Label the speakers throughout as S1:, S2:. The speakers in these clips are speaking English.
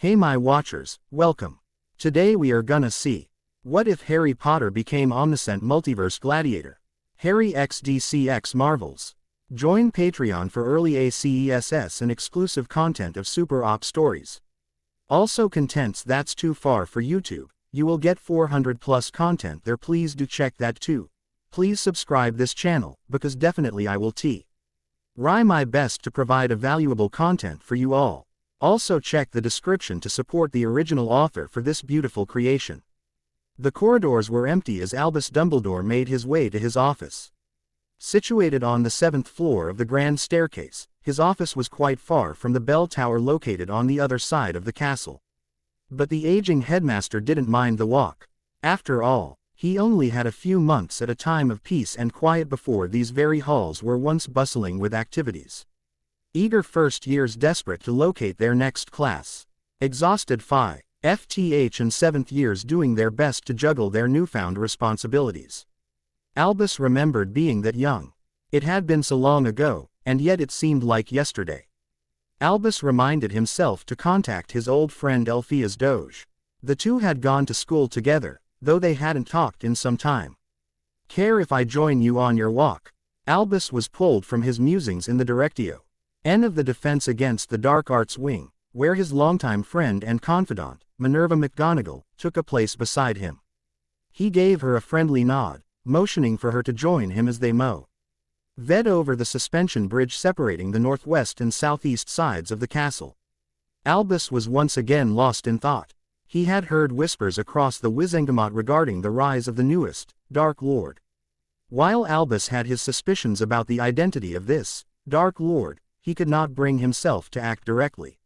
S1: Hey my watchers, welcome. Today we are gonna see, what if Harry Potter became Omniscient Multiverse Gladiator? Harry x DCX Marvels. Join Patreon for early ACESS and exclusive content of Super Op stories. Also contents that's too far for YouTube, you will get 400 plus content there, please do check that too. Please subscribe this channel, because definitely I will try my best to provide a valuable content for you all. Also check the description to support the original author for this beautiful creation. The corridors were empty as Albus Dumbledore made his way to his office. Situated on the 7th floor of the grand staircase, his office was quite far from the bell tower located on the other side of the castle. But the aging headmaster didn't mind the walk. After all, he only had a few months at a time of peace and quiet before these very halls were once bustling with activities. Eager first years desperate to locate their next class. Exhausted FTH and 7th years doing their best to juggle their newfound responsibilities. Albus remembered being that young. It had been so long ago, and yet it seemed like yesterday. Albus reminded himself to contact his old friend Elphias Doge. The two had gone to school together, though they hadn't talked in some time. Care if I join you on your walk? Albus was pulled from his musings in the Directio N of the Defense Against the Dark Arts Wing, where his longtime friend and confidant, Minerva McGonagall, took a place beside him. He gave her a friendly nod, motioning for her to join him as they moved over the suspension bridge separating the northwest and southeast sides of the castle. Albus was once again lost in thought. He had heard whispers across the Wizengamot regarding the rise of the newest, Dark Lord. While Albus had his suspicions about the identity of this Dark Lord, he could not bring himself to act directly.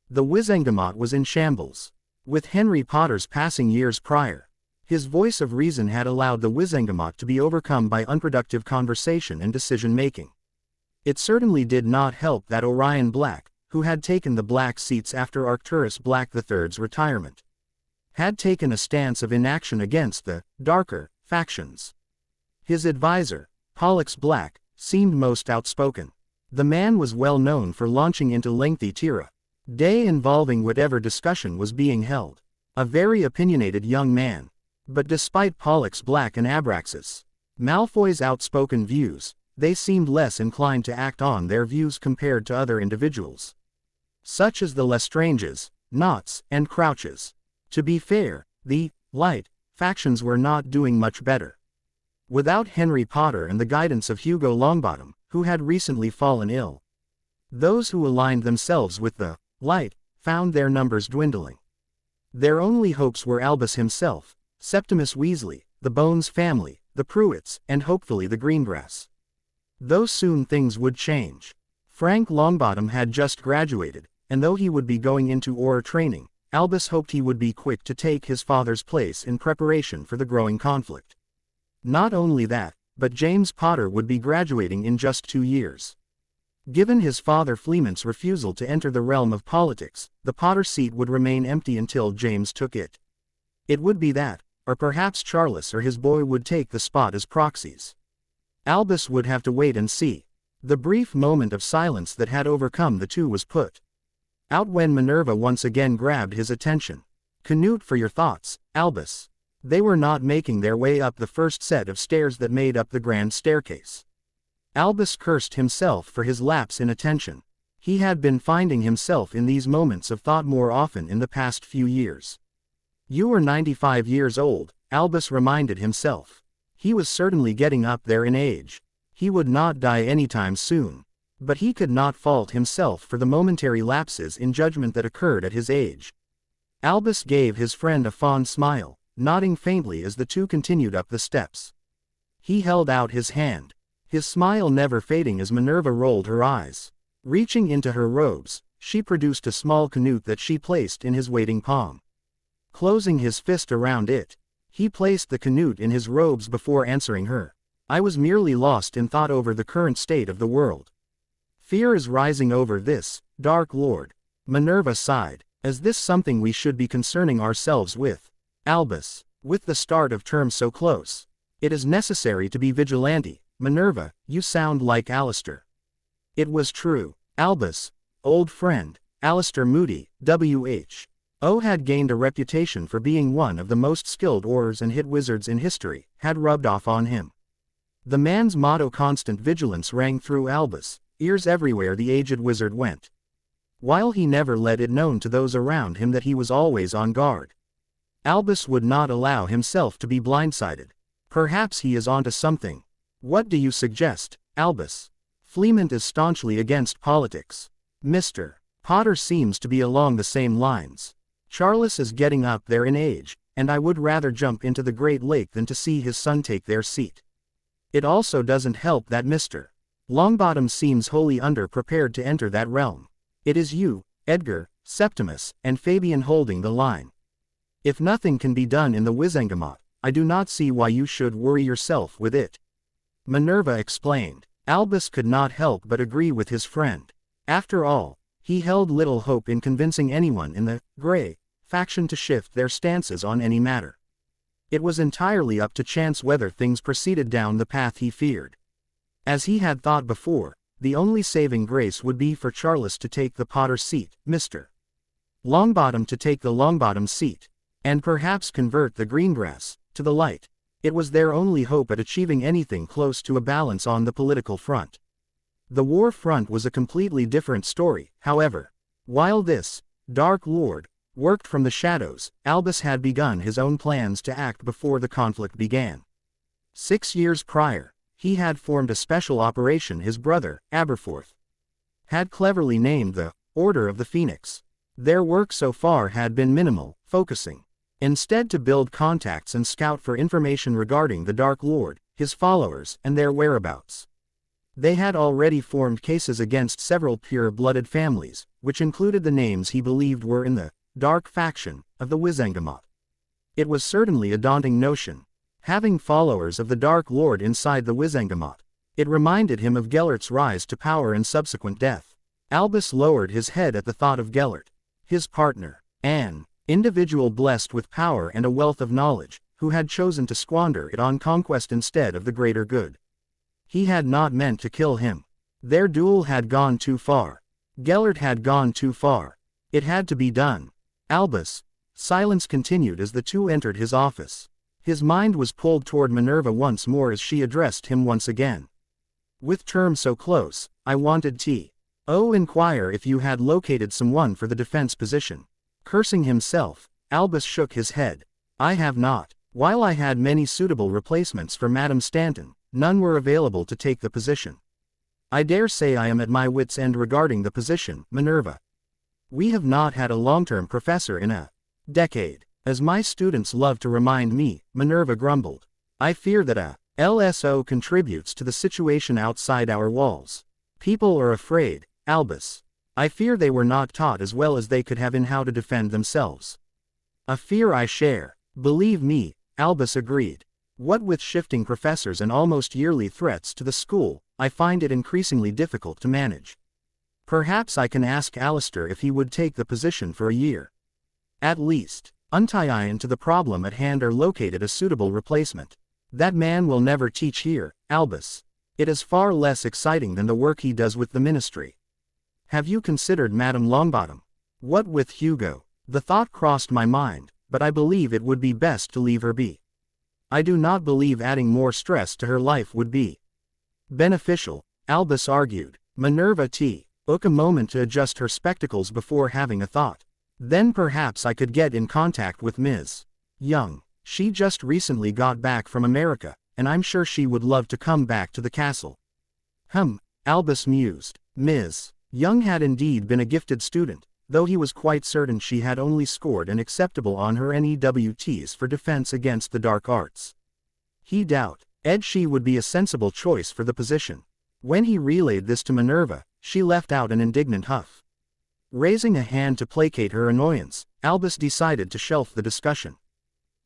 S1: The Wizengamot was in shambles. With Henry Potter's passing years prior, his voice of reason had allowed the Wizengamot to be overcome by unproductive conversation and decision-making. It certainly did not help that Orion Black, who had taken the Black seats after Arcturus Black III's retirement, had taken a stance of inaction against the darker factions. His advisor, Pollux Black, seemed most outspoken. The man was well known for launching into lengthy tirade involving whatever discussion was being held. A very opinionated young man. But despite Pollux Black and Abraxas Malfoy's outspoken views, they seemed less inclined to act on their views compared to other individuals, such as the Lestranges, Knots, and Crouches. To be fair, the light factions were not doing much better. Without Henry Potter and the guidance of Hugo Longbottom, who had recently fallen ill, those who aligned themselves with the light found their numbers dwindling. Their only hopes were Albus himself, Septimus Weasley, the Bones family, the Pruitts, and hopefully the Greengrass. Though soon things would change. Frank Longbottom had just graduated, and though he would be going into Auror training, Albus hoped he would be quick to take his father's place in preparation for the growing conflict. Not only that, but James Potter would be graduating in just 2 years. Given his father Fleement's refusal to enter the realm of politics, the Potter seat would remain empty until James took it. It would be that, or perhaps Charles or his boy would take the spot as proxies. Albus would have to wait and see. The brief moment of silence that had overcome the two was put out when Minerva once again grabbed his attention. Canute for your thoughts, Albus. They were not making their way up the first set of stairs that made up the grand staircase. Albus cursed himself for his lapse in attention. He had been finding himself in these moments of thought more often in the past few years. You were 95 years old, Albus reminded himself. He was certainly getting up there in age. He would not die anytime soon. But he could not fault himself for the momentary lapses in judgment that occurred at his age. Albus gave his friend a fond smile, nodding faintly as the two continued up the steps. He held out his hand, his smile never fading as Minerva rolled her eyes. Reaching into her robes, she produced a small canute that she placed in his waiting palm. Closing his fist around it, he placed the canute in his robes before answering her. I was merely lost in thought over the current state of the world. Fear is rising over this, Dark Lord. Minerva sighed. Is this something we should be concerning ourselves with? Albus, with the start of term so close, it is necessary to be vigilante. Minerva, you sound like Alistair. It was true. Albus, old friend, Alistair Moody, W.H. O had gained a reputation for being one of the most skilled aurors and hit wizards in history, had rubbed off on him. The man's motto, constant vigilance, rang through Albus' ears everywhere the aged wizard went. While he never let it known to those around him that he was always on guard, Albus would not allow himself to be blindsided. Perhaps he is onto something. What do you suggest, Albus? Fleement is staunchly against politics. Mr. Potter seems to be along the same lines. Charles is getting up there in age, and I would rather jump into the Great Lake than to see his son take their seat. It also doesn't help that Mr. Longbottom seems wholly underprepared to enter that realm. It is you, Edgar, Septimus, and Fabian holding the line. If nothing can be done in the Wizengamot, I do not see why you should worry yourself with it. Minerva explained. Albus could not help but agree with his friend. After all, he held little hope in convincing anyone in the Grey faction to shift their stances on any matter. It was entirely up to chance whether things proceeded down the path he feared. As he had thought before, the only saving grace would be for Charles to take the Potter seat, Mr. Longbottom to take the Longbottom seat, and perhaps convert the Greengrass to the light. It was their only hope at achieving anything close to a balance on the political front. The war front was a completely different story, however. While this Dark Lord worked from the shadows, Albus had begun his own plans to act before the conflict began. 6 years prior, he had formed a special operation his brother, Aberforth, had cleverly named the Order of the Phoenix. Their work so far had been minimal, focusing instead to build contacts and scout for information regarding the Dark Lord, his followers, and their whereabouts. They had already formed cases against several pure-blooded families, which included the names he believed were in the Dark faction of the Wizengamot. It was certainly a daunting notion, having followers of the Dark Lord inside the Wizengamot. It reminded him of Gellert's rise to power and subsequent death. Albus lowered his head at the thought of Gellert, his partner, an individual blessed with power and a wealth of knowledge, who had chosen to squander it on conquest instead of the greater good. He had not meant to kill him. Their duel had gone too far. Gellert had gone too far. It had to be done. Albus. Silence continued as the two entered his office. His mind was pulled toward Minerva once more as she addressed him once again. With term so close, I wanted to inquire if you had located someone for the defense position. Cursing himself, Albus shook his head. I have not. While I had many suitable replacements for Madame Stanton, none were available to take the position. I dare say I am at my wit's end regarding the position, Minerva. We have not had a long-term professor in a decade. As my students love to remind me, Minerva grumbled. I fear that a LSO contributes to the situation outside our walls. People are afraid, Albus. I fear they were not taught as well as they could have in how to defend themselves. A fear I share. Believe me, Albus agreed. What with shifting professors and almost yearly threats to the school, I find it increasingly difficult to manage. Perhaps I can ask Alistair if he would take the position for a year. At least, untie Ian to the problem at hand or located a suitable replacement. That man will never teach here, Albus. It is far less exciting than the work he does with the ministry. Have you considered Madame Longbottom? What with Hugo? The thought crossed my mind, but I believe it would be best to leave her be. I do not believe adding more stress to her life would be beneficial, Albus argued. Minerva took a moment to adjust her spectacles before having a thought. Then perhaps I could get in contact with Ms. Young. She just recently got back from America, and I'm sure she would love to come back to the castle. Albus mused. Ms. Young had indeed been a gifted student, though he was quite certain she had only scored an acceptable on her NEWTs for defense against the dark arts. He doubted she would be a sensible choice for the position. When he relayed this to Minerva, she let out an indignant huff. Raising a hand to placate her annoyance, Albus decided to shelf the discussion.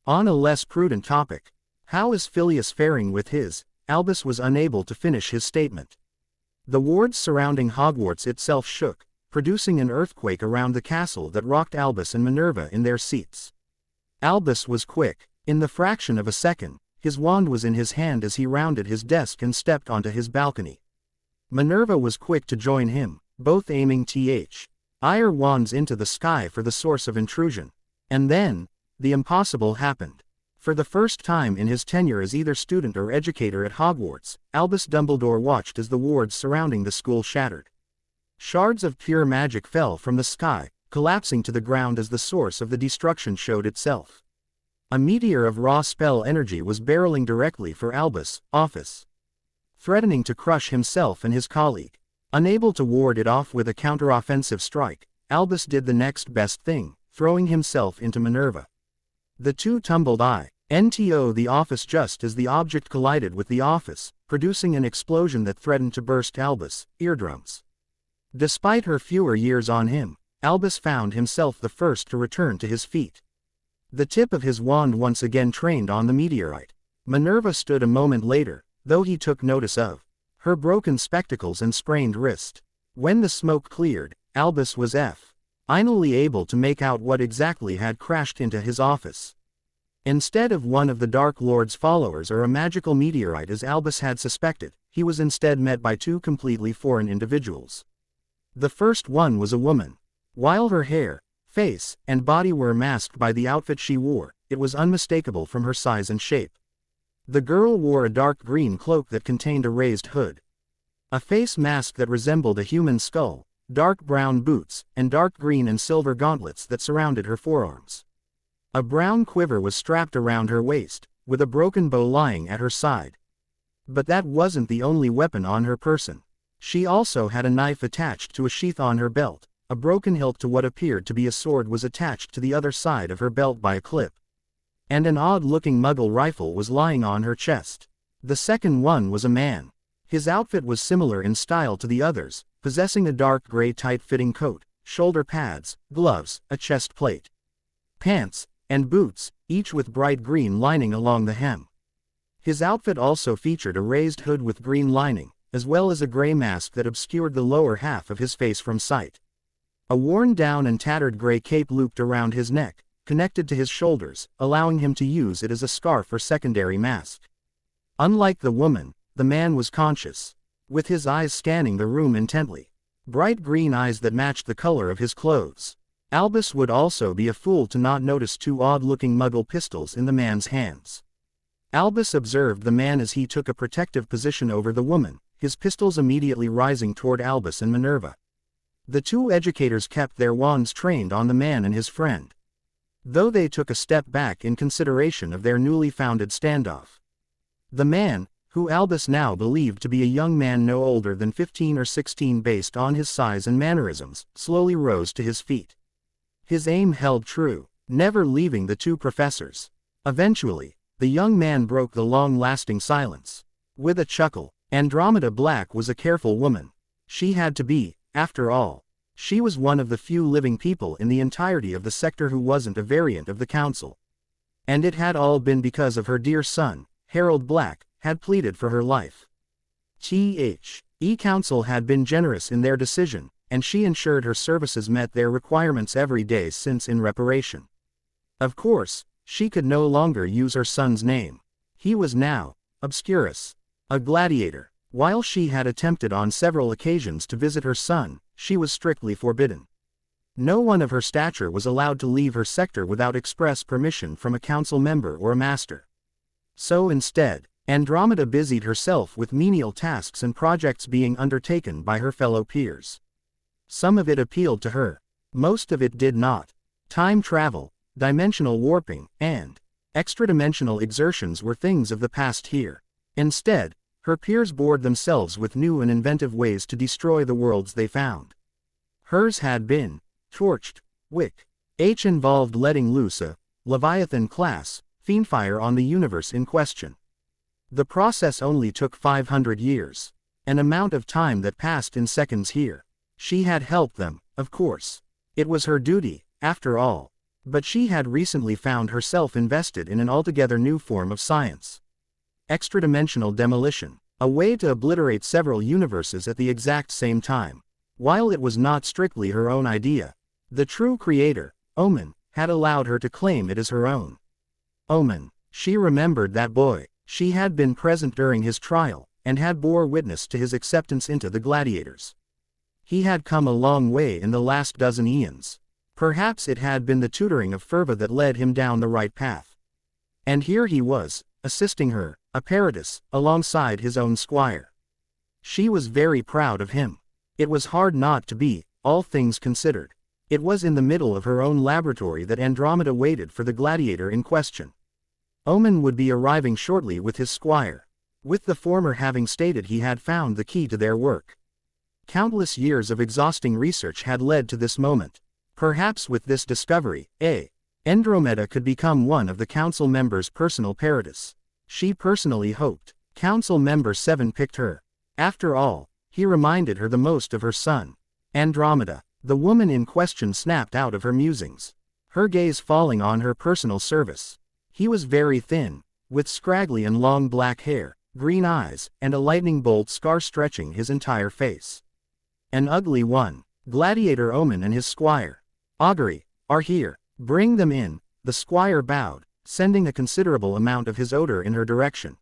S1: On a less prudent topic. How is Phileas faring with his? Albus was unable to finish his statement. The wards surrounding Hogwarts itself shook, producing an earthquake around the castle that rocked Albus and Minerva in their seats. Albus was quick. In the fraction of a second, his wand was in his hand as he rounded his desk and stepped onto his balcony. Minerva was quick to join him, both aiming ire wands into the sky for the source of intrusion. And then, the impossible happened. For the first time in his tenure as either student or educator at Hogwarts, Albus Dumbledore watched as the wards surrounding the school shattered. Shards of pure magic fell from the sky, collapsing to the ground as the source of the destruction showed itself. A meteor of raw spell energy was barreling directly for Albus' office, threatening to crush himself and his colleague. Unable to ward it off with a counteroffensive strike, Albus did the next best thing, throwing himself into Minerva. The two tumbled into the office just as the object collided with the office, producing an explosion that threatened to burst Albus' eardrums. Despite her fewer years on him, Albus found himself the first to return to his feet. The tip of his wand once again trained on the meteorite. Minerva stood a moment later, though he took notice of her broken spectacles and sprained wrist. When the smoke cleared, Albus was finally able to make out what exactly had crashed into his office. Instead of one of the Dark Lord's followers or a magical meteorite as Albus had suspected, he was instead met by two completely foreign individuals. The first one was a woman. While her hair, face, and body were masked by the outfit she wore, it was unmistakable from her size and shape. The girl wore a dark green cloak that contained a raised hood, a face mask that resembled a human skull, dark brown boots, and dark green and silver gauntlets that surrounded her forearms. A brown quiver was strapped around her waist, with a broken bow lying at her side. But that wasn't the only weapon on her person. She also had a knife attached to a sheath on her belt. A broken hilt to what appeared to be a sword was attached to the other side of her belt by a clip. And an odd-looking Muggle rifle was lying on her chest. The second one was a man. His outfit was similar in style to the others, possessing a dark gray tight-fitting coat, shoulder pads, gloves, a chest plate, pants, and boots, each with bright green lining along the hem. His outfit also featured a raised hood with green lining, as well as a gray mask that obscured the lower half of his face from sight. A worn-down and tattered gray cape looped around his neck, connected to his shoulders, allowing him to use it as a scarf or secondary mask. Unlike the woman, the man was conscious, with his eyes scanning the room intently. Bright green eyes that matched the color of his clothes. Albus would also be a fool to not notice two odd-looking Muggle pistols in the man's hands. Albus observed the man as he took a protective position over the woman, his pistols immediately rising toward Albus and Minerva. The two educators kept their wands trained on the man and his friend, though they took a step back in consideration of their newly founded standoff. The man, who Albus now believed to be a young man no older than 15 or 16 based on his size and mannerisms, slowly rose to his feet. His aim held true, never leaving the two professors. Eventually, the young man broke the long-lasting silence. With a chuckle, Andromeda Black was a careful woman. She had to be, after all. She was one of the few living people in the entirety of the sector who wasn't a variant of the Council. And it had all been because of her dear son, Harold Black, had pleaded for her life. Council had been generous in their decision, and she ensured her services met their requirements every day since in reparation. Of course, she could no longer use her son's name. He was now Obscurus, a gladiator. While she had attempted on several occasions to visit her son, she was strictly forbidden. No one of her stature was allowed to leave her sector without express permission from a council member or a master. So instead, Andromeda busied herself with menial tasks and projects being undertaken by her fellow peers. Some of it appealed to her. Most of it did not. Time travel, dimensional warping, and extra-dimensional exertions were things of the past here. Instead, her peers bored themselves with new and inventive ways to destroy the worlds they found. Hers had been torched, wick. Involved letting loose a Leviathan-class fiendfire on the universe in question. The process only took 500 years, an amount of time that passed in seconds here. She had helped them, of course. It was her duty, after all. But she had recently found herself invested in an altogether new form of science. Extra-dimensional demolition, a way to obliterate several universes at the exact same time. While it was not strictly her own idea, the true creator, Omen, had allowed her to claim it as her own. Omen, she remembered that boy. She had been present during his trial, and had bore witness to his acceptance into the gladiators. He had come a long way in the last dozen eons. Perhaps it had been the tutoring of Ferva that led him down the right path. And here he was, assisting her, a paradise, alongside his own squire. She was very proud of him. It was hard not to be, all things considered. It was in the middle of her own laboratory that Andromeda waited for the gladiator in question. Omen would be arriving shortly with his squire, with the former having stated he had found the key to their work. Countless years of exhausting research had led to this moment. Perhaps with this discovery, Andromeda could become one of the council members' personal paradise. She personally hoped. Council member 7 picked her. After all, he reminded her the most of her son. Andromeda. The woman in question snapped out of her musings, her gaze falling on her personal service. He was very thin, with scraggly and long black hair, green eyes, and a lightning bolt scar stretching his entire face. An ugly one. Gladiator Omen and his squire, Augury, are here. Bring them in. The squire bowed, sending a considerable amount of his odor in her direction.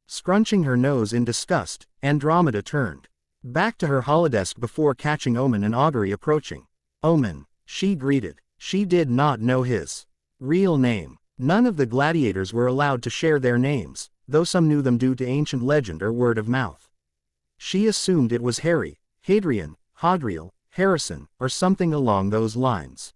S1: Scrunching her nose in disgust, Andromeda turned back to her holodesk before catching Omen and Augury approaching. Omen, she greeted. She did not know his real name. None of the gladiators were allowed to share their names, though some knew them due to ancient legend or word of mouth. She assumed it was Harry, Hadrian, Hadriel, Harrison, or something along those lines.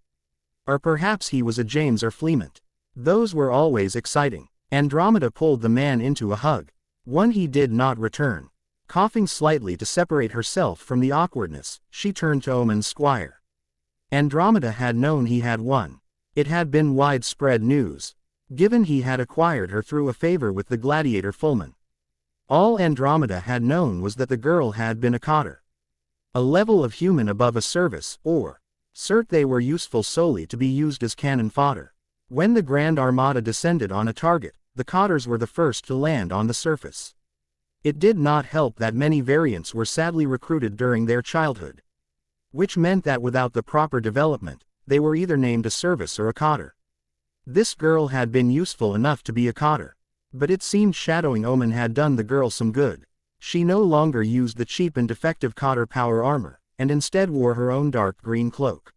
S1: Or perhaps he was a James or Fleemont. Those were always exciting. Andromeda pulled the man into a hug, one he did not return. Coughing slightly to separate herself from the awkwardness, she turned to Omen's squire. Andromeda had known he had won. It had been widespread news, given he had acquired her through a favor with the gladiator Fulman. All Andromeda had known was that the girl had been a cotter. A level of human above a service, or cert they were useful solely to be used as cannon fodder. When the Grand Armada descended on a target, the cotters were the first to land on the surface. It did not help that many variants were sadly recruited during their childhood, which meant that without the proper development, they were either named a service or a cotter. This girl had been useful enough to be a cotter, but it seemed shadowing Omen had done the girl some good. She no longer used the cheap and defective cotter power armor, and instead wore her own dark green cloak.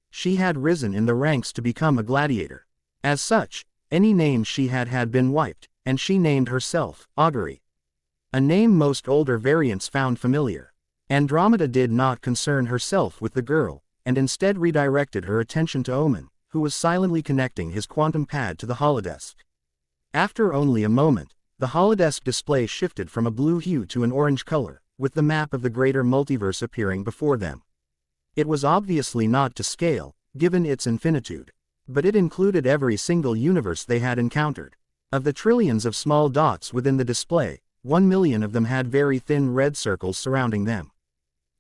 S1: She had risen in the ranks to become a gladiator. As such, any name she had been wiped, and she named herself Augury, a name most older variants found familiar. Andromeda did not concern herself with the girl, and instead redirected her attention to Omen, who was silently connecting his quantum pad to the holodesk. After only a moment, the holodesk display shifted from a blue hue to an orange color, with the map of the greater multiverse appearing before them. It was obviously not to scale, given its infinitude, but it included every single universe they had encountered. Of the trillions of small dots within the display, 1 million of them had very thin red circles surrounding them.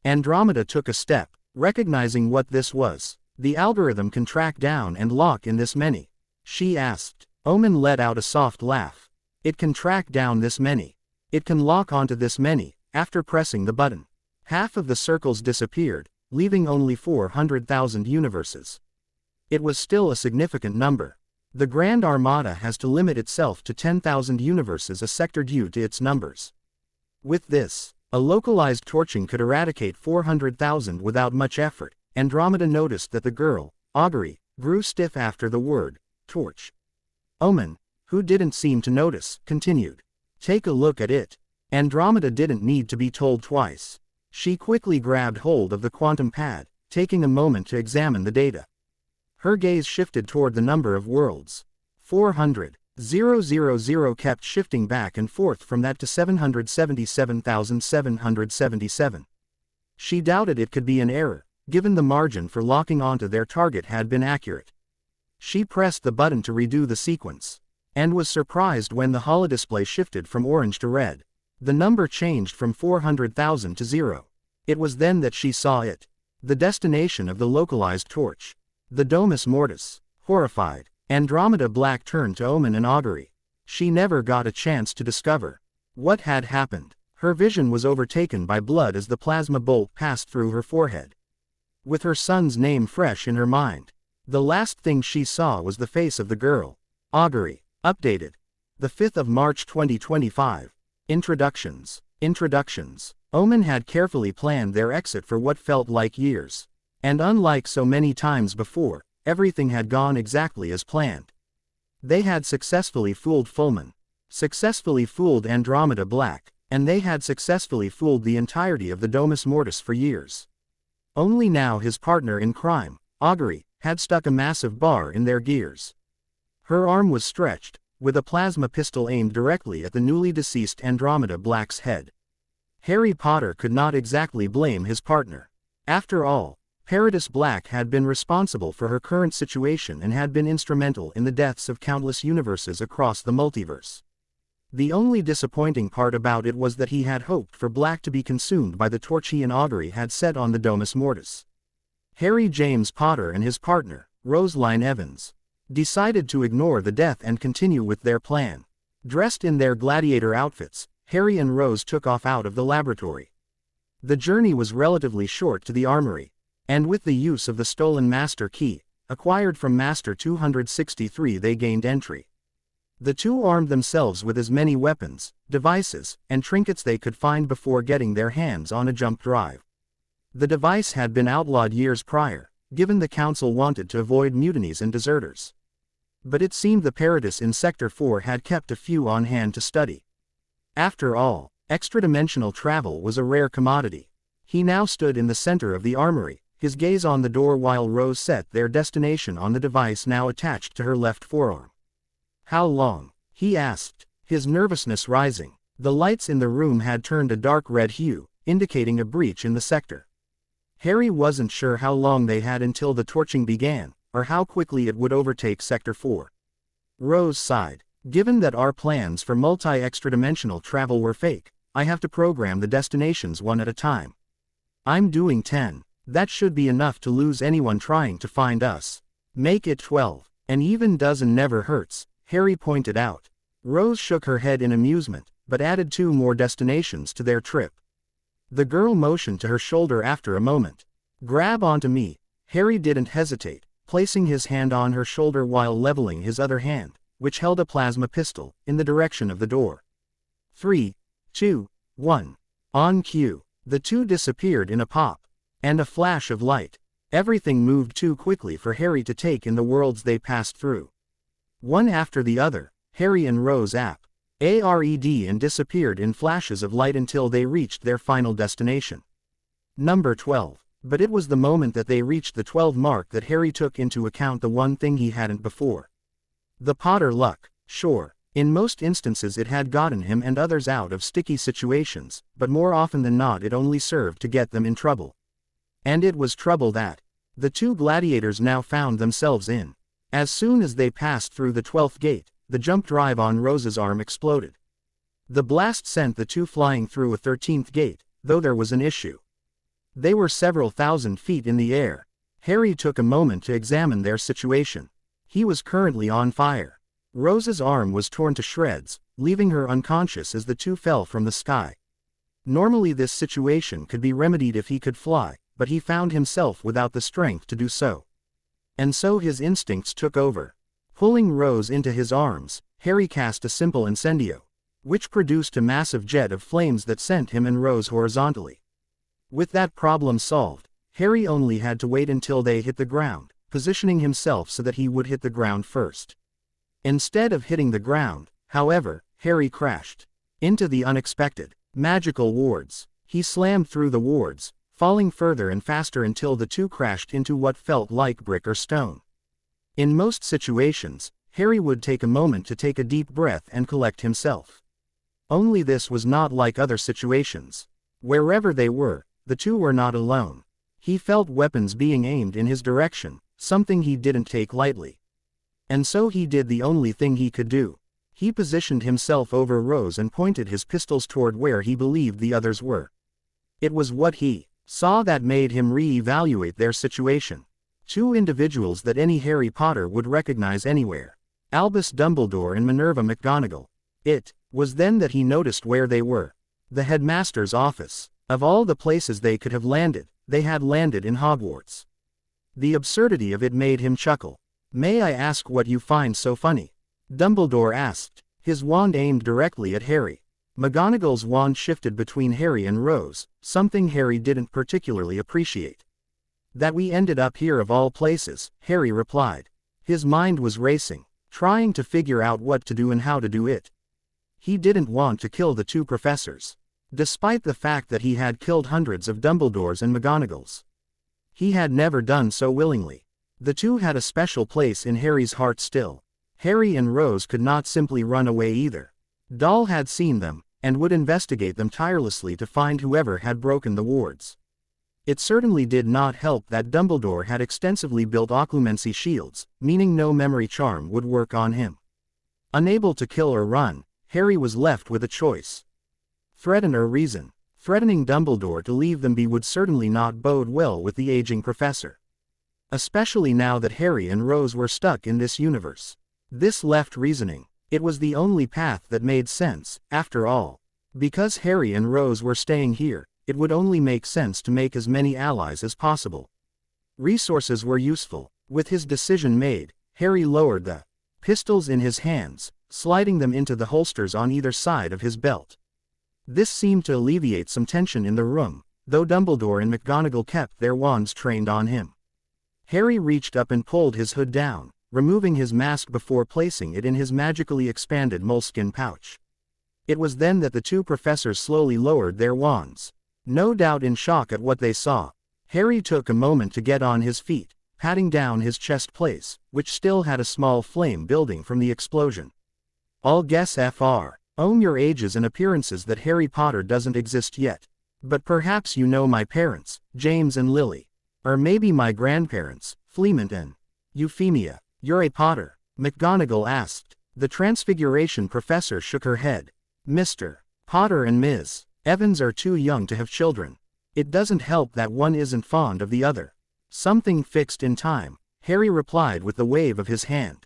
S1: Andromeda took a step, recognizing what this was. The algorithm can track down and lock in this many? She asked. Omen let out a soft laugh. It can track down this many. It can lock onto this many, after pressing the button. Half of the circles disappeared, leaving only 400,000 universes. It was still a significant number. The Grand Armada has to limit itself to 10,000 universes a sector due to its numbers. With this, a localized torching could eradicate 400,000 without much effort. Andromeda noticed that the girl, Augury, grew stiff after the word torch. Omen, who didn't seem to notice, continued. Take a look at it. Andromeda didn't need to be told twice. She quickly grabbed hold of the quantum pad, taking a moment to examine the data. Her gaze shifted toward the number of worlds. 400,000 kept shifting back and forth from that to 777,777. She doubted it could be an error, given the margin for locking onto their target had been accurate. She pressed the button to redo the sequence, and was surprised when the holodisplay shifted from orange to red. The number changed from 400,000 to 0. It was then that she saw it. The destination of the localized torch. The Domus Mortis. Horrified, Andromeda Black turned to Omen and Augury. She never got a chance to discover what had happened. Her vision was overtaken by blood as the plasma bolt passed through her forehead. With her son's name fresh in her mind, the last thing she saw was the face of the girl. Augury. Updated. The 5th of March 2025. Introductions. Omen had carefully planned their exit for what felt like years. And unlike so many times before, everything had gone exactly as planned. They had successfully fooled Fullman, successfully fooled Andromeda Black, and they had successfully fooled the entirety of the Domus Mortis for years. Only now his partner in crime, Augury, had stuck a massive bar in their gears. Her arm was stretched, with a plasma pistol aimed directly at the newly deceased Andromeda Black's head. Harry Potter could not exactly blame his partner. After all, Paradis Black had been responsible for her current situation and had been instrumental in the deaths of countless universes across the multiverse. The only disappointing part about it was that he had hoped for Black to be consumed by the torch he and Augury had set on the Domus Mortis. Harry James Potter and his partner, Rosaline Evans, decided to ignore the death and continue with their plan. Dressed in their gladiator outfits, Harry and Rose took off out of the laboratory. The journey was relatively short to the armory, and with the use of the stolen Master Key, acquired from Master 263, they gained entry. The two armed themselves with as many weapons, devices, and trinkets they could find before getting their hands on a jump drive. The device had been outlawed years prior, given the Council wanted to avoid mutinies and deserters. But it seemed the Paradis in Sector 4 had kept a few on hand to study. After all, extra-dimensional travel was a rare commodity. He now stood in the center of the armory, his gaze on the door while Rose set their destination on the device now attached to her left forearm. "How long?" he asked, his nervousness rising. The lights in the room had turned a dark red hue, indicating a breach in the sector. Harry wasn't sure how long they had until the torching began, or how quickly it would overtake Sector 4. Rose sighed. "Given that our plans for multi-extra-dimensional travel were fake, I have to program the destinations one at a time. I'm doing 10. That should be enough to lose anyone trying to find us. Make it 12. An even dozen never hurts," Harry pointed out. Rose shook her head in amusement, but added 2 more destinations to their trip. The girl motioned to her shoulder after a moment. "Grab onto me." Harry didn't hesitate, placing his hand on her shoulder while leveling his other hand, which held a plasma pistol, in the direction of the door. 3, 2, 1. On cue, the two disappeared in a pop and a flash of light. Everything moved too quickly for Harry to take in the worlds they passed through. One after the other, Harry and Rose ARED and disappeared in flashes of light until they reached their final destination. Number 12. But it was the moment that they reached the 12 mark that Harry took into account the one thing he hadn't before. The Potter luck. Sure, in most instances it had gotten him and others out of sticky situations, but more often than not it only served to get them in trouble. And it was trouble that the two gladiators now found themselves in. As soon as they passed through the 12th gate, the jump drive on Rose's arm exploded. The blast sent the two flying through a 13th gate, though there was an issue. They were several thousand feet in the air. Harry took a moment to examine their situation. He was currently on fire. Rose's arm was torn to shreds, leaving her unconscious as the two fell from the sky. Normally this situation could be remedied if he could fly, but he found himself without the strength to do so. And so his instincts took over. Pulling Rose into his arms, Harry cast a simple incendio, which produced a massive jet of flames that sent him and Rose horizontally. With that problem solved, Harry only had to wait until they hit the ground, positioning himself so that he would hit the ground first. Instead of hitting the ground, however, Harry crashed into the unexpected magical wards. He slammed through the wards, falling further and faster until the two crashed into what felt like brick or stone. In most situations, Harry would take a moment to take a deep breath and collect himself. Only this was not like other situations. Wherever they were, the two were not alone. He felt weapons being aimed in his direction, something he didn't take lightly. And so he did the only thing he could do. He positioned himself over Rose and pointed his pistols toward where he believed the others were. It was what he saw that made him re-evaluate their situation. Two individuals that any Harry Potter would recognize anywhere. Albus Dumbledore and Minerva McGonagall. It was then that he noticed where they were. The headmaster's office. Of all the places they could have landed, they had landed in Hogwarts. The absurdity of it made him chuckle. "May I ask what you find so funny?" Dumbledore asked, his wand aimed directly at Harry. McGonagall's wand shifted between Harry and Rose, something Harry didn't particularly appreciate. That we ended up here of all places, Harry replied. His mind was racing, trying to figure out what to do and how to do it. He didn't want to kill the two professors, despite the fact that he had killed hundreds of Dumbledores and McGonagalls. He had never done so willingly. The two had a special place in Harry's heart still. Harry and Rose could not simply run away either. Dahl had seen them, and would investigate them tirelessly to find whoever had broken the wards. It certainly did not help that Dumbledore had extensively built occlumency shields, meaning no memory charm would work on him. Unable to kill or run, Harry was left with a choice. Threaten or reason. Threatening Dumbledore to leave them be would certainly not bode well with the aging professor. Especially now that Harry and Rose were stuck in this universe. This left reasoning. It was the only path that made sense, after all. Because Harry and Rose were staying here, it would only make sense to make as many allies as possible. Resources were useful. With his decision made, Harry lowered the pistols in his hands, sliding them into the holsters on either side of his belt. This seemed to alleviate some tension in the room, though Dumbledore and McGonagall kept their wands trained on him. Harry reached up and pulled his hood down, removing his mask before placing it in his magically expanded moleskin pouch. It was then that the two professors slowly lowered their wands. No doubt in shock at what they saw, Harry took a moment to get on his feet, patting down his chest place, which still had a small flame building from the explosion. I'll guess Fr. Own your ages and appearances that Harry Potter doesn't exist yet. But perhaps you know my parents, James and Lily. Or maybe my grandparents, Fleemont and Euphemia. You're a Potter? McGonagall asked. The Transfiguration professor shook her head. Mr. Potter and Ms. Evans are too young to have children. It doesn't help that one isn't fond of the other. Something fixed in time, Harry replied with a wave of his hand.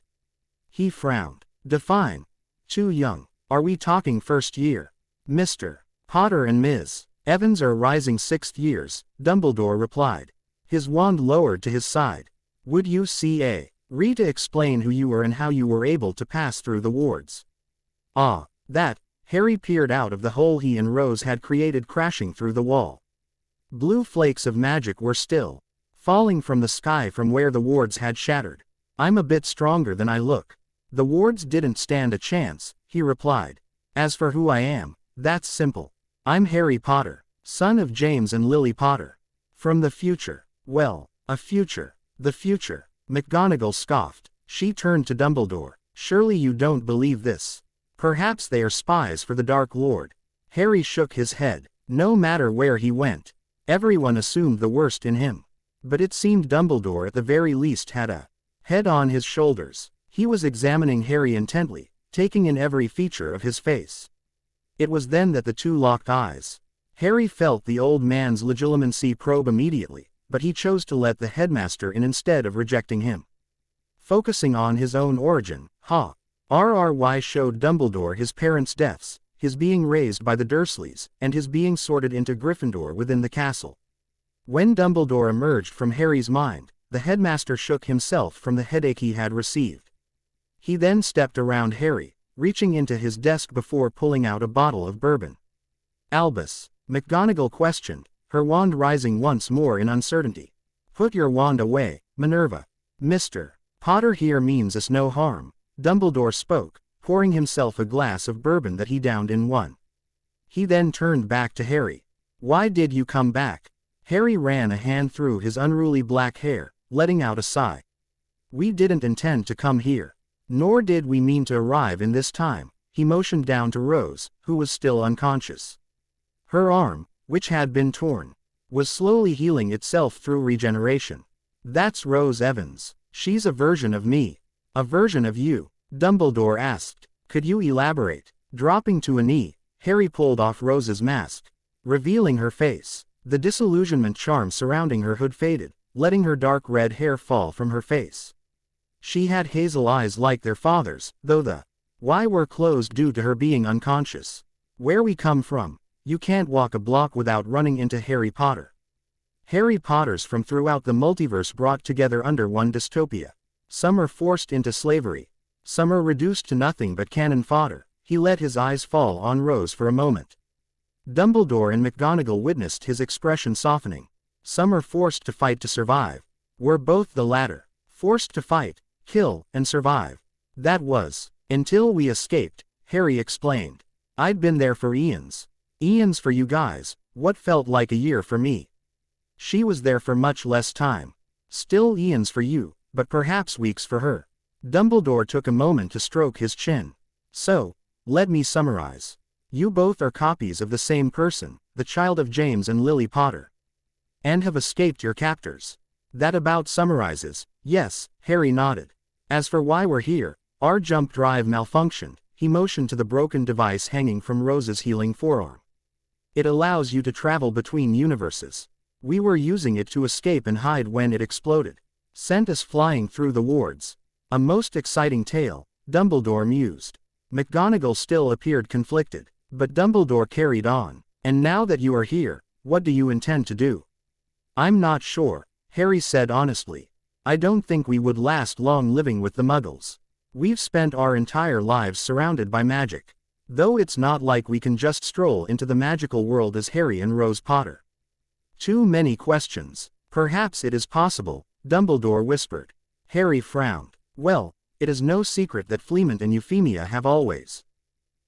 S1: He frowned. Define. Too young. Are we talking first year? Mr. Potter and Ms. Evans are rising 6th years, Dumbledore replied. His wand lowered to his side. Would you read to explain who you were and how you were able to pass through the wards? Ah, that. Harry peered out of the hole he and Rose had created, crashing through the wall. Blue flakes of magic were still falling from the sky from where the wards had shattered. I'm a bit stronger than I look. The wards didn't stand a chance, he replied. As for who I am, that's simple. I'm Harry Potter, son of James and Lily Potter. From the future. Well, a future. The future. McGonagall scoffed. She turned to Dumbledore. Surely you don't believe this. Perhaps they are spies for the Dark Lord. Harry shook his head. No matter where he went, everyone assumed the worst in him. But it seemed Dumbledore at the very least had a head on his shoulders. He was examining Harry intently, taking in every feature of his face. It was then that the two locked eyes. Harry felt the old man's legitimacy probe immediately, but he chose to let the headmaster in instead of rejecting him. Focusing on his own origin, RRY showed Dumbledore his parents' deaths, his being raised by the Dursleys, and his being sorted into Gryffindor within the castle. When Dumbledore emerged from Harry's mind, the headmaster shook himself from the headache he had received. He then stepped around Harry, reaching into his desk before pulling out a bottle of bourbon. Albus, McGonagall questioned, her wand rising once more in uncertainty. Put your wand away, Minerva. Mr. Potter here means us no harm, Dumbledore spoke, pouring himself a glass of bourbon that he downed in one. He then turned back to Harry. Why did you come back? Harry ran a hand through his unruly black hair, letting out a sigh. We didn't intend to come here. Nor did we mean to arrive in this time, he motioned down to Rose, who was still unconscious. Her arm, which had been torn, was slowly healing itself through regeneration. That's Rose Evans. She's a version of me. A version of you? Dumbledore asked. Could you elaborate? Dropping to a knee, Harry pulled off Rose's mask, revealing her face. The disillusionment charm surrounding her hood faded, letting her dark red hair fall from her face. She had hazel eyes like their father's, though the were closed due to her being unconscious. Where we come from, you can't walk a block without running into Harry Potter. Harry Potters from throughout the multiverse brought together under one dystopia. Some are forced into slavery. Some are reduced to nothing but cannon fodder. He let his eyes fall on Rose for a moment. Dumbledore and McGonagall witnessed his expression softening. Some are forced to fight to survive. We're both the latter. Forced to fight, kill, and survive. That was, until we escaped, Harry explained. I'd been there for eons. Eons for you guys, what felt like a year for me. She was there for much less time. Still eons for you, but perhaps weeks for her. Dumbledore took a moment to stroke his chin. So, let me summarize. You both are copies of the same person, the child of James and Lily Potter. And have escaped your captors. That about summarizes. Yes, Harry nodded. As for why we're here, our jump drive malfunctioned. He motioned to the broken device hanging from Rose's healing forearm. It allows you to travel between universes. We were using it to escape and hide when it exploded. Sent us flying through the wards. A most exciting tale, Dumbledore mused. McGonagall still appeared conflicted, but Dumbledore carried on. And now that you are here, what do you intend to do? I'm not sure, Harry said honestly. I don't think we would last long living with the Muggles. We've spent our entire lives surrounded by magic. Though it's not like we can just stroll into the magical world as Harry and Rose Potter. Too many questions. Perhaps it is possible, Dumbledore whispered. Harry frowned. Well, it is no secret that Fleamont and Euphemia have always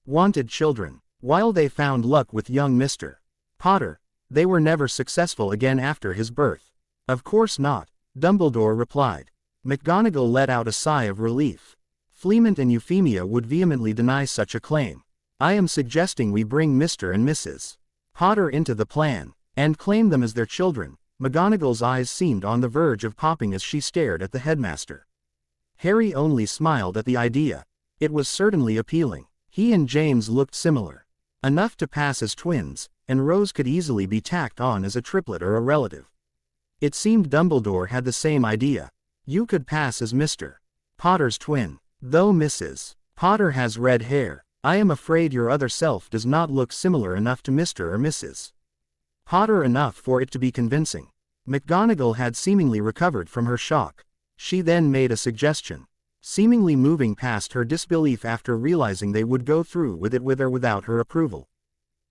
S1: wanted children. While they found luck with young Mr. Potter, they were never successful again after his birth. Of course not, Dumbledore replied. McGonagall let out a sigh of relief. Fleamont and Euphemia would vehemently deny such a claim. I am suggesting we bring Mr. and Mrs. Potter into the plan, and claim them as their children. McGonagall's eyes seemed on the verge of popping as she stared at the headmaster. Harry only smiled at the idea. It was certainly appealing. He and James looked similar. Enough to pass as twins, and Rose could easily be tacked on as a triplet or a relative. It seemed Dumbledore had the same idea. You could pass as Mr. Potter's twin. Though Mrs. Potter has red hair, I am afraid your other self does not look similar enough to Mr. or Mrs. Potter enough for it to be convincing. McGonagall had seemingly recovered from her shock. She then made a suggestion, seemingly moving past her disbelief after realizing they would go through with it with or without her approval.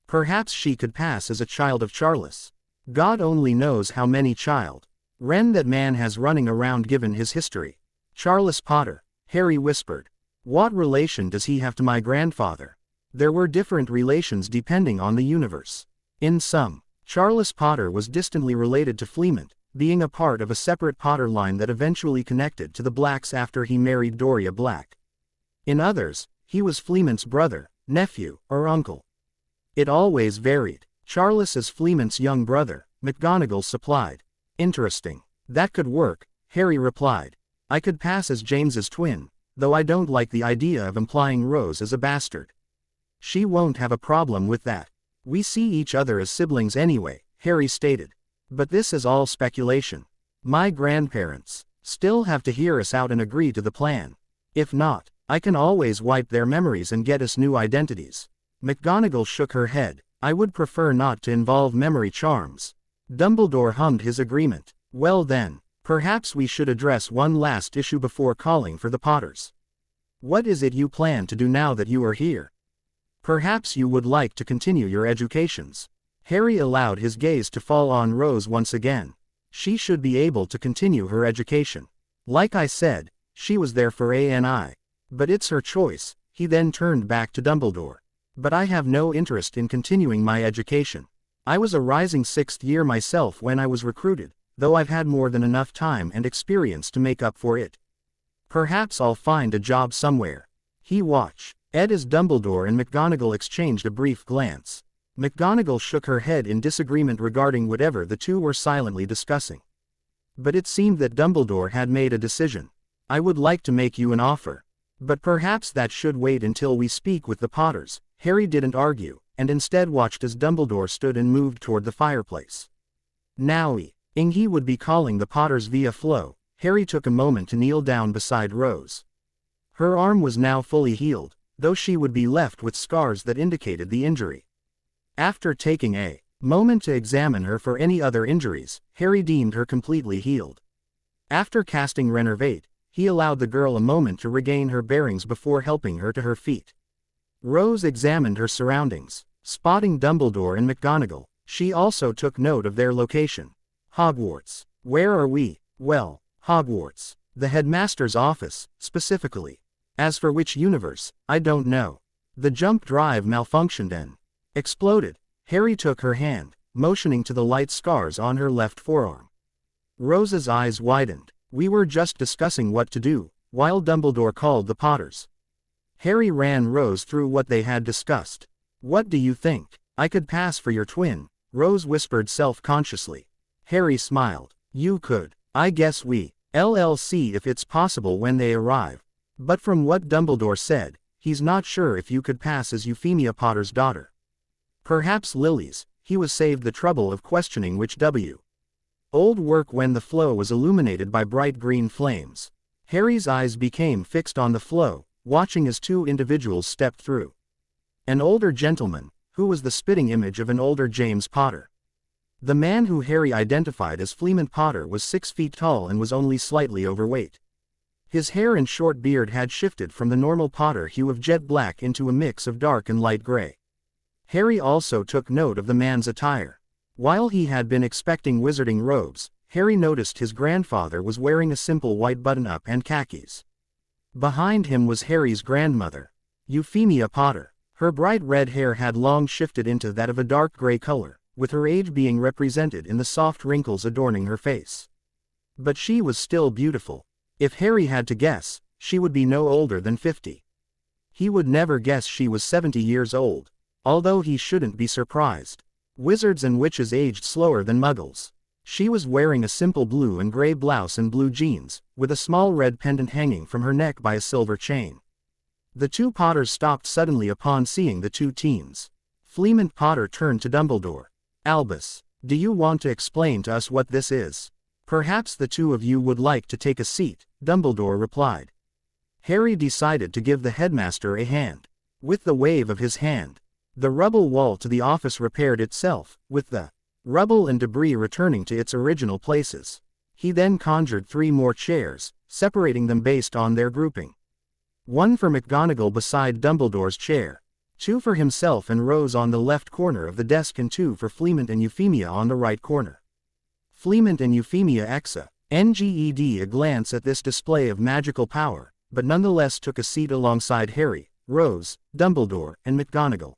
S1: Perhaps she could pass as a child of Charles. God only knows how many children that man has running around given his history. Charles Potter, Harry whispered. What relation does he have to my grandfather? There were different relations depending on the universe. In some, Charles Potter was distantly related to Fleamont, being a part of a separate Potter line that eventually connected to the Blacks after he married Doria Black. In others, he was Fleamont's brother, nephew, or uncle. It always varied. Charles is Fleamont's young brother, McGonagall supplied. Interesting. That could work, Harry replied. I could pass as James's twin, though I don't like the idea of implying Rose as a bastard. She won't have a problem with that. We see each other as siblings anyway, Harry stated. But this is all speculation. My grandparents still have to hear us out and agree to the plan. If not, I can always wipe their memories and get us new identities. McGonagall shook her head. I would prefer not to involve memory charms. Dumbledore hummed his agreement. Well then, perhaps we should address one last issue before calling for the Potters. What is it you plan to do now that you are here? Perhaps you would like to continue your educations. Harry allowed his gaze to fall on Rose once again. She should be able to continue her education. Like I said, she was there for ANI. But it's her choice. He then turned back to Dumbledore. But I have no interest in continuing my education. I was a rising 6th year myself when I was recruited, though I've had more than enough time and experience to make up for it. Perhaps I'll find a job somewhere. He watched Ed as Dumbledore and McGonagall exchanged a brief glance. McGonagall shook her head in disagreement regarding whatever the two were silently discussing. But it seemed that Dumbledore had made a decision. I would like to make you an offer. But perhaps that should wait until we speak with the Potters. Harry didn't argue, and instead watched as Dumbledore stood and moved toward the fireplace. Now he would be calling the Potters via Flo. Harry took a moment to kneel down beside Rose. Her arm was now fully healed, though she would be left with scars that indicated the injury. After taking a moment to examine her for any other injuries, Harry deemed her completely healed. After casting Renervate, he allowed the girl a moment to regain her bearings before helping her to her feet. Rose examined her surroundings. Spotting Dumbledore and McGonagall, she also took note of their location. Hogwarts. Where are we? Well, Hogwarts. The headmaster's office, specifically. As for which universe, I don't know. The jump drive malfunctioned and exploded. Harry took her hand, motioning to the light scars on her left forearm. Rose's eyes widened. We were just discussing what to do, while Dumbledore called the Potters. Harry ran Rose through what they had discussed. What do you think? I could pass for your twin, Rose whispered self-consciously. Harry smiled. You could. I guess we'll see if it's possible when they arrive. But from what Dumbledore said, he's not sure if you could pass as Euphemia Potter's daughter. Perhaps Lily's. He was saved the trouble of questioning which old work when the flow was illuminated by bright green flames. Harry's eyes became fixed on the flow, watching as two individuals stepped through. An older gentleman, who was the spitting image of an older James Potter. The man who Harry identified as Fleemont Potter was 6 feet tall and was only slightly overweight. His hair and short beard had shifted from the normal Potter hue of jet black into a mix of dark and light gray. Harry also took note of the man's attire. While he had been expecting wizarding robes, Harry noticed his grandfather was wearing a simple white button-up and khakis. Behind him was Harry's grandmother, Euphemia Potter. Her bright red hair had long shifted into that of a dark gray color, with her age being represented in the soft wrinkles adorning her face. But she was still beautiful. If Harry had to guess, she would be no older than 50. He would never guess she was 70 years old, although he shouldn't be surprised. Wizards and witches aged slower than muggles. She was wearing a simple blue and gray blouse and blue jeans, with a small red pendant hanging from her neck by a silver chain. The two Potters stopped suddenly upon seeing the two teens. Fleemont Potter turned to Dumbledore. Albus, do you want to explain to us what this is? Perhaps the two of you would like to take a seat, Dumbledore replied. Harry decided to give the headmaster a hand. With the wave of his hand, the rubble wall to the office repaired itself, with the rubble and debris returning to its original places. He then conjured 3 more chairs, separating them based on their grouping. 1 for McGonagall beside Dumbledore's chair, 2 for himself and Rose on the left corner of the desk and 2 for Fleemont and Euphemia on the right corner. Fleemont and Euphemia NGED a glance at this display of magical power, but nonetheless took a seat alongside Harry, Rose, Dumbledore, and McGonagall.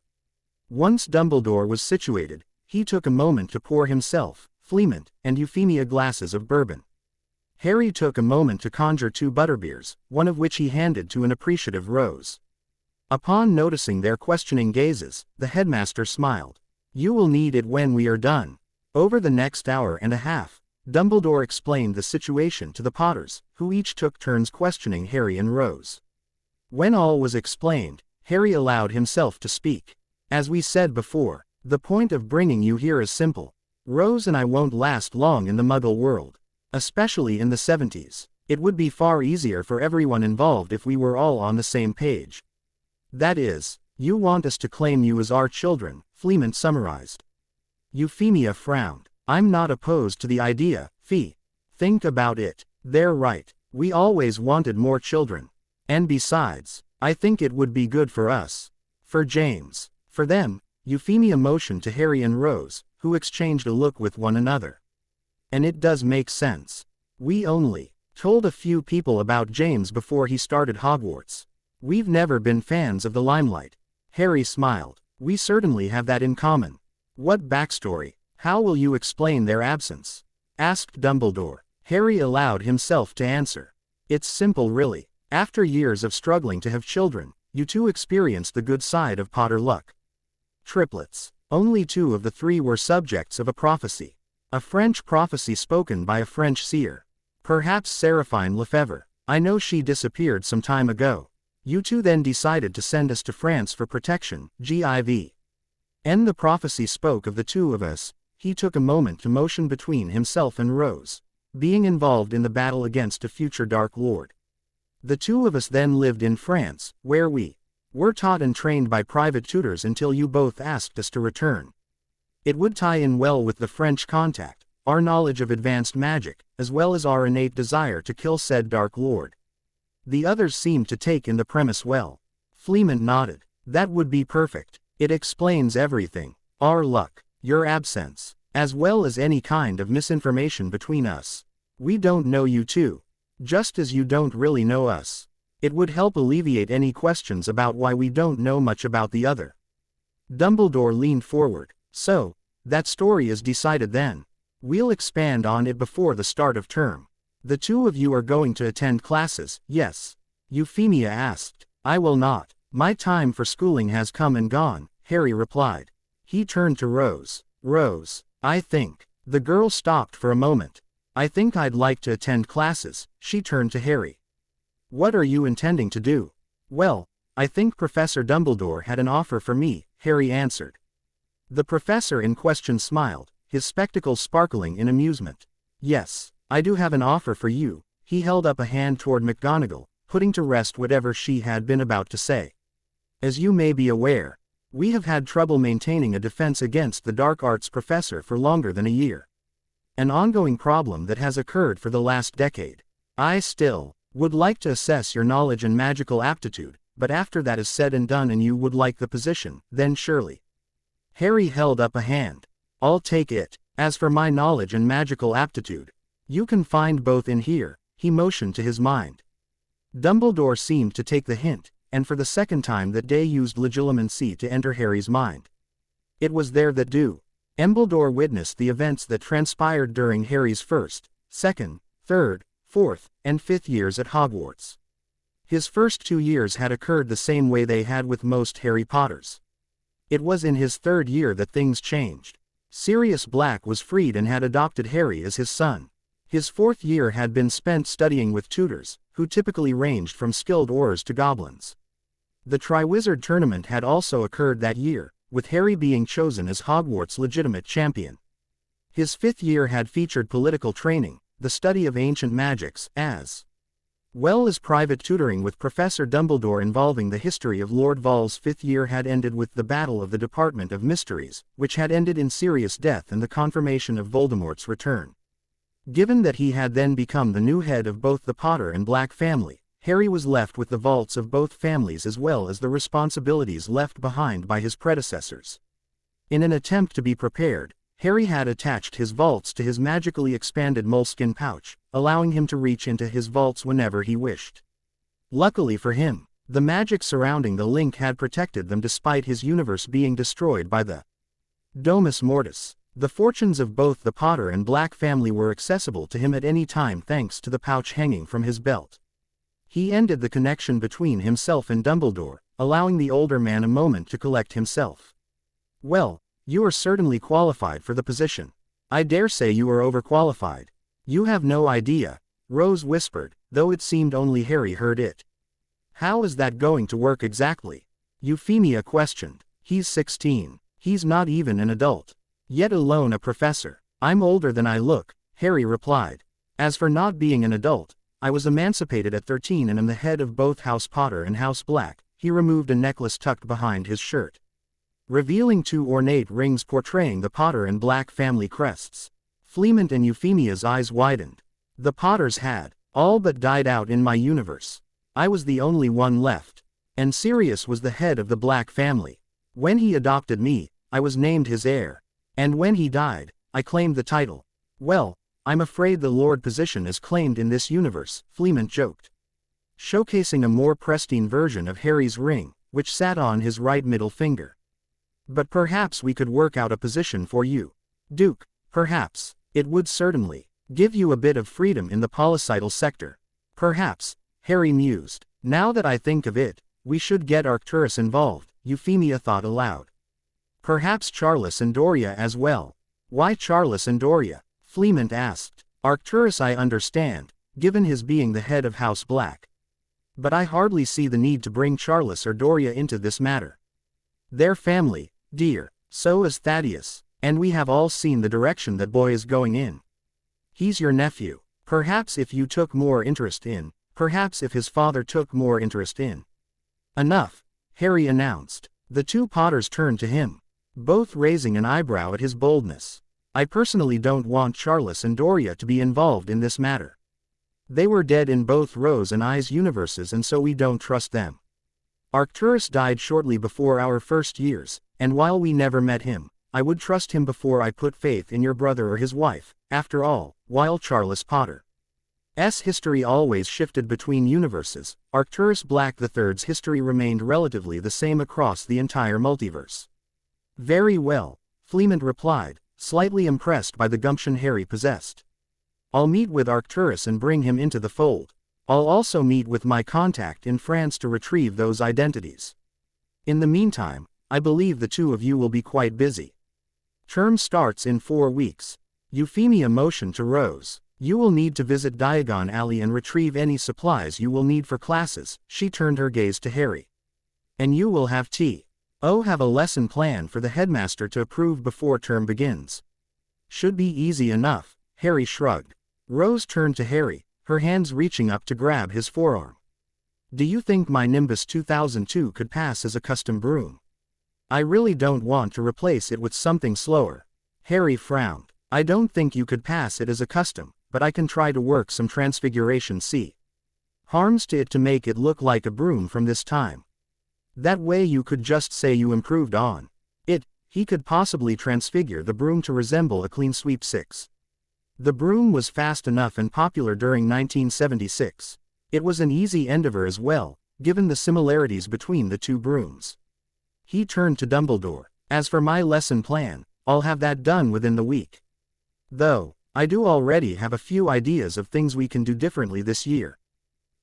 S1: Once Dumbledore was situated, he took a moment to pour himself, Fleemont, and Euphemia glasses of bourbon. Harry took a moment to conjure 2 butterbeers, one of which he handed to an appreciative Rose. Upon noticing their questioning gazes, the headmaster smiled. You will need it when we are done. Over the next hour and a half, Dumbledore explained the situation to the Potters, who each took turns questioning Harry and Rose. When all was explained, Harry allowed himself to speak. As we said before, the point of bringing you here is simple. Rose and I won't last long in the Muggle world. Especially in the 70s. It would be far easier for everyone involved if we were all on the same page. That is, you want us to claim you as our children, Fleemont summarized. Euphemia frowned. I'm not opposed to the idea, Fee. Think about it. They're right. We always wanted more children. And besides, I think it would be good for us. For James. For them, Euphemia motioned to Harry and Rose, who exchanged a look with one another. And it does make sense. We only told a few people about James before he started Hogwarts. We've never been fans of the limelight. Harry smiled. We certainly have that in common. What backstory? How will you explain their absence? Asked Dumbledore. Harry allowed himself to answer. It's simple really. After years of struggling to have children, you two experienced the good side of Potter luck. Triplets. Only 2 of the 3 were subjects of a prophecy. A French prophecy spoken by a French seer. Perhaps Séraphine Lefebvre. I know she disappeared some time ago. You two then decided to send us to France for protection, GIV. And the prophecy spoke of the 2 of us. He took a moment to motion between himself and Rose, being involved in the battle against a future Dark Lord. The 2 of us then lived in France, where we were taught and trained by private tutors until you both asked us to return. It would tie in well with the French contact, our knowledge of advanced magic, as well as our innate desire to kill said Dark Lord. The others seemed to take in the premise well. Fleemont nodded. That would be perfect. It explains everything. Our luck. Your absence. as well as any kind of misinformation between us. We don't know you too. Just as you don't really know us. It would help alleviate any questions about why we don't know much about the other. Dumbledore leaned forward. So, that story is decided then. We'll expand on it before the start of term. The two of you are going to attend classes, yes? Euphemia asked. I will not. My time for schooling has come and gone, Harry replied. He turned to Rose. Rose, I think. The girl stopped for a moment. I think I'd like to attend classes. She turned to Harry. What are you intending to do? Well, I think Professor Dumbledore had an offer for me, Harry answered. The professor in question smiled, his spectacles sparkling in amusement. Yes, I do have an offer for you. He held up a hand toward McGonagall, putting to rest whatever she had been about to say. As you may be aware, we have had trouble maintaining a defense against the dark arts professor for longer than a year. An ongoing problem that has occurred for the last decade. I still would like to assess your knowledge and magical aptitude, but after that is said and done and you would like the position, then surely. Harry held up a hand. I'll take it. As for my knowledge and magical aptitude, you can find both in here, he motioned to his mind. Dumbledore seemed to take the hint, and for the second time that day used legilimency to enter Harry's mind. It was there that Dumbledore witnessed the events that transpired during Harry's first, second, third, fourth, and fifth years at Hogwarts. His first 2 years had occurred the same way they had with most Harry Potters. It was in his third year that things changed. Sirius Black was freed and had adopted Harry as his son. His fourth year had been spent studying with tutors, who typically ranged from skilled Aurors to goblins. The Triwizard Tournament had also occurred that year, with Harry being chosen as Hogwarts' legitimate champion. His fifth year had featured political training, the study of ancient magics, as well as private tutoring with Professor Dumbledore involving the history of Lord Val's fifth year had ended with the Battle of the Department of Mysteries, which had ended in Sirius' death and the confirmation of Voldemort's return. Given that he had then become the new head of both the Potter and Black family, Harry was left with the vaults of both families as well as the responsibilities left behind by his predecessors. In an attempt to be prepared, Harry had attached his vaults to his magically expanded moleskin pouch, allowing him to reach into his vaults whenever he wished. Luckily for him, the magic surrounding the link had protected them despite his universe being destroyed by the Domus Mortis. The fortunes of both the Potter and Black family were accessible to him at any time thanks to the pouch hanging from his belt. He ended the connection between himself and Dumbledore, allowing the older man a moment to collect himself. Well, you are certainly qualified for the position. I dare say you are overqualified. You have no idea, Rose whispered, though it seemed only Harry heard it. How is that going to work exactly? Euphemia questioned. He's 16. He's not even an adult. Yet alone a professor. I'm older than I look, Harry replied. As for not being an adult, I was emancipated at 13 and am the head of both House Potter and House Black. He removed a necklace tucked behind his shirt, revealing 2 ornate rings portraying the Potter and Black family crests. Fleemont and Euphemia's eyes widened. The Potters had all but died out in my universe. I was the only one left. And Sirius was the head of the Black family. When he adopted me, I was named his heir. And when he died, I claimed the title. Well, I'm afraid the Lord position is claimed in this universe, Fleemont joked, showcasing a more pristine version of Harry's ring, which sat on his right middle finger. But perhaps we could work out a position for you, Duke. Perhaps. It would certainly give you a bit of freedom in the policytal sector. Perhaps, Harry mused. Now that I think of it, we should get Arcturus involved, Euphemia thought aloud. Perhaps Charles and Doria as well. Why Charles and Doria? Fleemont asked. Arcturus I understand, given his being the head of House Black. But I hardly see the need to bring Charles or Doria into this matter. Their family, dear, so is Thaddeus, and we have all seen the direction that boy is going in. He's your nephew. Perhaps if you took more interest in, perhaps if his father took more interest in. Enough, Harry announced. The 2 Potters turned to him, both raising an eyebrow at his boldness. I personally don't want Charles and Doria to be involved in this matter. They were dead in both Rose and I's universes and so we don't trust them. Arcturus died shortly before our first years, and while we never met him, I would trust him before I put faith in your brother or his wife. After all, while Charles Potter's history always shifted between universes, Arcturus Black III's history remained relatively the same across the entire multiverse. Very well, Fleement replied, slightly impressed by the gumption Harry possessed. I'll meet with Arcturus and bring him into the fold. I'll also meet with my contact in France to retrieve those identities. In the meantime, I believe the two of you will be quite busy. Term starts in 4 weeks. Euphemia motioned to Rose. You will need to visit Diagon Alley and retrieve any supplies you will need for classes. She turned her gaze to Harry. And you will have tea. Oh, have a lesson plan for the headmaster to approve before term begins. Should be easy enough, Harry shrugged. Rose turned to Harry, her hands reaching up to grab his forearm. Do you think my Nimbus 2002 could pass as a custom broom? I really don't want to replace it with something slower. Harry frowned. I don't think you could pass it as a custom, but I can try to work some transfiguration harms to it to make it look like a broom from this time. That way you could just say you improved on it. He could possibly transfigure the broom to resemble a clean sweep 6. The broom was fast enough and popular during 1976. It was an easy endeavor as well, given the similarities between the two brooms. He turned to Dumbledore. As for my lesson plan, I'll have that done within the week. Though, I do already have a few ideas of things we can do differently this year.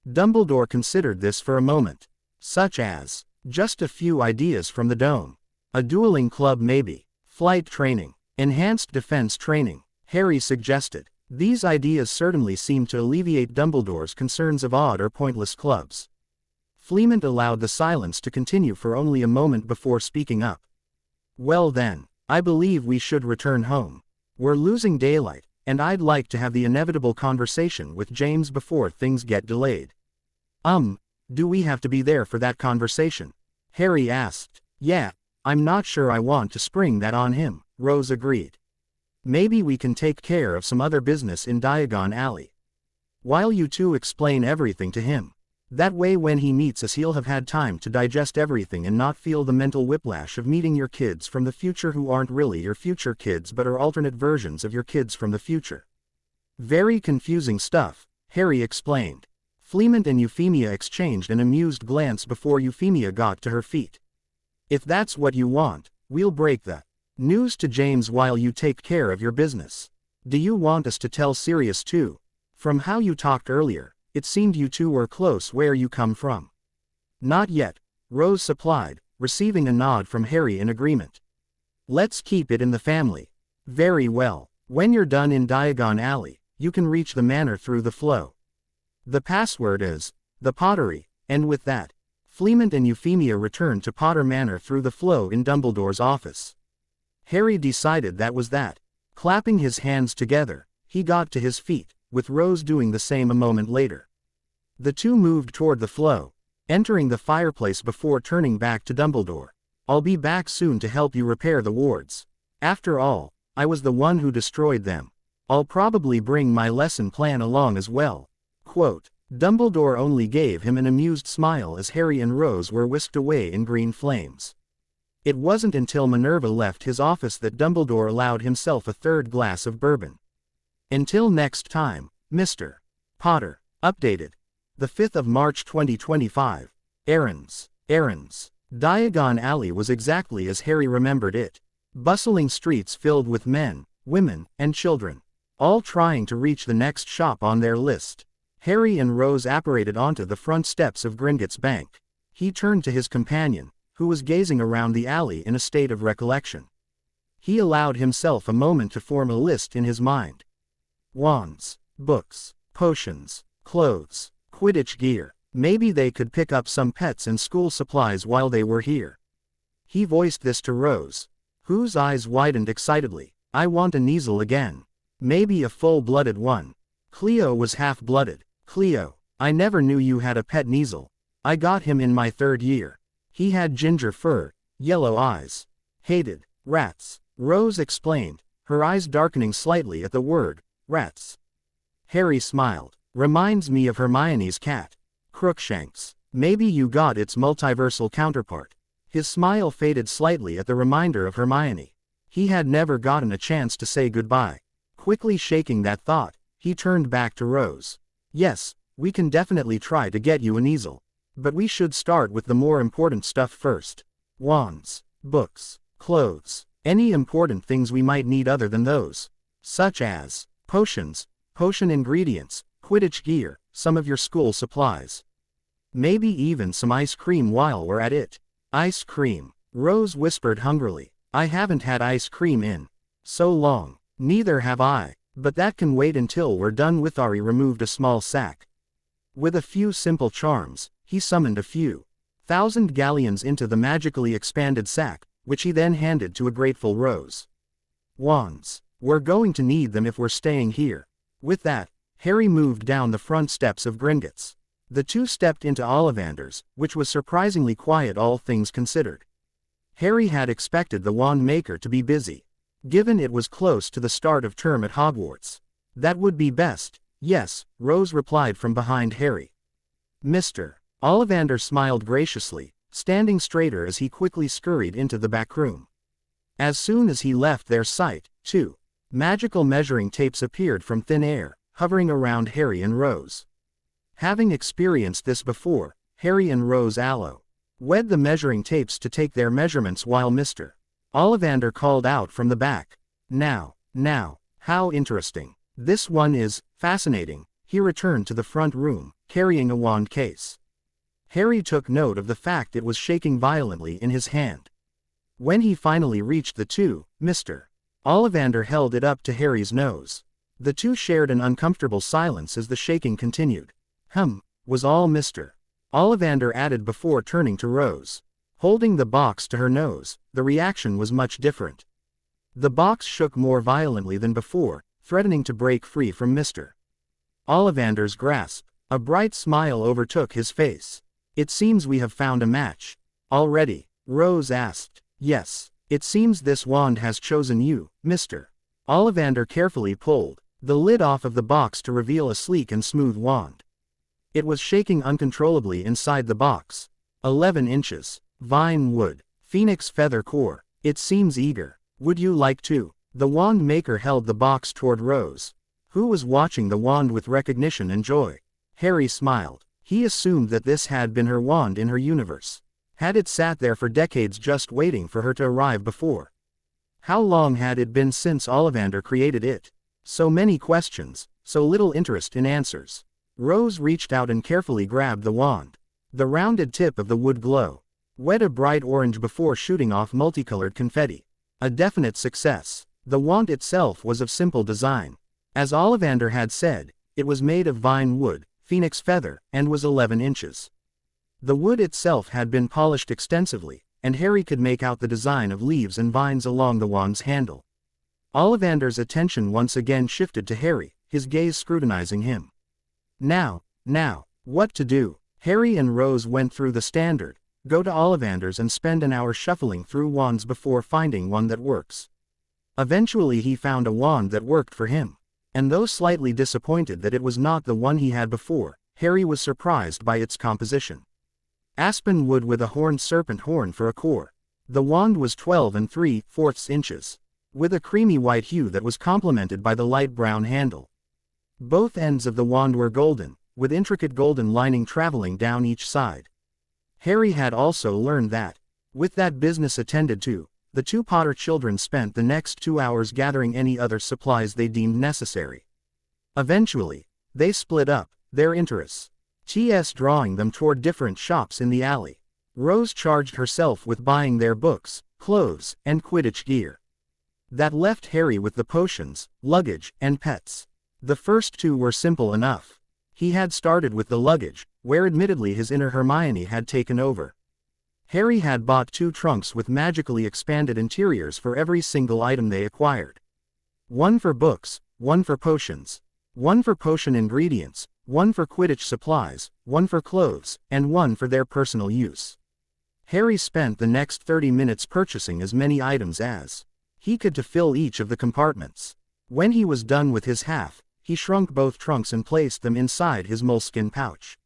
S1: Dumbledore considered this for a moment. Such as, just a few ideas from the dome. A dueling club maybe. Flight training. Enhanced defense training, Harry suggested. These ideas certainly seemed to alleviate Dumbledore's concerns of odd or pointless clubs. Fleement allowed the silence to continue for only a moment before speaking up. Well then, I believe we should return home. We're losing daylight, and I'd like to have the inevitable conversation with James before things get delayed. Do we have to be there for that conversation? Harry asked. Yeah, I'm not sure I want to spring that on him, Rose agreed. Maybe we can take care of some other business in Diagon Alley. While you two explain everything to him. That way when he meets us he'll have had time to digest everything and not feel the mental whiplash of meeting your kids from the future who aren't really your future kids but are alternate versions of your kids from the future. Very confusing stuff, Harry explained. Fleement and Euphemia exchanged an amused glance before Euphemia got to her feet. If that's what you want, we'll break the news to James while you take care of your business. Do you want us to tell Sirius too? From how you talked earlier, it seemed you two were close where you come from. Not yet, Rose supplied, receiving a nod from Harry in agreement. Let's keep it in the family. Very well. When you're done in Diagon Alley, you can reach the manor through the flow. The password is the Pottery, and with that, Fleement and Euphemia returned to Potter Manor through the flow in Dumbledore's office. Harry decided that was that. Clapping his hands together, he got to his feet, with Rose doing the same a moment later. The two moved toward the flow, entering the fireplace before turning back to Dumbledore. I'll be back soon to help you repair the wards. After all, I was the one who destroyed them. I'll probably bring my lesson plan along as well. Quote. Dumbledore only gave him an amused smile as Harry and Rose were whisked away in green flames. It wasn't until Minerva left his office that Dumbledore allowed himself a third glass of bourbon. Until next time, Mr. Potter. Updated. The 5th of March 2025. Errands. Diagon Alley was exactly as Harry remembered it. Bustling streets filled with men, women, and children, all trying to reach the next shop on their list. Harry and Rose apparated onto the front steps of Gringotts Bank. He turned to his companion, who was gazing around the alley in a state of recollection. He allowed himself a moment to form a list in his mind. Wands, books, potions, clothes, Quidditch gear. Maybe they could pick up some pets and school supplies while they were here. He voiced this to Rose, whose eyes widened excitedly. I want a Kneazle again. Maybe a full-blooded one. Cleo was half-blooded. Cleo, I never knew you had a pet Kneazle. I got him in my 3rd year. He had ginger fur, yellow eyes. Hated rats. Rose explained, her eyes darkening slightly at the word, rats. Harry smiled. Reminds me of Hermione's cat. Crookshanks. Maybe you got its multiversal counterpart. His smile faded slightly at the reminder of Hermione. He had never gotten a chance to say goodbye. Quickly shaking that thought, he turned back to Rose. Yes, we can definitely try to get you an easel. But we should start with the more important stuff first. Wands, books, clothes, any important things we might need other than those. Such as potions, potion ingredients, Quidditch gear, some of your school supplies. Maybe even some ice cream while we're at it. Ice cream, Rose whispered hungrily. I haven't had ice cream in so long. Neither have I, but that can wait until we're done with. Ari removed a small sack. With a few simple charms, he summoned a few thousand galleons into the magically expanded sack, which he then handed to a grateful Rose. Wands. We're going to need them if we're staying here. With that, Harry moved down the front steps of Gringotts. The two stepped into Ollivander's, which was surprisingly quiet all things considered. Harry had expected the wand maker to be busy. Given it was close to the start of term at Hogwarts. That would be best. Yes, Rose replied from behind Harry. Mr. Ollivander smiled graciously, standing straighter as he quickly scurried into the back room. As soon as he left their sight, two magical measuring tapes appeared from thin air, hovering around Harry and Rose. Having experienced this before, Harry and Rose wed the measuring tapes to take their measurements while Mr. Ollivander called out from the back. Now, how interesting. This one is fascinating. He returned to the front room, carrying a wand case. Harry took note of the fact it was shaking violently in his hand. When he finally reached the two, Mr. Ollivander held it up to Harry's nose. The two shared an uncomfortable silence as the shaking continued. Was all Mr. Ollivander added before turning to Rose. Holding the box to her nose, the reaction was much different. The box shook more violently than before, threatening to break free from Mr. Ollivander's grasp. A bright smile overtook his face. It seems we have found a match. Already? Rose asked. Yes, it seems this wand has chosen you, Mr. Ollivander carefully pulled the lid off of the box to reveal a sleek and smooth wand. It was shaking uncontrollably inside the box. 11 inches. Vine wood. Phoenix feather core. It seems eager. Would you like to? The wand maker held the box toward Rose, who was watching the wand with recognition and joy. Harry smiled. He assumed that this had been her wand in her universe. Had it sat there for decades just waiting for her to arrive before? How long had it been since Ollivander created it? So many questions, so little interest in answers. Rose reached out and carefully grabbed the wand. The rounded tip of the wood glow wet a bright orange before shooting off multicolored confetti. A definite success. The wand itself was of simple design. As Ollivander had said, it was made of vine wood, phoenix feather, and was 11 inches. The wood itself had been polished extensively, and Harry could make out the design of leaves and vines along the wand's handle. Ollivander's attention once again shifted to Harry, his gaze scrutinizing him. Now, what to do? Harry and Rose went through the standard, go to Ollivander's and spend an hour shuffling through wands before finding one that works. Eventually he found a wand that worked for him. And though slightly disappointed that it was not the one he had before, Harry was surprised by its composition. Aspen wood with a horned serpent horn for a core. The wand was 12 3/4 inches, with a creamy white hue that was complemented by the light brown handle. Both ends of the wand were golden, with intricate golden lining traveling down each side. Harry had also learned that, with that business attended to, the two Potter children spent the next 2 hours gathering any other supplies they deemed necessary. Eventually, they split up their interests, drawing them toward different shops in the alley. Rose charged herself with buying their books, clothes, and Quidditch gear. That left Harry with the potions, luggage, and pets. The first two were simple enough. He had started with the luggage, where admittedly his inner Hermione had taken over. Harry had bought 2 trunks with magically expanded interiors for every single item they acquired. One for books, one for potions, one for potion ingredients, one for Quidditch supplies, one for clothes, and one for their personal use. Harry spent the next 30 minutes purchasing as many items as he could to fill each of the compartments. When he was done with his half, he shrunk both trunks and placed them inside his moleskin pouch.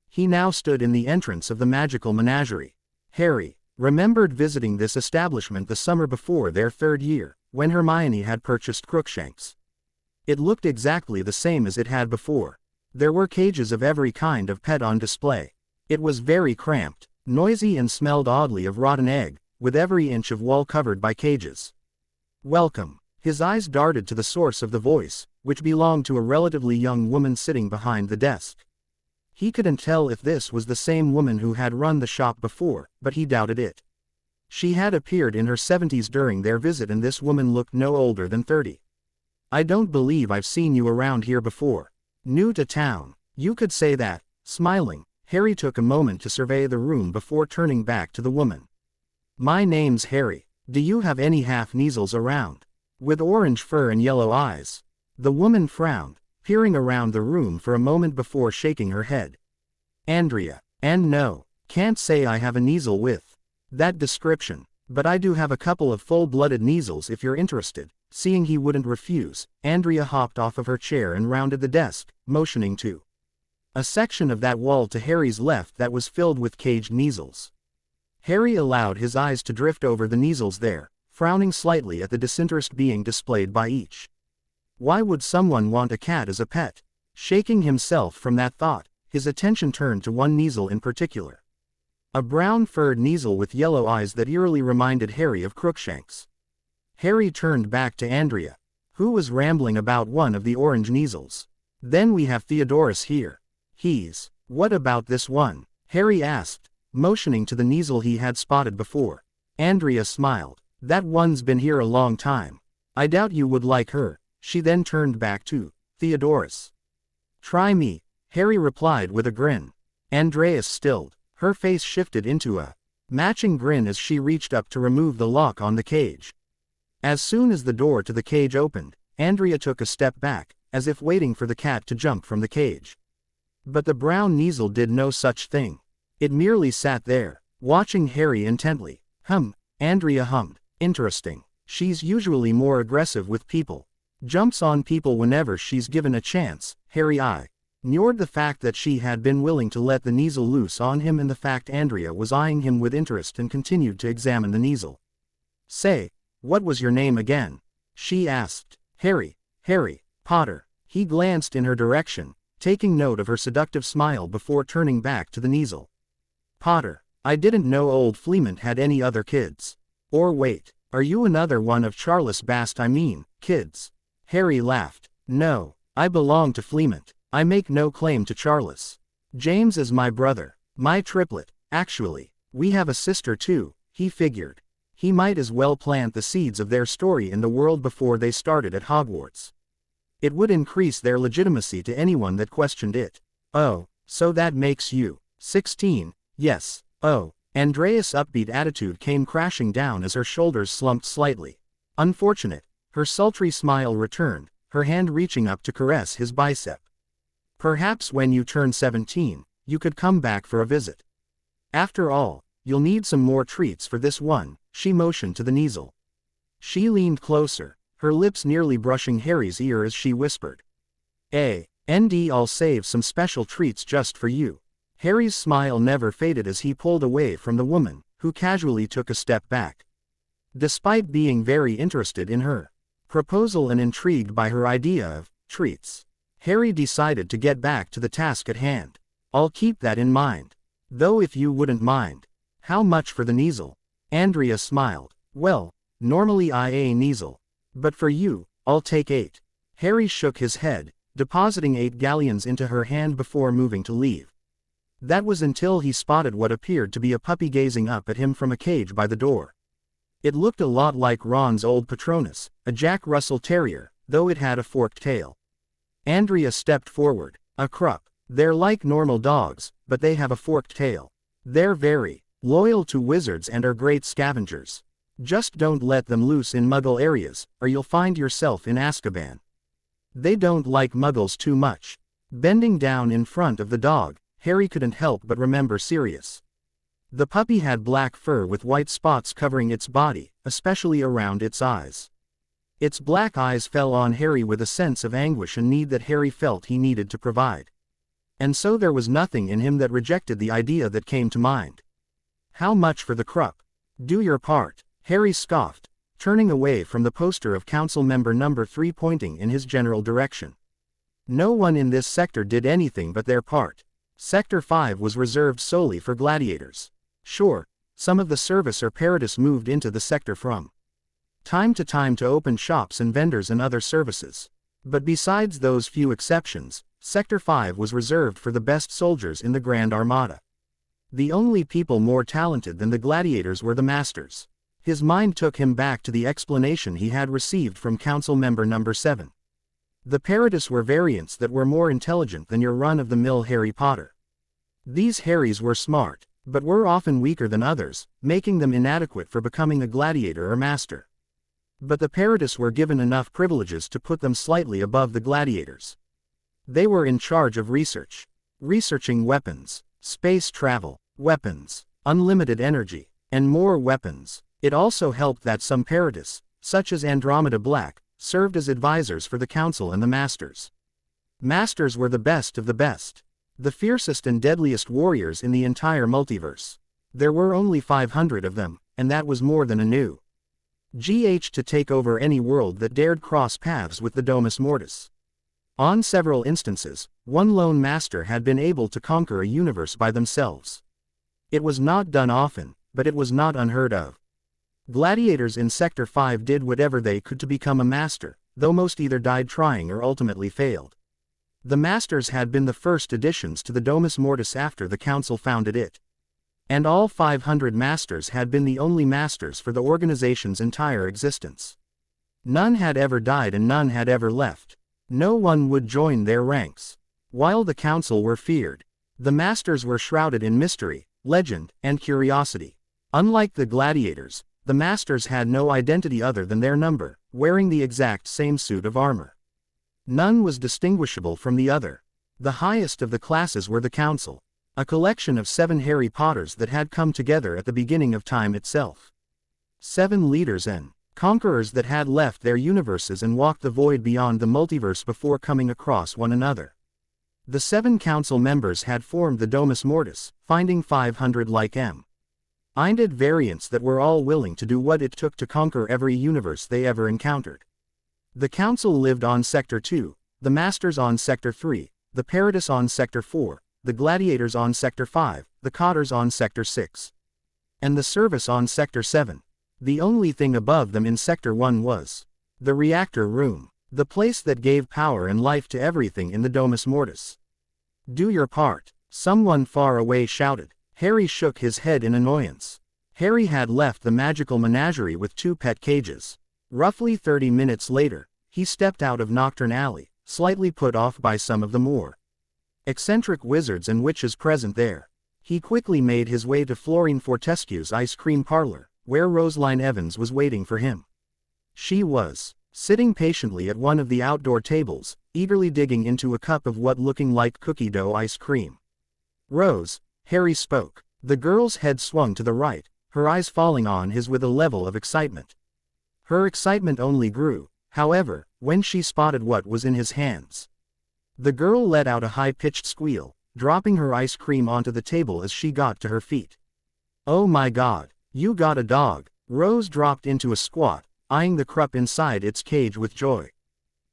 S1: He now stood in the entrance of the magical menagerie. Harry, Remembered visiting this establishment the summer before their 3rd year, when Hermione had purchased Crookshanks. It looked exactly the same as it had before. There were cages of every kind of pet on display. It was very cramped, noisy and smelled oddly of rotten egg, with every inch of wall covered by cages. Welcome. His eyes darted to the source of the voice, which belonged to a relatively young woman sitting behind the desk. He couldn't tell if this was the same woman who had run the shop before, but he doubted it. She had appeared in her 70s during their visit, and this woman looked no older than 30. I don't believe I've seen you around here before. New to town. You could say that. Smiling, Harry took a moment to survey the room before turning back to the woman. My name's Harry. Do you have any half-Neasels around? With orange fur and yellow eyes. The woman frowned, peering around the room for a moment before shaking her head. Andrea. And no, can't say I have a Neasel with that description, but I do have a couple of full-blooded Neasels if you're interested. Seeing he wouldn't refuse, Andrea hopped off of her chair and rounded the desk, motioning to a section of that wall to Harry's left that was filled with caged Neasels. Harry allowed his eyes to drift over the Neasels there, frowning slightly at the disinterest being displayed by each. Why would someone want a cat as a pet? Shaking himself from that thought, his attention turned to one Neasel in particular. A brown-furred Neasel with yellow eyes that eerily reminded Harry of Crookshanks. Harry turned back to Andrea, who was rambling about one of the orange Neasels. Then we have Theodorus here. What about this one? Harry asked, motioning to the Neasel he had spotted before. Andrea smiled. That one's been here a long time. I doubt you would like her. She then turned back to Theodorus. Try me, Harry replied with a grin. Andrea stilled. Her face shifted into a matching grin as she reached up to remove the lock on the cage. As soon as the door to the cage opened, Andrea took a step back, as if waiting for the cat to jump from the cage. But the brown Neasel did no such thing. It merely sat there, watching Harry intently. Andrea hummed. Interesting. She's usually more aggressive with people. Jumps on people whenever she's given a chance. Harry ignored the fact that she had been willing to let the Neasel loose on him and the fact Andrea was eyeing him with interest and continued to examine the Neasel. Say, what was your name again? She asked. Harry Potter. He glanced in her direction, taking note of her seductive smile before turning back to the Neasel. Potter. I didn't know old Fleemont had any other kids. Or wait, are you another one of Charles Bast? Kids? Harry laughed. No, I belong to Fleemont. I make no claim to Charles. James is my brother. My triplet. Actually, we have a sister too, he figured. He might as well plant the seeds of their story in the world before they started at Hogwarts. It would increase their legitimacy to anyone that questioned it. Oh, so that makes you 16, yes. Oh, Andrea's upbeat attitude came crashing down as her shoulders slumped slightly. Unfortunate, her sultry smile returned, her hand reaching up to caress his bicep. Perhaps when you turn 17, you could come back for a visit. After all, you'll need some more treats for this one, she motioned to the Neasel. She leaned closer, her lips nearly brushing Harry's ear as she whispered. I'll save some special treats just for you. Harry's smile never faded as he pulled away from the woman, who casually took a step back. Despite being very interested in her proposal and intrigued by her idea of treats, Harry decided to get back to the task at hand. I'll keep that in mind. Though if you wouldn't mind. How much for the Neasel? Andrea smiled. Well, normally a Neasel. But for you, I'll take 8. Harry shook his head, depositing 8 galleons into her hand before moving to leave. That was until he spotted what appeared to be a puppy gazing up at him from a cage by the door. It looked a lot like Ron's old Patronus, a Jack Russell Terrier, though it had a forked tail. Andrea stepped forward. A Krupp. They're like normal dogs, but they have a forked tail. They're very loyal to wizards and are great scavengers. Just don't let them loose in Muggle areas, or you'll find yourself in Azkaban. They don't like Muggles too much. Bending down in front of the dog, Harry couldn't help but remember Sirius. The puppy had black fur with white spots covering its body, especially around its eyes. Its black eyes fell on Harry with a sense of anguish and need that Harry felt he needed to provide. And so there was nothing in him that rejected the idea that came to mind. How much for the Krupp? Do your part, Harry scoffed, turning away from the poster of Council Member Number 3 pointing in his general direction. No one in this sector did anything but their part. Sector 5 was reserved solely for gladiators. Sure, some of the service or Paradis moved into the sector from time to open shops and vendors and other services. But besides those few exceptions, Sector 5 was reserved for the best soldiers in the Grand Armada. The only people more talented than the gladiators were the masters. His mind took him back to the explanation he had received from Council Member Number 7. The Paradis were variants that were more intelligent than your run-of-the-mill Harry Potter. These Harrys were smart, but were often weaker than others, making them inadequate for becoming a gladiator or master. But the Paradis were given enough privileges to put them slightly above the gladiators. They were in charge of research. Researching weapons, space travel, weapons, unlimited energy, and more weapons. It also helped that some Paradis, such as Andromeda Black, served as advisors for the Council and the Masters. Masters were the best of the best. The fiercest and deadliest warriors in the entire multiverse. There were only 500 of them, and that was more than enough to take over any world that dared cross paths with the Domus Mortis. On several instances, one lone master had been able to conquer a universe by themselves. It was not done often, but it was not unheard of. Gladiators in Sector 5 did whatever they could to become a master, though most either died trying or ultimately failed. The masters had been the first additions to the Domus Mortis after the Council founded it. And all 500 masters had been the only masters for the organization's entire existence. None had ever died and none had ever left. No one would join their ranks. While the Council were feared, the masters were shrouded in mystery, legend, and curiosity. Unlike the gladiators, the masters had no identity other than their number, wearing the exact same suit of armor. None was distinguishable from the other. The highest of the classes were the Council, a collection of 7 Harry Potters that had come together at the beginning of time itself. 7 leaders and conquerors that had left their universes and walked the void beyond the multiverse before coming across one another. The 7 council members had formed the Domus Mortis, finding 500 like M-minded variants that were all willing to do what it took to conquer every universe they ever encountered. The council lived on Sector 2, the Masters on Sector 3, the Paradis on Sector 4, the Gladiators on Sector 5, the Cotters on Sector 6, and the Service on Sector 7. The only thing above them in Sector 1 was the reactor room, the place that gave power and life to everything in the Domus Mortis. Do your part, someone far away shouted. Harry shook his head in annoyance. Harry had left the magical menagerie with 2 pet cages. Roughly 30 minutes later, he stepped out of Nocturne Alley, slightly put off by some of the more eccentric wizards and witches present there. He quickly made his way to Florine Fortescue's ice cream parlor, where Rosaline Evans was waiting for him. She was sitting patiently at one of the outdoor tables, eagerly digging into a cup of what looking like cookie dough ice cream. "Rose," Harry spoke. The girl's head swung to the right, her eyes falling on his with a level of excitement. Her excitement only grew, however, when she spotted what was in his hands. The girl let out a high-pitched squeal, dropping her ice cream onto the table as she got to her feet. "Oh my God, you got a dog!" Rose dropped into a squat, eyeing the crup inside its cage with joy.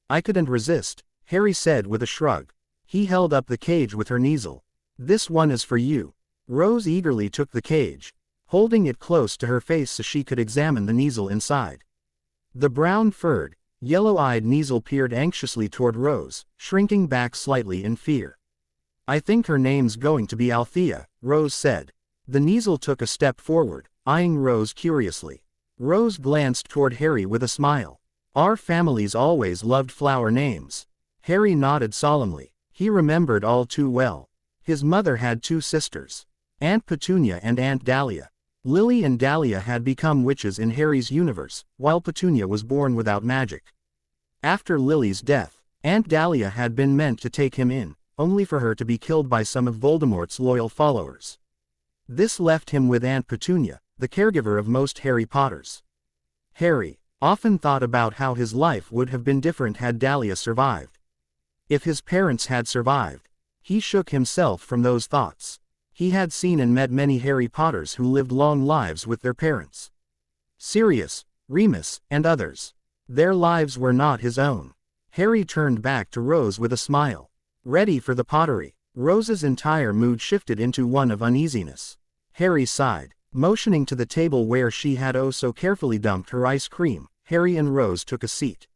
S1: "I couldn't resist," Harry said with a shrug. He held up the cage with her Kneasel. "This one is for you." Rose eagerly took the cage, holding it close to her face so she could examine the Kneasel inside. The brown-furred, yellow-eyed Kneasel peered anxiously toward Rose, shrinking back slightly in fear. "I think her name's going to be Althea," Rose said. The Kneasel took a step forward, eyeing Rose curiously. Rose glanced toward Harry with a smile. "Our families always loved flower names." Harry nodded solemnly. He remembered all too well. His mother had 2 sisters, Aunt Petunia and Aunt Dahlia. Lily and Dahlia had become witches in Harry's universe, while Petunia was born without magic. After Lily's death, Aunt Dahlia had been meant to take him in, only for her to be killed by some of Voldemort's loyal followers. This left him with Aunt Petunia, the caregiver of most Harry Potters. Harry often thought about how his life would have been different had Dahlia survived. If his parents had survived. He shook himself from those thoughts. He had seen and met many Harry Potters who lived long lives with their parents. Sirius, Remus, and others. Their lives were not his own. Harry turned back to Rose with a smile. Ready for the pottery. Rose's entire mood shifted into one of uneasiness. Harry sighed. Motioning to the table where she had oh so carefully dumped her ice cream, Harry and Rose took a seat.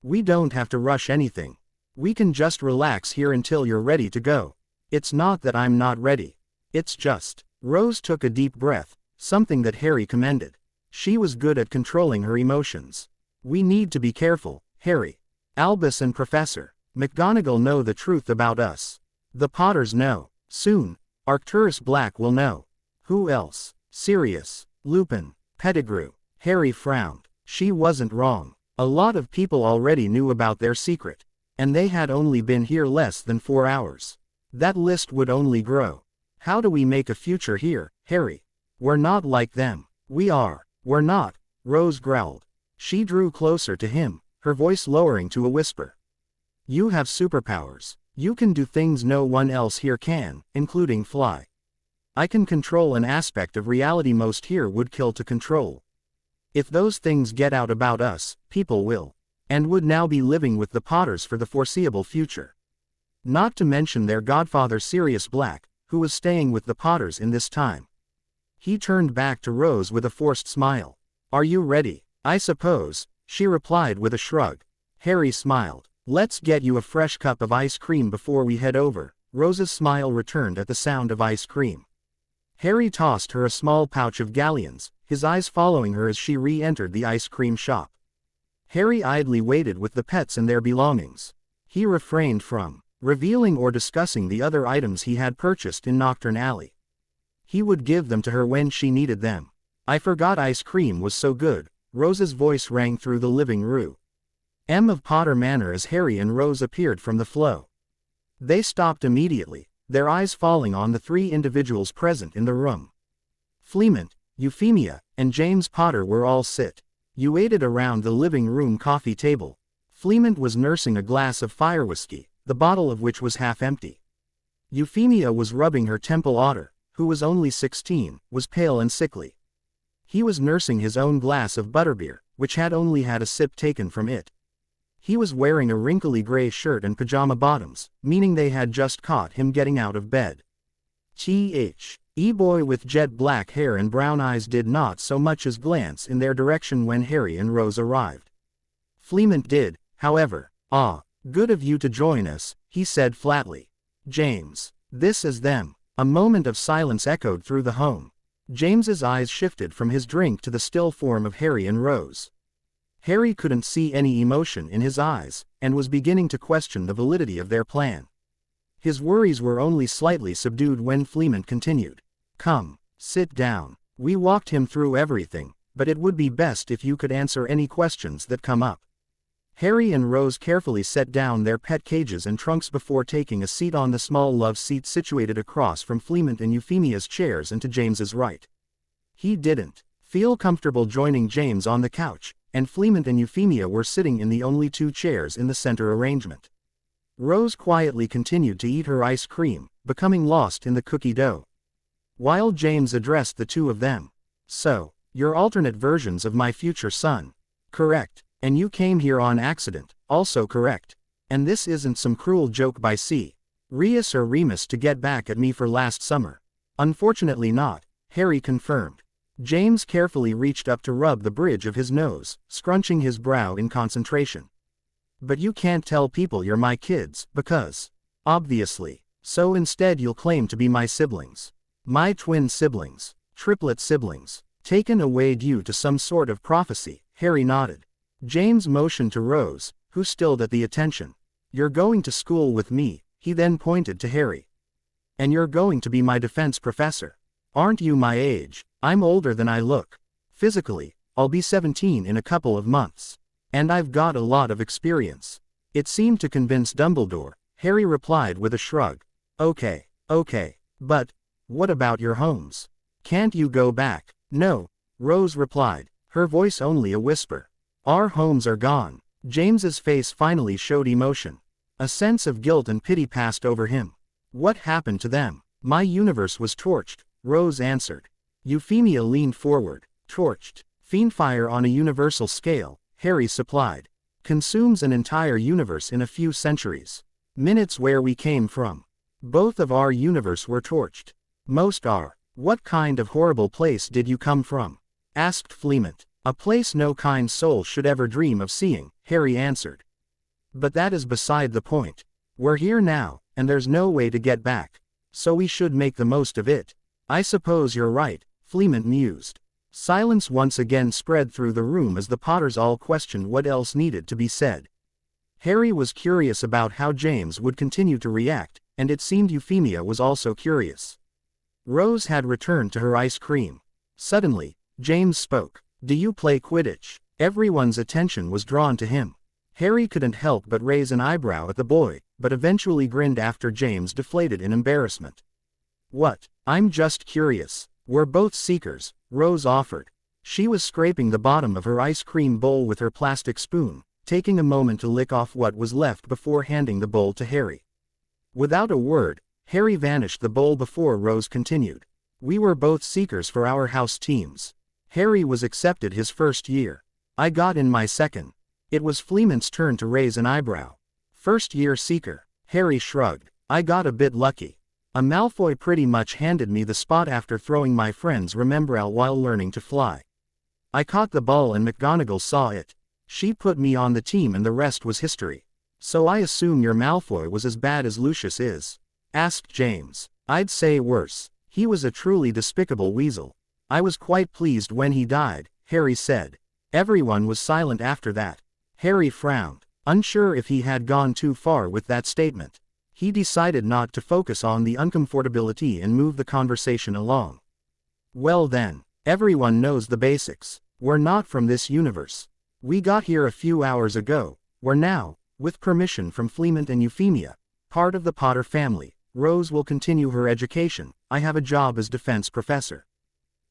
S1: We don't have to rush anything. We can just relax here until you're ready to go. It's not that I'm not ready. It's just. Rose took a deep breath, something that Harry commended. She was good at controlling her emotions. We need to be careful, Harry. Albus and Professor McGonagall know the truth about us. The Potters know. Soon, Arcturus Black will know. Who else? Sirius, Lupin, Pettigrew. Harry frowned. She wasn't wrong. A lot of people already knew about their secret. And they had only been here less than 4 hours. That list would only grow. How do we make a future here, Harry? We're not like them. We are. We're not, Rose growled. She drew closer to him, her voice lowering to a whisper. You have superpowers. You can do things no one else here can, including fly. I can control an aspect of reality most here would kill to control. If those things get out about us, people will. And would now be living with the Potters for the foreseeable future. Not to mention their godfather Sirius Black, who was staying with the Potters in this time. He turned back to Rose with a forced smile. Are you ready? I suppose, she replied with a shrug. Harry smiled. Let's get you a fresh cup of ice cream before we head over. Rose's smile returned at the sound of ice cream. Harry tossed her a small pouch of galleons, his eyes following her as she re-entered the ice cream shop. Harry idly waited with the pets and their belongings. He refrained from revealing or discussing the other items he had purchased in Nocturne Alley. He would give them to her when she needed them. I forgot ice cream was so good, Rose's voice rang through the living room. Of Potter Manor as Harry and Rose appeared from the flow. They stopped immediately, their eyes falling on the 3 individuals present in the room. Fleamont, Euphemia, and James Potter were all waited around the living room coffee table. Fleamont was nursing a glass of fire whiskey, the bottle of which was half empty. Euphemia was rubbing her temple. Otter, who was only 16, was pale and sickly. He was nursing his own glass of butterbeer, which had only had a sip taken from it. He was wearing a wrinkly gray shirt and pajama bottoms, meaning they had just caught him getting out of bed. E-boy with jet black hair and brown eyes did not so much as glance in their direction when Harry and Rose arrived. Fleamont did, however. Good of you to join us, he said flatly. James. This is them. A moment of silence echoed through the home. James's eyes shifted from his drink to the still form of Harry and Rose. Harry couldn't see any emotion in his eyes, and was beginning to question the validity of their plan. His worries were only slightly subdued when Fleamont continued. Come, sit down. We walked him through everything, but it would be best if you could answer any questions that come up. Harry and Rose carefully set down their pet cages and trunks before taking a seat on the small love seat situated across from Fleamont and Euphemia's chairs and to James's right. He didn't feel comfortable joining James on the couch, and Fleamont and Euphemia were sitting in the only 2 chairs in the center arrangement. Rose quietly continued to eat her ice cream, becoming lost in the cookie dough. While James addressed the 2 of them. So, you're alternate versions of my future son. Correct. And you came here on accident, also correct. And this isn't some cruel joke by Remus or Remus to get back at me for last summer. Unfortunately not, Harry confirmed. James carefully reached up to rub the bridge of his nose, scrunching his brow in concentration. But you can't tell people you're my kids, because, obviously. So instead you'll claim to be my siblings. My twin siblings. Triplet siblings. Taken away due to some sort of prophecy, Harry nodded. James motioned to Rose, who stilled at the attention. You're going to school with me, he then pointed to Harry. And you're going to be my defense professor. Aren't you my age? I'm older than I look. Physically, I'll be 17 in a couple of months. And I've got a lot of experience. It seemed to convince Dumbledore, Harry replied with a shrug. Okay. But, what about your homes? Can't you go back? No, Rose replied, her voice only a whisper. Our homes are gone. James's face finally showed emotion. A sense of guilt and pity passed over him. What happened to them? My universe was torched, Rose answered. Euphemia leaned forward. Torched. Fiendfire on a universal scale, Harry supplied. Consumes an entire universe in a few centuries. Minutes where we came from. Both of our universe were torched. Most are. What kind of horrible place did you come from? Asked Fleement. A place no kind soul should ever dream of seeing, Harry answered. But that is beside the point. We're here now, and there's no way to get back. So we should make the most of it. I suppose you're right, Fleement mused. Silence once again spread through the room as the Potters all questioned what else needed to be said. Harry was curious about how James would continue to react, and it seemed Euphemia was also curious. Rose had returned to her ice cream. Suddenly, James spoke. Do you play Quidditch? Everyone's attention was drawn to him. Harry couldn't help but raise an eyebrow at the boy, but eventually grinned after James deflated in embarrassment. What? I'm just curious. We're both seekers, Rose offered. She was scraping the bottom of her ice cream bowl with her plastic spoon, taking a moment to lick off what was left before handing the bowl to Harry. Without a word, Harry vanished the bowl before Rose continued. We were both seekers for our house teams. Harry was accepted his first year. I got in my second. It was Fleement's turn to raise an eyebrow. First year seeker. Harry shrugged. I got a bit lucky. A Malfoy pretty much handed me the spot after throwing my friend's Remembrall while learning to fly. I caught the ball and McGonagall saw it. She put me on the team and the rest was history. So I assume your Malfoy was as bad as Lucius is? Asked James. I'd say worse. He was a truly despicable weasel. I was quite pleased when he died, Harry said. Everyone was silent after that. Harry frowned, unsure if he had gone too far with that statement. He decided not to focus on the uncomfortability and move the conversation along. Well then, everyone knows the basics. We're not from this universe. We got here a few hours ago. We're now, with permission from Fleement and Euphemia, part of the Potter family. Rose will continue her education. I have a job as defense professor.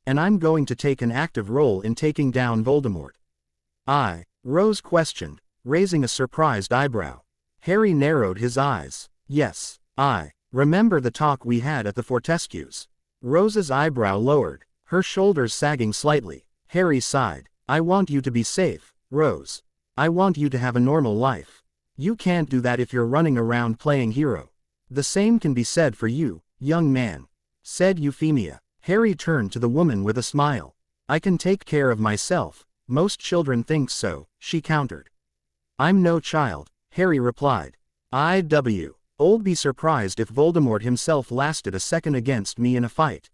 S1: And I'm going to take an active role in taking down Voldemort. Rose questioned, raising a surprised eyebrow. Harry narrowed his eyes. Yes, I remember the talk we had at the Fortescues. Rose's eyebrow lowered, her shoulders sagging slightly. Harry sighed. I want you to be safe, Rose. I want you to have a normal life. You can't do that if you're running around playing hero. The same can be said for you, young man, said Euphemia. Harry turned to the woman with a smile. I can take care of myself. Most children think so, she countered. I'm no child, Harry replied. I'd be surprised if Voldemort himself lasted a second against me in a fight.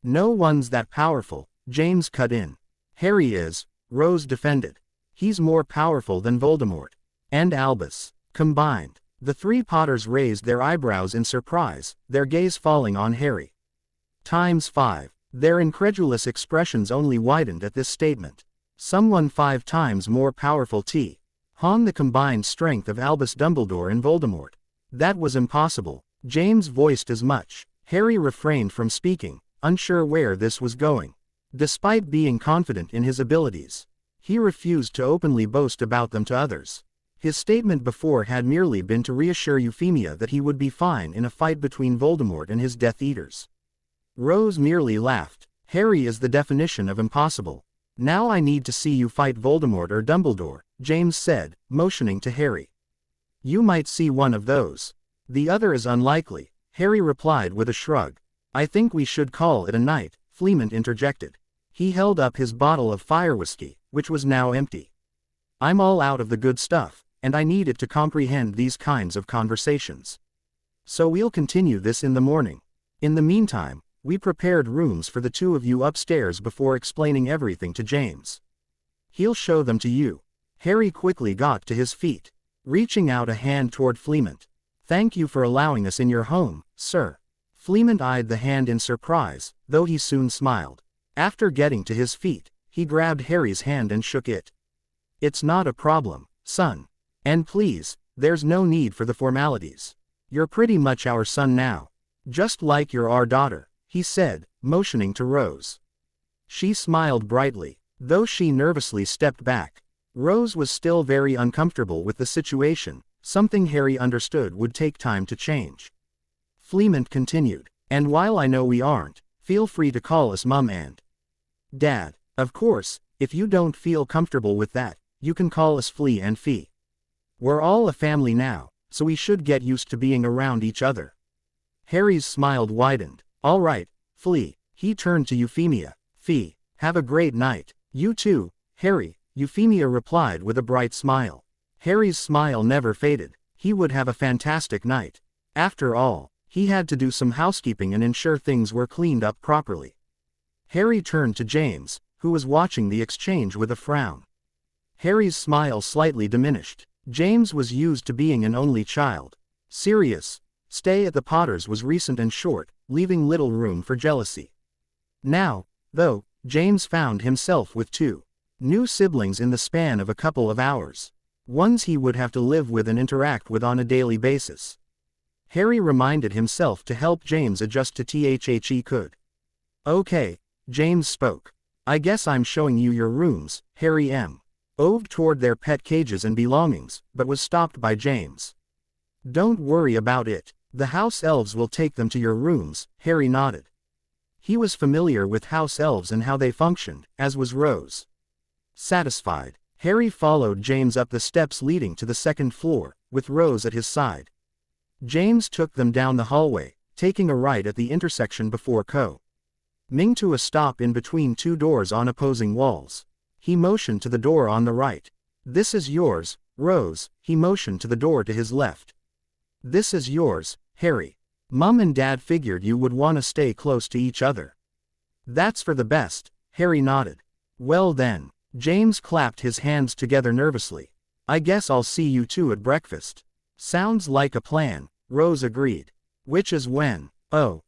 S1: No one's that powerful, James cut in. Harry is, Rose defended. He's more powerful than Voldemort. And Albus. Combined. The three Potters raised their eyebrows in surprise, their gaze falling on Harry. ×5. Their incredulous expressions only widened at this statement. Someone 5 times more powerful the combined strength of Albus Dumbledore and Voldemort. That was impossible. James voiced as much. Harry refrained from speaking, unsure where this was going. Despite being confident in his abilities, he refused to openly boast about them to others. His statement before had merely been to reassure Euphemia that he would be fine in a fight between Voldemort and his Death Eaters. Rose merely laughed. Harry is the definition of impossible. Now I need to see you fight Voldemort or Dumbledore, James said, motioning to Harry. You might see one of those. The other is unlikely, Harry replied with a shrug. I think we should call it a night, Fleement interjected. He held up his bottle of fire whiskey, which was now empty. I'm all out of the good stuff, and I need it to comprehend these kinds of conversations. So we'll continue this in the morning. In the meantime, we prepared rooms for the two of you upstairs before explaining everything to James. He'll show them to you. Harry quickly got to his feet, reaching out a hand toward Fleement. Thank you for allowing us in your home, sir. Fleement eyed the hand in surprise, though he soon smiled. After getting to his feet, he grabbed Harry's hand and shook it. It's not a problem, son. And please, there's no need for the formalities. You're pretty much our son now. Just like you're our daughter, he said, motioning to Rose. She smiled brightly, though she nervously stepped back. Rose was still very uncomfortable with the situation, something Harry understood would take time to change. Fleement continued. And while I know we aren't, feel free to call us Mum and Dad. Of course, if you don't feel comfortable with that, you can call us Flea and Fee. We're all a family now, so we should get used to being around each other. Harry's smile widened. All right, Flea. He turned to Euphemia. Fee, have a great night. You too, Harry, Euphemia replied with a bright smile. Harry's smile never faded. He would have a fantastic night. After all, he had to do some housekeeping and ensure things were cleaned up properly. Harry turned to James, who was watching the exchange with a frown. Harry's smile slightly diminished. James was used to being an only child. Sirius' stay at the Potters was recent and short, leaving little room for jealousy. Now, though, James found himself with two new siblings in the span of a couple of hours. Ones he would have to live with and interact with on a daily basis. Harry reminded himself to help James adjust to THHE could. Okay, James spoke. I guess I'm showing you your rooms, Harry moved toward their pet cages and belongings, but was stopped by James. Don't worry about it. The house elves will take them to your rooms, Harry nodded. He was familiar with house elves and how they functioned, as was Rose. Satisfied, Harry followed James up the steps leading to the second floor, with Rose at his side. James took them down the hallway, taking a right at the intersection before Ming to a stop in between two doors on opposing walls. He motioned to the door on the right. This is yours, Rose. He motioned to the door to his left. This is yours, Harry. Mum and Dad figured you would want to stay close to each other. That's for the best, Harry nodded. Well then, James clapped his hands together nervously. I guess I'll see you two at breakfast. Sounds like a plan, Rose agreed. Which is when? Oh,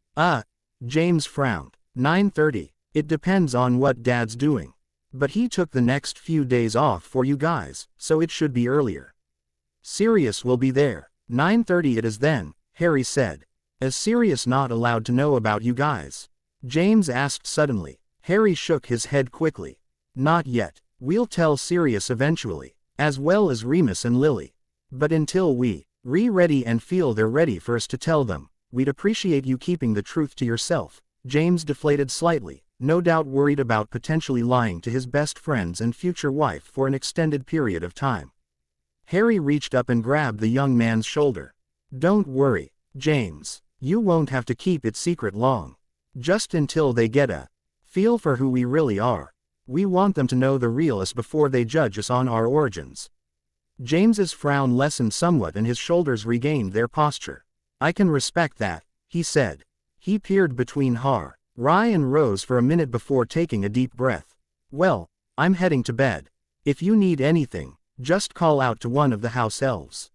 S1: James frowned. 9:30. It depends on what Dad's doing. But he took the next few days off for you guys, so it should be earlier. Sirius will be there. 9:30 it is then, Harry said. Is Sirius not allowed to know about you guys? James asked suddenly. Harry shook his head quickly. Not yet. We'll tell Sirius eventually, as well as Remus and Lily. But until we're ready and feel they're ready for us to tell them, we'd appreciate you keeping the truth to yourself. James deflated slightly, no doubt worried about potentially lying to his best friends and future wife for an extended period of time. Harry reached up and grabbed the young man's shoulder. Don't worry, James. You won't have to keep it secret long. Just until they get a feel for who we really are. We want them to know the real us before they judge us on our origins. James's frown lessened somewhat and his shoulders regained their posture. I can respect that, he said. He peered between Harry and Rose for a minute before taking a deep breath. Well, I'm heading to bed. If you need anything, just call out to one of the house elves.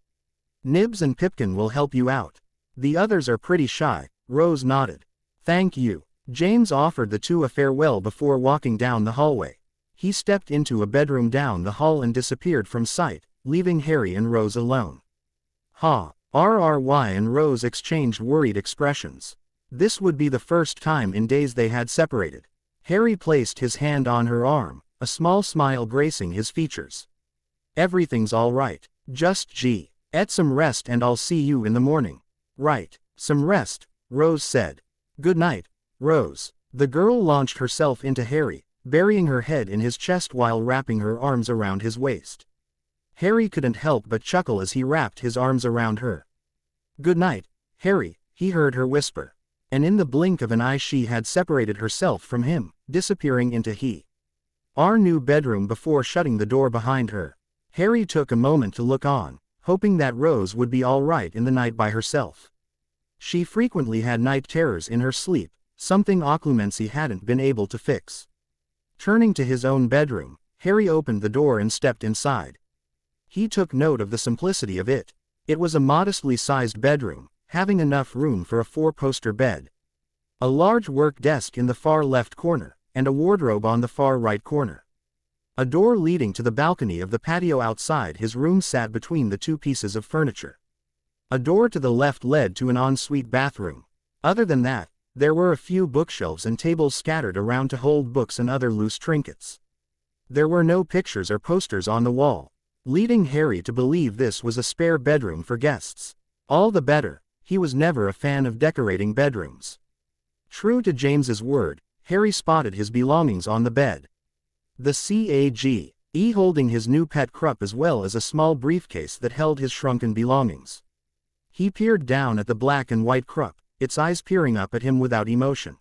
S1: Nibs and Pipkin will help you out. The others are pretty shy, Rose nodded. Thank you. James offered the two a farewell before walking down the hallway. He stepped into a bedroom down the hall and disappeared from sight, leaving Harry and Rose alone. RRY and Rose exchanged worried expressions. This would be the first time in days they had separated. Harry placed his hand on her arm, a small smile gracing his features. Everything's all right. Just get some rest and I'll see you in the morning. Right, some rest, Rose said. Good night, Rose. The girl launched herself into Harry, burying her head in his chest while wrapping her arms around his waist. Harry couldn't help but chuckle as he wrapped his arms around her. Good night, Harry, he heard her whisper. And in the blink of an eye she had separated herself from him, disappearing into her new bedroom before shutting the door behind her. Harry took a moment to look on, hoping that Rose would be all right in the night by herself. She frequently had night terrors in her sleep, something occlumency hadn't been able to fix. Turning to his own bedroom, Harry opened the door and stepped inside. He took note of the simplicity of it. It was a modestly sized bedroom, having enough room for a 4-poster bed. A large work desk in the far left corner, and a wardrobe on the far right corner. A door leading to the balcony of the patio outside his room sat between the two pieces of furniture. A door to the left led to an ensuite bathroom. Other than that, there were a few bookshelves and tables scattered around to hold books and other loose trinkets. There were no pictures or posters on the wall, leading Harry to believe this was a spare bedroom for guests. All the better, he was never a fan of decorating bedrooms. True to James's word, Harry spotted his belongings on the bed. The CAGE holding his new pet Krupp as well as a small briefcase that held his shrunken belongings. He peered down at the black and white Krupp, its eyes peering up at him without emotion.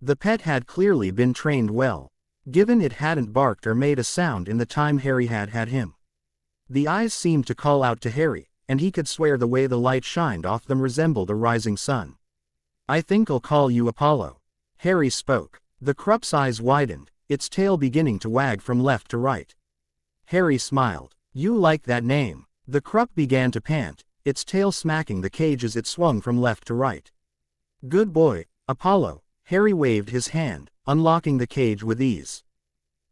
S1: The pet had clearly been trained well, given it hadn't barked or made a sound in the time Harry had him. The eyes seemed to call out to Harry, and he could swear the way the light shined off them resembled a rising sun. "I think I'll call you Apollo," Harry spoke. The Krupp's eyes widened, its tail beginning to wag from left to right. Harry smiled. "You like that name." The Krupp began to pant, its tail smacking the cage as it swung from left to right. "Good boy, Apollo." Harry waved his hand, unlocking the cage with ease.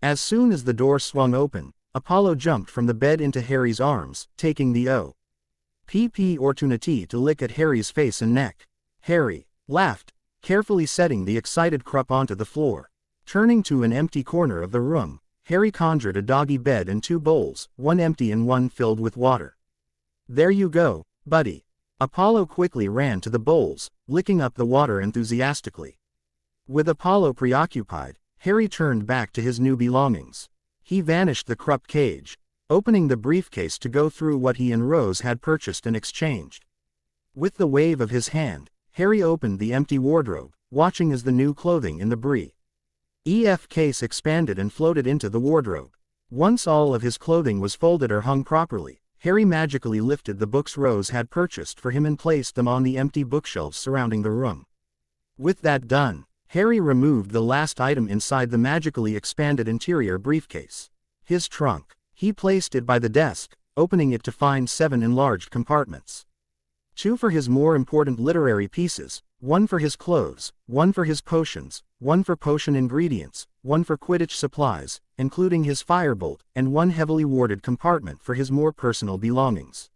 S1: As soon as the door swung open, Apollo jumped from the bed into Harry's arms, taking the opportunity to lick at Harry's face and neck. Harry laughed, carefully setting the excited Krupp onto the floor. Turning to an empty corner of the room, Harry conjured a doggy bed and 2 bowls, one empty and one filled with water. "There you go, buddy." Apollo quickly ran to the bowls, licking up the water enthusiastically. With Apollo preoccupied, Harry turned back to his new belongings. He vanished the Krupp cage, opening the briefcase to go through what he and Rose had purchased and exchanged. With the wave of his hand, Harry opened the empty wardrobe, watching as the new clothing in the brief case expanded and floated into the wardrobe. Once all of his clothing was folded or hung properly, Harry magically lifted the books Rose had purchased for him and placed them on the empty bookshelves surrounding the room. With that done, Harry removed the last item inside the magically expanded interior briefcase. His trunk. He placed it by the desk, opening it to find 7 enlarged compartments. 2 for his more important literary pieces, 1 for his clothes, 1 for his potions, 1 for potion ingredients, 1 for Quidditch supplies, including his firebolt, and 1 heavily warded compartment for his more personal belongings.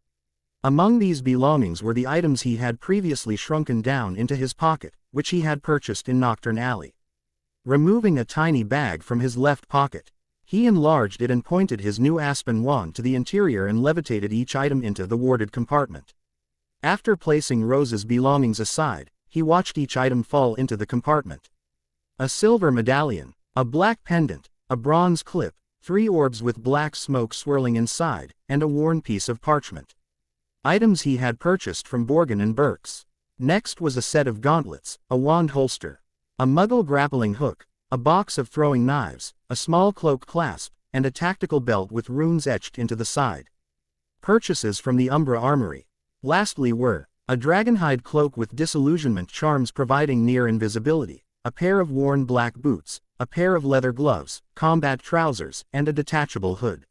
S1: Among these belongings were the items he had previously shrunken down into his pocket, which he had purchased in Knockturn Alley. Removing a tiny bag from his left pocket, he enlarged it and pointed his new aspen wand to the interior and levitated each item into the warded compartment. After placing Rose's belongings aside, he watched each item fall into the compartment. A silver medallion, a black pendant, a bronze clip, 3 orbs with black smoke swirling inside, and a worn piece of parchment. Items he had purchased from Borgin and Burke's. Next was a set of gauntlets, a wand holster, a muggle grappling hook, a box of throwing knives, a small cloak clasp, and a tactical belt with runes etched into the side. Purchases from the Umbra Armory. Lastly were a dragonhide cloak with disillusionment charms providing near invisibility, a pair of worn black boots, a pair of leather gloves, combat trousers, and a detachable hood.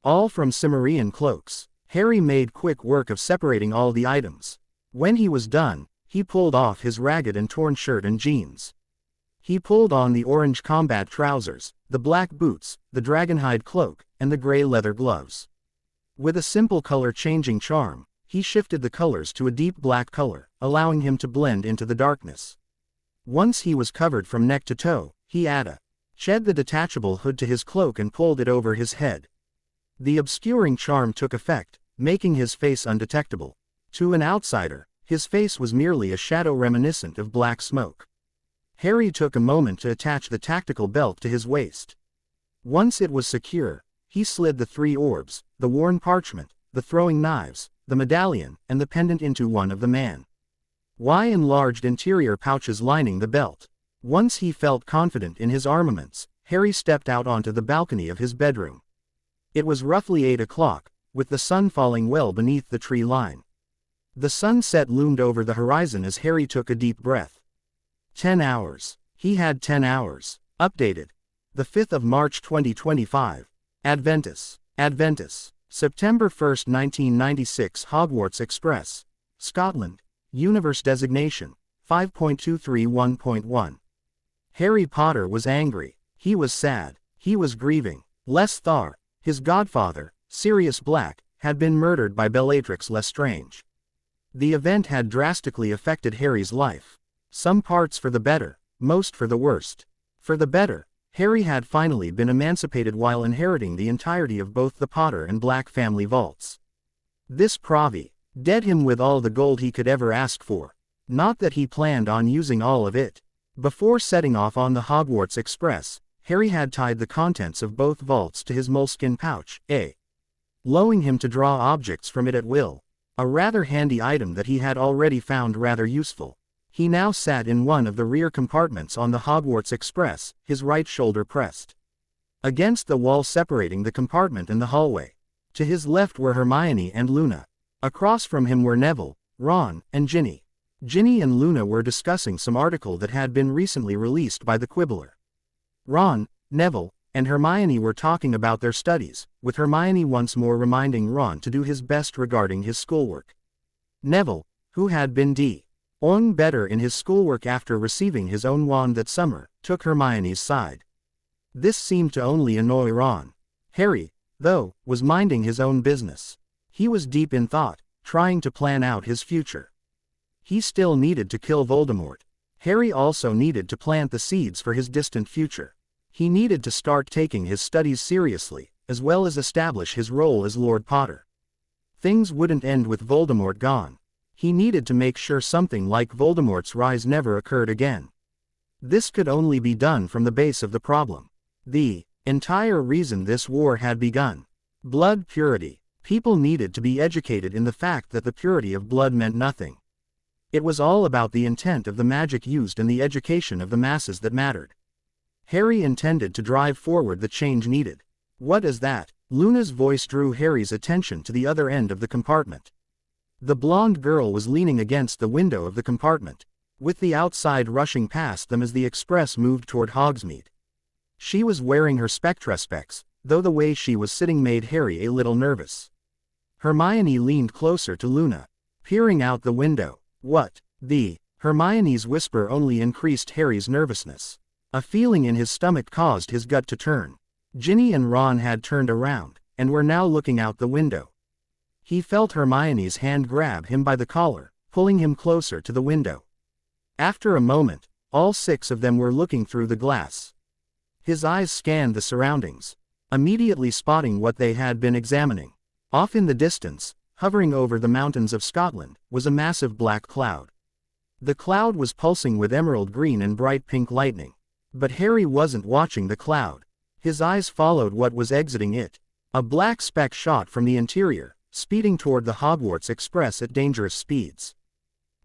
S1: All from Cimmerian cloaks. Harry made quick work of separating all the items. When he was done, he pulled off his ragged and torn shirt and jeans. He pulled on the orange combat trousers, the black boots, the dragonhide cloak, and the gray leather gloves. With a simple color-changing charm, he shifted the colors to a deep black color, allowing him to blend into the darkness. Once he was covered from neck to toe, he shed the detachable hood to his cloak and pulled it over his head. The obscuring charm took effect, making his face undetectable. To an outsider, his face was merely a shadow reminiscent of black smoke. Harry took a moment to attach the tactical belt to his waist. Once it was secure, he slid the 3 orbs, the worn parchment, the throwing knives, the medallion, and the pendant into one of the enlarged interior pouches lining the belt. Once he felt confident in his armaments, Harry stepped out onto the balcony of his bedroom. It was roughly 8 o'clock, with the sun falling well beneath the tree line. The sunset loomed over the horizon as Harry took a deep breath. 10 hours. He had 10 hours. Updated. The 5th of March 2025. Adventus. September 1, 1996. Hogwarts Express. Scotland. Universe designation. 5.231.1. Harry Potter was angry. He was sad. He was grieving. Lesthar, his godfather, Sirius Black, had been murdered by Bellatrix Lestrange. The event had drastically affected Harry's life. Some parts for the better, most for the worst. For the better, Harry had finally been emancipated while inheriting the entirety of both the Potter and Black family vaults. This provided him with all the gold he could ever ask for. Not that he planned on using all of it. Before setting off on the Hogwarts Express, Harry had tied the contents of both vaults to his moleskin pouch, allowing him to draw objects from it at will. A rather handy item that he had already found rather useful. He now sat in one of the rear compartments on the Hogwarts Express, his right shoulder pressed against the wall separating the compartment and the hallway. To his left were Hermione and Luna. Across from him were Neville, Ron, and Ginny. Ginny and Luna were discussing some article that had been recently released by the Quibbler. Ron, Neville, and Hermione were talking about their studies, with Hermione once more reminding Ron to do his best regarding his schoolwork. Neville, who had been doing better in his schoolwork after receiving his own wand that summer, took Hermione's side. This seemed to only annoy Ron. Harry, though, was minding his own business. He was deep in thought, trying to plan out his future. He still needed to kill Voldemort. Harry also needed to plant the seeds for his distant future. He needed to start taking his studies seriously, as well as establish his role as Lord Potter. Things wouldn't end with Voldemort gone. He needed to make sure something like Voldemort's rise never occurred again. This could only be done from the base of the problem. The entire reason this war had begun. Blood purity. People needed to be educated in the fact that the purity of blood meant nothing. It was all about the intent of the magic used and the education of the masses that mattered. Harry intended to drive forward the change needed. What is that? Luna's voice drew Harry's attention to the other end of the compartment. The blonde girl was leaning against the window of the compartment, with the outside rushing past them as the express moved toward Hogsmeade. She was wearing her Spectra specs, though the way she was sitting made Harry a little nervous. Hermione leaned closer to Luna, peering out the window. What? Hermione's whisper only increased Harry's nervousness. A feeling in his stomach caused his gut to turn. Ginny and Ron had turned around, and were now looking out the window. He felt Hermione's hand grab him by the collar, pulling him closer to the window. After a moment, all six of them were looking through the glass. His eyes scanned the surroundings, immediately spotting what they had been examining. Off in the distance, hovering over the mountains of Scotland, was a massive black cloud. The cloud was pulsing with emerald green and bright pink lightning. But Harry wasn't watching the cloud. His eyes followed what was exiting it. A black speck shot from the interior, speeding toward the Hogwarts Express at dangerous speeds.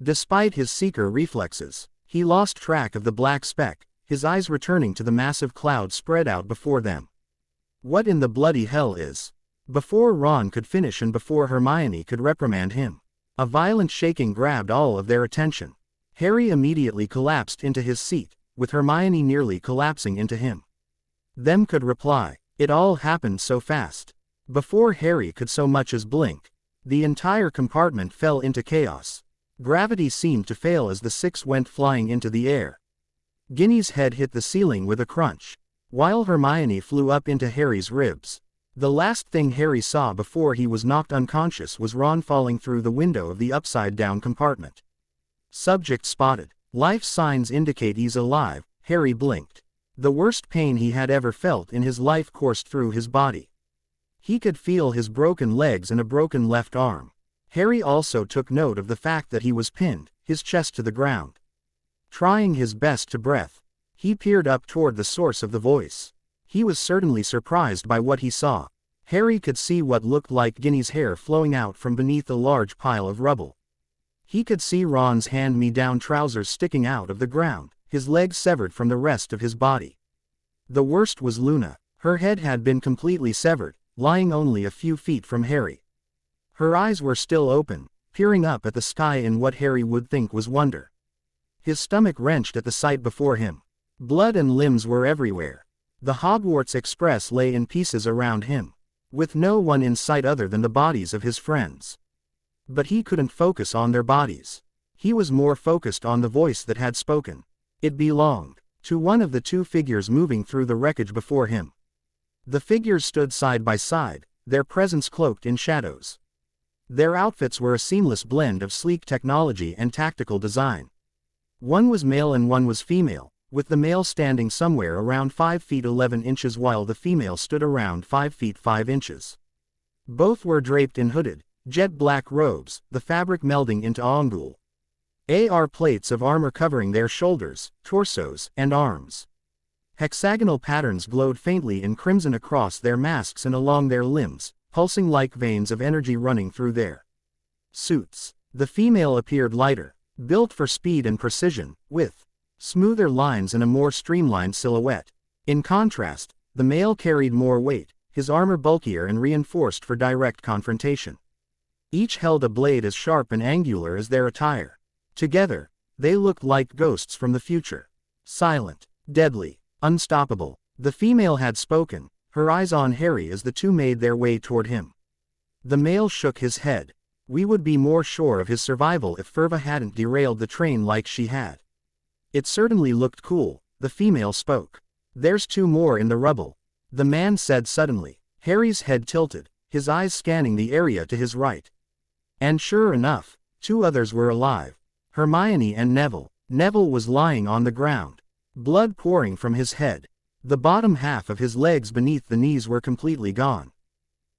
S1: Despite his seeker reflexes, he lost track of the black speck, his eyes returning to the massive cloud spread out before them. What in the bloody hell is? Before Ron could finish and before Hermione could reprimand him, a violent shaking grabbed all of their attention. Harry immediately collapsed into his seat, with Hermione nearly collapsing into him. Them could reply. It all happened so fast. Before Harry could so much as blink, the entire compartment fell into chaos. Gravity seemed to fail as the six went flying into the air. Ginny's head hit the ceiling with a crunch, while Hermione flew up into Harry's ribs. The last thing Harry saw before he was knocked unconscious was Ron falling through the window of the upside-down compartment. Subject spotted. Life signs indicate he's alive. Harry blinked. The worst pain he had ever felt in his life coursed through his body. He could feel his broken legs and a broken left arm. Harry also took note of the fact that he was pinned, his chest to the ground. Trying his best to breathe, he peered up toward the source of the voice. He was certainly surprised by what he saw. Harry could see what looked like Ginny's hair flowing out from beneath a large pile of rubble. He could see Ron's hand-me-down trousers sticking out of the ground, his legs severed from the rest of his body. The worst was Luna. Her head had been completely severed, lying only a few feet from Harry. Her eyes were still open, peering up at the sky in what Harry would think was wonder. His stomach wrenched at the sight before him. Blood and limbs were everywhere. The Hogwarts Express lay in pieces around him, with no one in sight other than the bodies of his friends. But he couldn't focus on their bodies. He was more focused on the voice that had spoken. It belonged to one of the two figures moving through the wreckage before him. The figures stood side by side, their presence cloaked in shadows. Their outfits were a seamless blend of sleek technology and tactical design. One was male and one was female, with the male standing somewhere around 5 feet 11 inches while the female stood around 5 feet 5 inches. Both were draped in hooded, jet black robes, the fabric melding into Ongul. AR plates of armor covering their shoulders, torsos, and arms. Hexagonal patterns glowed faintly in crimson across their masks and along their limbs, pulsing like veins of energy running through their suits. The female appeared lighter, built for speed and precision, with smoother lines and a more streamlined silhouette. In contrast, the male carried more weight, his armor bulkier and reinforced for direct confrontation. Each held a blade as sharp and angular as their attire. Together, they looked like ghosts from the future. Silent, deadly, unstoppable. The female had spoken, her eyes on Harry as the two made their way toward him. The male shook his head. We would be more sure of his survival if Ferva hadn't derailed the train like she had. It certainly looked cool, the female spoke. There's two more in the rubble, the man said suddenly. Harry's head tilted, his eyes scanning the area to his right. And sure enough, two others were alive. Hermione and Neville. Neville was lying on the ground, blood pouring from his head. The bottom half of his legs beneath the knees were completely gone.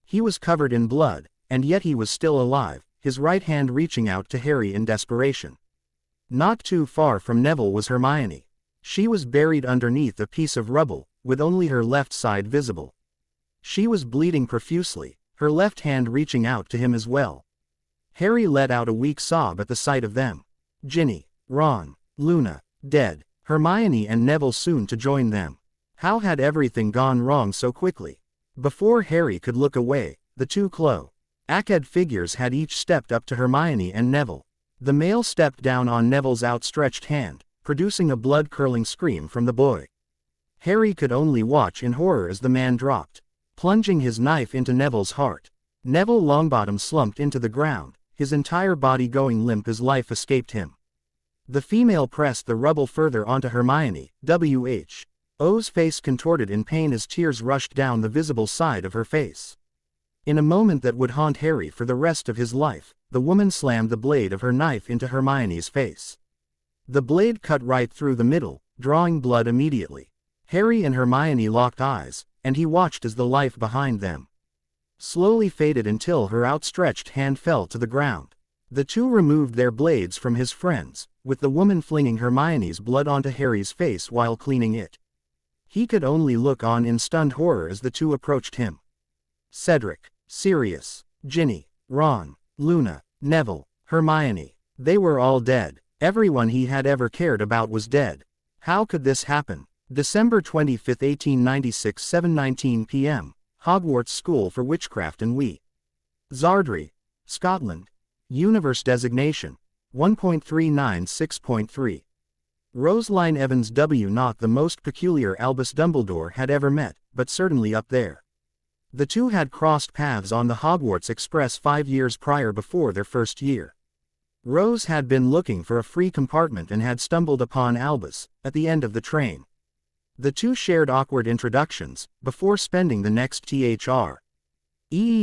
S1: He was covered in blood, and yet he was still alive, his right hand reaching out to Harry in desperation. Not too far from Neville was Hermione. She was buried underneath a piece of rubble, with only her left side visible. She was bleeding profusely, her left hand reaching out to him as well. Harry let out a weak sob at the sight of them. Ginny, Ron, Luna, dead, Hermione and Neville soon to join them. How had everything gone wrong so quickly? Before Harry could look away, the two Clo-Acad figures had each stepped up to Hermione and Neville. The male stepped down on Neville's outstretched hand, producing a blood-curdling scream from the boy. Harry could only watch in horror as the man dropped, plunging his knife into Neville's heart. Neville Longbottom slumped into the ground, his entire body going limp as life escaped him. The female pressed the rubble further onto Hermione. O's face contorted in pain as tears rushed down the visible side of her face. In a moment that would haunt Harry for the rest of his life, the woman slammed the blade of her knife into Hermione's face. The blade cut right through the middle, drawing blood immediately. Harry and Hermione locked eyes, and he watched as the life behind them slowly faded until her outstretched hand fell to the ground. The two removed their blades from his friends, with the woman flinging Hermione's blood onto Harry's face while cleaning it. He could only look on in stunned horror as the two approached him. Cedric, Sirius, Ginny, Ron, Luna, Neville, Hermione. They were all dead. Everyone he had ever cared about was dead. How could this happen? December 25, 1896, 7:19 p.m. Hogwarts School for Witchcraft and Zardry, Scotland. Universe designation 1.396.3. Rosaline Evans W. Not the most peculiar Albus Dumbledore had ever met, but certainly up there. The two had crossed paths on the Hogwarts Express 5 years prior before their first year. Rose had been looking for a free compartment and had stumbled upon Albus, at the end of the train. The two shared awkward introductions, before spending the next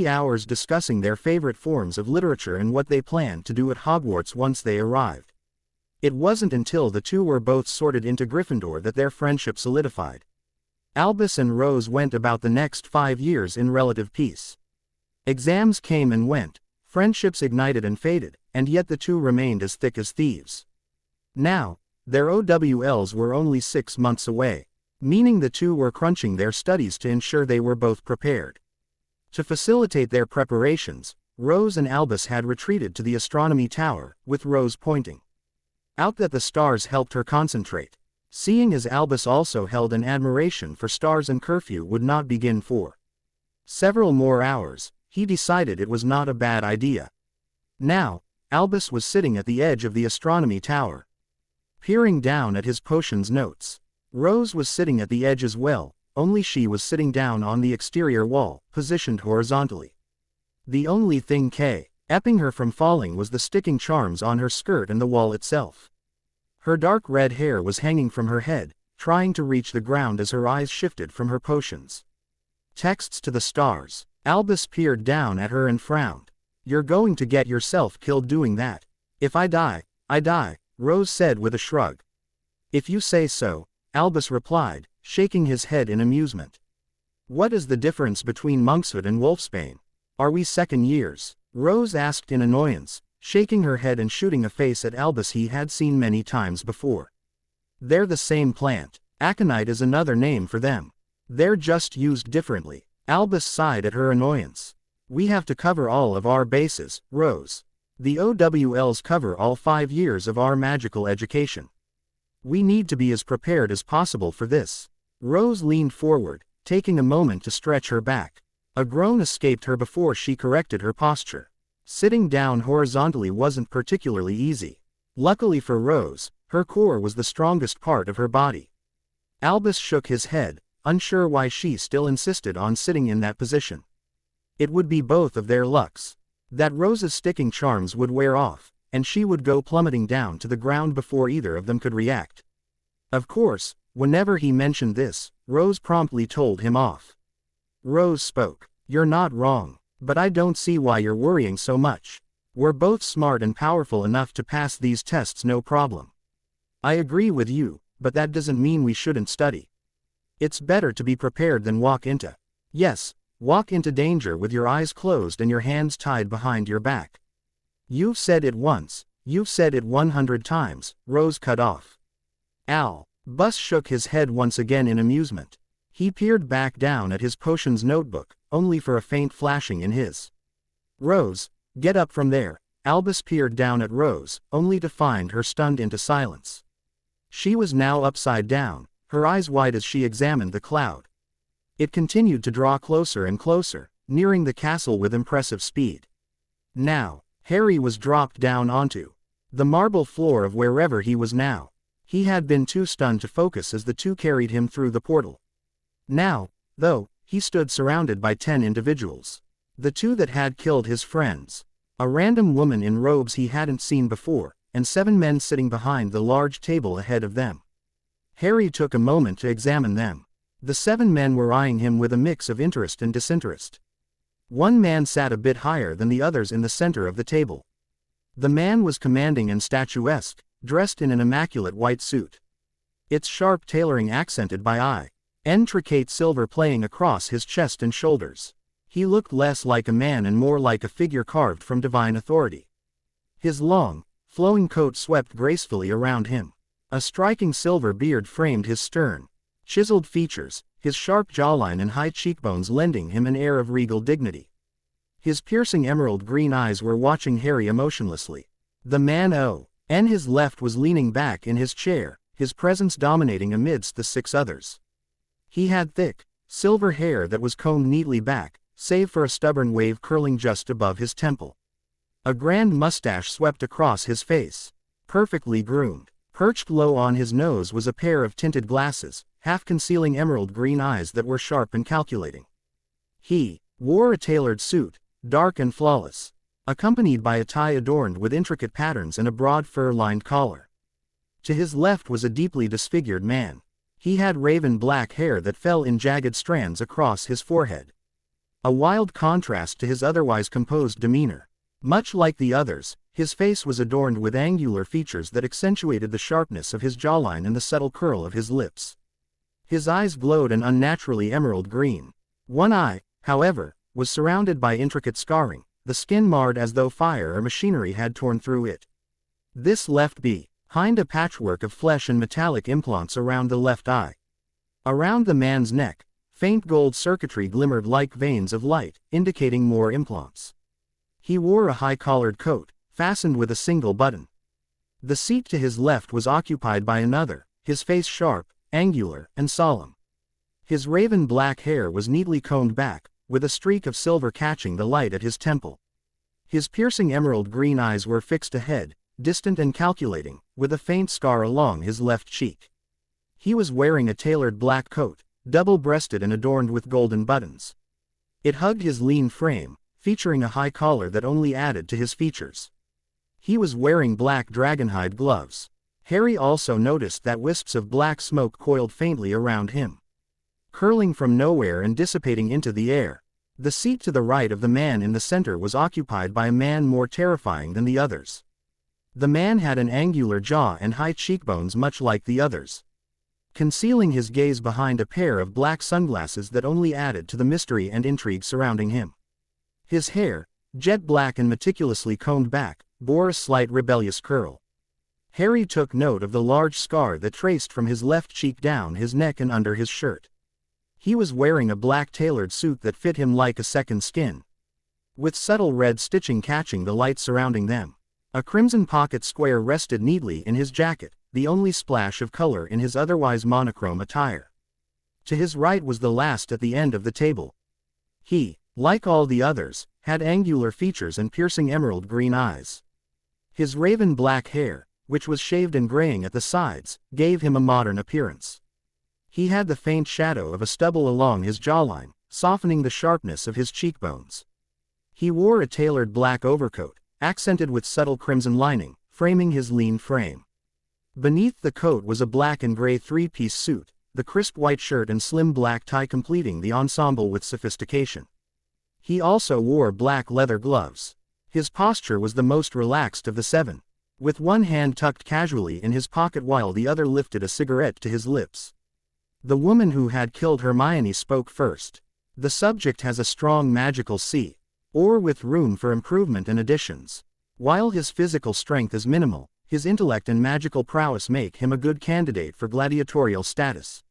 S1: hours discussing their favorite forms of literature and what they planned to do at Hogwarts once they arrived. It wasn't until the two were both sorted into Gryffindor that their friendship solidified. Albus and Rose went about the next 5 years in relative peace. Exams came and went, friendships ignited and faded, and yet the two remained as thick as thieves. Now, their OWLs were only 6 months away, meaning the two were crunching their studies to ensure they were both prepared. To facilitate their preparations, Rose and Albus had retreated to the astronomy tower, with Rose pointing out that the stars helped her concentrate. Seeing as Albus also held an admiration for stars and curfew would not begin for several more hours, he decided it was not a bad idea. Now, Albus was sitting at the edge of the astronomy tower, peering down at his potions notes. Rose was sitting at the edge as well, only she was sitting down on the exterior wall, positioned horizontally. The only thing keeping her from falling was the sticking charms on her skirt and the wall itself. Her dark red hair was hanging from her head, trying to reach the ground as her eyes shifted from her potions texts to the stars. Albus peered down at her and frowned. "You're going to get yourself killed doing that." "If I die, I die," Rose said with a shrug. "If you say so," Albus replied, shaking his head in amusement. "What is the difference between monkshood and wolfsbane? Are we second years?" Rose asked in annoyance. shaking her head and shooting a face at Albus he had seen many times before. They're the same plant. Aconite is another name for them. They're just used differently. Albus sighed at her annoyance. We have to cover all of our bases, Rose. The OWLs cover all 5 years of our magical education. We need to be as prepared as possible for this. Rose leaned forward, taking a moment to stretch her back. A groan escaped her before she corrected her posture. Sitting down horizontally wasn't particularly easy. Luckily for Rose, her core was the strongest part of her body. Albus shook his head, unsure why she still insisted on sitting in that position. It would be both of their lucks. That Rose's sticking charms would wear off, and she would go plummeting down to the ground before either of them could react. Of course, whenever he mentioned this, Rose promptly told him off. Rose spoke. You're not wrong, but I don't see why you're worrying so much. We're both smart and powerful enough to pass these tests no problem. I agree with you, but that doesn't mean we shouldn't study. It's better to be prepared than walk into danger with your eyes closed and your hands tied behind your back. You've said it once, you've said it 100 times, Rose cut off. Albus shook his head once again in amusement. He peered back down at his potions notebook, only for a faint flashing in his. Rose, get up from there. Albus peered down at Rose, only to find her stunned into silence. She was now upside down, her eyes wide as she examined the cloud. It continued to draw closer and closer, nearing the castle with impressive speed. Now, Harry was dropped down onto the marble floor of wherever he was now. He had been too stunned to focus as the two carried him through the portal. Now, though, he stood surrounded by 10 individuals. The 2 that had killed his friends. A random woman in robes he hadn't seen before, and 7 men sitting behind the large table ahead of them. Harry took a moment to examine them. The 7 men were eyeing him with a mix of interest and disinterest. One man sat a bit higher than the others in the center of the table. The man was commanding and statuesque, dressed in an immaculate white suit. Its sharp tailoring accented by intricate silver playing across his chest and shoulders. He looked less like a man and more like a figure carved from divine authority. His long, flowing coat swept gracefully around him. A striking silver beard framed his stern, chiseled features, his sharp jawline and high cheekbones lending him an air of regal dignity. His piercing emerald green eyes were watching Harry emotionlessly. The man on his left was leaning back in his chair, his presence dominating amidst the 6 others. He had thick, silver hair that was combed neatly back, save for a stubborn wave curling just above his temple. A grand mustache swept across his face, perfectly groomed. Perched low on his nose was a pair of tinted glasses, half concealing emerald green eyes that were sharp and calculating. He wore a tailored suit, dark and flawless, accompanied by a tie adorned with intricate patterns and a broad fur-lined collar. To his left was a deeply disfigured man. He had raven black hair that fell in jagged strands across his forehead. A wild contrast to his otherwise composed demeanor. Much like the others, his face was adorned with angular features that accentuated the sharpness of his jawline and the subtle curl of his lips. His eyes glowed an unnaturally emerald green. One eye, however, was surrounded by intricate scarring, the skin marred as though fire or machinery had torn through it. This left behind a patchwork of flesh and metallic implants around the left eye. Around the man's neck, faint gold circuitry glimmered like veins of light, indicating more implants. He wore a high-collared coat, fastened with a single button. The seat to his left was occupied by another, his face sharp, angular, and solemn. His raven black hair was neatly combed back, with a streak of silver catching the light at his temple. His piercing emerald green eyes were fixed ahead, distant and calculating, with a faint scar along his left cheek. He was wearing a tailored black coat, double-breasted and adorned with golden buttons. It hugged his lean frame, featuring a high collar that only added to his features. He was wearing black dragonhide gloves. Harry also noticed that wisps of black smoke coiled faintly around him, curling from nowhere and dissipating into the air. The seat to the right of the man in the center was occupied by a man more terrifying than the others. The man had an angular jaw and high cheekbones much like the others, concealing his gaze behind a pair of black sunglasses that only added to the mystery and intrigue surrounding him. His hair, jet black and meticulously combed back, bore a slight rebellious curl. Harry took note of the large scar that traced from his left cheek down his neck and under his shirt. He was wearing a black tailored suit that fit him like a second skin, with subtle red stitching catching the light surrounding them. A crimson pocket square rested neatly in his jacket, the only splash of color in his otherwise monochrome attire. To his right was the last at the end of the table. He, like all the others, had angular features and piercing emerald green eyes. His raven black hair, which was shaved and graying at the sides, gave him a modern appearance. He had the faint shadow of a stubble along his jawline, softening the sharpness of his cheekbones. He wore a tailored black overcoat, accented with subtle crimson lining, framing his lean frame. Beneath the coat was a black and gray three-piece suit, the crisp white shirt and slim black tie completing the ensemble with sophistication. He also wore black leather gloves. His posture was the most relaxed of the seven, with one hand tucked casually in his pocket while the other lifted a cigarette to his lips. The woman who had killed Hermione spoke first. The subject has a strong magical C, or with room for improvement and additions. While his physical strength is minimal, his intellect and magical prowess make him a good candidate for gladiatorial status.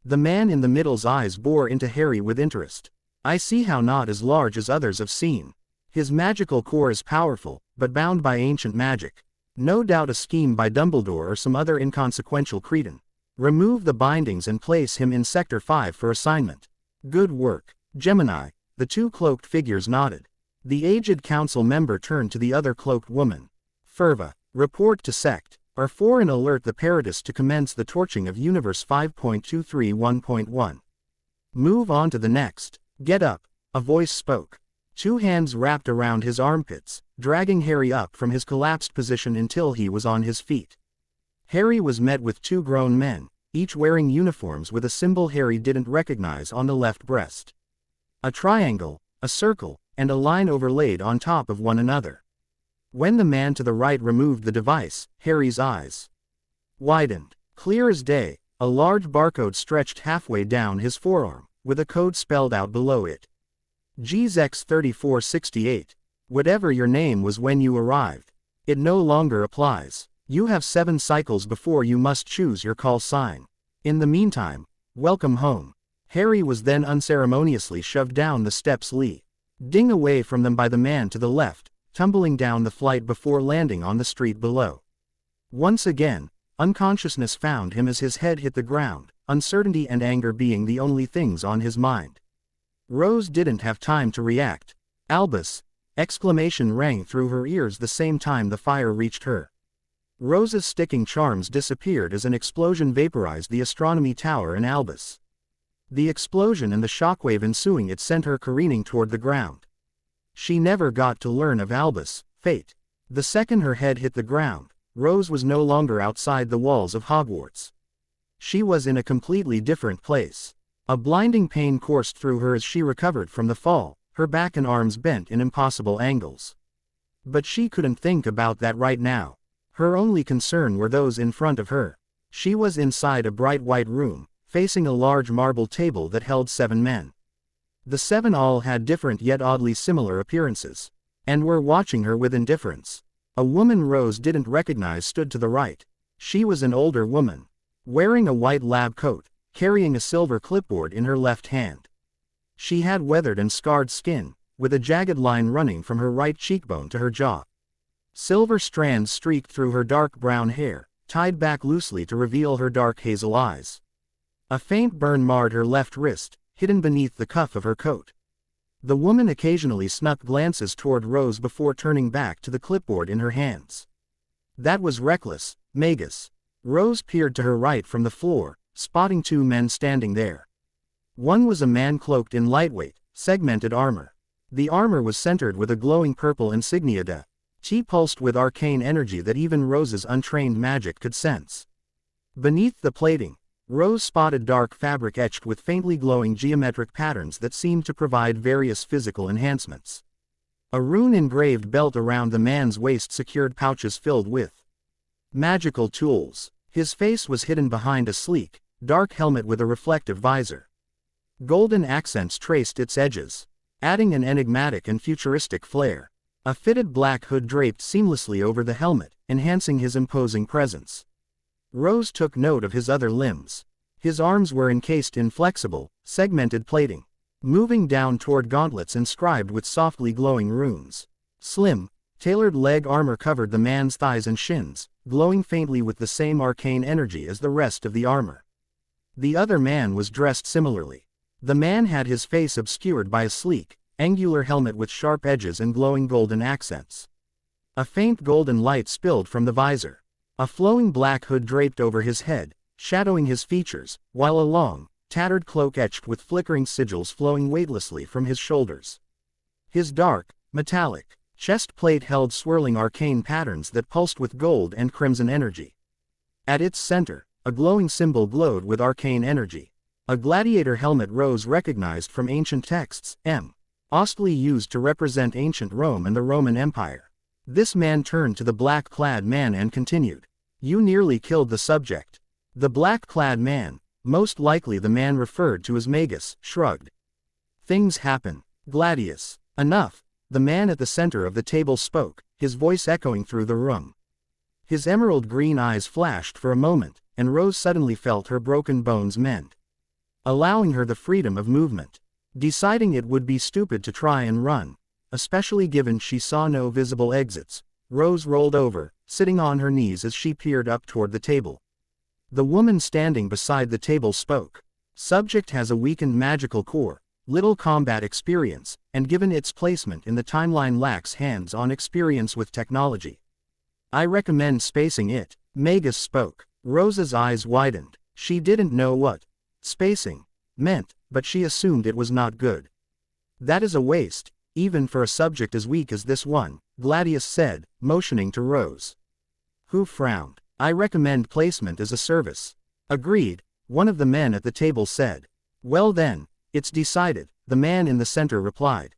S1: The man in the middle's eyes bore into Harry with interest. I see how not as large as others have seen. His magical core is powerful, but bound by ancient magic. No doubt a scheme by Dumbledore or some other inconsequential cretin. Remove the bindings and place him in Sector 5 for assignment. Good work, Gemini. The two cloaked figures nodded. The aged council member turned to the other cloaked woman. Ferva, report to Sect. R4 and alert the Paradis to commence the torching of Universe 5.231.1. Move on to the next. Get up, a voice spoke. Two hands wrapped around his armpits, dragging Harry up from his collapsed position until he was on his feet. Harry was met with two grown men, each wearing uniforms with a symbol Harry didn't recognize on the left breast. A triangle, a circle, and a line overlaid on top of one another. When the man to the right removed the device, Harry's eyes widened. Clear as day, a large barcode stretched halfway down his forearm, with a code spelled out below it. GX3468. Whatever your name was when you arrived, it no longer applies. You have 7 cycles before you must choose your call sign. In the meantime, welcome home. Harry was then unceremoniously shoved down the steps leading away from them by the man to the left, tumbling down the flight before landing on the street below. Once again, unconsciousness found him as his head hit the ground, uncertainty and anger being the only things on his mind. Rose didn't have time to react. Albus! Exclamation rang through her ears the same time the fire reached her. Rose's sticking charms disappeared as an explosion vaporized the astronomy tower and Albus. The explosion and the shockwave ensuing it sent her careening toward the ground. She never got to learn of Albus' fate. The second her head hit the ground, Rose was no longer outside the walls of Hogwarts. She was in a completely different place. A blinding pain coursed through her as she recovered from the fall, her back and arms bent in impossible angles. But she couldn't think about that right now. Her only concern were those in front of her. She was inside a bright white room, facing a large marble table that held 7 men. The 7 all had different yet oddly similar appearances, and were watching her with indifference. A woman Rose didn't recognize stood to the right. She was an older woman, wearing a white lab coat, carrying a silver clipboard in her left hand. She had weathered and scarred skin, with a jagged line running from her right cheekbone to her jaw. Silver strands streaked through her dark brown hair, tied back loosely to reveal her dark hazel eyes. A faint burn marred her left wrist, hidden beneath the cuff of her coat. The woman occasionally snuck glances toward Rose before turning back to the clipboard in her hands. That was reckless, Magus. Rose peered to her right from the floor, spotting 2 men standing there. One was a man cloaked in lightweight, segmented armor. The armor was centered with a glowing purple insignia pulsed with arcane energy that even Rose's untrained magic could sense. Beneath the plating, Rose spotted dark fabric etched with faintly glowing geometric patterns that seemed to provide various physical enhancements. A rune-engraved belt around the man's waist secured pouches filled with magical tools. His face was hidden behind a sleek, dark helmet with a reflective visor. Golden accents traced its edges, adding an enigmatic and futuristic flair. A fitted black hood draped seamlessly over the helmet, enhancing his imposing presence. Rose took note of his other limbs. His arms were encased in flexible, segmented plating, moving down toward gauntlets inscribed with softly glowing runes. Slim, tailored leg armor covered the man's thighs and shins, glowing faintly with the same arcane energy as the rest of the armor. The other man was dressed similarly. The man had his face obscured by a sleek, angular helmet with sharp edges and glowing golden accents. A faint golden light spilled from the visor. A flowing black hood draped over his head, shadowing his features, while a long, tattered cloak etched with flickering sigils flowing weightlessly from his shoulders. His dark, metallic chest plate held swirling arcane patterns that pulsed with gold and crimson energy. At its center, a glowing symbol glowed with arcane energy. A gladiator helmet Rose recognized from ancient texts, ostly used to represent ancient Rome and the Roman Empire. This man turned to the black-clad man and continued. "You nearly killed the subject." The black-clad man, most likely the man referred to as Magus, shrugged. "Things happen, Gladius. Enough." The man at the center of the table spoke, his voice echoing through the room. His emerald green eyes flashed for a moment, and Rose suddenly felt her broken bones mend, allowing her the freedom of movement. Deciding it would be stupid to try and run, especially given she saw no visible exits, Rose rolled over, sitting on her knees as she peered up toward the table. The woman standing beside the table spoke. "Subject has a weakened magical core, little combat experience, and given its placement in the timeline lacks hands-on experience with technology. I recommend spacing it." Magus spoke. Rose's eyes widened. She didn't know what spacing meant, but she assumed it was not good. "That is a waste, even for a subject as weak as this one," Gladius said, motioning to Rose. Who frowned. "I recommend placement as a service." "Agreed," one of the men at the table said. "Well then, it's decided," the man in the center replied.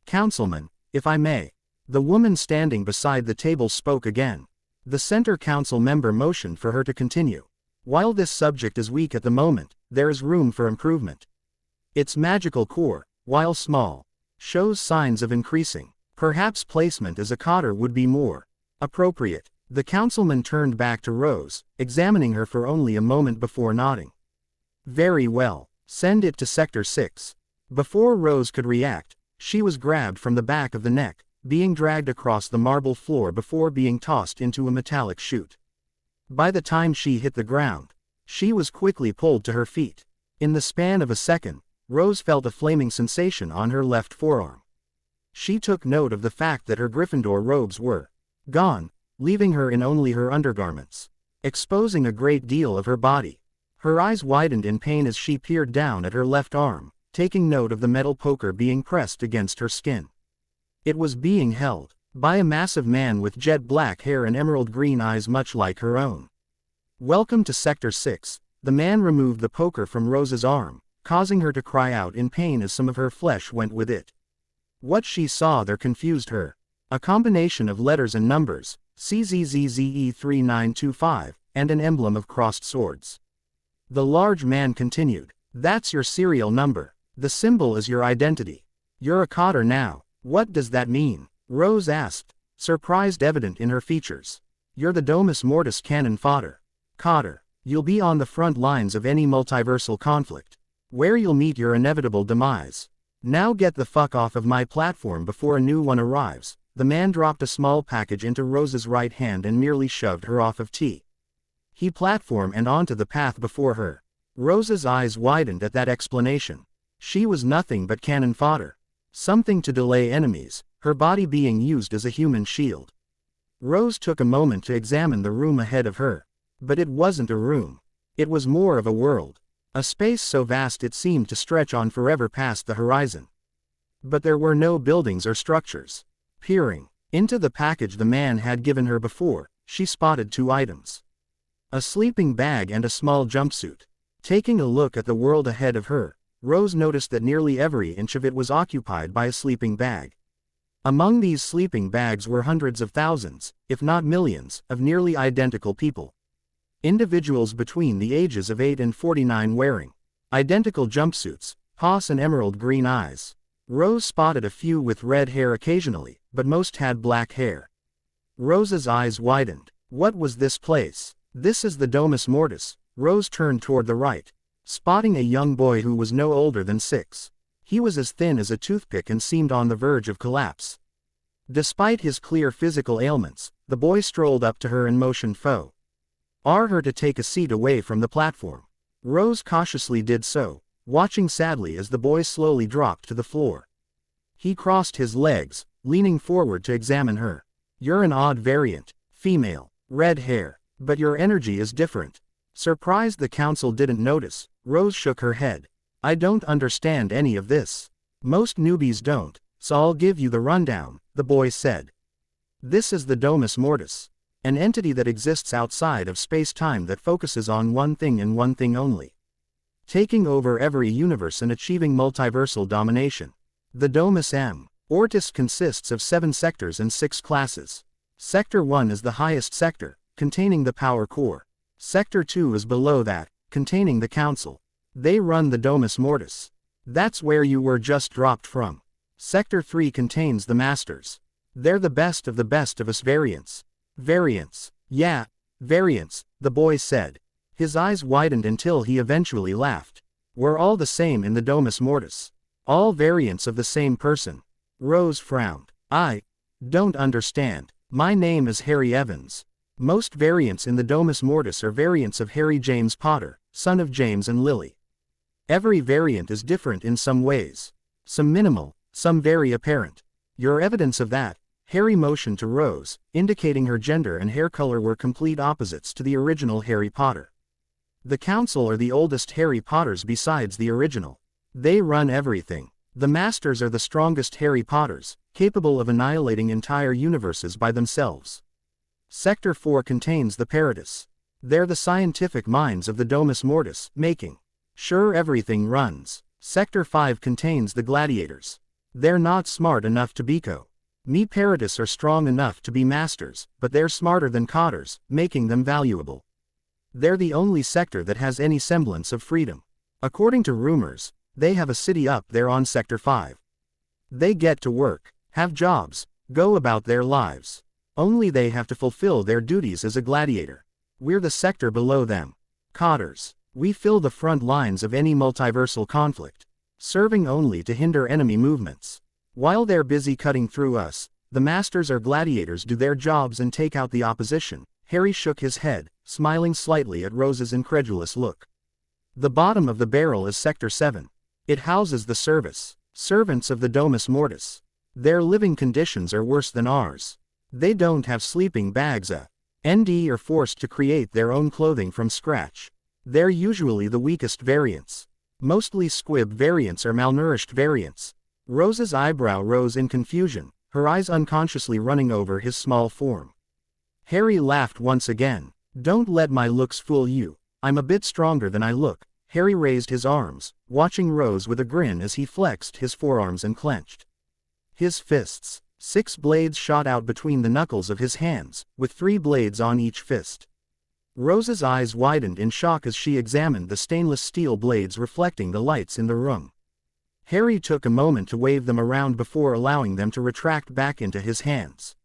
S1: "Councilman, if I may." The woman standing beside the table spoke again. The center council member motioned for her to continue. "While this subject is weak at the moment, there is room for improvement. Its magical core, while small, shows signs of increasing. Perhaps placement as a cotter would be more appropriate." The councilman turned back to Rose, examining her for only a moment before nodding. "Very well, send it to Sector 6. Before Rose could react, she was grabbed from the back of the neck, being dragged across the marble floor before being tossed into a metallic chute. By the time she hit the ground, she was quickly pulled to her feet. In the span of a second, Rose felt a flaming sensation on her left forearm. She took note of the fact that her Gryffindor robes were gone, leaving her in only her undergarments, exposing a great deal of her body. Her eyes widened in pain as she peered down at her left arm, taking note of the metal poker being pressed against her skin. It was being held by a massive man with jet black hair and emerald green eyes much like her own. "Welcome to Sector 6, the man removed the poker from Rose's arm, causing her to cry out in pain as some of her flesh went with it. What she saw there confused her. A combination of letters and numbers, CZZZE3925, and an emblem of crossed swords. The large man continued. "That's your serial number. The symbol is your identity. You're a cotter now." "What does that mean?" Rose asked, surprise evident in her features. "You're the Domus Mortis cannon fodder. Cotter. You'll be on the front lines of any multiversal conflict, where you'll meet your inevitable demise. Now get the fuck off of my platform before a new one arrives." The man dropped a small package into Rose's right hand and merely shoved her off of he platform and onto the path before her. Rose's eyes widened at that explanation. She was nothing but cannon fodder. Something to delay enemies, her body being used as a human shield. Rose took a moment to examine the room ahead of her. But it wasn't a room. It was more of a world. A space so vast it seemed to stretch on forever past the horizon. But there were no buildings or structures. Peering into the package the man had given her before, she spotted two items. A sleeping bag and a small jumpsuit. Taking a look at the world ahead of her, Rose noticed that nearly every inch of it was occupied by a sleeping bag. Among these sleeping bags were hundreds of thousands, if not millions, of nearly identical people. Individuals between the ages of 8 and 49 wearing identical jumpsuits, Haas and emerald green eyes. Rose spotted a few with red hair occasionally, but most had black hair. Rose's eyes widened. What was this place? This is the Domus Mortis. Rose turned toward the right, spotting a young boy who was no older than 6. He was as thin as a toothpick and seemed on the verge of collapse. Despite his clear physical ailments, the boy strolled up to her and motioned her to take a seat away from the platform. Rose cautiously did so, watching sadly as the boy slowly dropped to the floor. He crossed his legs, leaning forward to examine her. You're an odd variant, female, red hair, but your energy is different. Surprised the council didn't notice, Rose shook her head. I don't understand any of this. Most newbies don't, so I'll give you the rundown, the boy said. This is the Domus Mortis, an entity that exists outside of space-time that focuses on one thing and one thing only. Taking over every universe and achieving multiversal domination. The Domus Mortis consists of 7 sectors and 6 classes. Sector 1 is the highest sector, containing the power core. Sector 2 is below that, containing the council. They run the Domus Mortis. That's where you were just dropped from. Sector 3 contains the masters. They're the best of us variants. Variants. Yeah, variants, the boy said. His eyes widened until he eventually laughed. We're all the same in the Domus Mortis. All variants of the same person. Rose frowned. I don't understand. My name is Harry Evans. Most variants in the Domus Mortis are variants of Harry James Potter, son of James and Lily. Every variant is different in some ways. Some minimal, some very apparent. Your evidence of that. Harry motioned to Rose, indicating her gender and hair color were complete opposites to the original Harry Potter. The council are the oldest Harry Potters besides the original. They run everything. The masters are the strongest Harry Potters, capable of annihilating entire universes by themselves. Sector 4 contains the Paradis. They're the scientific minds of the Domus Mortis, making sure everything runs. Sector 5 contains the Gladiators. They're not smart enough to be Me Paradis are strong enough to be masters, but they're smarter than Cotters, making them valuable. They're the only sector that has any semblance of freedom. According to rumors, they have a city up there on Sector 5. They get to work, have jobs, go about their lives. Only they have to fulfill their duties as a gladiator. We're the sector below them. Cotters. We fill the front lines of any multiversal conflict, serving only to hinder enemy movements. While they're busy cutting through us, the masters or gladiators do their jobs and take out the opposition. Harry shook his head, smiling slightly at Rose's incredulous look. The bottom of the barrel is Sector 7. It houses the servants of the Domus Mortis. Their living conditions are worse than ours. They don't have sleeping bags. ND are forced to create their own clothing from scratch. They're usually the weakest variants. Mostly squib variants or malnourished variants. Rose's eyebrow rose in confusion, her eyes unconsciously running over his small form. Harry laughed once again. Don't let my looks fool you. I'm a bit stronger than I look. Harry raised his arms, watching Rose with a grin as he flexed his forearms and clenched his fists. 6 blades shot out between the knuckles of his hands, with 3 blades on each fist. Rose's eyes widened in shock as she examined the stainless steel blades reflecting the lights in the room. Harry took a moment to wave them around before allowing them to retract back into his hands.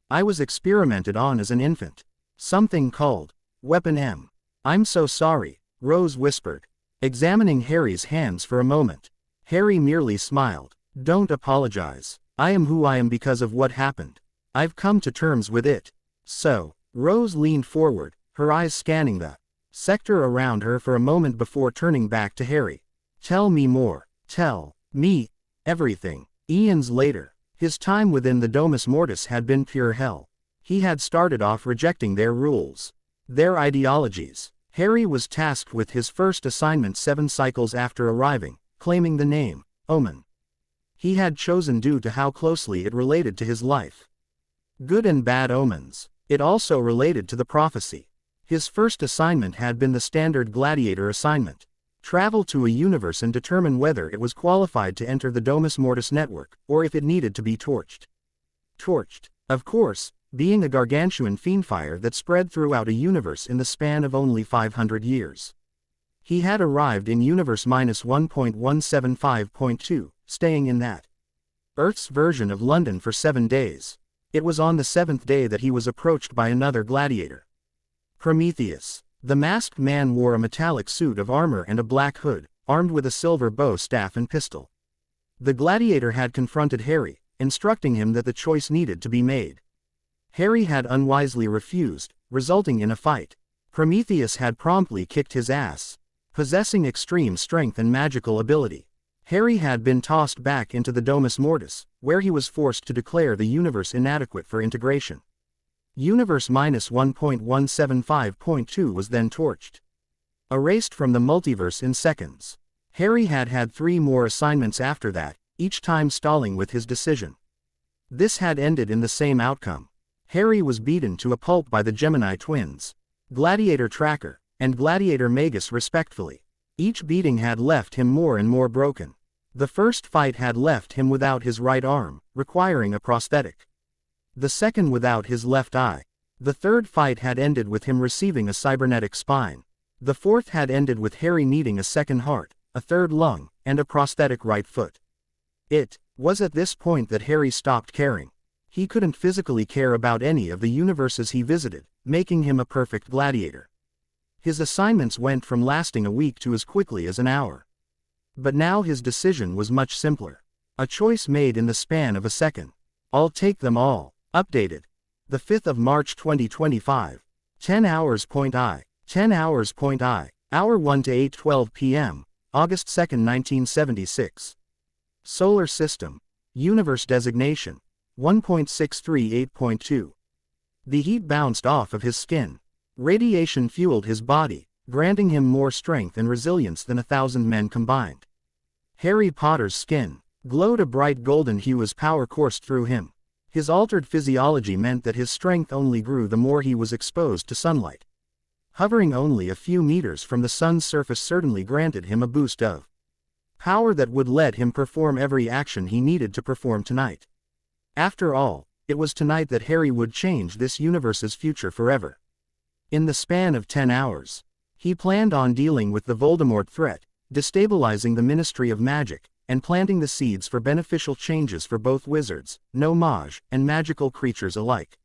S1: I was experimented on as an infant. Something called Weapon M. I'm so sorry, Rose whispered, examining Harry's hands for a moment. Harry merely smiled. Don't apologize. I am who I am because of what happened. I've come to terms with it. So, Rose leaned forward, her eyes scanning the sector around her for a moment before turning back to Harry. Tell me more. Tell me everything. Eons later, his time within the Domus Mortis had been pure hell. He had started off rejecting their rules, their ideologies. Harry was tasked with his first assignment 7 cycles after arriving, claiming the name, Omen. He had chosen due to how closely it related to his life. Good and bad omens. It also related to the prophecy. His first assignment had been the standard gladiator assignment. Travel to a universe and determine whether it was qualified to enter the Domus Mortis network, or if it needed to be torched. Torched, of course, being a gargantuan fiendfire that spread throughout a universe in the span of only 500 years. He had arrived in universe -1.175.2, staying in that Earth's version of London for 7 days. It was on the 7th day that he was approached by another gladiator. Prometheus. The masked man wore a metallic suit of armor and a black hood, armed with a silver bow staff and pistol. The gladiator had confronted Harry, instructing him that the choice needed to be made. Harry had unwisely refused, resulting in a fight. Prometheus had promptly kicked his ass. Possessing extreme strength and magical ability, Harry had been tossed back into the Domus Mortis, where he was forced to declare the universe inadequate for integration. Universe -1.175.2 was then torched. Erased from the multiverse in seconds. Harry had 3 more assignments after that, each time stalling with his decision. This had ended in the same outcome. Harry was beaten to a pulp by the Gemini twins, Gladiator Tracker, and Gladiator Magus respectively. Each beating had left him more and more broken. The first fight had left him without his right arm, requiring a prosthetic. The second without his left eye. The third fight had ended with him receiving a cybernetic spine. The fourth had ended with Harry needing a second heart, a third lung, and a prosthetic right foot. It was at this point that Harry stopped caring. He couldn't physically care about any of the universes he visited, making him a perfect gladiator. His assignments went from lasting a week to as quickly as an hour. But now his decision was much simpler. A choice made in the span of a second. I'll take them all. Updated. The 5th of March 2025. 10 hours. I. 10 hours. I. Hour 1 to 8:12 p.m. August 2, 1976. Solar System. Universe Designation. 1.638.2. The heat bounced off of his skin. Radiation fueled his body, granting him more strength and resilience than 1,000 men combined. Harry Potter's skin glowed a bright golden hue as power coursed through him. His altered physiology meant that his strength only grew the more he was exposed to sunlight. Hovering only a few meters from the sun's surface certainly granted him a boost of power that would let him perform every action he needed to perform tonight. After all, it was tonight that Harry would change this universe's future forever. In the span of 10 hours, he planned on dealing with the Voldemort threat, destabilizing the Ministry of Magic, and planting the seeds for beneficial changes for both wizards, no-mage, and magical creatures alike.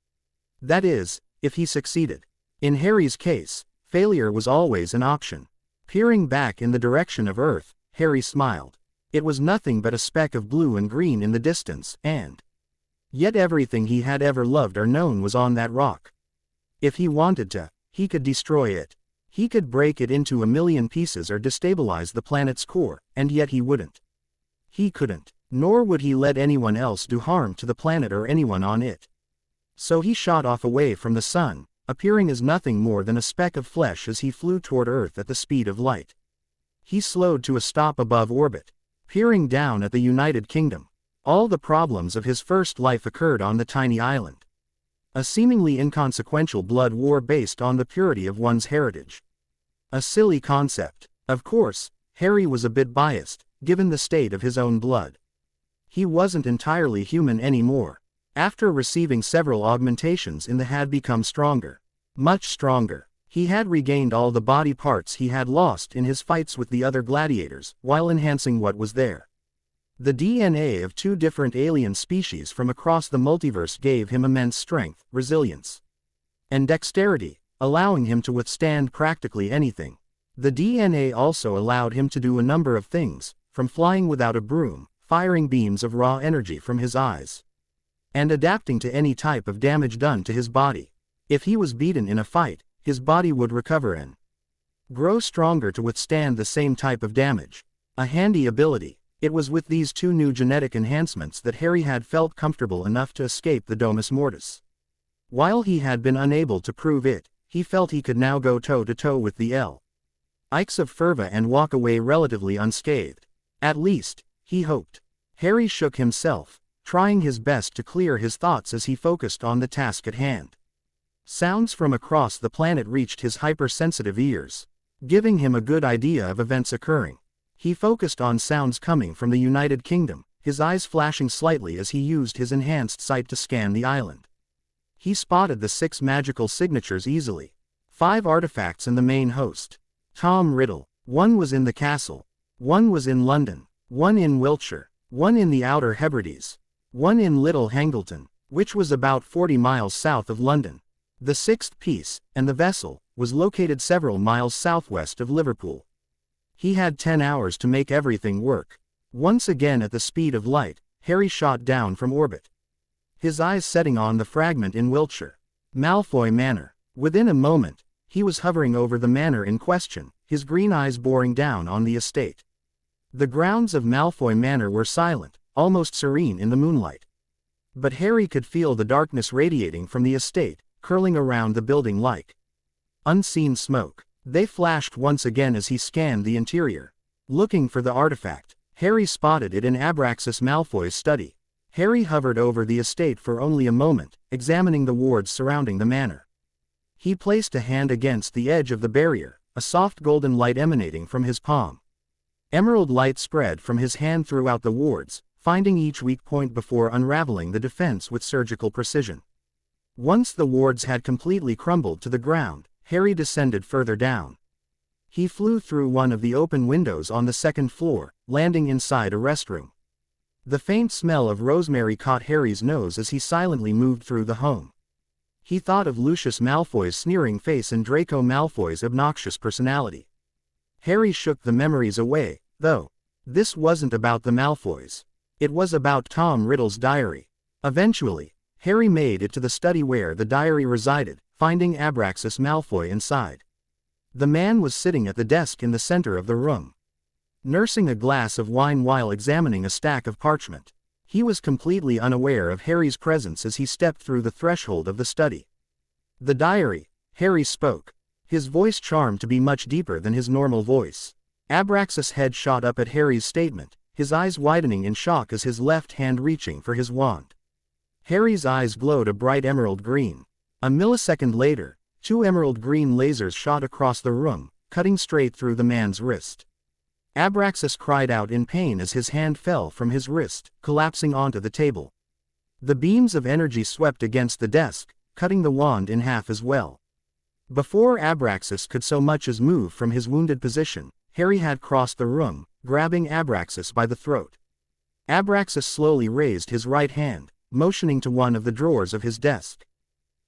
S1: That is, if he succeeded. In Harry's case, failure was always an option. Peering back in the direction of Earth, Harry smiled. It was nothing but a speck of blue and green in the distance, and yet everything he had ever loved or known was on that rock. If he wanted to, he could destroy it. He could break it into a million pieces or destabilize the planet's core, and yet he wouldn't. He couldn't, nor would he let anyone else do harm to the planet or anyone on it. So he shot off away from the sun, appearing as nothing more than a speck of flesh as he flew toward Earth at the speed of light. He slowed to a stop above orbit, peering down at the United Kingdom. All the problems of his first life occurred on the tiny island. A seemingly inconsequential blood war based on the purity of one's heritage. A silly concept. Of course, Harry was a bit biased, given the state of his own blood. He wasn't entirely human anymore. After receiving several augmentations in the had become stronger. Much stronger. He had regained all the body parts he had lost in his fights with the other gladiators, while enhancing what was there. The DNA of 2 different alien species from across the multiverse gave him immense strength, resilience, and dexterity, allowing him to withstand practically anything. The DNA also allowed him to do a number of things, from flying without a broom, firing beams of raw energy from his eyes, and adapting to any type of damage done to his body. If he was beaten in a fight, his body would recover and grow stronger to withstand the same type of damage. A handy ability. It was with these 2 new genetic enhancements that Harry had felt comfortable enough to escape the Domus Mortis. While he had been unable to prove it, he felt he could now go toe-to-toe with the Ikes of Ferva and walk away relatively unscathed. At least, he hoped. Harry shook himself, trying his best to clear his thoughts as he focused on the task at hand. Sounds from across the planet reached his hypersensitive ears, giving him a good idea of events occurring. He focused on sounds coming from the United Kingdom, his eyes flashing slightly as he used his enhanced sight to scan the island. He spotted the 6 magical signatures easily. 5 artifacts in the main host. Tom Riddle. 1 was in the castle. 1 was in London. 1 in Wiltshire. 1 in the Outer Hebrides. one in Little Hangleton, which was about 40 miles south of London. The sixth piece, and the vessel, was located several miles southwest of Liverpool. He had 10 hours to make everything work. Once again at the speed of light, Harry shot down from orbit, his eyes setting on the fragment in Wiltshire, Malfoy Manor. Within a moment, he was hovering over the manor in question, his green eyes boring down on the estate. The grounds of Malfoy Manor were silent, almost serene in the moonlight. But Harry could feel the darkness radiating from the estate, curling around the building like unseen smoke. They flashed once again as he scanned the interior. Looking for the artifact, Harry spotted it in Abraxas Malfoy's study. Harry hovered over the estate for only a moment, examining the wards surrounding the manor. He placed a hand against the edge of the barrier, a soft golden light emanating from his palm. Emerald light spread from his hand throughout the wards, finding each weak point before unraveling the defense with surgical precision. Once the wards had completely crumbled to the ground, Harry descended further down. He flew through one of the open windows on the second floor, landing inside a restroom. The faint smell of rosemary caught Harry's nose as he silently moved through the home. He thought of Lucius Malfoy's sneering face and Draco Malfoy's obnoxious personality. Harry shook the memories away, though. This wasn't about the Malfoys. It was about Tom Riddle's diary. Eventually, Harry made it to the study where the diary resided, finding Abraxas Malfoy inside. The man was sitting at the desk in the center of the room, nursing a glass of wine while examining a stack of parchment. He was completely unaware of Harry's presence as he stepped through the threshold of the study. "The diary," Harry spoke, his voice charmed to be much deeper than his normal voice. Abraxas' head shot up at Harry's statement, his eyes widening in shock as his left hand reaching for his wand. Harry's eyes glowed a bright emerald green. A millisecond later, 2 emerald green lasers shot across the room, cutting straight through the man's wrist. Abraxas cried out in pain as his hand fell from his wrist, collapsing onto the table. The beams of energy swept against the desk, cutting the wand in half as well. Before Abraxas could so much as move from his wounded position, Harry had crossed the room, grabbing Abraxas by the throat. Abraxas slowly raised his right hand, motioning to one of the drawers of his desk.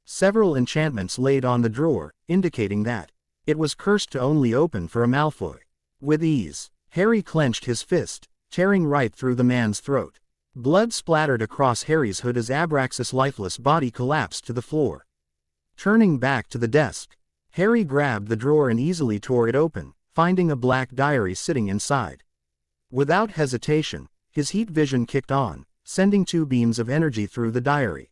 S1: Several enchantments laid on the drawer, indicating that it was cursed to only open for a Malfoy. With ease, Harry clenched his fist, tearing right through the man's throat. Blood splattered across Harry's hood as Abraxas' lifeless body collapsed to the floor. Turning back to the desk, Harry grabbed the drawer and easily tore it open, finding a black diary sitting inside. Without hesitation, his heat vision kicked on, sending 2 beams of energy through the diary.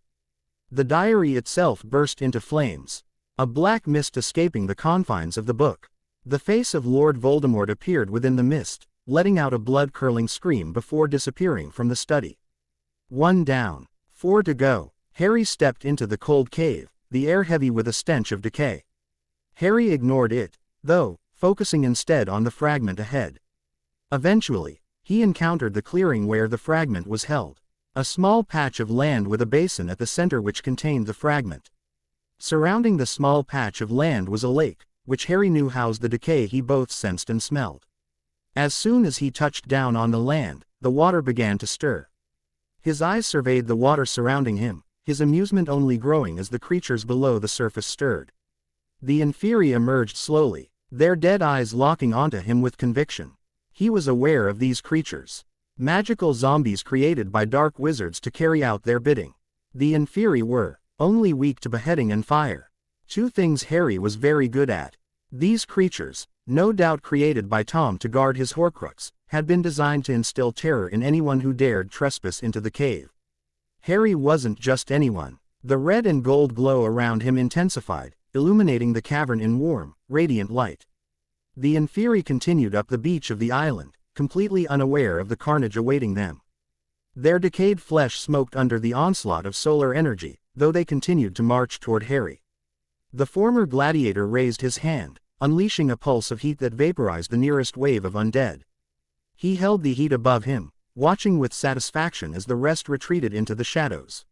S1: The diary itself burst into flames, a black mist escaping the confines of the book. The face of Lord Voldemort appeared within the mist, letting out a blood-curdling scream before disappearing from the study. 1 down, 4 to go. Harry stepped into the cold cave, the air heavy with a stench of decay. Harry ignored it, though, focusing instead on the fragment ahead. Eventually, he encountered the clearing where the fragment was held, a small patch of land with a basin at the center which contained the fragment. Surrounding the small patch of land was a lake, which Harry knew housed the decay he both sensed and smelled. As soon as he touched down on the land, the water began to stir. His eyes surveyed the water surrounding him, his amusement only growing as the creatures below the surface stirred. The Inferi emerged slowly, their dead eyes locking onto him with conviction. He was aware of these creatures. Magical zombies created by dark wizards to carry out their bidding. The Inferi were only weak to beheading and fire. 2 things Harry was very good at. These creatures, no doubt created by Tom to guard his Horcrux, had been designed to instill terror in anyone who dared trespass into the cave. Harry wasn't just anyone. The red and gold glow around him intensified, illuminating the cavern in warm, radiant light. The Inferi continued up the beach of the island, completely unaware of the carnage awaiting them. Their decayed flesh smoked under the onslaught of solar energy, though they continued to march toward Harry. The former gladiator raised his hand, unleashing a pulse of heat that vaporized the nearest wave of undead. He held the heat above him, watching with satisfaction as the rest retreated into the shadows.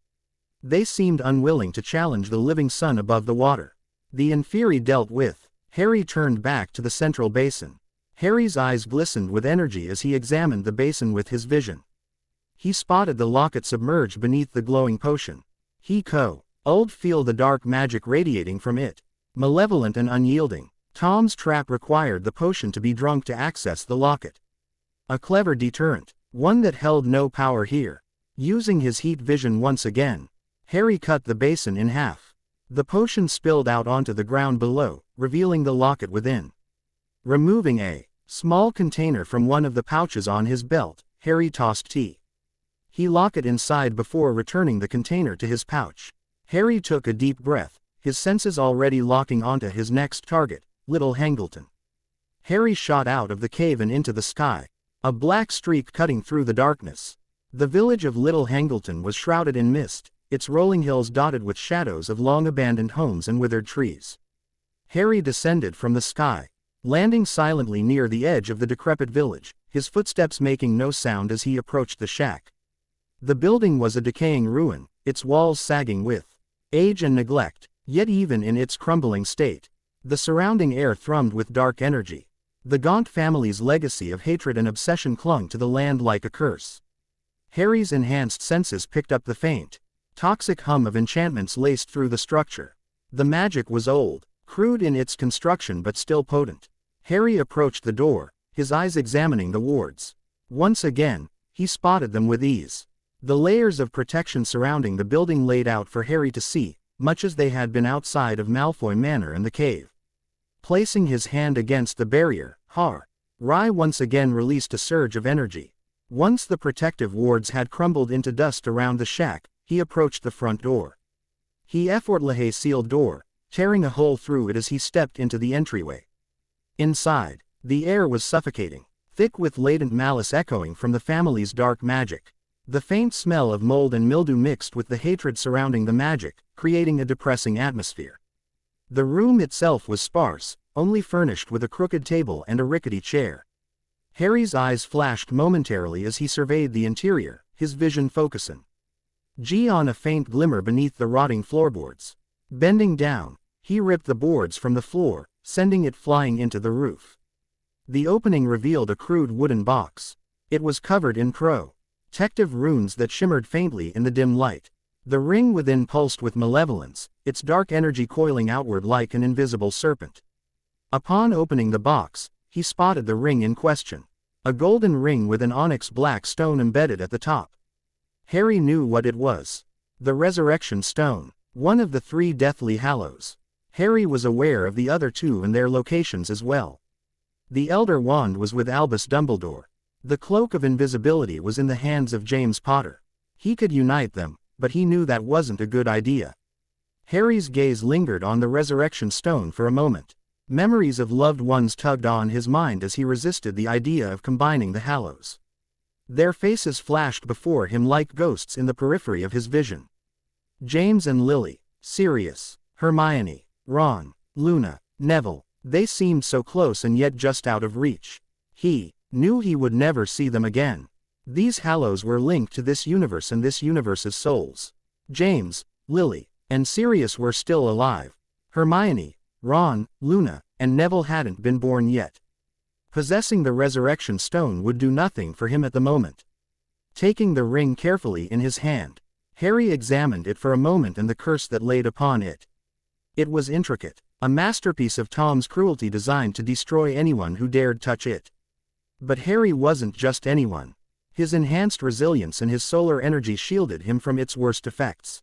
S1: They seemed unwilling to challenge the living sun above the water. The Inferi dealt with. Harry turned back to the central basin. Harry's eyes glistened with energy as he examined the basin with his vision. He spotted the locket submerged beneath the glowing potion. He could feel the dark magic radiating from it. Malevolent and unyielding, Tom's trap required the potion to be drunk to access the locket. A clever deterrent, one that held no power here. Using his heat vision once again, Harry cut the basin in half. The potion spilled out onto the ground below, revealing the locket within. Removing a small container from one of the pouches on his belt, Harry tossed tea. He locked it inside before returning the container to his pouch. Harry took a deep breath, his senses already locking onto his next target, Little Hangleton. Harry shot out of the cave and into the sky, a black streak cutting through the darkness. The village of Little Hangleton was shrouded in mist, its rolling hills dotted with shadows of long-abandoned homes and withered trees. Harry descended from the sky, landing silently near the edge of the decrepit village, his footsteps making no sound as he approached the shack. The building was a decaying ruin, its walls sagging with age and neglect, yet even in its crumbling state, the surrounding air thrummed with dark energy. The Gaunt family's legacy of hatred and obsession clung to the land like a curse. Harry's enhanced senses picked up the faint, toxic hum of enchantments laced through the structure. The magic was old, crude in its construction but still potent. Harry approached the door, his eyes examining the wards. Once again, he spotted them with ease. The layers of protection surrounding the building laid out for Harry to see, much as they had been outside of Malfoy Manor and the cave. Placing his hand against the barrier, Harry once again released a surge of energy. Once the protective wards had crumbled into dust around the shack, he approached the front door. He effortlessly sealed door, tearing a hole through it as he stepped into the entryway. Inside, the air was suffocating, thick with latent malice echoing from the family's dark magic. The faint smell of mold and mildew mixed with the hatred surrounding the magic, creating a depressing atmosphere. The room itself was sparse, only furnished with a crooked table and a rickety chair. Harry's eyes flashed momentarily as he surveyed the interior, his vision focusing on a faint glimmer beneath the rotting floorboards. Bending down, he ripped the boards from the floor, sending it flying into the roof. The opening revealed a crude wooden box. It was covered in protective runes that shimmered faintly in the dim light. The ring within pulsed with malevolence, its dark energy coiling outward like an invisible serpent. Upon opening the box, he spotted the ring in question. A golden ring with an onyx black stone embedded at the top. Harry knew what it was. The Resurrection Stone, one of the 3 Deathly Hallows. Harry was aware of the other 2 and their locations as well. The Elder Wand was with Albus Dumbledore. The Cloak of Invisibility was in the hands of James Potter. He could unite them, but he knew that wasn't a good idea. Harry's gaze lingered on the Resurrection Stone for a moment. Memories of loved ones tugged on his mind as he resisted the idea of combining the Hallows. Their faces flashed before him like ghosts in the periphery of his vision. James and Lily, Sirius, Hermione, Ron, Luna, Neville, they seemed so close and yet just out of reach. He knew he would never see them again. These Hallows were linked to this universe and this universe's souls. James, Lily, and Sirius were still alive. Hermione, Ron, Luna, and Neville hadn't been born yet. Possessing the Resurrection Stone would do nothing for him at the moment. Taking the ring carefully in his hand, Harry examined it for a moment and the curse that laid upon it. It was intricate, a masterpiece of Tom's cruelty designed to destroy anyone who dared touch it. But Harry wasn't just anyone. His enhanced resilience and his solar energy shielded him from its worst effects.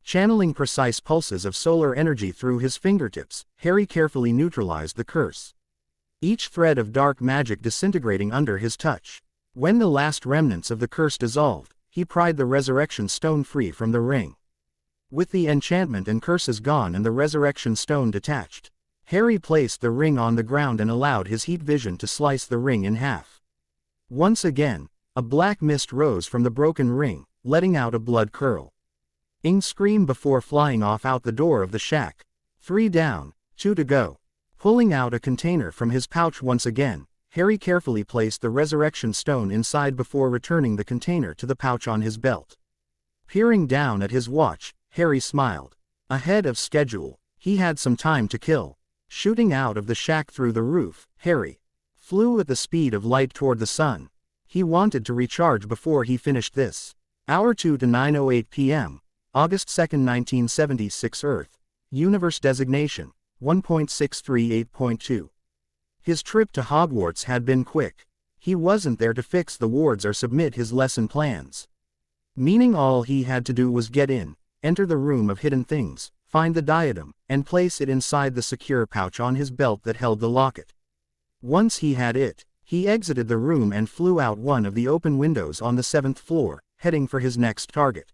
S1: Channeling precise pulses of solar energy through his fingertips, Harry carefully neutralized the curse. Each thread of dark magic disintegrating under his touch. When the last remnants of the curse dissolved, he pried the Resurrection Stone free from the ring. With the enchantment and curses gone and the Resurrection Stone detached, Harry placed the ring on the ground and allowed his heat vision to slice the ring in half. Once again, a black mist rose from the broken ring, letting out a blood curl. Ing screamed before flying off out the door of the shack. 3 down, 2 to go. Pulling out a container from his pouch once again, Harry carefully placed the Resurrection Stone inside before returning the container to the pouch on his belt. Peering down at his watch, Harry smiled. Ahead of schedule, he had some time to kill. Shooting out of the shack through the roof, Harry flew at the speed of light toward the sun. He wanted to recharge before he finished this. Hour 2 to 9:08 p.m., August 2, 1976 Earth. Universe designation, 1.638.2. His trip to Hogwarts had been quick. He wasn't there to fix the wards or submit his lesson plans. Meaning all he had to do was get in, enter the room of hidden things, find the diadem, and place it inside the secure pouch on his belt that held the locket. Once he had it, he exited the room and flew out one of the open windows on the 7th floor, heading for his next target.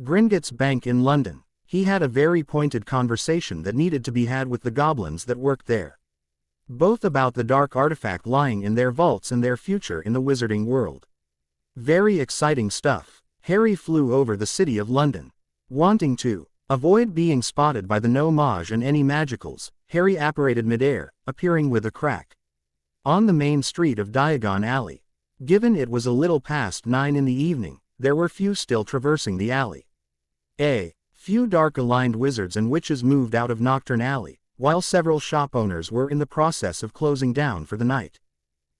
S1: Gringotts Bank in London. He had a very pointed conversation that needed to be had with the goblins that worked there. Both about the dark artifact lying in their vaults and their future in the wizarding world. Very exciting stuff. Harry flew over the city of London. Wanting to avoid being spotted by the no-mage and any magicals, Harry apparated midair, appearing with a crack on the main street of Diagon Alley. Given it was a little past 9 in the evening, there were few still traversing the alley. A few dark-aligned wizards and witches moved out of Nocturne Alley, while several shop owners were in the process of closing down for the night.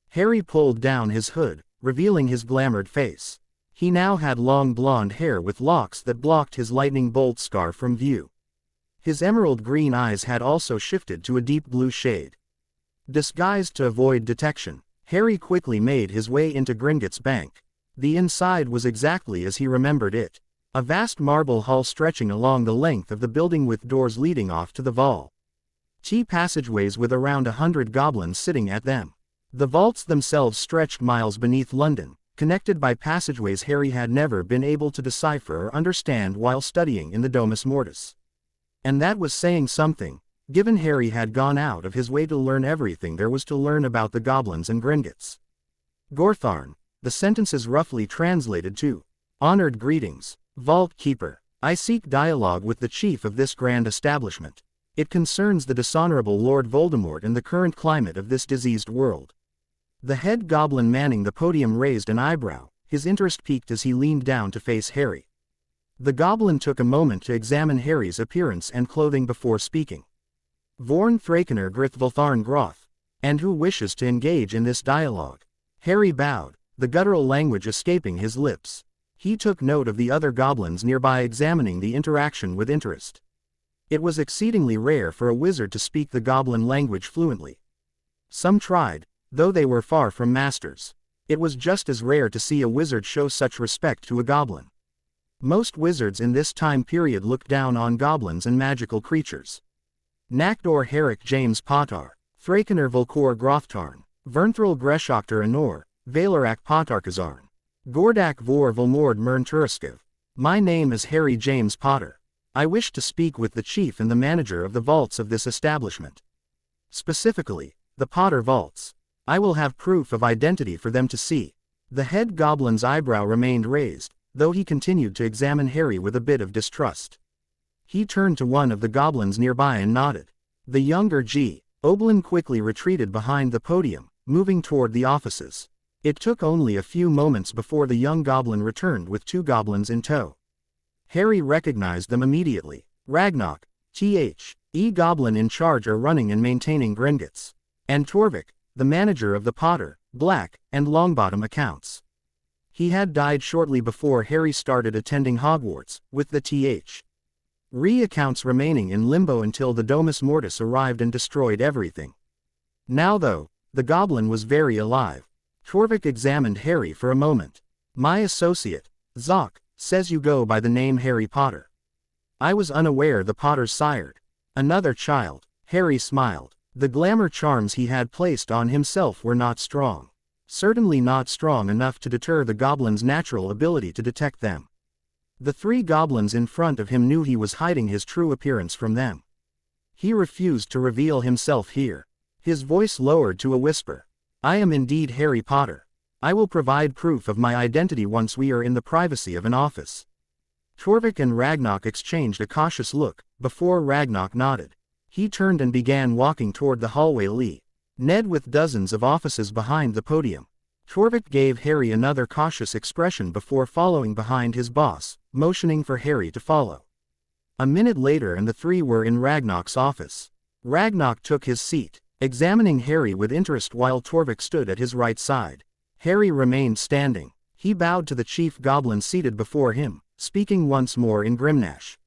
S1: Harry pulled down his hood, revealing his glamoured face. He now had long blonde hair with locks that blocked his lightning bolt scar from view. His emerald green eyes had also shifted to a deep blue shade. Disguised to avoid detection, Harry quickly made his way into Gringotts Bank. The inside was exactly as he remembered it. A vast marble hall stretching along the length of the building with doors leading off to the vault. Passageways with around 100 goblins sitting at them. The vaults themselves stretched miles beneath London, connected by passageways Harry had never been able to decipher or understand while studying in the Domus Mortis. And that was saying something, given Harry had gone out of his way to learn everything there was to learn about the goblins and Gringotts. Gortharn, the sentences roughly translated to, honored greetings, Vault Keeper. I seek dialogue with the chief of this grand establishment. It concerns the dishonorable Lord Voldemort and the current climate of this diseased world. The head goblin manning the podium raised an eyebrow, his interest piqued as he leaned down to face Harry. The goblin took a moment to examine Harry's appearance and clothing before speaking. Vorn Thrakener Grithvoltharn Groth. And who wishes to engage in this dialogue? Harry bowed, the guttural language escaping his lips. He took note of the other goblins nearby examining the interaction with interest. It was exceedingly rare for a wizard to speak the goblin language fluently. Some tried, though they were far from masters. It was just as rare to see a wizard show such respect to a goblin. Most wizards in this time period looked down on goblins and magical creatures. Nakdor Herrick James Potar, Thrakener Volkor Grothtarn, Vernthral Greshokter Anor, Valerak Potarkazarn, Gordak Vor Volmord Mern. My name is Harry James Potter. I wish to speak with the chief and the manager of the vaults of this establishment. Specifically, the Potter Vaults. I will have proof of identity for them to see. The head goblin's eyebrow remained raised, though he continued to examine Harry with a bit of distrust. He turned to one of the goblins nearby and nodded. The younger G. Oblin quickly retreated behind the podium, moving toward the offices. It took only a few moments before the young goblin returned with 2 goblins in tow. Harry recognized them immediately. Ragnarok, T.H.E. goblin in charge of running and maintaining Gringotts, and Torvik, the manager of the Potter, Black, and Longbottom accounts. He had died shortly before Harry started attending Hogwarts, with the Th.R. accounts remaining in limbo until the Domus Mortis arrived and destroyed everything. Now though, the goblin was very alive. Torvik examined Harry for a moment. My associate, Zoc, says you go by the name Harry Potter. I was unaware the Potters sired another child. Harry smiled. The glamour charms he had placed on himself were not strong. Certainly not strong enough to deter the goblin's natural ability to detect them. The 3 goblins in front of him knew he was hiding his true appearance from them. He refused to reveal himself here. His voice lowered to a whisper. I am indeed Harry Potter. I will provide proof of my identity once we are in the privacy of an office. Torvik and Ragnarok exchanged a cautious look, before Ragnarok nodded. He turned and began walking toward the hallway Ned with dozens of offices behind the podium. Torvik gave Harry another cautious expression before following behind his boss, motioning for Harry to follow. A minute later and the 3 were in Ragnarok's office. Ragnarok took his seat, examining Harry with interest while Torvik stood at his right side. Harry remained standing. He bowed to the chief goblin seated before him, speaking once more in Grimnash.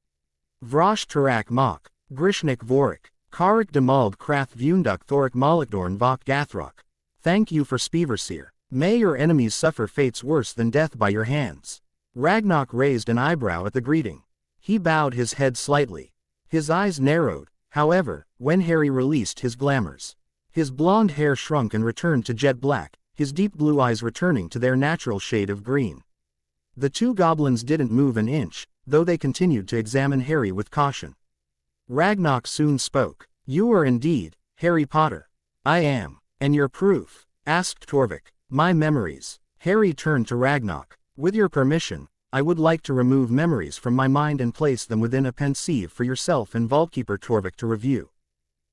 S1: Vrosh Turak Mok, Grishnik Vorik, Karik de Mald Krath Vunduk Thorik Malakdorn Vok Gathrok. Thank you for Speversier. May your enemies suffer fates worse than death by your hands. Ragnok raised an eyebrow at the greeting. He bowed his head slightly. His eyes narrowed, however, when Harry released his glamours. His blonde hair shrunk and returned to jet black, his deep blue eyes returning to their natural shade of green. The two goblins didn't move an inch, though they continued to examine Harry with caution. Ragnok soon spoke. You are indeed Harry Potter. I am. And your proof? Asked Torvik. My memories. Harry turned to Ragnok. With your permission, I would like to remove memories from my mind and place them within a pensieve for yourself and Vaultkeeper Torvik to review.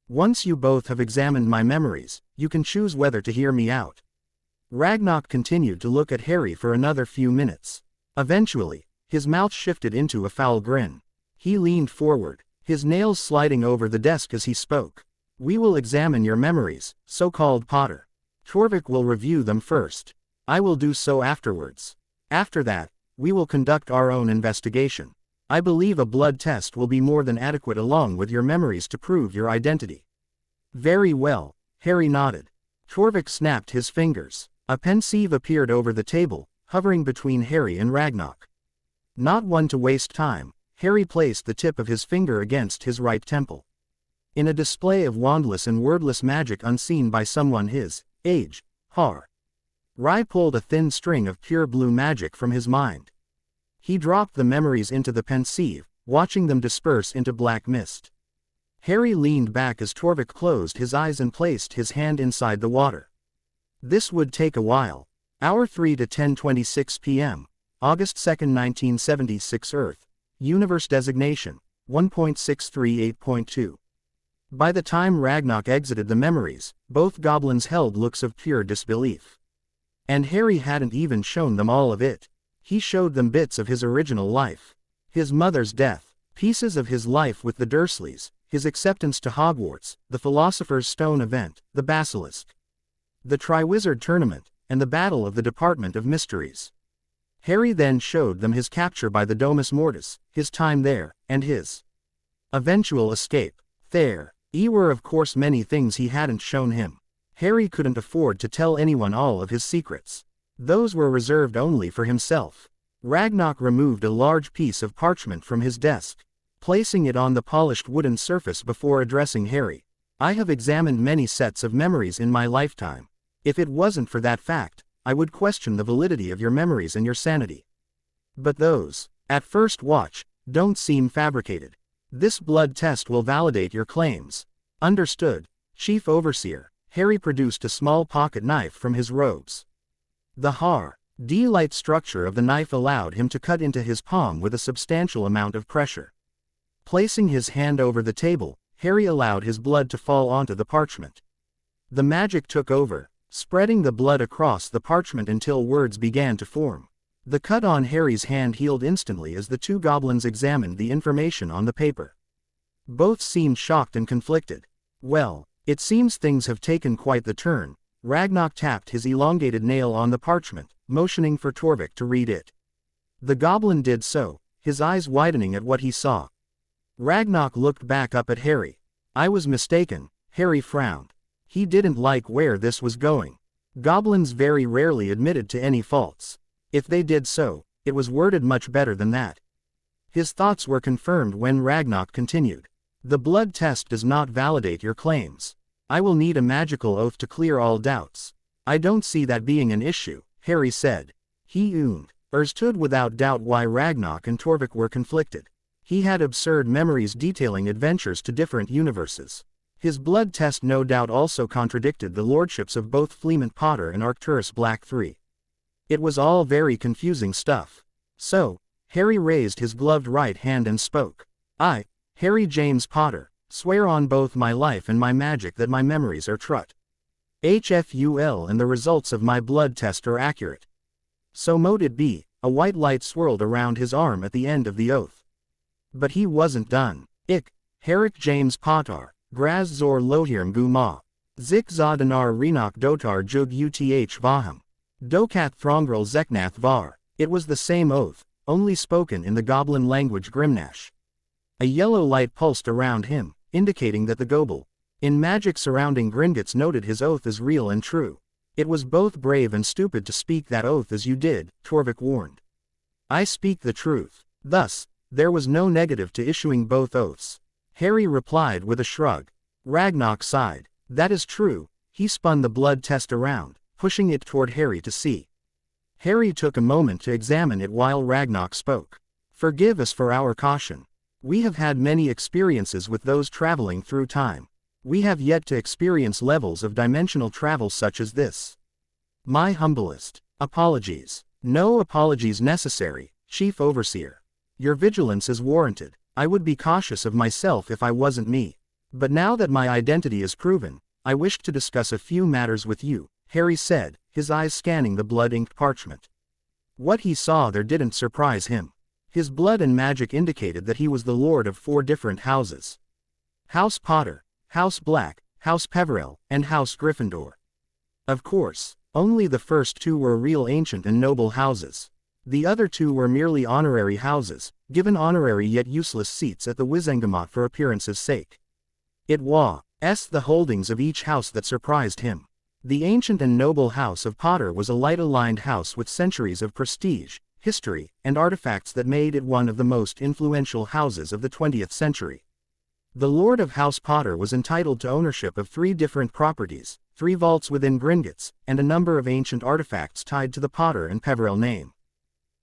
S1: Once you both have examined my memories, you can choose whether to hear me out. Ragnok continued to look at Harry for another few minutes. Eventually, his mouth shifted into a foul grin. He leaned forward, his nails sliding over the desk as he spoke. We will examine your memories, so-called Potter. Torvik will review them first. I will do so afterwards. After that, we will conduct our own investigation. I believe a blood test will be more than adequate along with your memories to prove your identity. Very well, Harry nodded. Torvik snapped his fingers. A pensieve appeared over the table, hovering between Harry and Ragnok. Not one to waste time, Harry placed the tip of his finger against his right temple. In a display of wandless and wordless magic unseen by someone his age, Rai pulled a thin string of pure blue magic from his mind. He dropped the memories into the pensieve, watching them disperse into black mist. Harry leaned back as Torvik closed his eyes and placed his hand inside the water. This would take a while. Hour 3 to 10:26 p.m., August 2, 1976 Earth. Universe designation, 1.638.2. By the time Ragnok exited the memories, both goblins held looks of pure disbelief. And Harry hadn't even shown them all of it. He showed them bits of his original life. His mother's death, pieces of his life with the Dursleys, his acceptance to Hogwarts, the Philosopher's Stone event, the Basilisk, the Triwizard Tournament, and the Battle of the Department of Mysteries. Harry then showed them his capture by the Domus Mortis, his time there, and his eventual escape. There were of course many things he hadn't shown him. Harry couldn't afford to tell anyone all of his secrets. Those were reserved only for himself. Ragnok removed a large piece of parchment from his desk, placing it on the polished wooden surface before addressing Harry. I have examined many sets of memories in my lifetime. If it wasn't for that fact, I would question the validity of your memories and your sanity. But those, at first watch, don't seem fabricated. This blood test will validate your claims. Understood, Chief Overseer. Harry produced a small pocket knife from his robes. The light structure of the knife allowed him to cut into his palm with a substantial amount of pressure. Placing his hand over the table, Harry allowed his blood to fall onto the parchment. The magic took over, spreading the blood across the parchment until words began to form. The cut on Harry's hand healed instantly as the two goblins examined the information on the paper. Both seemed shocked and conflicted. Well, it seems things have taken quite the turn. Ragnok tapped his elongated nail on the parchment, motioning for Torvik to read it. The goblin did so, his eyes widening at what he saw. Ragnok looked back up at Harry. I was mistaken, Harry frowned. He didn't like where this was going. Goblins very rarely admitted to any faults. If they did so, it was worded much better than that. His thoughts were confirmed when Ragnok continued. The blood test does not validate your claims. I will need a magical oath to clear all doubts. I don't see that being an issue, Harry said. He understood without doubt why Ragnok and Torvik were conflicted. He had absurd memories detailing adventures to different universes. His blood test no doubt also contradicted the lordships of both Fleemont Potter and Arcturus Black 3. It was all very confusing stuff. So, Harry raised his gloved right hand and spoke. I, Harry James Potter, swear on both my life and my magic that my memories are true. HFUL and the results of my blood test are accurate. So mote it be. A white light swirled around his arm at the end of the oath. But he wasn't done. Herrick James Potter, Graz Zor Lohirm Gu Ma. Zik Zadanar Renok Dotar Jug Uth Vaham. Dokath Throngrel Zeknath Var. It was the same oath, only spoken in the goblin language Grimnash. A yellow light pulsed around him, indicating that the Gobel, in magic surrounding Gringotts, noted his oath as real and true. It was both brave and stupid to speak that oath as you did, Torvik warned. I speak the truth. Thus, there was no negative to issuing both oaths. Harry replied with a shrug. Ragnarok sighed. That is true. He spun the blood test around, pushing it toward Harry to see. Harry took a moment to examine it while Ragnarok spoke. Forgive us for our caution. We have had many experiences with those traveling through time. We have yet to experience levels of dimensional travel such as this. My humblest apologies. No apologies necessary, Chief Overseer. Your vigilance is warranted. I would be cautious of myself if I wasn't me. But now that my identity is proven, I wish to discuss a few matters with you, Harry said, his eyes scanning the blood-inked parchment. What he saw there didn't surprise him. His blood and magic indicated that he was the lord of 4 different houses. House Potter, House Black, House Peverell, and House Gryffindor. Of course, only the first 2 were real ancient and noble houses. The other 2 were merely honorary houses, given honorary yet useless seats at the Wizengamot for appearance's sake. It was the holdings of each house that surprised him. The ancient and noble House of Potter was a light-aligned house with centuries of prestige, history, and artifacts that made it one of the most influential houses of the 20th century. The Lord of House Potter was entitled to ownership of 3 different properties, 3 vaults within Gringotts, and a number of ancient artifacts tied to the Potter and Peverell name.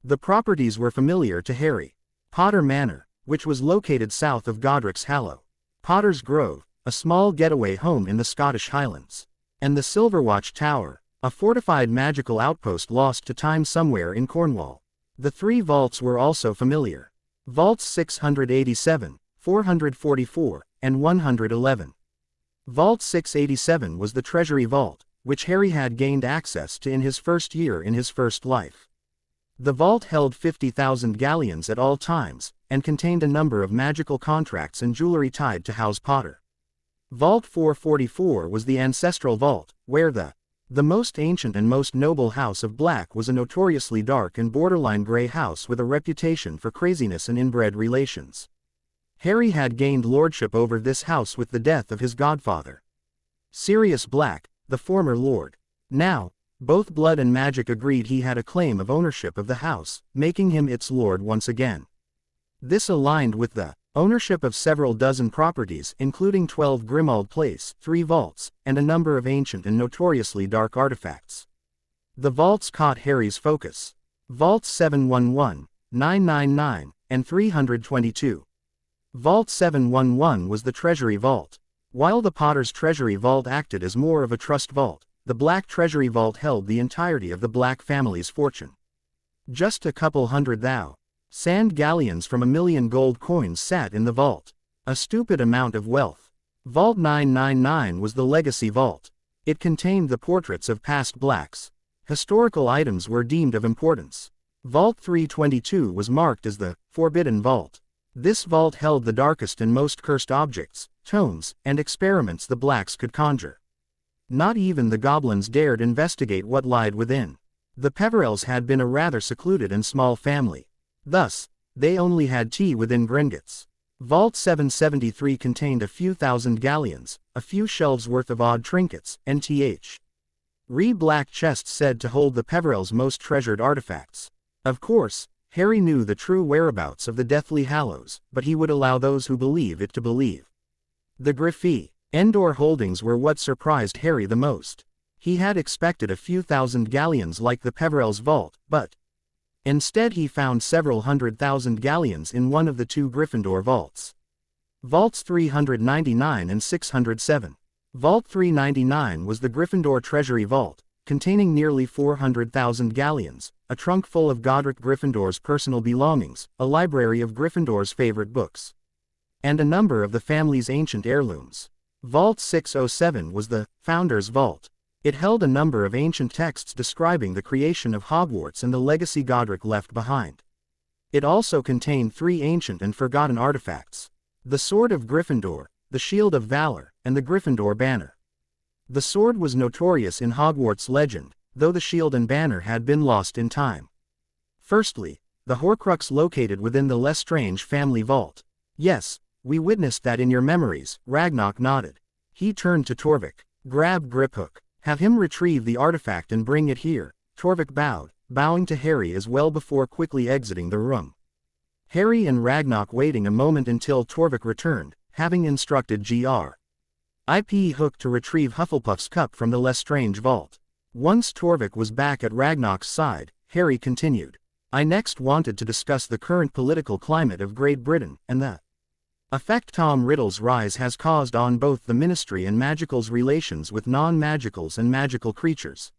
S1: The properties were familiar to Harry. Potter Manor, which was located south of Godric's Hallow. Potter's Grove, a small getaway home in the Scottish Highlands. And the Silverwatch Tower, a fortified magical outpost lost to time somewhere in Cornwall. The 3 vaults were also familiar. Vaults 687, 444, and 111. Vault 687 was the Treasury Vault, which Harry had gained access to in his first year in his first life. The vault held 50,000 galleons at all times, and contained a number of magical contracts and jewelry tied to House Potter. Vault 444 was the Ancestral Vault, where the most ancient and most noble House of Black was a notoriously dark and borderline grey house with a reputation for craziness and inbred relations. Harry had gained lordship over this house with the death of his godfather, Sirius Black, the former lord. Now, both blood and magic agreed he had a claim of ownership of the house, making him its lord once again. This aligned with the ownership of several dozen properties including 12 Grimmauld Place, 3 vaults, and a number of ancient and notoriously dark artifacts. The vaults caught Harry's focus. Vaults 711, 999, and 322. Vault 711 was the Treasury Vault. While the Potter's Treasury Vault acted as more of a trust vault, the Black Treasury Vault held the entirety of the Black family's fortune. Just a couple hundred sand galleons from 1,000,000 gold coins sat in the vault. A stupid amount of wealth. Vault 999 was the Legacy Vault. It contained the portraits of past Blacks. Historical items were deemed of importance. Vault 322 was marked as the Forbidden Vault. This vault held the darkest and most cursed objects, tones, and experiments the Blacks could conjure. Not even the goblins dared investigate what lied within. The Peverells had been a rather secluded and small family. Thus, they only had tea within Gringotts. Vault 773 contained a few thousand galleons, a few shelves worth of odd trinkets, and black chests said to hold the Peverells' most treasured artifacts. Of course, Harry knew the true whereabouts of the Deathly Hallows, but he would allow those who believe it to believe. The Gryffindor holdings were what surprised Harry the most. He had expected a few thousand galleons like the Peverells' vault, but instead he found several 100,000 galleons in one of the 2 Gryffindor vaults. Vaults 399 and 607. Vault 399 was the Gryffindor Treasury Vault, containing nearly 400,000 galleons, a trunk full of Godric Gryffindor's personal belongings, a library of Gryffindor's favorite books, and a number of the family's ancient heirlooms. Vault 607 was the Founder's Vault. It held a number of ancient texts describing the creation of Hogwarts and the legacy Godric left behind. It also contained 3 ancient and forgotten artifacts: the Sword of Gryffindor, the Shield of Valor, and the Gryffindor Banner. The sword was notorious in Hogwarts legend, though the shield and banner had been lost in time. Firstly, the Horcrux located within the Lestrange family vault. Yes, we witnessed that in your memories, Ragnarok nodded. He turned to Torvik. Grab Griphook. Have him retrieve the artifact and bring it here. Torvik bowed, bowing to Harry as well before quickly exiting the room. Harry and Ragnarok waiting a moment until Torvik returned, having instructed Gr. Hook to retrieve Hufflepuff's cup from the Lestrange vault. Once Torvik was back at Ragnarok's side, Harry continued. I next wanted to discuss the current political climate of Great Britain and the effect Tom Riddle's rise has caused on both the Ministry and Magical's relations with non-magicals and magical creatures.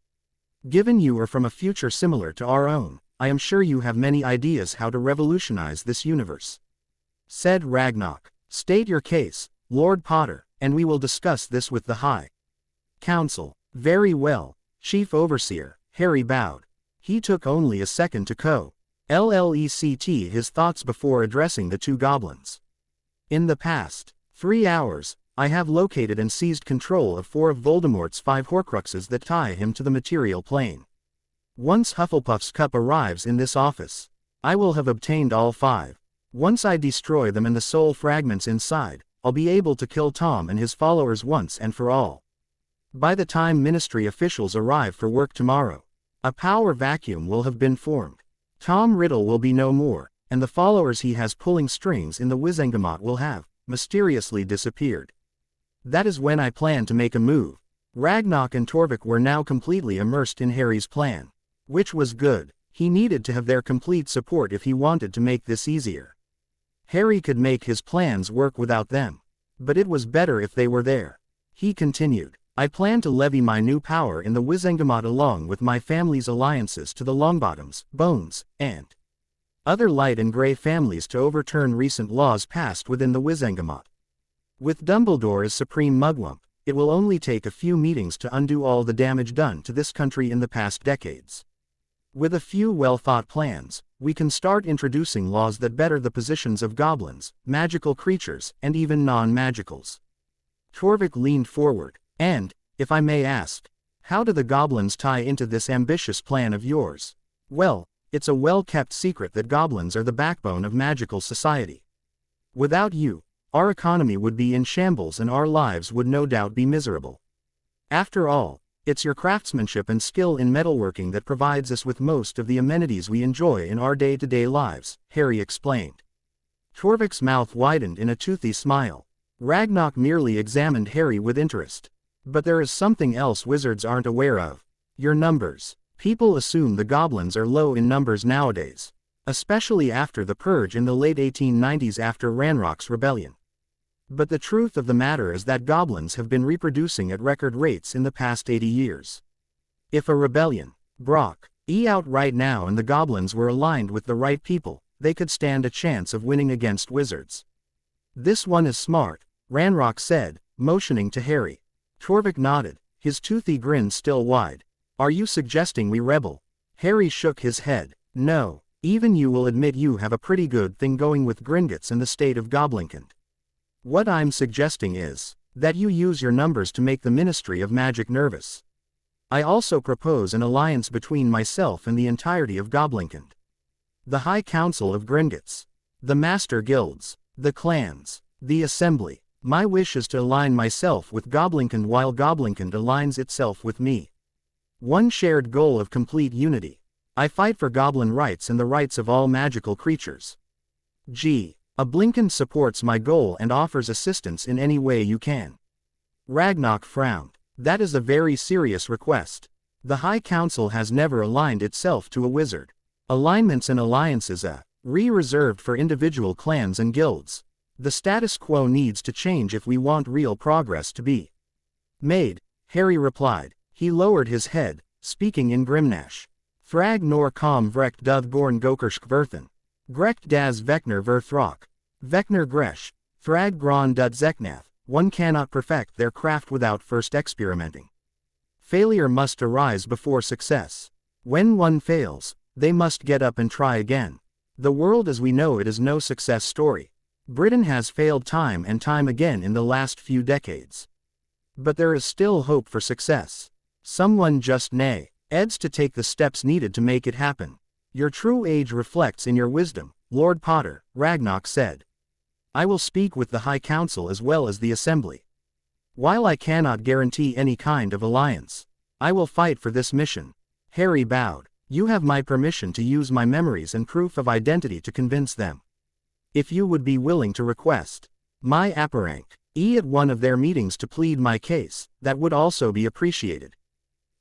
S1: Given you are from a future similar to our own, I am sure you have many ideas how to revolutionize this universe. Said Ragnarok. State your case, Lord Potter, and we will discuss this with the High Council. Very well, Chief Overseer. Harry bowed. He took only a second to collect his thoughts before addressing the two goblins. In the past 3 hours, I have located and seized control of 4 of Voldemort's 5 Horcruxes that tie him to the material plane. Once Hufflepuff's cup arrives in this office, I will have obtained all 5. Once I destroy them and the soul fragments inside, I'll be able to kill Tom and his followers once and for all. By the time Ministry officials arrive for work tomorrow, a power vacuum will have been formed. Tom Riddle will be no more, and the followers he has pulling strings in the Wizengamot will have mysteriously disappeared. That is when I plan to make a move. Ragnarok and Torvik were now completely immersed in Harry's plan. Which was good. He needed to have their complete support if he wanted to make this easier. Harry could make his plans work without them. But it was better if they were there. He continued. I plan to levy my new power in the Wizengamot along with my family's alliances to the Longbottoms, Bones, and other light and gray families to overturn recent laws passed within the Wizengamot. With Dumbledore as Supreme Mugwump, it will only take a few meetings to undo all the damage done to this country in the past decades. With a few well-thought plans, we can start introducing laws that better the positions of goblins, magical creatures, and even non-magicals. Torvik leaned forward. And, if I may ask, how do the goblins tie into this ambitious plan of yours? Well, it's a well-kept secret that goblins are the backbone of magical society. Without you, our economy would be in shambles and our lives would no doubt be miserable. After all, it's your craftsmanship and skill in metalworking that provides us with most of the amenities we enjoy in our day-to-day lives, Harry explained. Torvik's mouth widened in a toothy smile. Ragnarok merely examined Harry with interest. But there is something else wizards aren't aware of. Your numbers. People assume the goblins are low in numbers nowadays. Especially after the purge in the late 1890s after Ranrock's rebellion. But the truth of the matter is that goblins have been reproducing at record rates in the past 80 years. If a rebellion broke out right now and the goblins were aligned with the right people, they could stand a chance of winning against wizards. This one is smart, Ranrock said, motioning to Harry. Torvik nodded, his toothy grin still wide. Are you suggesting we rebel? Harry shook his head. No, even you will admit you have a pretty good thing going with Gringotts and the state of Goblinkand. What I'm suggesting is that you use your numbers to make the Ministry of Magic nervous. I also propose an alliance between myself and the entirety of Goblinkand. The High Council of Gringotts, the Master Guilds, the clans, the Assembly. My wish is to align myself with Goblinkand while Goblinkand aligns itself with me. One shared goal of complete unity. I fight for goblin rights and the rights of all magical creatures. Blinkand supports my goal and offers assistance in any way you can. Ragnarok frowned. That is a very serious request. The High Council has never aligned itself to a wizard. Alignments and alliances are reserved for individual clans and guilds. The status quo needs to change if we want real progress to be made, Harry replied. He lowered his head, speaking in Grimnash. Thrag nor com vrecht doth gorn gokersk verthen. Grecht das Vecner verthrock. Vecner gresh. Thrag gron dut zeknath. One cannot perfect their craft without first experimenting. Failure must arise before success. When one fails, they must get up and try again. The world as we know it is no success story. Britain has failed time and time again in the last few decades. But there is still hope for success. Someone just Eds to take the steps needed to make it happen. Your true age reflects in your wisdom, Lord Potter, Ragnarok said. I will speak with the High Council as well as the Assembly. While I cannot guarantee any kind of alliance, I will fight for this mission. Harry bowed. You have my permission to use my memories and proof of identity to convince them. If you would be willing to request my apparank at one of their meetings to plead my case, that would also be appreciated.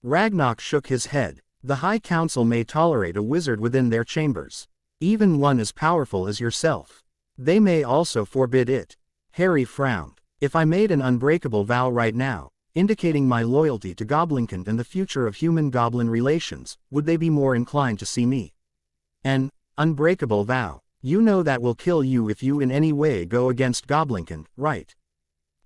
S1: Ragnarok shook his head. The High Council may tolerate a wizard within their chambers, even one as powerful as yourself. They may also forbid it. Harry frowned. If I made an unbreakable vow right now, indicating my loyalty to Goblinkind and the future of human-goblin relations, would they be more inclined to see me? An unbreakable vow. You know that will kill you if you in any way go against Goblinkind, right?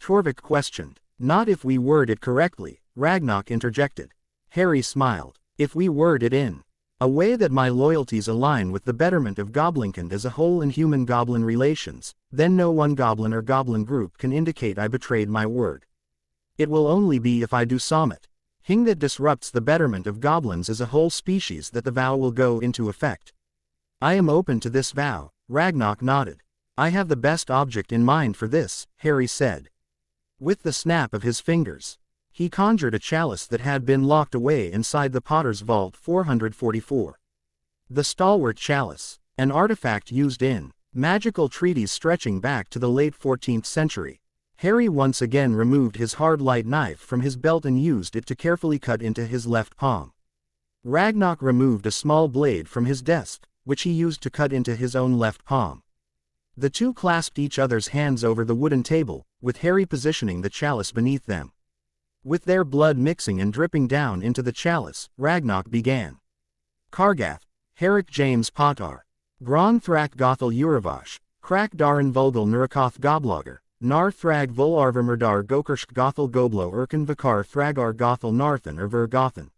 S1: Torvik questioned. Not if we word it correctly, Ragnarok interjected. Harry smiled. If we word it in a way that my loyalties align with the betterment of Goblinkind as a whole in human-goblin relations, then no one goblin or goblin group can indicate I betrayed my word. It will only be if I do something that disrupts the betterment of goblins as a whole species that the vow will go into effect. I am open to this vow, Ragnarok nodded. I have the best object in mind for this, Harry said. With the snap of his fingers, he conjured a chalice that had been locked away inside the Potter's Vault 444. The Stalwart Chalice, an artifact used in magical treaties stretching back to the late 14th century. Harry once again removed his hard light knife from his belt and used it to carefully cut into his left palm. Ragnarok removed a small blade from his desk, which he used to cut into his own left palm. The two clasped each other's hands over the wooden table, with Harry positioning the chalice beneath them. With their blood mixing and dripping down into the chalice, Ragnarok began. Kargath, Herrick James Potter, Gron Thrak Gothel Uravash, Krak Darin Vulgal Nurakoth Gobloger, Nar Thrag Vul Arvamurdar Gokershk Gothel Goblo Urkin Vakar Thragar Gothel Narthan or Ver Gothan.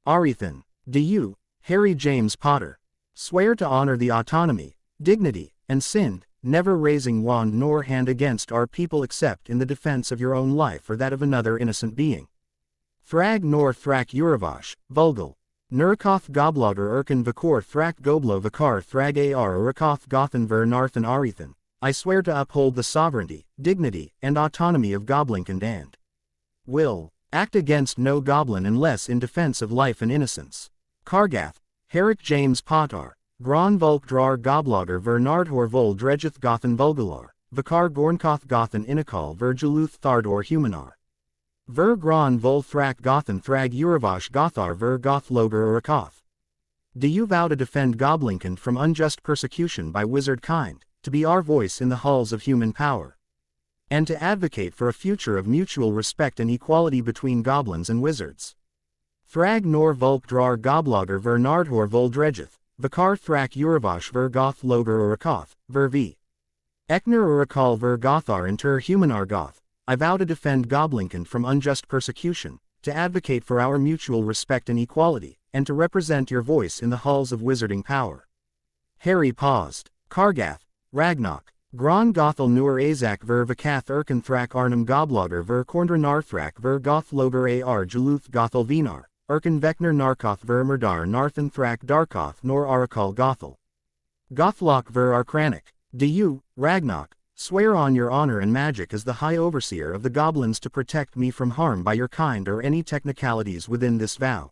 S1: Arethan, do you, Harry James Potter, swear to honor the autonomy, dignity, and sin, never raising wand nor hand against our people except in the defense of your own life or that of another innocent being? Thrag nor Thrak Uravash, Vulgal, Nurkoth Gobloger Urkin Vakor Thrak Goblo Vakar Thrag Ar Urakoth Gothan Ver Narthan Arethan, I swear to uphold the sovereignty, dignity, and autonomy of Goblinkind and will act against no goblin unless in defense of life and innocence. Kargath, Herrick James Potter, Gron Vulk Drar Gobloger Ver Nardhor Vol Dredgeth Gothan Vulgalar, Vakar Gornkoth Gothan Inakal Ver Juluth Thardor Humanar. Ver Gron Vol Thrak Gothan Thrag Uravash Gothar Ver Gothloger Urakoth. Do you vow to defend Goblinkind from unjust persecution by wizard kind, to be our voice in the halls of human power, and to advocate for a future of mutual respect and equality between goblins and wizards? Thrag nor Vulk Drar Gobloger Ver Nardhor Vol Dredgeth, Vakar Thrak Uravash Ver Goth Loger Urakoth, Ver V. Ekner Urakal Ver Gothar Inter Humanar Goth, I vow to defend Goblinkind from unjust persecution, to advocate for our mutual respect and equality, and to represent your voice in the halls of wizarding power. Harry paused. Kargath, Ragnarok, Gron Gothel Nur Azak Ver Vakath Urkin Thrak Arnhem Gobloger Ver Korndra Narthrak Ver Goth Loger Ar Juluth Gothel Vinar, Urkin Vekner Narkoth Ver Murdar Narthan Thrak Darkoth Nor Arakal Gothel. Gothlock Ver Arkranik, do you, Ragnarok, swear on your honor and magic as the High Overseer of the Goblins to protect me from harm by your kind or any technicalities within this vow,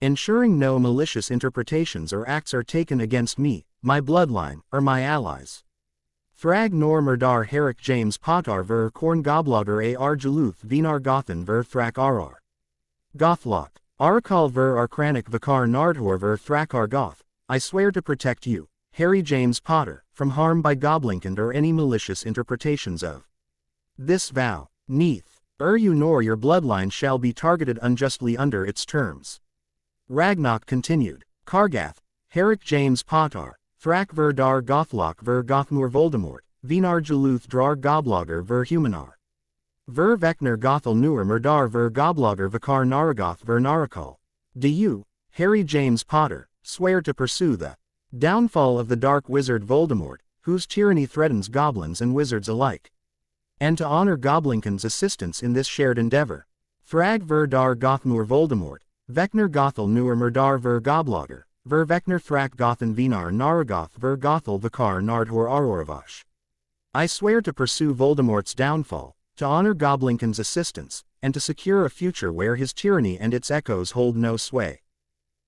S1: ensuring no malicious interpretations or acts are taken against me, my bloodline, or my allies? Thrag nor Murdar Herrick James Potter Ver Korn Gobloger Ar Juluth Vinar Gothan Ver Thrak Arar. Gothlock, Arakal Ver Arkranik Vakar Nardhor Ver Thrakar Goth, I swear to protect you, Harry James Potter, from harm by Goblinkind or any malicious interpretations of this vow. Neath, you nor your bloodline shall be targeted unjustly under its terms. Ragnarok continued. Kargath, Herrick James Potter, Thrak Ver Dar Gothlock Ver Gothmur Voldemort, Vinar Juluth Drar Gobloger Ver Humanar. Ver Vekner Gothel Nur Murdar Ver Gobloger Vakar Naragoth Ver Narakal. Do you, Harry James Potter, swear to pursue the downfall of the dark wizard Voldemort, whose tyranny threatens goblins and wizards alike, and to honor Goblinkind's assistance in this shared endeavor? Thrag Ver Dar Gothmur Voldemort, Vecner Gothel Nuer Murdar Ver Goblager, Ver Vecner Thrak Gothan Vinar Naragoth Ver Gothel Vakar Nardhor Aroravash. I swear to pursue Voldemort's downfall, to honor Goblinkin's assistance, and to secure a future where his tyranny and its echoes hold no sway.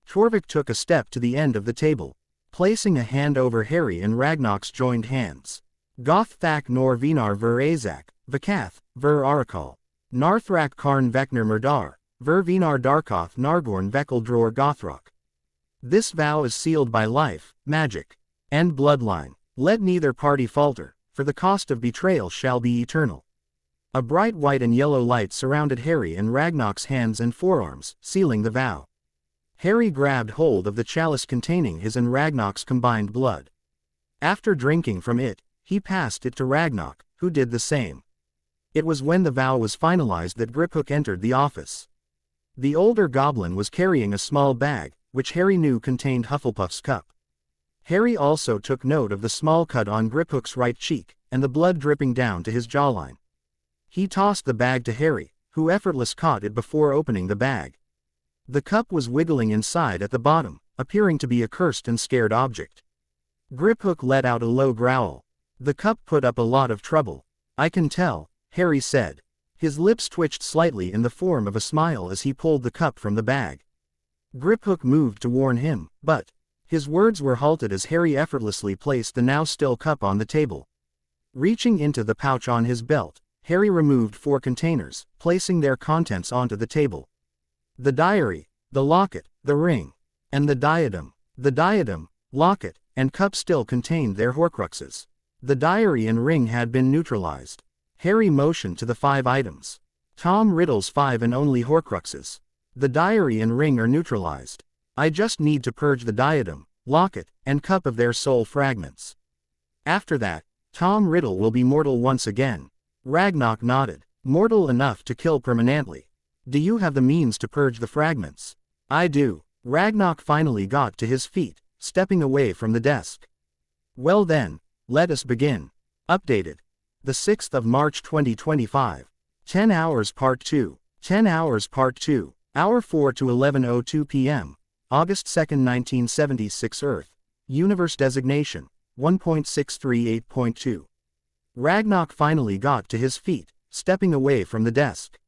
S1: Torvik took a step to the end of the table, placing a hand over Harry and Ragnar's joined hands. Goth Thak Nor Vinar Ver Azak, Vakath, Ver Arakal. Narthrak Karn Vecner Murdar, Ver Vinar Darkoth Nargorn Vekel Dror Gothrok. This vow is sealed by life, magic, and bloodline. Let neither party falter, for the cost of betrayal shall be eternal. A bright white and yellow light surrounded Harry and Ragnar's hands and forearms, sealing the vow. Harry grabbed hold of the chalice containing his and Ragnar's combined blood. After drinking from it, he passed it to Ragnar, who did the same. It was when the vow was finalized that Griphook entered the office. The older goblin was carrying a small bag, which Harry knew contained Hufflepuff's cup. Harry also took note of the small cut on Griphook's right cheek, and the blood dripping down to his jawline. He tossed the bag to Harry, who effortlessly caught it before opening the bag. The cup was wiggling inside at the bottom, appearing to be a cursed and scared object. Griphook let out a low growl. The cup put up a lot of trouble. I can tell, Harry said. His lips twitched slightly in the form of a smile as he pulled the cup from the bag. Griphook moved to warn him, but his words were halted as Harry effortlessly placed the now still cup on the table. Reaching into the pouch on his belt, Harry removed 4 containers, placing their contents onto the table. The diary, the locket, the ring, and the diadem. The diadem, locket, and cup still contained their Horcruxes. The diary and ring had been neutralized. Harry motioned to the 5 items. Tom Riddle's 5 and only Horcruxes. The diary and ring are neutralized. I just need to purge the diadem, locket, and cup of their soul fragments. After that, Tom Riddle will be mortal once again. Ragnar nodded. Mortal enough to kill permanently. Do you have the means to purge the fragments? I do. Ragnar finally got to his feet, stepping away from the desk. Well then, let us begin. Updated. The 6th of March 2025. 10 hours part 2. 10 hours part 2. Hour 4 to 11:02 p.m. August 2, 1976 Earth. Universe designation. 1.638.2. Ragnar finally got to his feet, stepping away from the desk.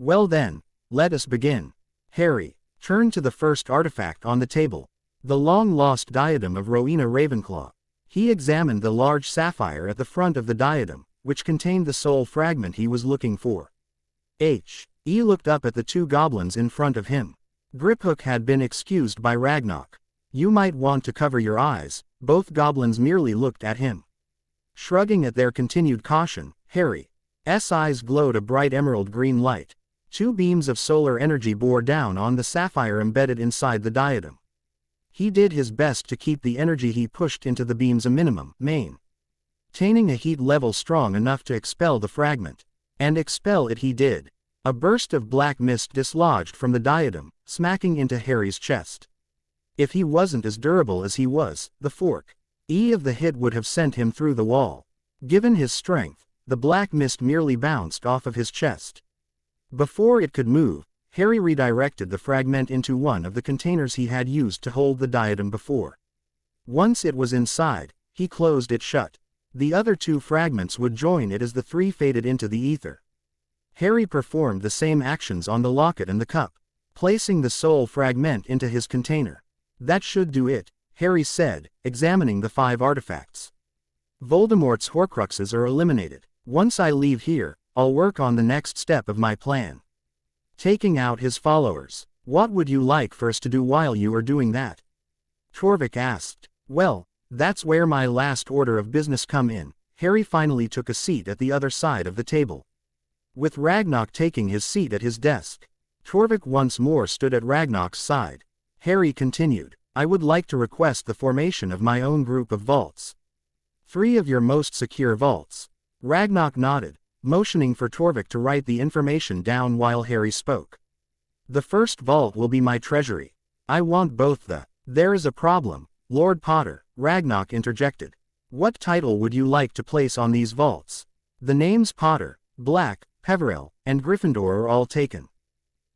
S1: Well then, let us begin. Harry turned to the first artifact on the table. The long-lost diadem of Rowena Ravenclaw. He examined the large sapphire at the front of the diadem, which contained the soul fragment he was looking for. He looked up at the 2 goblins in front of him. Griphook had been excused by Ragnar. You might want to cover your eyes. Both goblins merely looked at him. Shrugging at their continued caution, Harry's eyes glowed a bright emerald green light. 2 beams of solar energy bore down on the sapphire embedded inside the diadem. He did his best to keep the energy he pushed into the beams a minimum, maintaining a heat level strong enough to expel the fragment. And expel it he did. A burst of black mist dislodged from the diadem, smacking into Harry's chest. If he wasn't as durable as he was, the fork of the hit would have sent him through the wall. Given his strength, the black mist merely bounced off of his chest. Before it could move, Harry redirected the fragment into one of the containers he had used to hold the diadem before. Once it was inside, he closed it shut. The other 2 fragments would join it as the 3 faded into the ether. Harry performed the same actions on the locket and the cup, placing the soul fragment into his container. That should do it, Harry said, examining the 5 artifacts. Voldemort's Horcruxes are eliminated. Once I leave here, I'll work on the next step of my plan. Taking out his followers. What would you like for us to do while you are doing that? Torvik asked. Well, that's where my last order of business come in. Harry finally took a seat at the other side of the table. With Ragnar taking his seat at his desk, Torvik once more stood at Ragnar's side. Harry continued. I would like to request the formation of my own group of vaults. 3 of your most secure vaults. Ragnar nodded, motioning for Torvik to write the information down while Harry spoke. The first vault will be my treasury. I want both the... There is a problem, Lord Potter, Ragnar interjected. What title would you like to place on these vaults? The names Potter, Black, Peverell, and Gryffindor are all taken.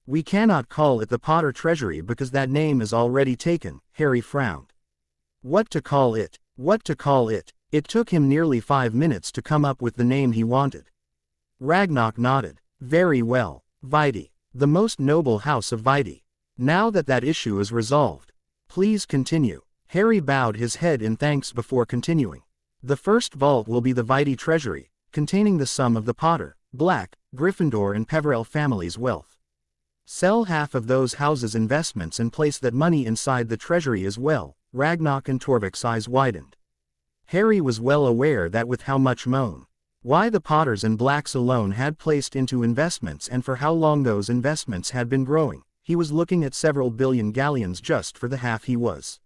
S1: We cannot call it the Potter Treasury because that name is already taken, Harry frowned. What to call it? What to call it? It took him nearly 5 minutes to come up with the name he wanted. Ragnarok nodded. Very well. Viti. The most noble house of Viti. Now that issue is resolved. Please continue. Harry bowed his head in thanks before continuing. The first vault will be the Viti Treasury, containing the sum of the Potter, Black, Gryffindor and Peverell families' wealth. Sell half of those houses' investments and place that money inside the treasury as well. Ragnarok and Torvik's eyes widened. Harry was well aware that with how much why the Potters and Blacks alone had placed into investments and for how long those investments had been growing, he was looking at several billion galleons just for the half he was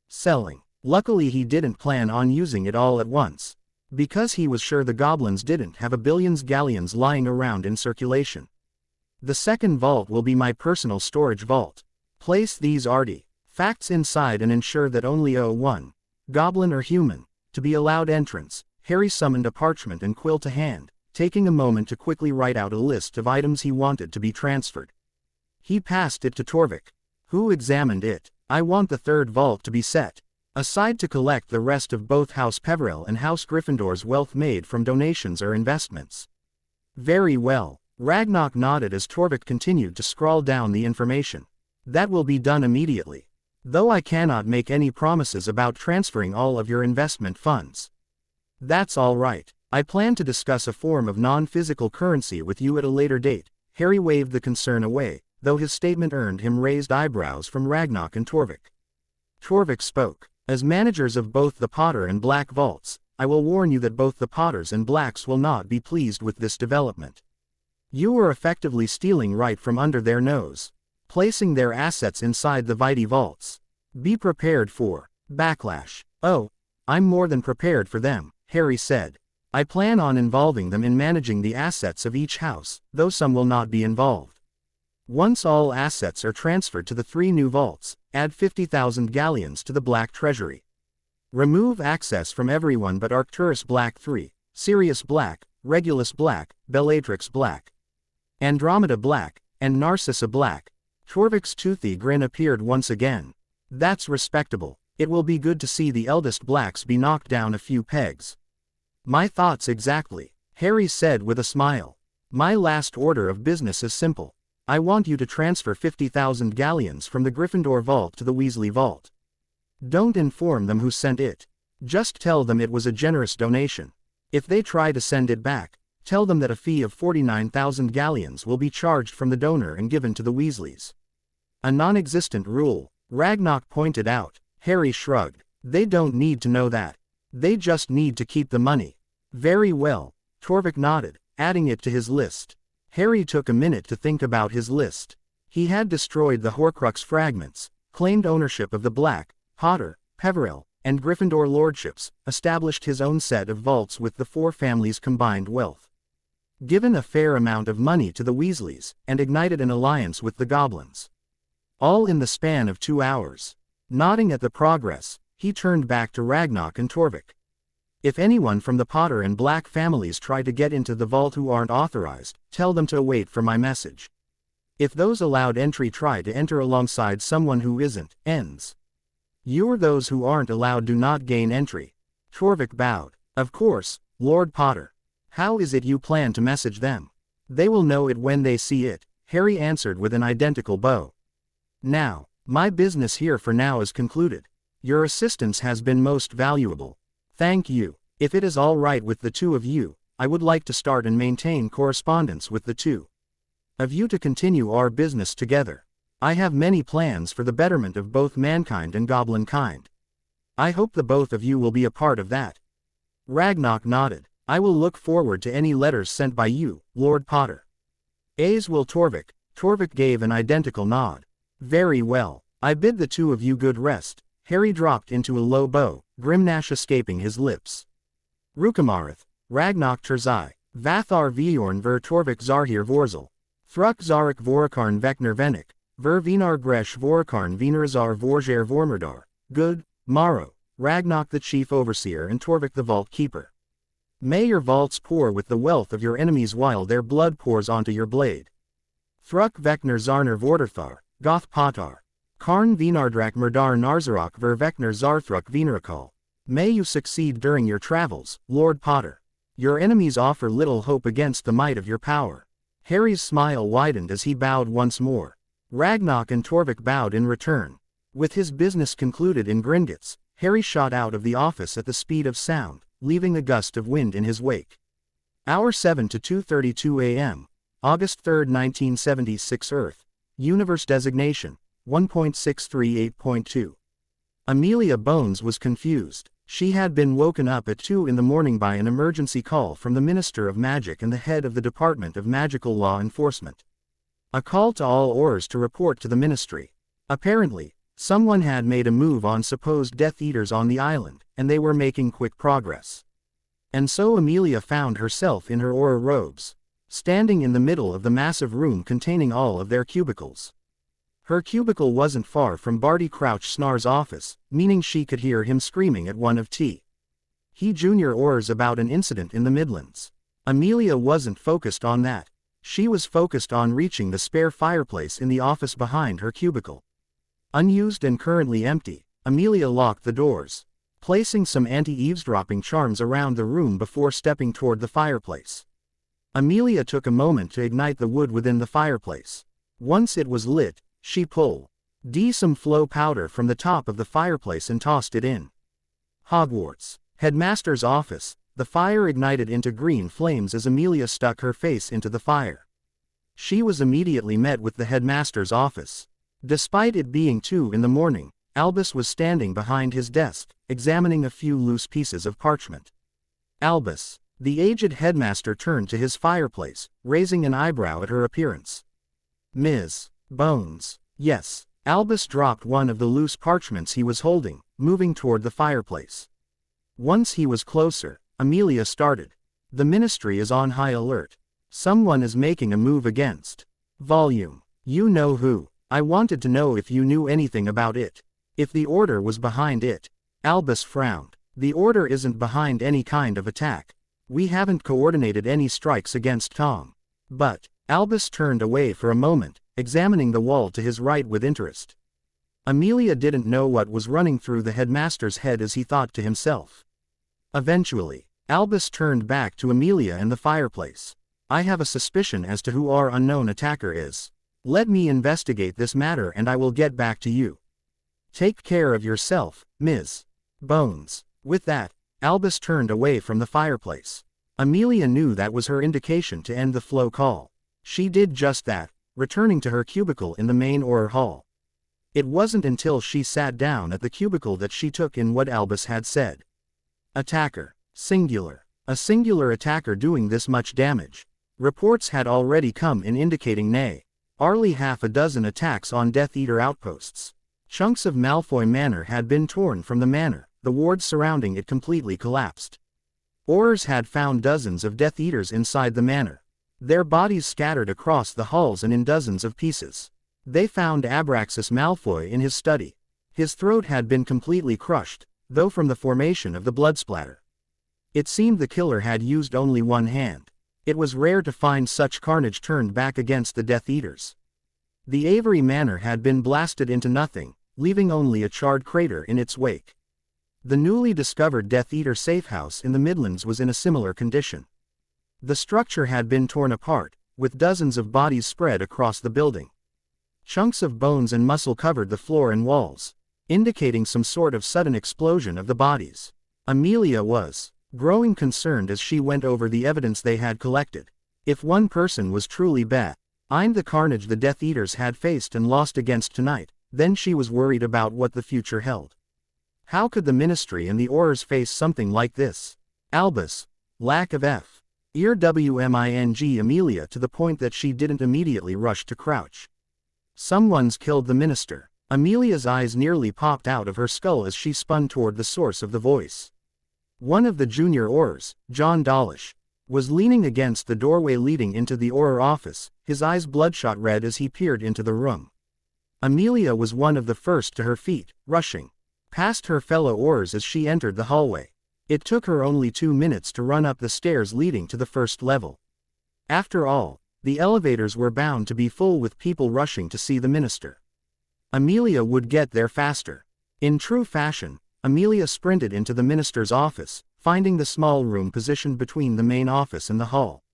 S1: selling. Luckily he didn't plan on using it all at once, because he was sure the goblins didn't have a billions galleons lying around in circulation. The second vault will be my personal storage vault. Place these artifacts inside and ensure that only one, goblin or human, to be allowed entrance. Harry summoned a parchment and quill to hand, taking a moment to quickly write out a list of items he wanted to be transferred. He passed it to Torvik, who examined it. I want the third vault to be set aside to collect the rest of both House Peverell and House Gryffindor's wealth made from donations or investments. Very well. Ragnarok nodded as Torvik continued to scrawl down the information. That will be done immediately. Though I cannot make any promises about transferring all of your investment funds. That's all right. I plan to discuss a form of non-physical currency with you at a later date. Harry waved the concern away, though his statement earned him raised eyebrows from Ragnarok and Torvik. Torvik spoke. As managers of both the Potter and Black vaults, I will warn you that both the Potters and Blacks will not be pleased with this development. You are effectively stealing right from under their nose, placing their assets inside the Viti vaults. Be prepared for backlash. Oh, I'm more than prepared for them, Harry said. I plan on involving them in managing the assets of each house, though some will not be involved. Once all assets are transferred to the 3 new vaults, add 50,000 galleons to the Black Treasury. Remove access from everyone but Arcturus Black 3, Sirius Black, Regulus Black, Bellatrix Black, Andromeda Black, and Narcissa Black. Torvik's toothy grin appeared once again. That's respectable. It will be good to see the eldest Blacks be knocked down a few pegs. My thoughts exactly, Harry said with a smile. My last order of business is simple. I want you to transfer 50,000 galleons from the Gryffindor vault to the Weasley vault. Don't inform them who sent it. Just tell them it was a generous donation. If they try to send it back, tell them that a fee of 49,000 galleons will be charged from the donor and given to the Weasleys. A non-existent rule, Ragnarok pointed out. Harry shrugged. They don't need to know that. They just need to keep the money. Very well. Torvik nodded, adding it to his list. Harry took a minute to think about his list. He had destroyed the Horcrux fragments, claimed ownership of the Black, Potter, Peverell, and Gryffindor lordships, established his own set of vaults with the 4 families' combined wealth, given a fair amount of money to the Weasleys, and ignited an alliance with the goblins. All in the span of 2 hours. Nodding at the progress, he turned back to Ragnarok and Torvik. If anyone from the Potter and Black families try to get into the vault who aren't authorized, tell them to wait for my message. If those allowed entry try to enter alongside someone who isn't, you or those who aren't allowed do not gain entry. Torvik bowed. Of course, Lord Potter. How is it you plan to message them? They will know it when they see it, Harry answered with an identical bow. Now, my business here for now is concluded. Your assistance has been most valuable. Thank you. If it is all right with the 2 of you, I would like to start and maintain correspondence with the 2 of you to continue our business together. I have many plans for the betterment of both mankind and goblin kind. I hope the both of you will be a part of that. Ragnarok nodded. I will look forward to any letters sent by you, Lord Potter. As will Torvik. Torvik gave an identical nod. Very well. I bid the 2 of you good rest. Harry dropped into a low bow, Grimnash escaping his lips. Rukamarith, Ragnarok Terzai, Vathar Viorn ver Torvik Zarhir Vorzel, Thruk Zarek Vorakarn Vekner Venik, ver Vinar Gresh Vorakarn Vinarazar Vorjer Vormerdar, Good, Morrow, Ragnarok the Chief Overseer and Torvik the Vault Keeper. May your vaults pour with the wealth of your enemies while their blood pours onto your blade. Thruk Vekner Zarner Vorderthar, Goth Potar. Karn Vinardrak Murdar Narzarok Ver Vekner Zarthruk Vinrakal. May you succeed during your travels, Lord Potter. Your enemies offer little hope against the might of your power. Harry's smile widened as he bowed once more. Ragnok and Torvik bowed in return. With his business concluded in Gringotts, Harry shot out of the office at the speed of sound, leaving a gust of wind in his wake. Hour 7 to 2:32 a.m. August 3, 1976 Earth. Universe designation, 1.638.2. Amelia Bones was confused. She had been woken up at 2 in the morning by an emergency call from the Minister of Magic and the head of the Department of Magical Law Enforcement. A call to all Aurors to report to the Ministry. Apparently, someone had made a move on supposed Death Eaters on the island, and they were making quick progress. And so Amelia found herself in her Auror robes, standing in the middle of the massive room containing all of their cubicles. Her cubicle wasn't far from Barty Crouch Snar's office, meaning she could hear him screaming at one of T. He Jr. Aurors about an incident in the Midlands. Amelia wasn't focused on that. She was focused on reaching the spare fireplace in the office behind her cubicle. Unused and currently empty, Amelia locked the doors, placing some anti-eavesdropping charms around the room before stepping toward the fireplace. Amelia took a moment to ignite the wood within the fireplace. Once it was lit, she pulled some flow powder from the top of the fireplace and tossed it in. Hogwarts Headmaster's office. The fire ignited into green flames as Amelia stuck her face into the fire. She was immediately met with the headmaster's office. Despite it being 2 in the morning, Albus was standing behind his desk, examining a few loose pieces of parchment. Albus. The aged headmaster turned to his fireplace, raising an eyebrow at her appearance. Ms. Bones. Yes. Albus dropped one of the loose parchments he was holding, moving toward the fireplace. Once he was closer, Amelia started. The Ministry is on high alert. Someone is making a move against Volume. You know who. I wanted to know if you knew anything about it. If the Order was behind it. Albus frowned. The Order isn't behind any kind of attack. We haven't coordinated any strikes against Tom. But, Albus turned away for a moment, examining the wall to his right with interest. Amelia didn't know what was running through the headmaster's head as he thought to himself. Eventually, Albus turned back to Amelia and the fireplace. I have a suspicion as to who our unknown attacker is. Let me investigate this matter and I will get back to you. Take care of yourself, Ms. Bones. With that, Albus turned away from the fireplace. Amelia knew that was her indication to end the flow call. She did just that, returning to her cubicle in the main Auror hall. It wasn't until she sat down at the cubicle that she took in what Albus had said. Attacker. Singular. A singular attacker doing this much damage. Reports had already come in indicating nearly half a dozen attacks on Death Eater outposts. Chunks of Malfoy Manor had been torn from the manor, the wards surrounding it completely collapsed. Aurors had found dozens of Death Eaters inside the manor. Their bodies scattered across the halls and in dozens of pieces. They found Abraxas Malfoy in his study. His throat had been completely crushed, though from the formation of the blood splatter. It seemed the killer had used only one hand. It was rare to find such carnage turned back against the Death Eaters. The Avery Manor had been blasted into nothing, leaving only a charred crater in its wake. The newly discovered Death Eater safe house in the Midlands was in a similar condition. The structure had been torn apart, with dozens of bodies spread across the building. Chunks of bones and muscle covered the floor and walls, indicating some sort of sudden explosion of the bodies. Amelia was growing concerned as she went over the evidence they had collected. If one person was truly behind the carnage the Death Eaters had faced and lost against tonight, then she was worried about what the future held. How could the Ministry and the Aurors face something like this? Albus. Lack of ear wming Amelia to the point that she didn't immediately rush to crouch. Someone's killed the minister. Amelia's eyes nearly popped out of her skull as she spun toward the source of the voice. One of the junior Aurors, John Dawlish, was leaning against the doorway leading into the Auror office, his eyes bloodshot red as he peered into the room. Amelia was one of the first to her feet, rushing past her fellow Aurors as she entered the hallway. It took her only 2 minutes to run up the stairs leading to the first level. After all, The elevators were bound to be full with people rushing to see the minister. Amelia would get there faster. In true fashion, Amelia sprinted into the minister's office, finding the small room positioned between the main office and the hall.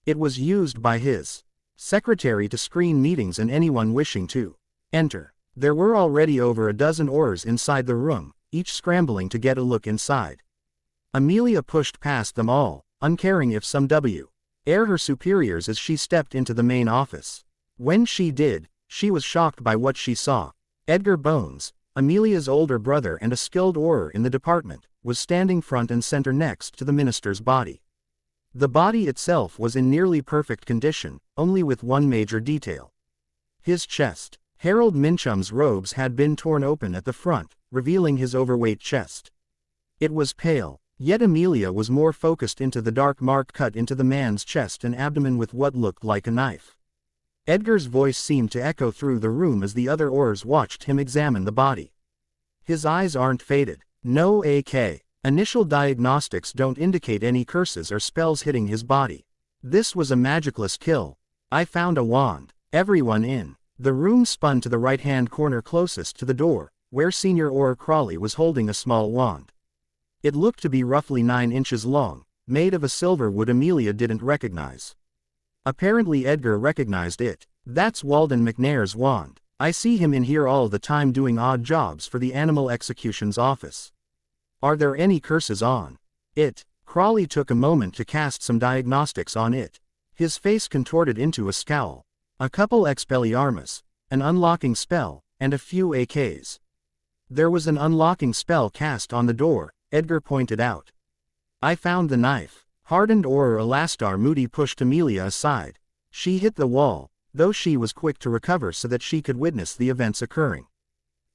S1: It was used by his secretary to screen meetings and anyone wishing to enter. There were already over a dozen Aurors inside the room, each scrambling to get a look inside. Amelia pushed past them all, uncaring if some were her superiors as she stepped into the main office. When she did, she was shocked by what she saw. Edgar Bones, Amelia's older brother and a skilled Auror in the department, was standing front and center next to the minister's body. The body itself was in nearly perfect condition, only with one major detail. His chest. Harold Minchum's robes had been torn open at the front, revealing his overweight chest. It was pale, yet Amelia was more focused into the dark mark cut into the man's chest and abdomen with what looked like a knife. Edgar's voice seemed to echo through the room as the other Aurors watched him examine the body. His eyes aren't faded. No AK. Initial diagnostics don't indicate any curses or spells hitting his body. This was a magicless kill. I found a wand. Everyone in the room spun to the right-hand corner closest to the door, where Senior Auror Crawley was holding a small wand. It looked to be roughly 9 inches long, made of a silver wood Amelia didn't recognize. Apparently Edgar recognized it. That's Walden McNair's wand. I see him in here all the time doing odd jobs for the Animal Executions office. Are there any curses on it? Crawley took a moment to cast some diagnostics on it. His face contorted into a scowl. A couple Expelliarmus, an unlocking spell, and a few AKs. There was an unlocking spell cast on the door, Edgar pointed out. I found the knife. Hardened Auror Alastar Moody pushed Amelia aside. She hit the wall, though she was quick to recover so that she could witness the events occurring.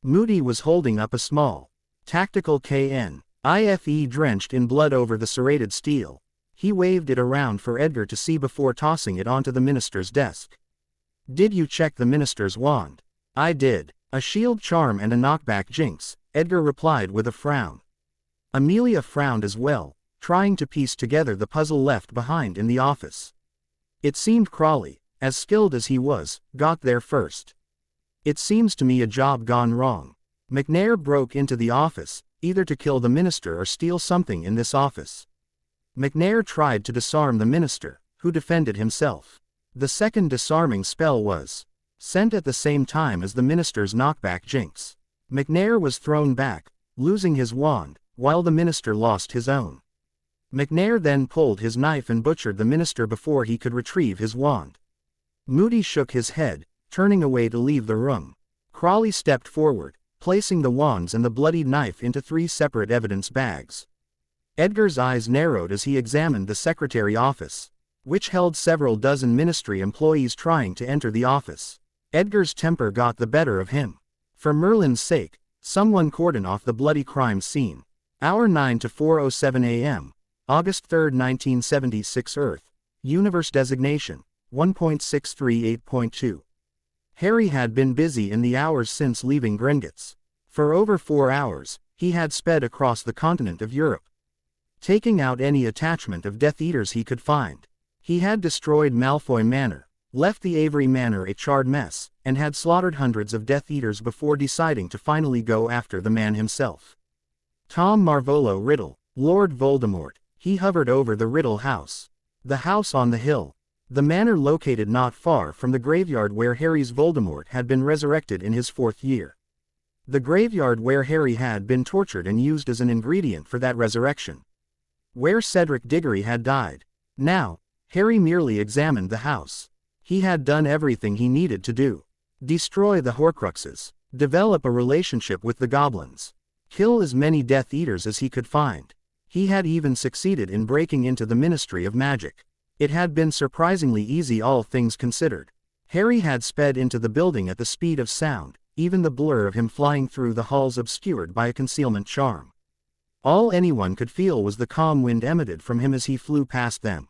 S1: Moody was holding up a small, tactical KN-IFE drenched in blood over the serrated steel. He waved it around for Edgar to see before tossing it onto the minister's desk. Did you check the minister's wand? I did. A shield charm and a knockback jinx, Edgar replied with a frown. Amelia frowned as well, trying to piece together the puzzle left behind in the office. It seemed Crawley, as skilled as he was, got there first. It seems to me a job gone wrong. McNair broke into the office, either to kill the minister or steal something in this office. McNair tried to disarm the minister, who defended himself. The second disarming spell was sent at the same time as the minister's knockback jinx. McNair was thrown back, losing his wand, while the minister lost his own. McNair then pulled his knife and butchered the minister before he could retrieve his wand. Moody shook his head, turning away to leave the room. Crawley stepped forward, placing the wands and the bloodied knife into 3 separate evidence bags. Edgar's eyes narrowed as he examined the secretary office, which held several dozen ministry employees trying to enter the office. Edgar's temper got the better of him. For Merlin's sake, someone cordon off the bloody crime scene. Hour 9 to 4:07 a.m., August 3, 1976 Earth. Universe designation, 1.638.2. Harry had been busy in the hours since leaving Gringotts. For over 4 hours, he had sped across the continent of Europe, taking out any attachment of Death Eaters he could find. He had destroyed Malfoy Manor, left the Avery Manor a charred mess, and had slaughtered hundreds of Death Eaters before deciding to finally go after the man himself. Tom Marvolo Riddle, Lord Voldemort. He hovered over the Riddle house. The house on the hill. The manor located not far from the graveyard where Harry's Voldemort had been resurrected in his 4th year. The graveyard where Harry had been tortured and used as an ingredient for that resurrection. Where Cedric Diggory had died. Now, Harry merely examined the house. He had done everything he needed to do. Destroy the Horcruxes. Develop a relationship with the goblins. Kill as many Death Eaters as he could find. He had even succeeded in breaking into the Ministry of Magic. It had been surprisingly easy, all things considered. Harry had sped into the building at the speed of sound, even the blur of him flying through the halls obscured by a concealment charm. All anyone could feel was the calm wind emitted from him as he flew past them.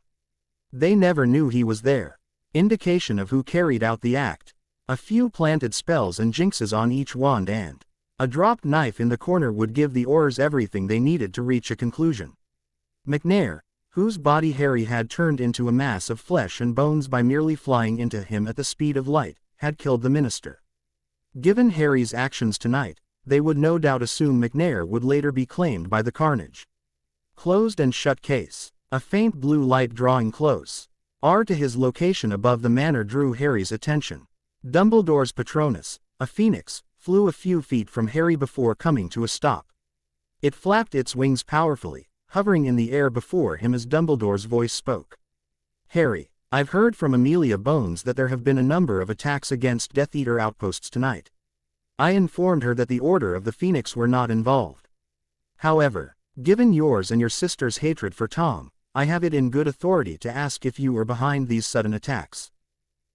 S1: They never knew he was there. Indication of who carried out the act. A few planted spells and jinxes on each wand and a dropped knife in the corner would give the Aurors everything they needed to reach a conclusion. McNair, whose body Harry had turned into a mass of flesh and bones by merely flying into him at the speed of light, had killed the minister. Given Harry's actions tonight, they would no doubt assume McNair would later be claimed by the carnage. Closed and shut case. A faint blue light drawing close. To his location above the manor drew Harry's attention. Dumbledore's Patronus, a phoenix, flew a few feet from Harry before coming to a stop. It flapped its wings powerfully, hovering in the air before him as Dumbledore's voice spoke. Harry, I've heard from Amelia Bones that there have been a number of attacks against Death Eater outposts tonight. I informed her that the Order of the Phoenix were not involved. However, given yours and your sister's hatred for Tom, I have it in good authority to ask if you are behind these sudden attacks.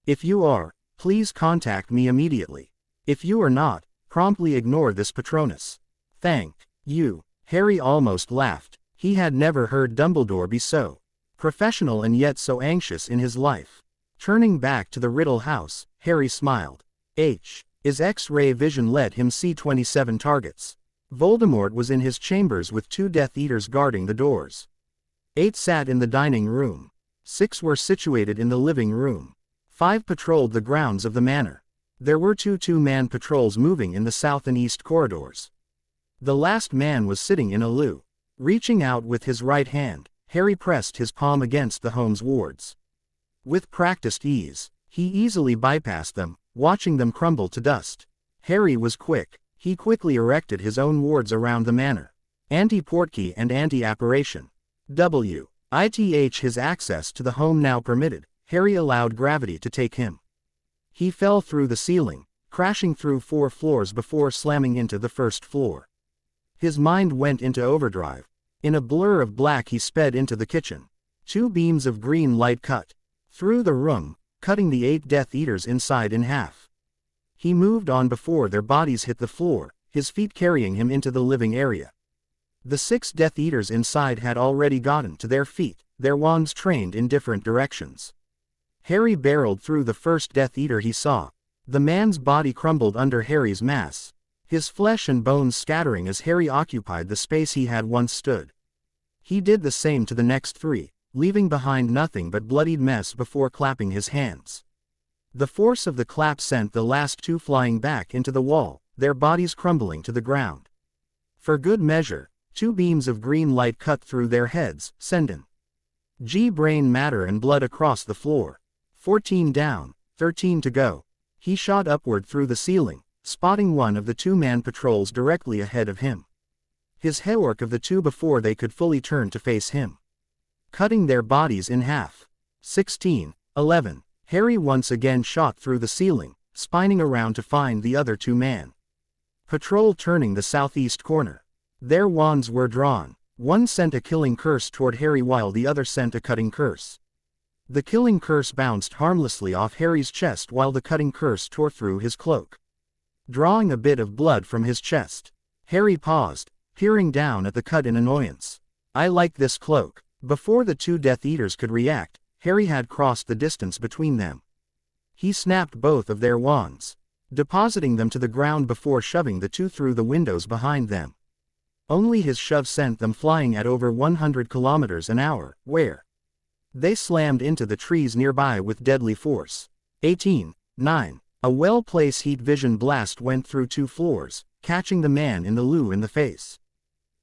S1: If you are, please contact me immediately. If you are not, promptly ignore this Patronus. Thank you. Harry almost laughed. He had never heard Dumbledore be so professional and yet so anxious in his life. Turning back to the Riddle house, Harry smiled. His X-ray vision let him see 27 targets. Voldemort was in his chambers with 2 Death Eaters guarding the doors. 8 sat in the dining room. 6 were situated in the living room. 5 patrolled the grounds of the manor. There were 2 two-man patrols moving in the south and east corridors. The last man was sitting in a loo. Reaching out with his right hand, Harry pressed his palm against the home's wards. With practiced ease, he easily bypassed them, watching them crumble to dust. Harry was quick. He quickly erected his own wards around the manor. Anti-portkey and anti-apparition. His access to the home now permitted, Harry allowed gravity to take him. He fell through the ceiling, crashing through 4 floors before slamming into the first floor. His mind went into overdrive. In a blur of black he sped into the kitchen. 2 beams of green light cut through the room, cutting the 8 Death Eaters inside in half. He moved on before their bodies hit the floor, his feet carrying him into the living area. The 6 Death Eaters inside had already gotten to their feet, their wands trained in different directions. Harry barreled through the first Death Eater he saw. The man's body crumbled under Harry's mass, his flesh and bones scattering as Harry occupied the space he had once stood. He did the same to the next 3, leaving behind nothing but bloodied mess before clapping his hands. The force of the clap sent the last 2 flying back into the wall, their bodies crumbling to the ground. For good measure, 2 beams of green light cut through their heads, sending brain matter and blood across the floor. 14 down, 13 to go. He shot upward through the ceiling, spotting one of the 2-man patrols directly ahead of him. His headwork of the 2 before they could fully turn to face him, cutting their bodies in half. 16, 11. Harry once again shot through the ceiling, spinning around to find the other 2-man patrol turning the southeast corner. Their wands were drawn. One sent a killing curse toward Harry while the other sent a cutting curse. The killing curse bounced harmlessly off Harry's chest while the cutting curse tore through his cloak, drawing a bit of blood from his chest. Harry paused, peering down at the cut in annoyance. I like this cloak. Before the 2 Death Eaters could react, Harry had crossed the distance between them. He snapped both of their wands, depositing them to the ground before shoving the 2 through the windows behind them. Only his shove sent them flying at over 100 kilometers an hour, where they slammed into the trees nearby with deadly force. 18, 9. A well-placed heat vision blast went through 2 floors, catching the man in the loo in the face.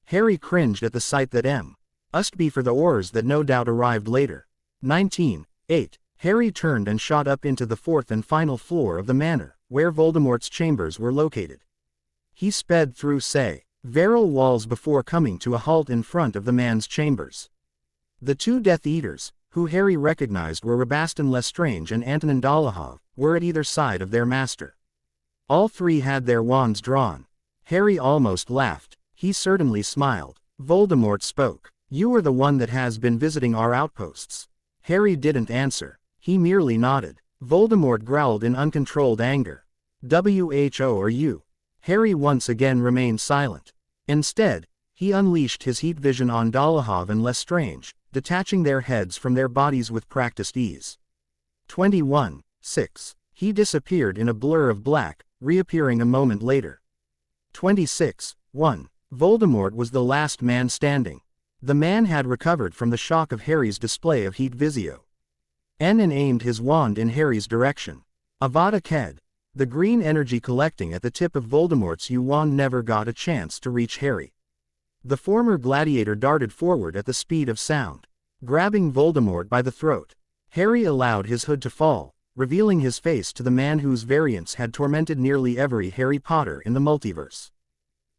S1: Harry cringed at the sight that must be for the ores that no doubt arrived later. 19, 8. Harry turned and shot up into the 4th and final floor of the manor, where Voldemort's chambers were located. He sped through several walls before coming to a halt in front of the man's chambers. The 2 Death Eaters, who Harry recognized were Rabaston Lestrange and Antonin Dolohov, were at either side of their master. All 3 had their wands drawn. Harry almost laughed. He certainly smiled. Voldemort spoke. You are the one that has been visiting our outposts. Harry didn't answer. He merely nodded. Voldemort growled in uncontrolled anger. Who are you? Harry once again remained silent. Instead, he unleashed his heat vision on Dolohov and Lestrange, detaching their heads from their bodies with practiced ease. 21, 6. He disappeared in a blur of black, reappearing a moment later. 26, 1. Voldemort was the last man standing. The man had recovered from the shock of Harry's display of heat visio. And aimed his wand in Harry's direction. Avada Ked. The green energy collecting at the tip of Voldemort's wand never got a chance to reach Harry. The former gladiator darted forward at the speed of sound, grabbing Voldemort by the throat. Harry allowed his hood to fall, revealing his face to the man whose variants had tormented nearly every Harry Potter in the multiverse.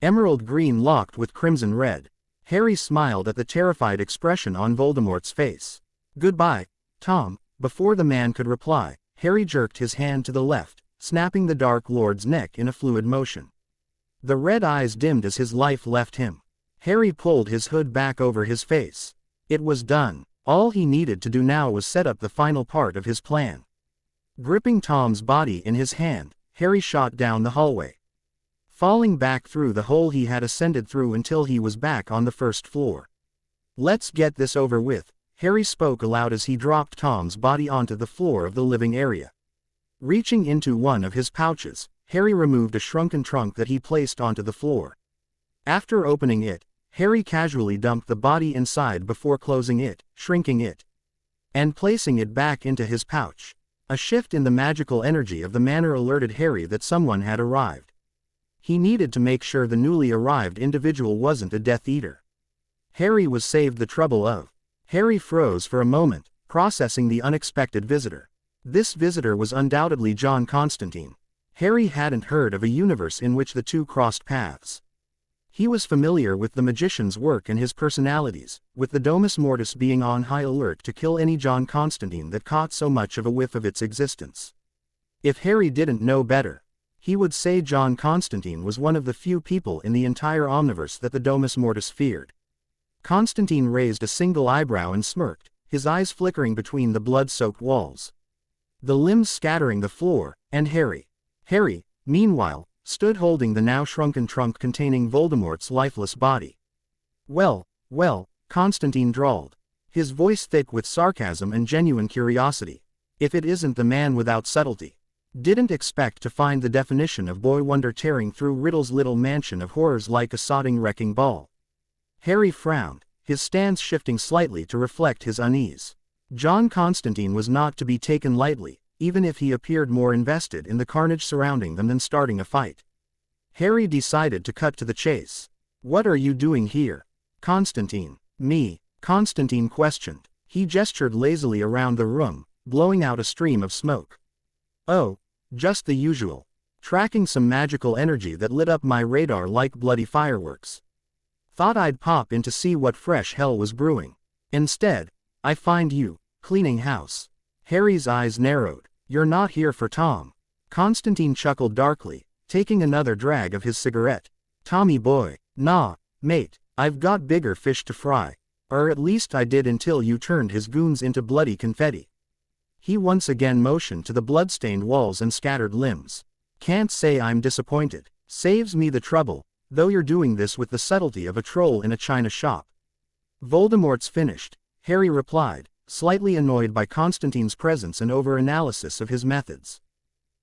S1: Emerald green locked with crimson red. Harry smiled at the terrified expression on Voldemort's face. "Goodbye, Tom." Before the man could reply, Harry jerked his hand to the left, snapping the Dark Lord's neck in a fluid motion. The red eyes dimmed as his life left him. Harry pulled his hood back over his face. It was done. All he needed to do now was set up the final part of his plan. Gripping Tom's body in his hand, Harry shot down the hallway, falling back through the hole he had ascended through until he was back on the first floor. "Let's get this over with," Harry spoke aloud as he dropped Tom's body onto the floor of the living area. Reaching into one of his pouches, Harry removed a shrunken trunk that he placed onto the floor. After opening it, Harry casually dumped the body inside before closing it, shrinking it, and placing it back into his pouch. A shift in the magical energy of the manor alerted Harry that someone had arrived. He needed to make sure the newly arrived individual wasn't a Death Eater. Harry was saved the trouble of. Harry froze for a moment, processing the unexpected visitor. This visitor was undoubtedly John Constantine. Harry hadn't heard of a universe in which the two crossed paths. He was familiar with the magician's work and his personalities, with the Domus Mortis being on high alert to kill any John Constantine that caught so much of a whiff of its existence. If Harry didn't know better, he would say John Constantine was one of the few people in the entire Omniverse that the Domus Mortis feared. Constantine raised a single eyebrow and smirked, his eyes flickering between the blood-soaked walls, the limbs scattering the floor, and Harry, meanwhile, stood holding the now shrunken trunk containing Voldemort's lifeless body. Well, Constantine drawled, his voice thick with sarcasm and genuine curiosity. "If it isn't the man without subtlety. Didn't expect to find the definition of boy wonder tearing through Riddle's little mansion of horrors like a sodding wrecking ball." Harry frowned, his stance shifting slightly to reflect his unease. John Constantine was not to be taken lightly, even if he appeared more invested in the carnage surrounding them than starting a fight. Harry decided to cut to the chase. "What are you doing here, Constantine?" "Me?" Constantine questioned. He gestured lazily around the room, blowing out a stream of smoke. "Oh, just the usual. Tracking some magical energy that lit up my radar like bloody fireworks. Thought I'd pop in to see what fresh hell was brewing. Instead, I find you, cleaning house." Harry's eyes narrowed. "You're not here for Tom?" Constantine chuckled darkly, taking another drag of his cigarette. "Tommy boy, nah, mate, I've got bigger fish to fry. Or at least I did until you turned his goons into bloody confetti." He once again motioned to the blood-stained walls and scattered limbs. "Can't say I'm disappointed. Saves me the trouble, though you're doing this with the subtlety of a troll in a china shop." "Voldemort's finished," Harry replied, slightly annoyed by Constantine's presence and over-analysis of his methods.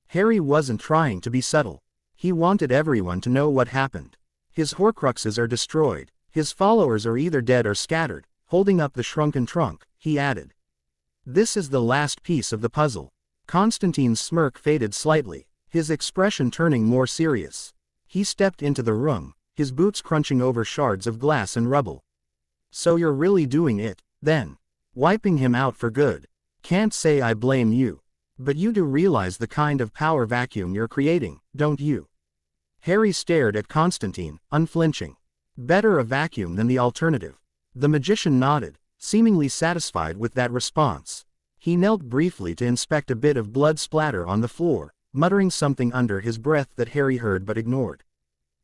S1: Harry wasn't trying to be subtle. He wanted everyone to know what happened. "His Horcruxes are destroyed. His followers are either dead or scattered," holding up the shrunken trunk, he added. "This is the last piece of the puzzle." Constantine's smirk faded slightly, his expression turning more serious. He stepped into the room, his boots crunching over shards of glass and rubble. "So you're really doing it, then? Wiping him out for good? Can't say I blame you. But you do realize the kind of power vacuum you're creating, don't you?" Harry stared at Constantine, unflinching. "Better a vacuum than the alternative." The magician nodded, seemingly satisfied with that response. He knelt briefly to inspect a bit of blood splatter on the floor, muttering something under his breath that Harry heard but ignored.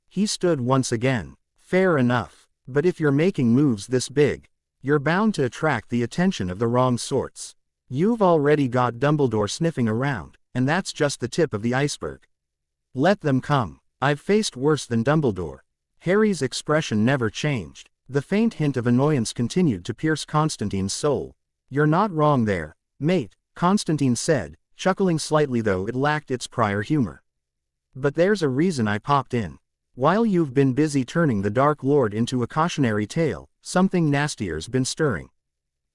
S1: He stood once again. "Fair enough. But if you're making moves this big, you're bound to attract the attention of the wrong sorts. You've already got Dumbledore sniffing around, and that's just the tip of the iceberg. Let them come. I've faced worse than Dumbledore." Harry's expression never changed. The faint hint of annoyance continued to pierce Constantine's soul. "You're not wrong there, mate," Constantine said, chuckling slightly though it lacked its prior humor. "But there's a reason I popped in. While you've been busy turning the Dark Lord into a cautionary tale, Something nastier's been stirring.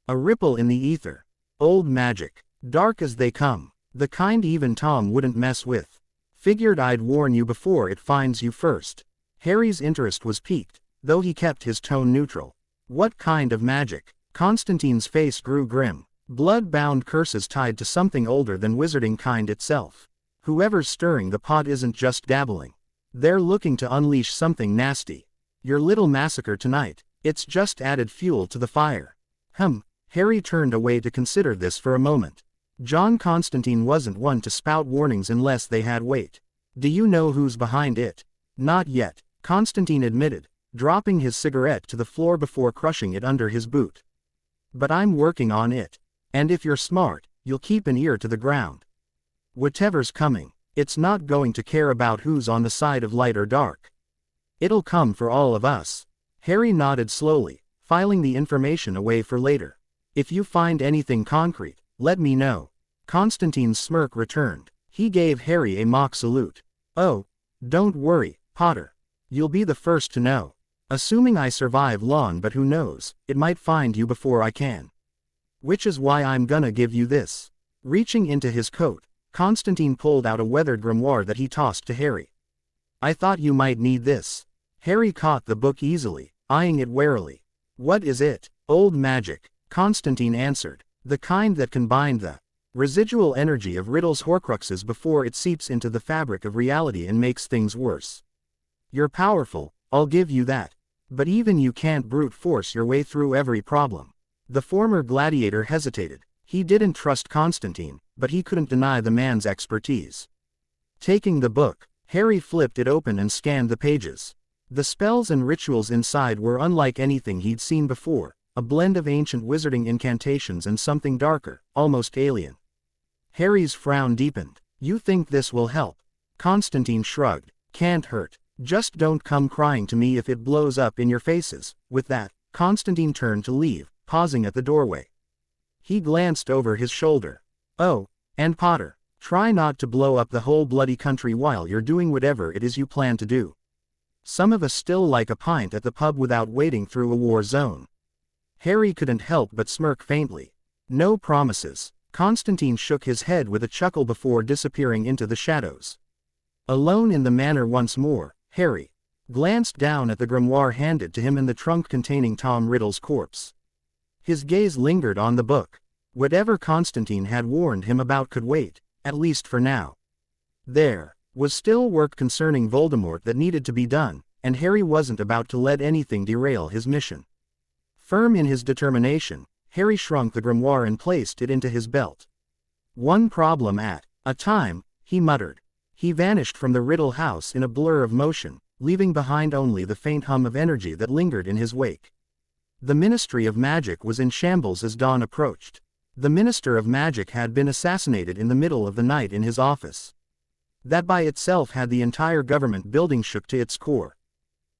S1: A ripple in the ether. Old magic. Dark as they come. The kind even Tom wouldn't mess with. Figured I'd warn you before it finds you first. Harry's interest was piqued, though he kept his tone neutral. What kind of magic? Constantine's face grew grim. Blood-bound curses tied to something older than wizarding kind itself. Whoever's stirring the pot isn't just dabbling. They're looking to unleash something nasty. Your little massacre tonight, it's just added fuel to the fire. Harry turned away to consider this for a moment. John Constantine wasn't one to spout warnings unless they had weight. Do you know who's behind it? Not yet, Constantine admitted, dropping his cigarette to the floor before crushing it under his boot. But I'm working on it. And if you're smart, you'll keep an ear to the ground. Whatever's coming, it's not going to care about who's on the side of light or dark. It'll come for all of us. Harry nodded slowly, filing the information away for later. If you find anything concrete, let me know. Constantine's smirk returned. He gave Harry a mock salute. Oh, don't worry, Potter. You'll be the first to know. Assuming I survive long, but who knows, it might find you before I can. Which is why I'm gonna give you this. Reaching into his coat, Constantine pulled out a weathered grimoire that he tossed to Harry. I thought you might need this. Harry caught the book easily, eyeing it warily. What is it? Old magic, Constantine answered. The kind that can bind the residual energy of Riddle's Horcruxes before it seeps into the fabric of reality and makes things worse. You're powerful, I'll give you that. But even you can't brute force your way through every problem. The former gladiator hesitated. He didn't trust Constantine, but he couldn't deny the man's expertise. Taking the book, Harry flipped it open and scanned the pages. The spells and rituals inside were unlike anything he'd seen before, a blend of ancient wizarding incantations and something darker, almost alien. Harry's frown deepened. You think this will help? Constantine shrugged. Can't hurt. Just don't come crying to me if it blows up in your faces. With that, Constantine turned to leave, pausing at the doorway. He glanced over his shoulder. Oh, and Potter, try not to blow up the whole bloody country while you're doing whatever it is you plan to do. Some of us still like a pint at the pub without wading through a war zone. Harry couldn't help but smirk faintly. No promises. Constantine shook his head with a chuckle before disappearing into the shadows. Alone in the manor once more, Harry glanced down at the grimoire handed to him in the trunk containing Tom Riddle's corpse. His gaze lingered on the book. Whatever Constantine had warned him about could wait, at least for now. There was still work concerning Voldemort that needed to be done, and Harry wasn't about to let anything derail his mission. Firm in his determination, Harry shrunk the grimoire and placed it into his belt. One problem at a time, he muttered. He vanished from the Riddle house in a blur of motion, leaving behind only the faint hum of energy that lingered in his wake. The Ministry of Magic was in shambles as dawn approached. The Minister of Magic had been assassinated in the middle of the night in his office. That by itself had the entire government building shook to its core.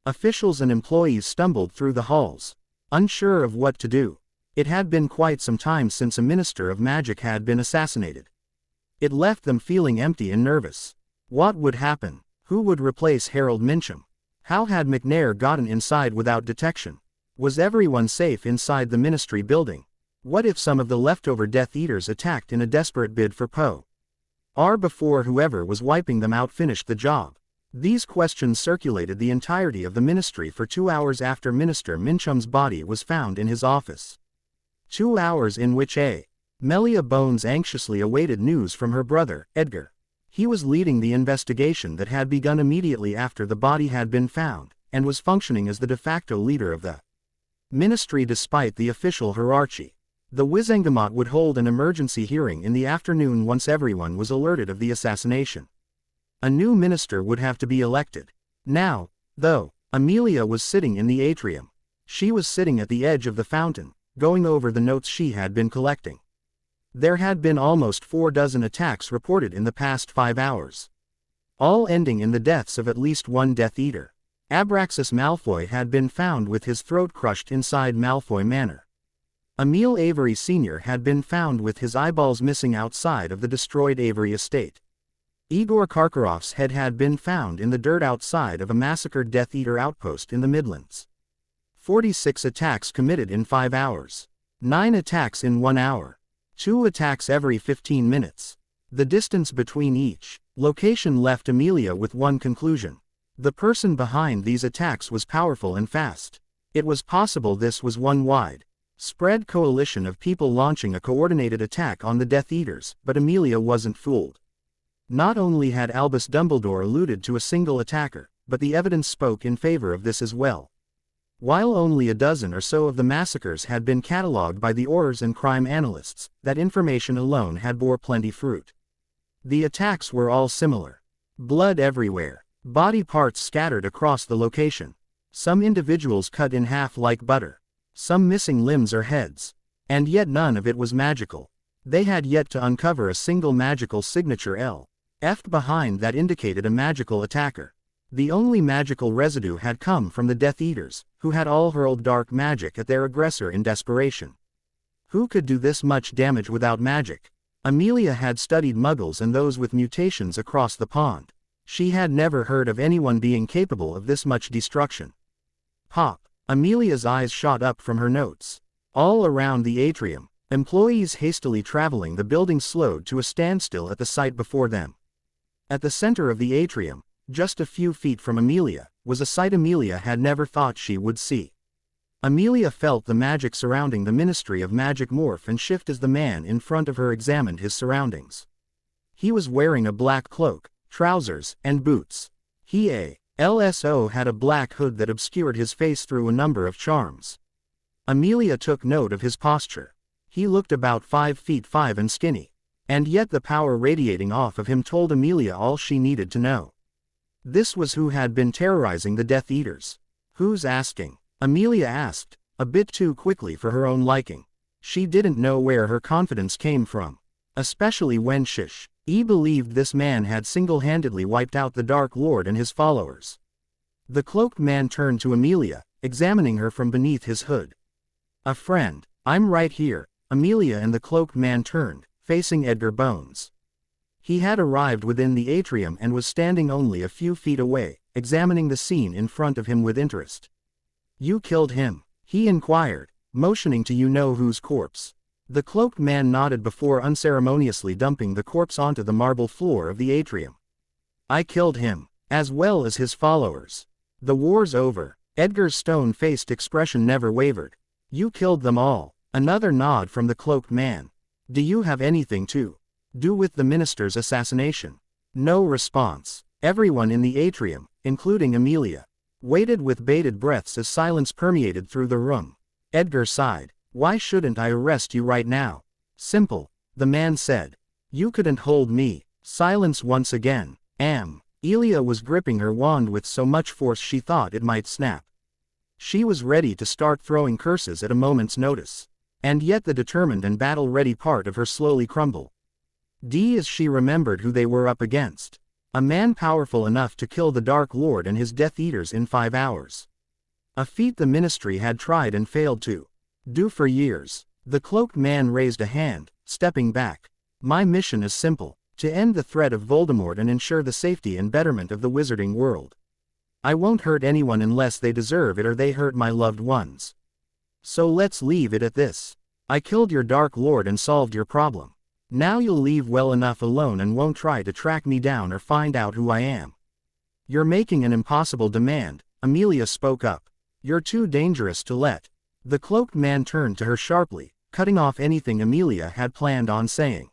S1: Officials and employees stumbled through the halls, unsure of what to do. It had been quite some time since a Minister of Magic had been assassinated. It left them feeling empty and nervous. What would happen? Who would replace Harold Mincham? How had McNair gotten inside without detection? Was everyone safe inside the Ministry building? What if some of the leftover Death Eaters attacked in a desperate bid for Poe? Or before whoever was wiping them out finished the job? These questions circulated the entirety of the Ministry for 2 hours after Minister Mincham's body was found in his office. 2 hours in which Melia Bones anxiously awaited news from her brother, Edgar. He was leading the investigation that had begun immediately after the body had been found, and was functioning as the de facto leader of the Ministry despite the official hierarchy. The Wizengamot would hold an emergency hearing in the afternoon once everyone was alerted of the assassination. A new minister would have to be elected. Now, though, Amelia was sitting in the atrium. She was sitting at the edge of the fountain, going over the notes she had been collecting. There had been almost 4 dozen attacks reported in the past 5 hours, all ending in the deaths of at least one Death Eater. Abraxas Malfoy had been found with his throat crushed inside Malfoy Manor. Emil Avery Sr. had been found with his eyeballs missing outside of the destroyed Avery estate. Igor Karkaroff's head had been found in the dirt outside of a massacred Death Eater outpost in the Midlands. 46 attacks committed in 5 hours. 9 attacks in 1 hour. 2 attacks every 15 minutes. The distance between each location left Amelia with one conclusion. The person behind these attacks was powerful and fast. It was possible this was one wide-spread coalition of people launching a coordinated attack on the Death Eaters, but Amelia wasn't fooled. Not only had Albus Dumbledore alluded to a single attacker, but the evidence spoke in favor of this as well. While only a dozen or so of the massacres had been catalogued by the Aurors and crime analysts, that information alone had bore plenty fruit. The attacks were all similar. Blood everywhere. Body parts scattered across the location. Some individuals cut in half like butter. Some missing limbs or heads. And yet none of it was magical. They had yet to uncover a single magical signature left behind that indicated a magical attacker. The only magical residue had come from the Death Eaters, who had all hurled dark magic at their aggressor in desperation. Who could do this much damage without magic? Amelia had studied Muggles and those with mutations across the pond. She had never heard of anyone being capable of this much destruction. Pop! Amelia's eyes shot up from her notes. All around the atrium, employees hastily traveling the building slowed to a standstill at the sight before them. At the center of the atrium, just a few feet from Amelia, was a sight Amelia had never thought she would see. Amelia felt the magic surrounding the Ministry of Magic morph and shift as the man in front of her examined his surroundings. He was wearing a black cloak, trousers, and boots. He also had a black hood that obscured his face through a number of charms. Amelia took note of his posture. He looked about 5 feet 5 and skinny. And yet the power radiating off of him told Amelia all she needed to know. This was who had been terrorizing the Death Eaters. Who's asking? Amelia asked, a bit too quickly for her own liking. She didn't know where her confidence came from. Especially when he believed this man had single-handedly wiped out the Dark Lord and his followers. The cloaked man turned to Amelia, examining her from beneath his hood. A friend. I'm right here. Amelia and the cloaked man turned, facing Edgar Bones. He had arrived within the atrium and was standing only a few feet away, examining the scene in front of him with interest. You killed him? He inquired, motioning to you-know-whose corpse. The cloaked man nodded before unceremoniously dumping the corpse onto the marble floor of the atrium. I killed him, as well as his followers. The war's over. Edgar's stone-faced expression never wavered. You killed them all. Another nod from the cloaked man. Do you have anything to do with the minister's assassination? No response. Everyone in the atrium, including Amelia, waited with bated breaths as silence permeated through the room. Edgar sighed. Why shouldn't I arrest you right now? Simple, the man said. You couldn't hold me. Silence once again. Elia was gripping her wand with so much force she thought it might snap. She was ready to start throwing curses at a moment's notice. And yet the determined and battle-ready part of her slowly crumbled. As she remembered who they were up against. A man powerful enough to kill the Dark Lord and his Death Eaters in 5 hours. A feat the Ministry had tried and failed to do for years. The cloaked man raised a hand, stepping back. My mission is simple, to end the threat of Voldemort and ensure the safety and betterment of the wizarding world. I won't hurt anyone unless they deserve it or they hurt my loved ones. So let's leave it at this. I killed your Dark Lord and solved your problem. Now you'll leave well enough alone and won't try to track me down or find out who I am. You're making an impossible demand, Amelia spoke up. You're too dangerous to let. The cloaked man turned to her sharply, cutting off anything Amelia had planned on saying.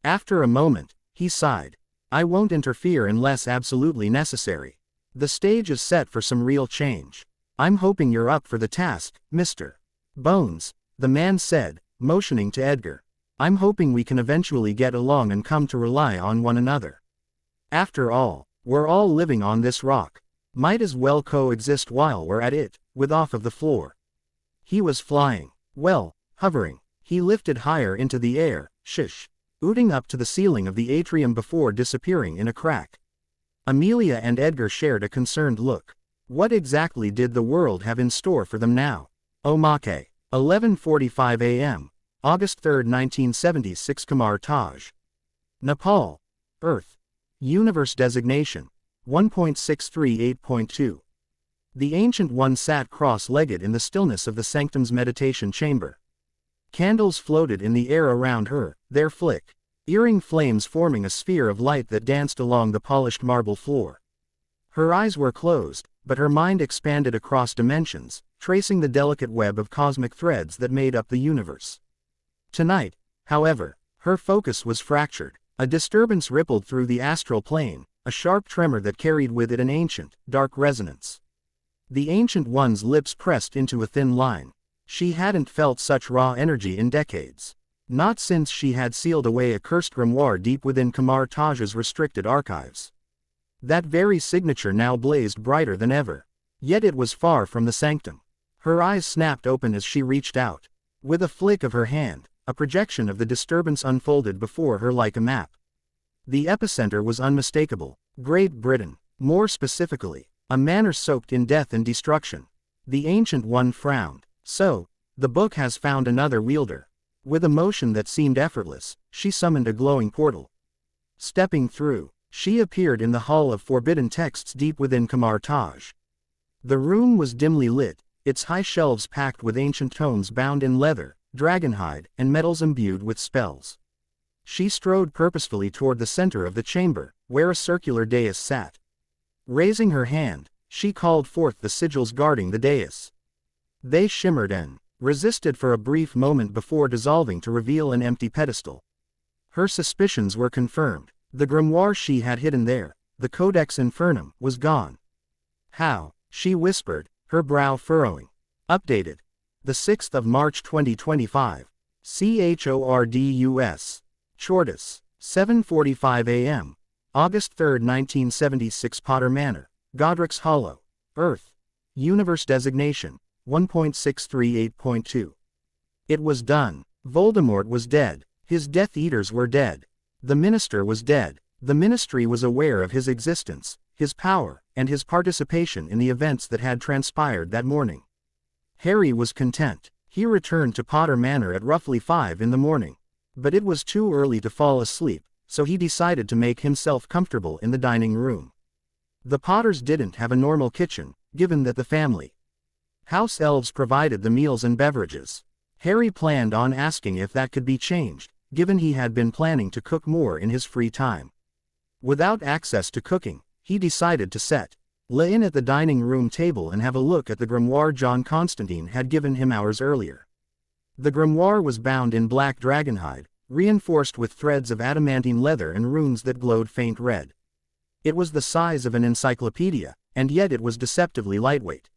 S1: After a moment, he sighed. I won't interfere unless absolutely necessary. The stage is set for some real change. I'm hoping you're up for the task, Mr. Bones, the man said, motioning to Edgar. I'm hoping we can eventually get along and come to rely on one another. After all, we're all living on this rock. Might as well coexist while we're at it, with off of the floor. He was flying. Well, hovering. He lifted higher into the air, ooting up to the ceiling of the atrium before disappearing in a crack. Amelia and Edgar shared a concerned look. What exactly did the world have in store for them now? Omake. 11:45 a.m. August 3, 1976. Kamar Taj. Nepal. Earth. Universe designation. 1.638.2. The Ancient One sat cross-legged in the stillness of the sanctum's meditation chamber. Candles floated in the air around her, their flickering flames forming a sphere of light that danced along the polished marble floor. Her eyes were closed, but her mind expanded across dimensions, tracing the delicate web of cosmic threads that made up the universe. Tonight, however, her focus was fractured. A disturbance rippled through the astral plane, a sharp tremor that carried with it an ancient, dark resonance. The Ancient One's lips pressed into a thin line. She hadn't felt such raw energy in decades. Not since she had sealed away a cursed grimoire deep within Kamar Taj's restricted archives. That very signature now blazed brighter than ever. Yet it was far from the sanctum. Her eyes snapped open as she reached out. With a flick of her hand, a projection of the disturbance unfolded before her like a map. The epicenter was unmistakable. Great Britain. More specifically, a manor soaked in death and destruction. The Ancient One frowned. So, the book has found another wielder. With a motion that seemed effortless, she summoned a glowing portal. Stepping through, she appeared in the Hall of Forbidden Texts deep within Kamar Taj. The room was dimly lit, its high shelves packed with ancient tomes bound in leather, dragonhide, and metals imbued with spells. She strode purposefully toward the center of the chamber, where a circular dais sat. Raising her hand, she called forth the sigils guarding the dais. They shimmered and resisted for a brief moment before dissolving to reveal an empty pedestal. Her suspicions were confirmed. The grimoire she had hidden there, the Codex Infernum, was gone. How? She whispered, her brow furrowing. Updated. The 6th of March 2025. CHORDUS. Chortus. 7:45 a.m. August 3, 1976. Potter Manor, Godric's Hollow, Earth. Universe designation, 1.638.2. It was done. Voldemort was dead. His Death Eaters were dead. The Minister was dead. The Ministry was aware of his existence, his power, and his participation in the events that had transpired that morning. Harry was content. He returned to Potter Manor at roughly 5 in the morning. But it was too early to fall asleep, so he decided to make himself comfortable in the dining room. The Potters didn't have a normal kitchen, given that the family house elves provided the meals and beverages. Harry planned on asking if that could be changed, given he had been planning to cook more in his free time. Without access to cooking, he decided to settle in at the dining room table and have a look at the grimoire John Constantine had given him hours earlier. The grimoire was bound in black dragonhide, reinforced with threads of adamantine leather and runes that glowed faint red. It was the size of an encyclopedia, and yet it was deceptively lightweight.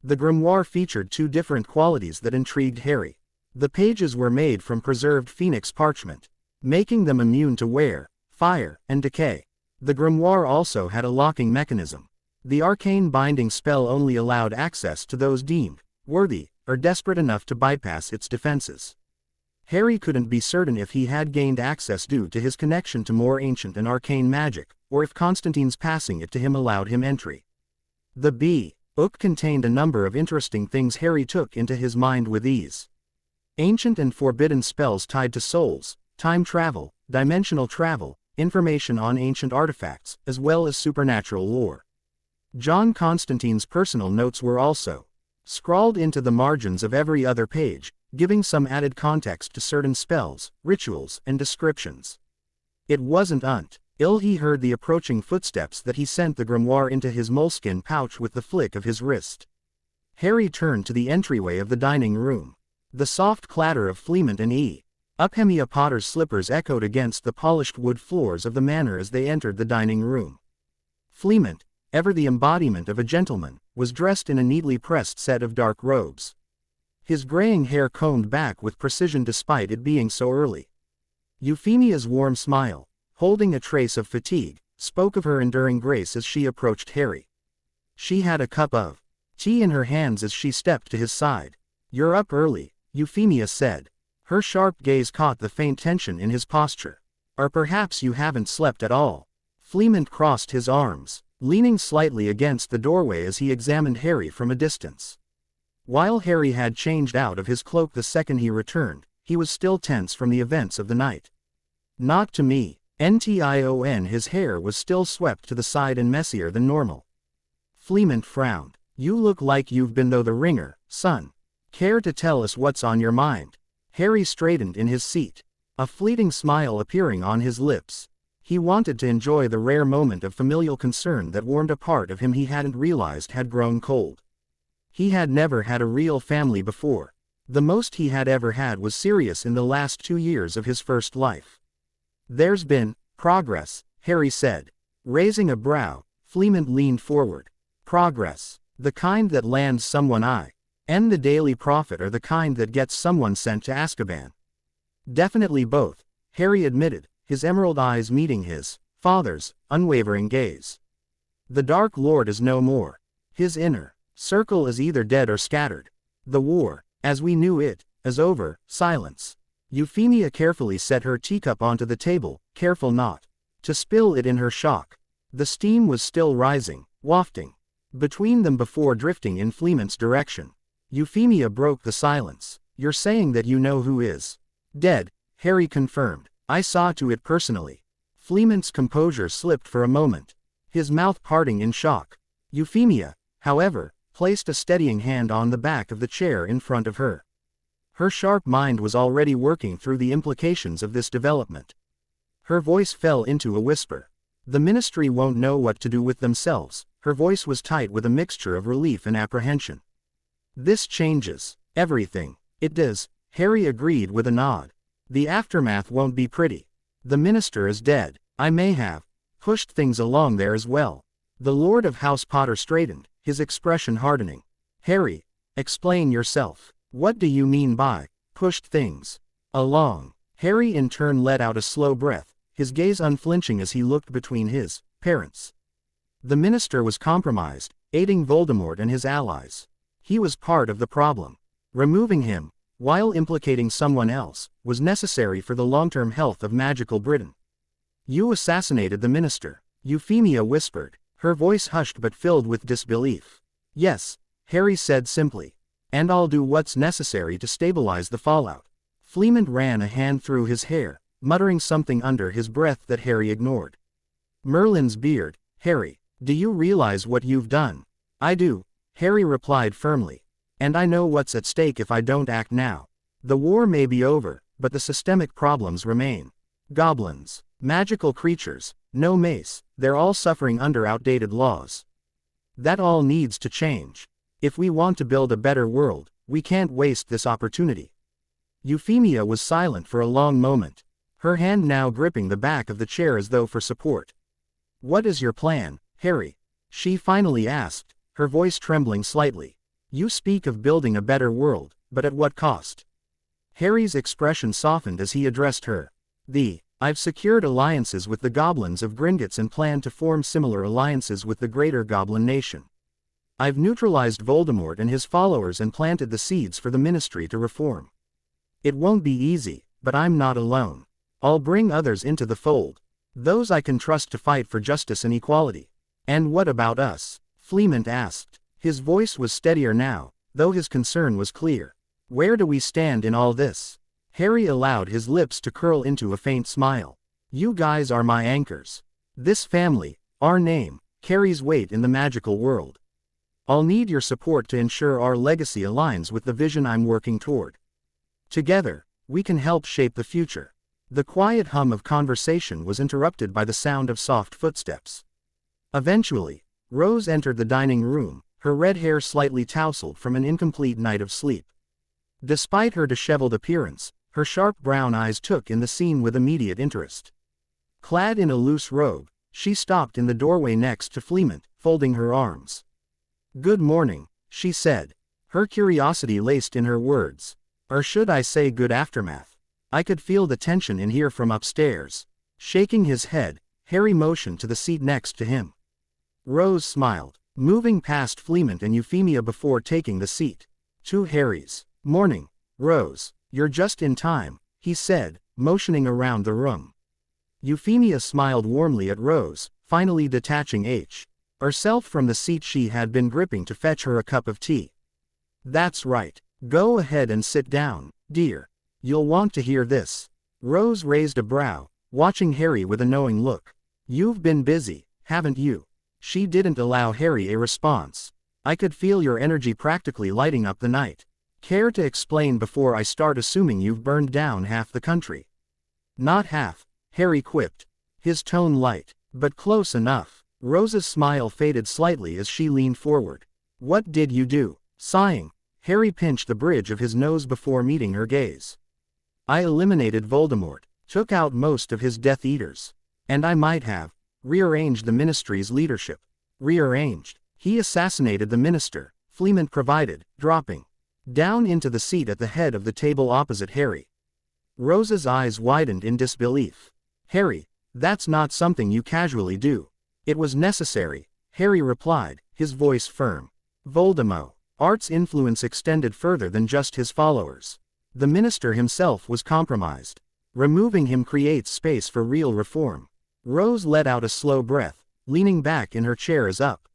S1: The grimoire featured two different qualities that intrigued Harry. The pages were made from preserved phoenix parchment, making them immune to wear, fire, and decay. The grimoire also had a locking mechanism. The arcane binding spell only allowed access to those deemed worthy or desperate enough to bypass its defenses. Harry couldn't be certain if he had gained access due to his connection to more ancient and arcane magic, or if Constantine's passing it to him allowed him entry. The book contained a number of interesting things Harry took into his mind with ease. Ancient and forbidden spells tied to souls, time travel, dimensional travel, information on ancient artifacts, as well as supernatural lore. John Constantine's personal notes were also scrawled into the margins of every other page, giving some added context to certain spells, rituals, and descriptions. It wasn't until he heard the approaching footsteps that he sent the grimoire into his moleskin pouch with the flick of his wrist. Harry turned to the entryway of the dining room. The soft clatter of Fleement and Euphemia Potter's slippers echoed against the polished wood floors of the manor as they entered the dining room. Fleement, ever the embodiment of a gentleman, was dressed in a neatly pressed set of dark robes. His graying hair combed back with precision despite it being so early. Euphemia's warm smile, holding a trace of fatigue, spoke of her enduring grace as she approached Harry. She had a cup of tea in her hands as she stepped to his side. "You're up early," Euphemia said. Her sharp gaze caught the faint tension in his posture. "Or perhaps you haven't slept at all." Fleement crossed his arms, leaning slightly against the doorway as he examined Harry from a distance. While Harry had changed out of his cloak the second he returned, he was still tense from the events of the night. "Not to me." His hair was still swept to the side and messier than normal. Fleement frowned. You look like you've been through the ringer, son. Care to tell us what's on your mind? Harry straightened in his seat, a fleeting smile appearing on his lips. He wanted to enjoy the rare moment of familial concern that warmed a part of him he hadn't realized had grown cold. He had never had a real family before. The most he had ever had was Sirius in the last 2 years of his first life. There's been progress, Harry said. Raising a brow, Fleemont leaned forward. Progress. The kind that lands someone and the Daily Prophet, or the kind that gets someone sent to Azkaban? Definitely both, Harry admitted, his emerald eyes meeting his father's unwavering gaze. The Dark Lord is no more. His inner circle is either dead or scattered. The war, as we knew it, is over. Silence. Euphemia carefully set her teacup onto the table, careful not to spill it in her shock. The steam was still rising, wafting between them before drifting in Fleemont's direction. Euphemia broke the silence. You're saying that you know who is dead, Harry confirmed. I saw to it personally. Fleemont's composure slipped for a moment, his mouth parting in shock. Euphemia, however, placed a steadying hand on the back of the chair in front of her. Her sharp mind was already working through the implications of this development. Her voice fell into a whisper. The Ministry won't know what to do with themselves. Her voice was tight with a mixture of relief and apprehension. This changes everything. It does, Harry agreed with a nod. The aftermath won't be pretty. The minister is dead. I may have pushed things along there as well. The Lord of House Potter straightened, his expression hardening. Harry, explain yourself. What do you mean by pushed things along? Harry in turn let out a slow breath, his gaze unflinching as he looked between his parents. The minister was compromised, aiding Voldemort and his allies. He was part of the problem. Removing him, while implicating someone else, was necessary for the long-term health of magical Britain. You assassinated the minister, Euphemia whispered, her voice hushed but filled with disbelief. Yes, Harry said simply. And I'll do what's necessary to stabilize the fallout. Fleemont ran a hand through his hair, muttering something under his breath that Harry ignored. Merlin's beard. Harry, do you realize what you've done? I do, Harry replied firmly. And I know what's at stake if I don't act now. The war may be over, but the systemic problems remain. Goblins, magical creatures, no mace, they're all suffering under outdated laws. That all needs to change. If we want to build a better world, we can't waste this opportunity. Euphemia was silent for a long moment, her hand now gripping the back of the chair as though for support. What is your plan, Harry? She finally asked, her voice trembling slightly. You speak of building a better world, but at what cost? Harry's expression softened as he addressed her. I've secured alliances with the goblins of Gringotts and plan to form similar alliances with the greater goblin nation. I've neutralized Voldemort and his followers and planted the seeds for the Ministry to reform. It won't be easy, but I'm not alone. I'll bring others into the fold. Those I can trust to fight for justice and equality. And what about us? Fleemont asked. His voice was steadier now, though his concern was clear. Where do we stand in all this? Harry allowed his lips to curl into a faint smile. You guys are my anchors. This family, our name, carries weight in the magical world. I'll need your support to ensure our legacy aligns with the vision I'm working toward. Together, we can help shape the future. The quiet hum of conversation was interrupted by the sound of soft footsteps. Eventually, Rose entered the dining room, her red hair slightly tousled from an incomplete night of sleep. Despite her disheveled appearance, her sharp brown eyes took in the scene with immediate interest. Clad in a loose robe, she stopped in the doorway next to Fleemont, folding her arms. Good morning, she said, her curiosity laced in her words. Or should I say good aftermath? I could feel the tension in here from upstairs. Shaking his head, Harry motioned to the seat next to him. Rose smiled, moving past Fleemont and Euphemia before taking the seat. To Harry's. Morning, Rose, you're just in time, he said, motioning around the room. Euphemia smiled warmly at Rose, finally detaching herself from the seat she had been gripping to fetch her a cup of tea. That's right. Go ahead and sit down, dear. You'll want to hear this. Rose raised a brow, watching Harry with a knowing look. You've been busy, haven't you? She didn't allow Harry a response. I could feel your energy practically lighting up the night. Care to explain before I start assuming you've burned down half the country? Not half, Harry quipped, his tone light, but close enough. Rose's smile faded slightly as she leaned forward. What did you do? Sighing, Harry pinched the bridge of his nose before meeting her gaze. I eliminated Voldemort, took out most of his Death Eaters. And I might have rearranged the Ministry's leadership. Rearranged. He assassinated the minister, Fleement provided, dropping down into the seat at the head of the table opposite Harry. Rose's eyes widened in disbelief. Harry, that's not something you casually do. It was necessary, Harry replied, his voice firm. Voldemort's influence extended further than just his followers. The minister himself was compromised. Removing him creates space for real reform. Rose let out a slow breath, leaning back in her chair as up.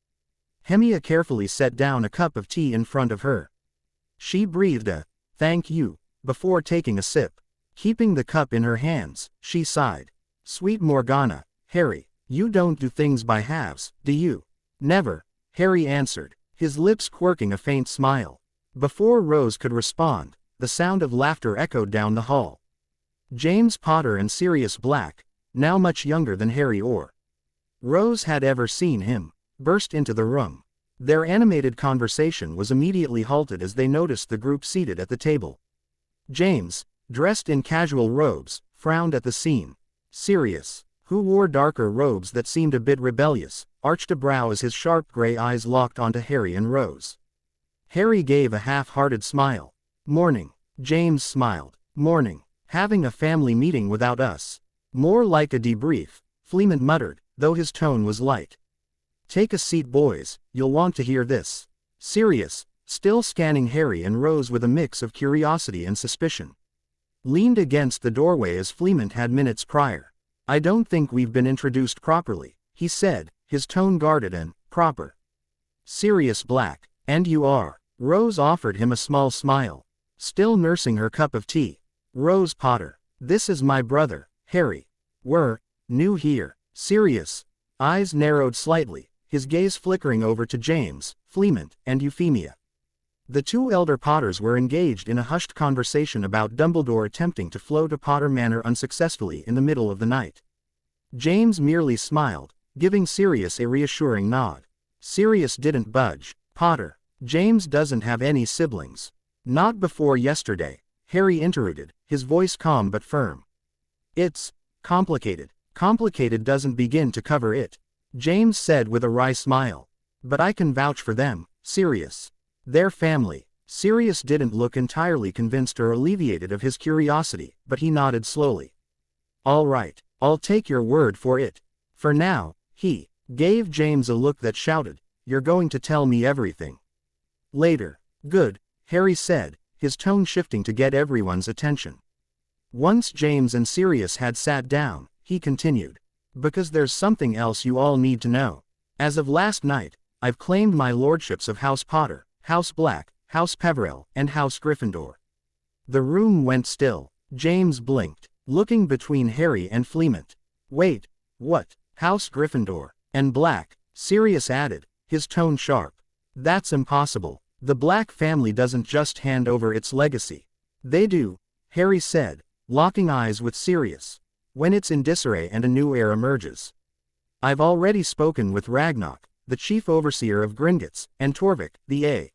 S1: Hermione carefully set down a cup of tea in front of her. She breathed a, "Thank you," before taking a sip. Keeping the cup in her hands, she sighed. Sweet Morgana, Harry, you don't do things by halves, do you? Never, Harry answered, his lips quirking a faint smile. Before Rose could respond, the sound of laughter echoed down the hall. James Potter and Sirius Black, now much younger than Harry or Rose had ever seen him, burst into the room. Their animated conversation was immediately halted as they noticed the group seated at the table. James, dressed in casual robes, frowned at the scene. Sirius, who wore darker robes that seemed a bit rebellious, arched a brow as his sharp gray eyes locked onto Harry and Rose. Harry gave a half-hearted smile. Morning, James smiled. Morning. Having a family meeting without us. More like a debrief, Fleement muttered, though his tone was light. Take a seat, boys, you'll want to hear this. Sirius, still scanning Harry and Rose with a mix of curiosity and suspicion, leaned against the doorway as Fleement had minutes prior. I don't think we've been introduced properly, he said, his tone guarded and proper. Sirius Black, and you are. Rose offered him a small smile, still nursing her cup of tea. Rose Potter. This is my brother, Harry. We're new here. Sirius, eyes narrowed slightly, his gaze flickering over to James, Fleement, and Euphemia. The two elder Potters were engaged in a hushed conversation about Dumbledore attempting to float to Potter Manor unsuccessfully in the middle of the night. James merely smiled, giving Sirius a reassuring nod. Sirius didn't budge. Potter, James doesn't have any siblings. Not before yesterday, Harry interrupted, his voice calm but firm. It's complicated. Complicated doesn't begin to cover it, James said with a wry smile. But I can vouch for them, Sirius. Their family. Sirius didn't look entirely convinced or alleviated of his curiosity, but he nodded slowly. All right, I'll take your word for it. For now, he gave James a look that shouted, you're going to tell me everything. Later. Good, Harry said, his tone shifting to get everyone's attention. Once James and Sirius had sat down, he continued. Because there's something else you all need to know. As of last night, I've claimed my lordships of House Potter, House Black, House Peverell, and House Gryffindor. The room went still. James blinked, looking between Harry and Fleement. Wait, what? House Gryffindor and Black, Sirius added, his tone sharp. That's impossible. The Black family doesn't just hand over its legacy. They do, Harry said, locking eyes with Sirius. When it's in disarray and a new heir emerges. I've already spoken with Ragnarok, the chief overseer of Gringotts, and Torvik, the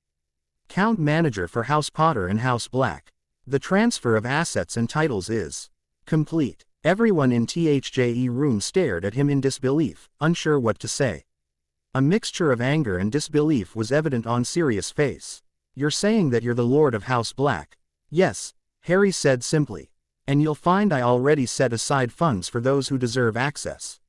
S1: account manager for House Potter and House Black. The transfer of assets and titles is complete. Everyone in THJE room stared at him in disbelief, unsure what to say. A mixture of anger and disbelief was evident on Sirius' face. You're saying that you're the Lord of House Black? Yes, Harry said simply. And you'll find I already set aside funds for those who deserve access.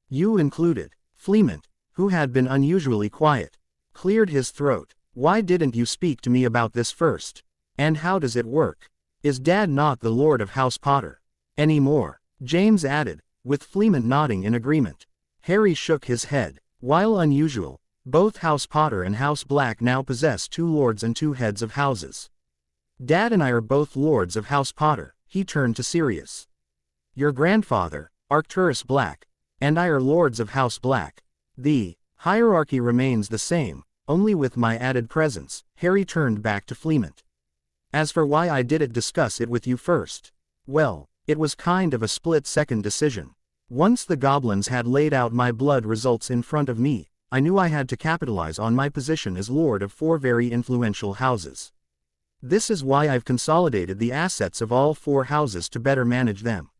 S1: You included. Fleement, who had been unusually quiet, cleared his throat. Why didn't you speak to me about this first? And how does it work? Is Dad not the Lord of House Potter anymore? James added, with Fleement nodding in agreement. Harry shook his head. While unusual, both House Potter and House Black now possess 2 lords and 2 heads of houses. Dad and I are both lords of House Potter. He turned to Sirius. Your grandfather, Arcturus Black, and I are lords of House Black. The hierarchy remains the same, Only with my added presence. Harry turned back to Fleamont. As for why I didn't discuss it with you first. Well, it was kind of a split-second decision. Once the goblins had laid out my blood results in front of me, I knew I had to capitalize on my position as lord of 4 very influential houses. This is why I've consolidated the assets of all 4 houses to better manage them.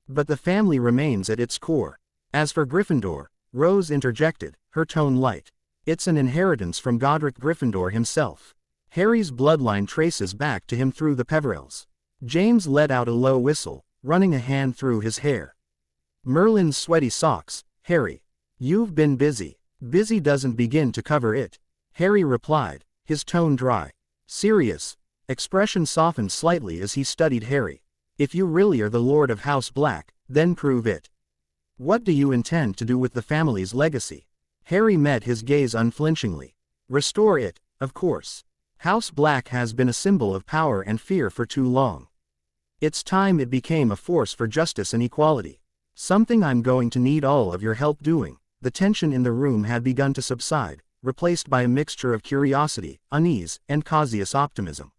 S1: But the family remains at its core. As for Gryffindor, Rose interjected, her tone light. It's an inheritance from Godric Gryffindor himself. Harry's bloodline traces back to him through the Peverells. James let out a low whistle, running a hand through his hair. Merlin's sweaty socks. Harry. You've been busy. Busy doesn't begin to cover it. Harry replied, his tone dry. Serious. Expression softened slightly as he studied Harry. If you really are the Lord of House Black, then prove it. What do you intend to do with the family's legacy? Harry met his gaze unflinchingly. Restore it, of course. House Black has been a symbol of power and fear for too long. It's time it became a force for justice and equality. Something I'm going to need all of your help doing. The tension in the room had begun to subside, replaced by a mixture of curiosity, unease, and cautious optimism.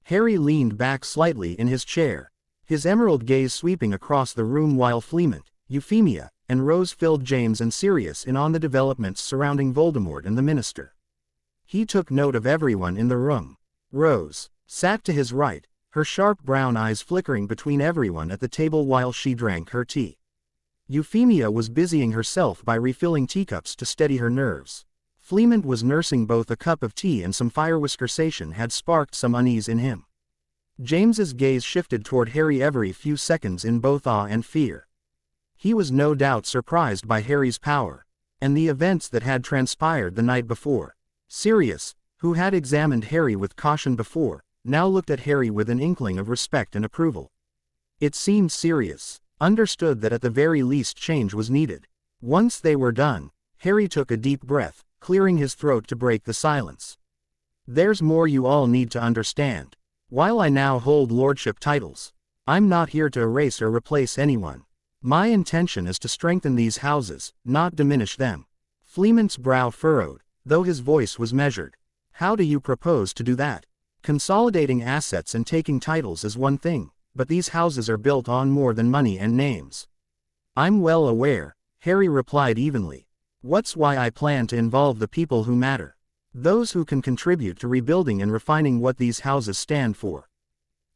S1: Harry leaned back slightly in his chair, his emerald gaze sweeping across the room while Fleamont, Euphemia, and Rose filled James and Sirius in on the developments surrounding Voldemort and the Minister. He took note of everyone in the room. Rose sat to his right, her sharp brown eyes flickering between everyone at the table while she drank her tea. Euphemia was busying herself by refilling teacups to steady her nerves. Fleamont was nursing both a cup of tea and some fire-whiskersation had sparked some unease in him. James's gaze shifted toward Harry every few seconds in both awe and fear. He was no doubt surprised by Harry's power, and the events that had transpired the night before. Sirius, who had examined Harry with caution before, now looked at Harry with an inkling of respect and approval. It seemed Sirius understood that at the very least change was needed. Once they were done, Harry took a deep breath, clearing his throat to break the silence. There's more you all need to understand. While I now hold lordship titles, I'm not here to erase or replace anyone. My intention is to strengthen these houses, not diminish them. Fleamont's brow furrowed, though his voice was measured. How do you propose to do that? Consolidating assets and taking titles is one thing, but these houses are built on more than money and names. I'm well aware, Harry replied evenly. What's why I plan to involve the people who matter. Those who can contribute to rebuilding and refining what these houses stand for.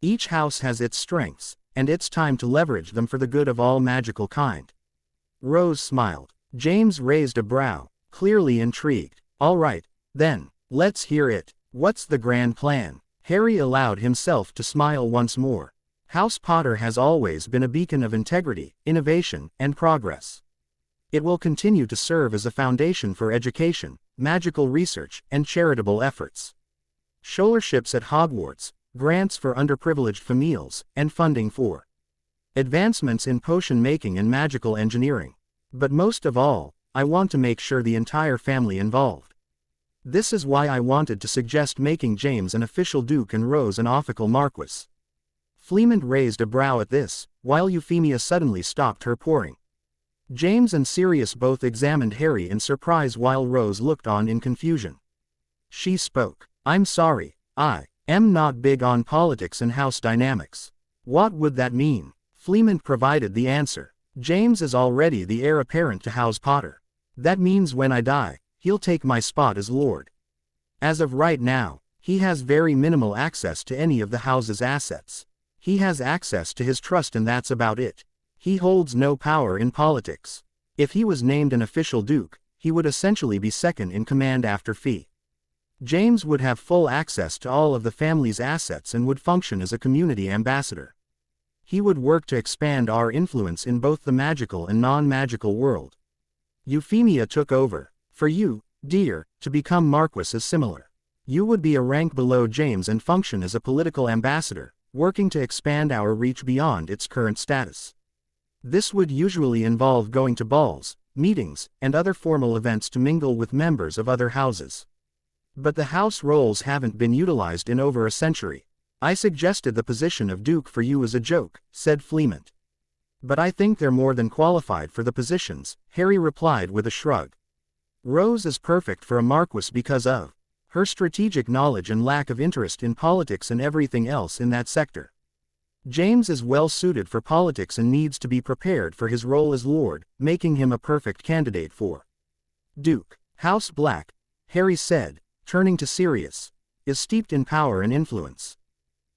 S1: Each house has its strengths, and it's time to leverage them for the good of all magical kind. Rose smiled. James raised a brow, clearly intrigued. All right, then, let's hear it. What's the grand plan? Harry allowed himself to smile once more. House Potter has always been a beacon of integrity, innovation, and progress. It will continue to serve as a foundation for education, magical research, and charitable efforts. Scholarships at Hogwarts, grants for underprivileged families, and funding for advancements in potion making and magical engineering. But most of all, I want to make sure the entire family involved. This is why I wanted to suggest making James an official duke and Rose an official marquis. Fleamont raised a brow at this, while Euphemia suddenly stopped her pouring. James and Sirius both examined Harry in surprise while Rose looked on in confusion. She spoke. I'm sorry, I am not big on politics and house dynamics. What would that mean? Fleamont provided the answer. James is already the heir apparent to House Potter. That means when I die, he'll take my spot as lord. As of right now, he has very minimal access to any of the house's assets. He has access to his trust and that's about it. He holds no power in politics. If he was named an official duke, he would essentially be second in command after Fee. James would have full access to all of the family's assets and would function as a community ambassador. He would work to expand our influence in both the magical and non-magical world. Euphemia took over. For you, dear, to become marquis is similar. You would be a rank below James and function as a political ambassador, working to expand our reach beyond its current status. This would usually involve going to balls, meetings, and other formal events to mingle with members of other houses. But the house roles haven't been utilized in over a century. I suggested the position of duke for you as a joke, said Fleamont. But I think they're more than qualified for the positions, Harry replied with a shrug. Rose is perfect for a marquis because of her strategic knowledge and lack of interest in politics and everything else in that sector. James is well suited for politics and needs to be prepared for his role as Lord, making him a perfect candidate for Duke. House Black, Harry said, turning to Sirius, is steeped in power and influence.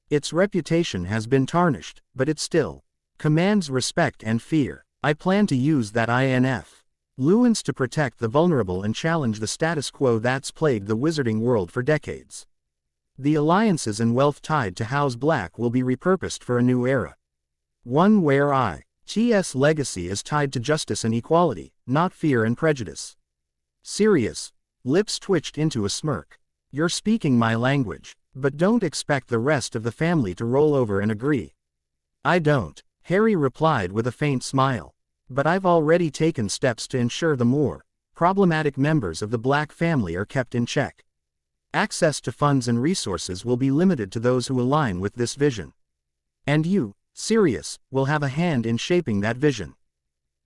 S1: Its reputation has been tarnished, but it still commands respect and fear. I plan to use that influence to protect the vulnerable and challenge the status quo that's plagued the wizarding world for decades. The alliances and wealth tied to House Black will be repurposed for a new era. One where IT's legacy is tied to justice and equality, not fear and prejudice. Sirius, lips twitched into a smirk. You're speaking my language, but don't expect the rest of the family to roll over and agree. I don't, Harry replied with a faint smile. But I've already taken steps to ensure the more problematic members of the Black family are kept in check. Access to funds and resources will be limited to those who align with this vision. And you, Sirius, will have a hand in shaping that vision.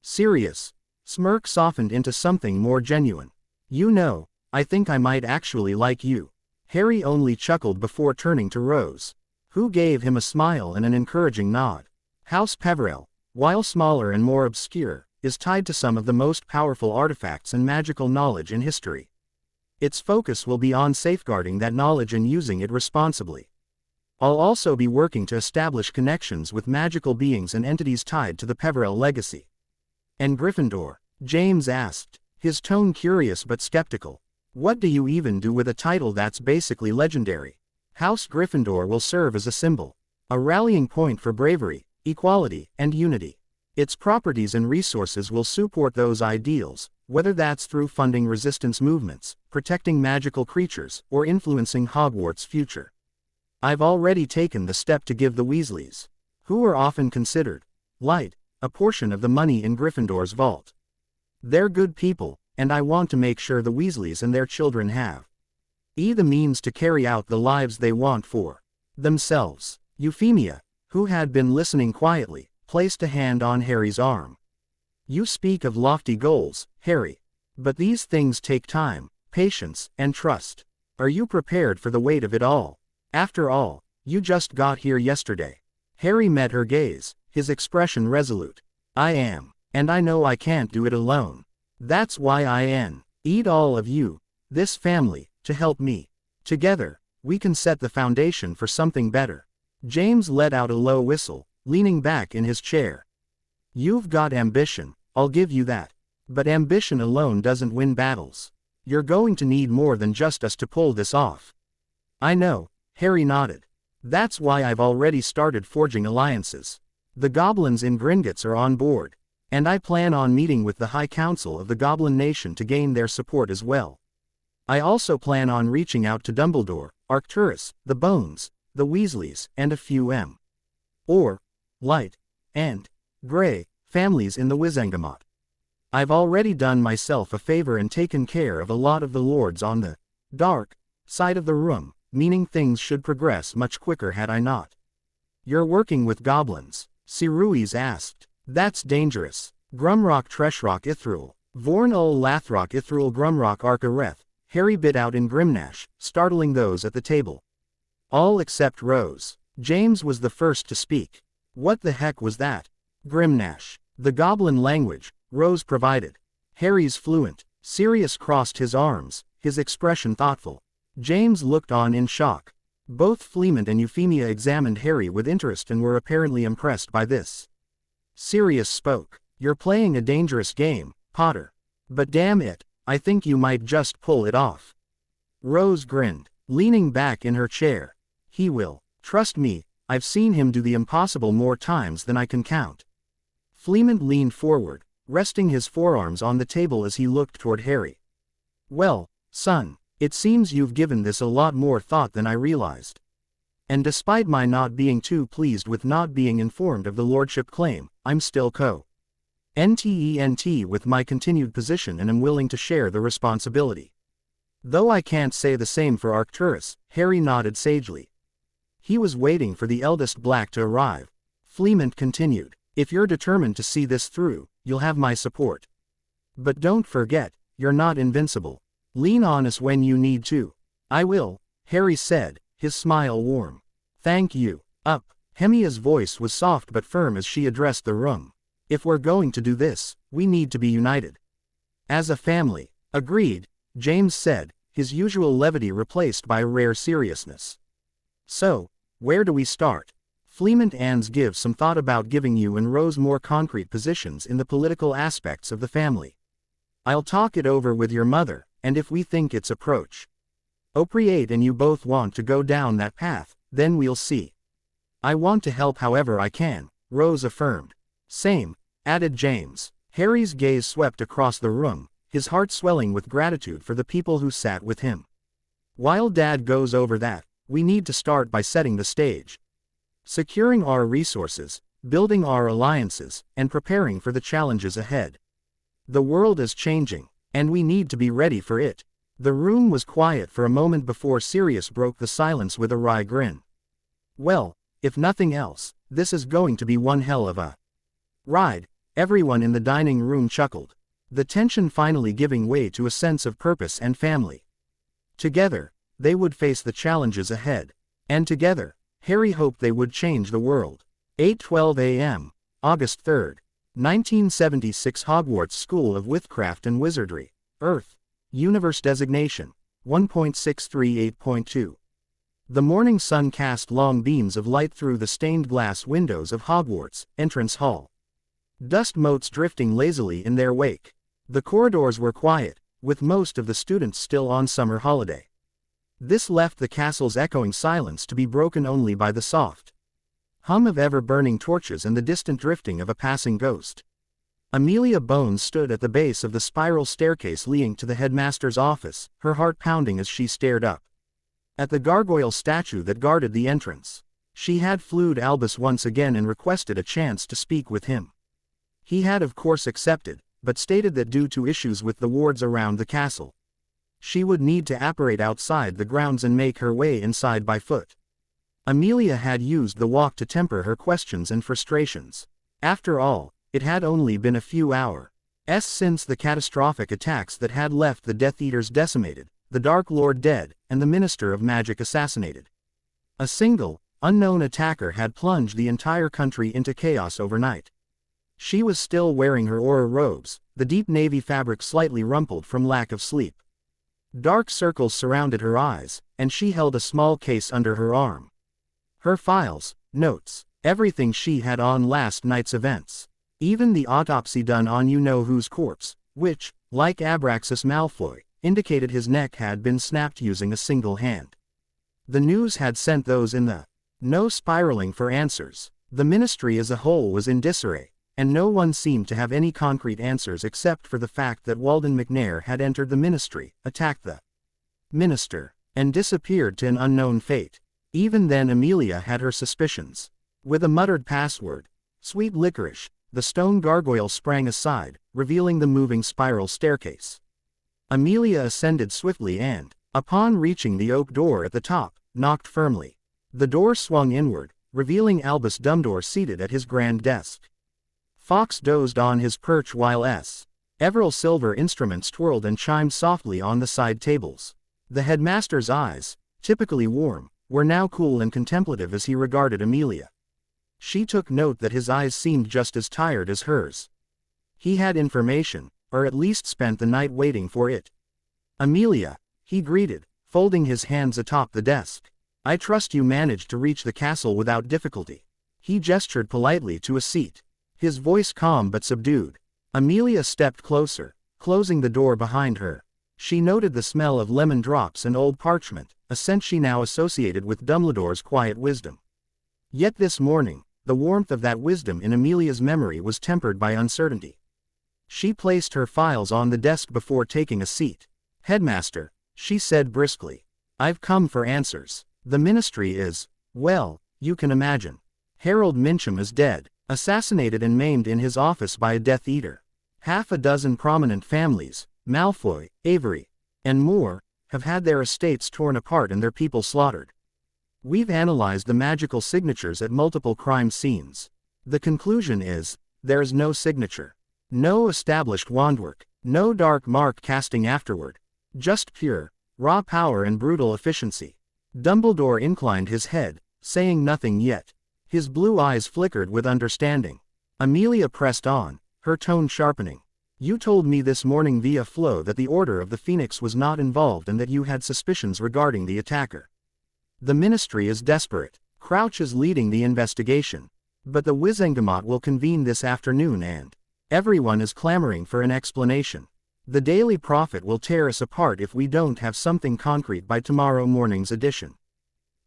S1: Sirius' smirk softened into something more genuine. You know, I think I might actually like you. Harry only chuckled before turning to Rose, who gave him a smile and an encouraging nod. House Peverell, while smaller and more obscure, is tied to some of the most powerful artifacts and magical knowledge in history. Its focus will be on safeguarding that knowledge and using it responsibly. I'll also be working to establish connections with magical beings and entities tied to the Peverell legacy. And Gryffindor? James asked, his tone curious but skeptical. What do you even do with a title that's basically legendary? House Gryffindor will serve as a symbol, a rallying point for bravery, equality, and unity. Its properties and resources will support those ideals, whether that's through funding resistance movements, protecting magical creatures, or influencing Hogwarts' future. I've already taken the step to give the Weasleys, who are often considered light, a portion of the money in Gryffindor's vault. They're good people, and I want to make sure the Weasleys and their children have the means to carry out the lives they want for themselves. Euphemia, who had been listening quietly, placed a hand on Harry's arm. You speak of lofty goals, Harry. But these things take time, patience, and trust. Are you prepared for the weight of it all? After all, you just got here yesterday. Harry met her gaze, his expression resolute. I am, and I know I can't do it alone. That's why I need all of you, this family, to help me. Together, we can set the foundation for something better. James let out a low whistle, leaning back in his chair. You've got ambition, I'll give you that. But ambition alone doesn't win battles. You're going to need more than just us to pull this off. I know, Harry nodded. That's why I've already started forging alliances. The goblins in Gringotts are on board, and I plan on meeting with the High Council of the Goblin Nation to gain their support as well. I also plan on reaching out to Dumbledore, Arcturus, the Bones, the Weasleys, and a few Light, and Grey families in the Wizengamot. I've already done myself a favor and taken care of a lot of the lords on the dark side of the room, meaning things should progress much quicker had I not. You're working with goblins? Siruiz asked. That's dangerous. Grumrock Treshrock Ithrul, Vorn ul Lathrock Ithrul Grumrock Arcareth, Harry bit out in Grimnash, startling those at the table. All except Rose. James was the first to speak. What the heck was that? Grimnash. The goblin language, Rose provided. Harry's fluent. Sirius crossed his arms, his expression thoughtful. James looked on in shock. Both Fleemont and Euphemia examined Harry with interest and were apparently impressed by this. Sirius spoke. You're playing a dangerous game, Potter. But damn it, I think you might just pull it off. Rose grinned, leaning back in her chair. He will. Trust me, I've seen him do the impossible more times than I can count. Fleemont leaned forward, resting his forearms on the table as he looked toward Harry. Well, son, it seems you've given this a lot more thought than I realized. And despite my not being too pleased with not being informed of the lordship claim, I'm still co-NTENT with my continued position and am willing to share the responsibility. Though I can't say the same for Arcturus, Harry nodded sagely. He was waiting for the eldest Black to arrive. Fleemont continued. If you're determined to see this through, you'll have my support. But don't forget, you're not invincible. Lean on us when you need to. I will, Harry said, his smile warm. Thank you. Up. Hermione's voice was soft but firm as she addressed the room. If we're going to do this, we need to be united. As a family. Agreed, James said, his usual levity replaced by a rare seriousness. So, where do we start? Fleemont Ann's give some thought about giving you and Rose more concrete positions in the political aspects of the family. I'll talk it over with your mother, and if we think it's appropriate and you both want to go down that path, then we'll see. I want to help however I can, Rose affirmed. Same, added James. Harry's gaze swept across the room, his heart swelling with gratitude for the people who sat with him. While Dad goes over that, we need to start by setting the stage. Securing our resources, building our alliances, and preparing for the challenges ahead. The world is changing, and we need to be ready for it. The room was quiet for a moment before Sirius broke the silence with a wry grin. Well, if nothing else, this is going to be one hell of a ride. Everyone in the dining room chuckled, the tension finally giving way to a sense of purpose and family. Together, they would face the challenges ahead. And together, Harry hoped they would change the world. 8:12 a.m., August 3, 1976. Hogwarts School of Witchcraft and Wizardry, Earth, Universe Designation, 1.638.2. The morning sun cast long beams of light through the stained glass windows of Hogwarts' entrance hall. Dust motes drifting lazily in their wake. The corridors were quiet, with most of the students still on summer holiday. This left the castle's echoing silence to be broken only by the soft hum of ever-burning torches and the distant drifting of a passing ghost. Amelia Bones stood at the base of the spiral staircase leading to the headmaster's office, her heart pounding as she stared up at the gargoyle statue that guarded the entrance. She had flued Albus once again and requested a chance to speak with him. He had of course accepted, but stated that due to issues with the wards around the castle, she would need to apparate outside the grounds and make her way inside by foot. Amelia had used the walk to temper her questions and frustrations. After all, it had only been a few hours since the catastrophic attacks that had left the Death Eaters decimated, the Dark Lord dead, and the Minister of Magic assassinated. A single, unknown attacker had plunged the entire country into chaos overnight. She was still wearing her aura robes, the deep navy fabric slightly rumpled from lack of sleep. Dark circles surrounded her eyes, and she held a small case under her arm. Her files, notes, everything she had on last night's events. Even the autopsy done on you-know-who's corpse, which, like Abraxas Malfoy, indicated his neck had been snapped using a single hand. The news had sent those in the know spiraling for answers. The ministry as a whole was in disarray, and no one seemed to have any concrete answers except for the fact that Walden McNair had entered the ministry, attacked the minister, and disappeared to an unknown fate. Even then Amelia had her suspicions. With a muttered password, "Sweet licorice," the stone gargoyle sprang aside, revealing the moving spiral staircase. Amelia ascended swiftly and, upon reaching the oak door at the top, knocked firmly. The door swung inward, revealing Albus Dumbledore seated at his grand desk. Fawkes dozed on his perch while several silver instruments twirled and chimed softly on the side tables. The headmaster's eyes, typically warm, were now cool and contemplative as he regarded Amelia. She took note that his eyes seemed just as tired as hers. He had information, or at least spent the night waiting for it. "Amelia," he greeted, folding his hands atop the desk. "I trust you managed to reach the castle without difficulty." He gestured politely to a seat, his voice calm but subdued. Amelia stepped closer, closing the door behind her. She noted the smell of lemon drops and old parchment, a scent she now associated with Dumbledore's quiet wisdom. Yet this morning, the warmth of that wisdom in Amelia's memory was tempered by uncertainty. She placed her files on the desk before taking a seat. "Headmaster," she said briskly, "I've come for answers. The ministry is, well, you can imagine. Harold Mincham is dead, assassinated and maimed in his office by a Death Eater. Half a dozen prominent families, Malfoy, Avery, and more, have had their estates torn apart and their people slaughtered. We've analyzed the magical signatures at multiple crime scenes. The conclusion is, there is no signature. No established wandwork, No dark mark casting afterward. Just pure, raw power and brutal efficiency. Dumbledore inclined his head, saying nothing yet. His blue eyes flickered with understanding. Amelia pressed on, her tone sharpening. You told me this morning via flow that the Order of the Phoenix was not involved and that you had suspicions regarding the attacker. The Ministry is desperate. Crouch is leading the investigation. But the Wizengamot will convene this afternoon and everyone is clamoring for an explanation. The Daily Prophet will tear us apart if we don't have something concrete by tomorrow morning's edition.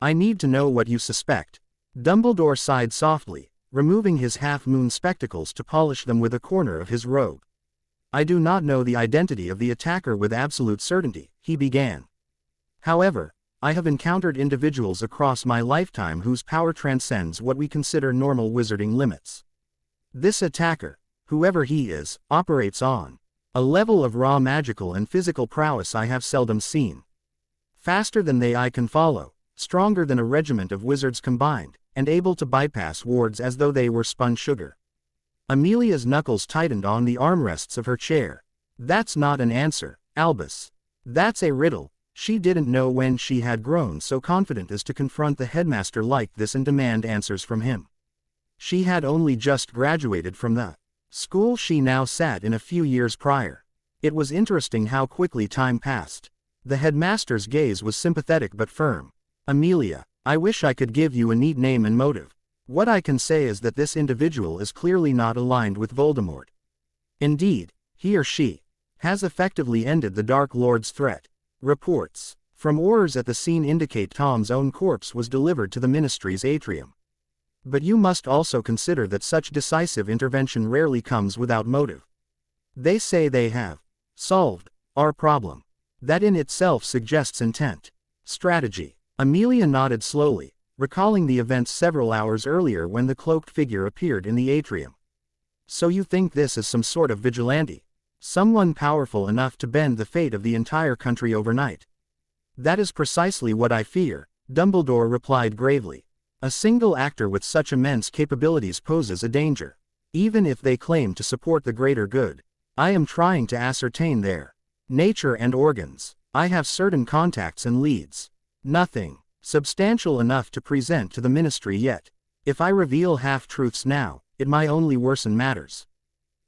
S1: I need to know what you suspect. Dumbledore sighed softly, removing his half-moon spectacles to polish them with a corner of his robe. I do not know the identity of the attacker with absolute certainty, he began. However, I have encountered individuals across my lifetime whose power transcends what we consider normal wizarding limits. This attacker, whoever he is, operates on a level of raw magical and physical prowess I have seldom seen. Faster than they I can follow, stronger than a regiment of wizards combined, and able to bypass wards as though they were spun sugar. Amelia's knuckles tightened on the armrests of her chair. That's not an answer, Albus. That's a riddle. She didn't know when she had grown so confident as to confront the headmaster like this and demand answers from him. She had only just graduated from the school she now sat in a few years prior. It was interesting how quickly time passed. The headmaster's gaze was sympathetic but firm. Amelia, I wish I could give you a neat name and motive. What I can say is that this individual is clearly not aligned with Voldemort. Indeed, he or she has effectively ended the Dark Lord's threat. Reports from Aurors at the scene indicate Tom's own corpse was delivered to the Ministry's atrium. But you must also consider that such decisive intervention rarely comes without motive. They say they have solved our problem. That in itself suggests intent. Strategy. Amelia nodded slowly, recalling the events several hours earlier when the cloaked figure appeared in the atrium. So you think this is some sort of vigilante? Someone powerful enough to bend the fate of the entire country overnight? That is precisely what I fear, Dumbledore replied gravely. A single actor with such immense capabilities poses a danger. Even if they claim to support the greater good. I am trying to ascertain their nature and organs. I have certain contacts and leads. Nothing substantial enough to present to the Ministry yet. If I reveal half-truths now, it might only worsen matters.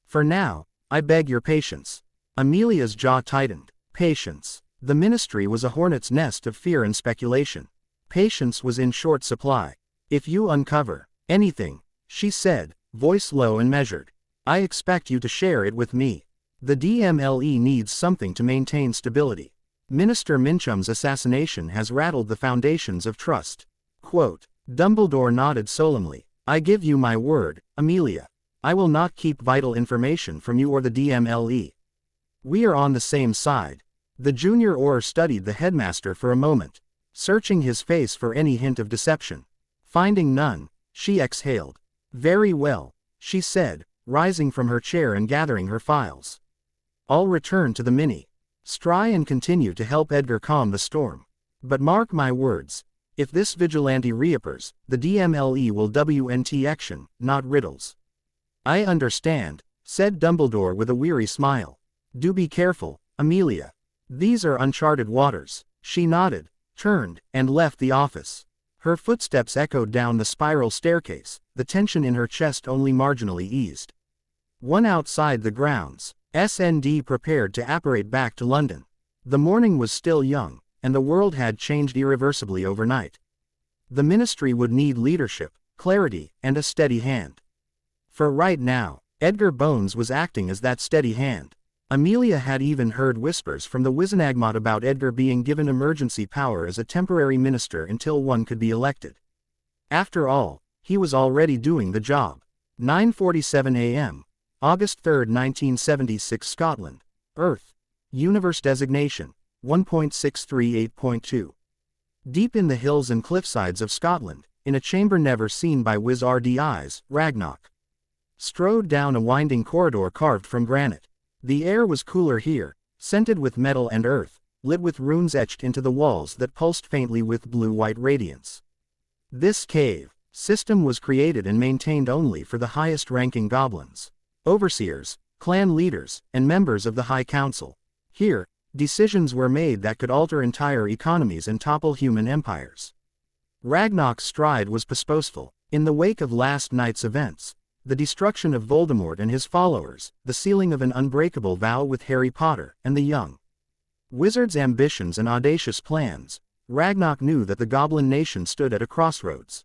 S1: For now, I beg your patience. Amelia's jaw tightened. Patience. The Ministry was a hornet's nest of fear and speculation. Patience was in short supply. If you uncover anything, she said, voice low and measured, I expect you to share it with me. The DMLE needs something to maintain stability. Minister Minchum's assassination has rattled the foundations of trust. Quote. Dumbledore nodded solemnly. I give you my word, Amelia. I will not keep vital information from you or the DMLE. We are on the same side. The junior Auror studied the headmaster for a moment, searching his face for any hint of deception. Finding none, she exhaled. Very well, she said, rising from her chair and gathering her files. I'll return to the Mini. Stry and continue to help Edgar calm the storm. But mark my words, if this vigilante reappears, the DMLE will WNT action, not riddles. I understand, said Dumbledore with a weary smile. Do be careful, Amelia. These are uncharted waters. She nodded, turned, and left the office. Her footsteps echoed down the spiral staircase, the tension in her chest only marginally eased. One outside the grounds, SND prepared to apparate back to London. The morning was still young, and the world had changed irreversibly overnight. The Ministry would need leadership, clarity, and a steady hand. For right now, Edgar Bones was acting as that steady hand. Amelia had even heard whispers from the Wizenagmot about Edgar being given emergency power as a temporary minister until one could be elected. After all, he was already doing the job. 9:47 a.m. August 3, 1976 Scotland. Earth. Universe designation, 1.638.2. Deep in the hills and cliffsides of Scotland, in a chamber never seen by Wizard's eyes, Ragnarok strode down a winding corridor carved from granite. The air was cooler here, scented with metal and earth, lit with runes etched into the walls that pulsed faintly with blue-white radiance. This cave system was created and maintained only for the highest-ranking goblins. Overseers, clan leaders, and members of the High Council. Here, decisions were made that could alter entire economies and topple human empires. Ragnar's stride was purposeful. In the wake of last night's events, the destruction of Voldemort and his followers, the sealing of an unbreakable vow with Harry Potter and the young wizard's ambitions and audacious plans, Ragnar knew that the Goblin nation stood at a crossroads.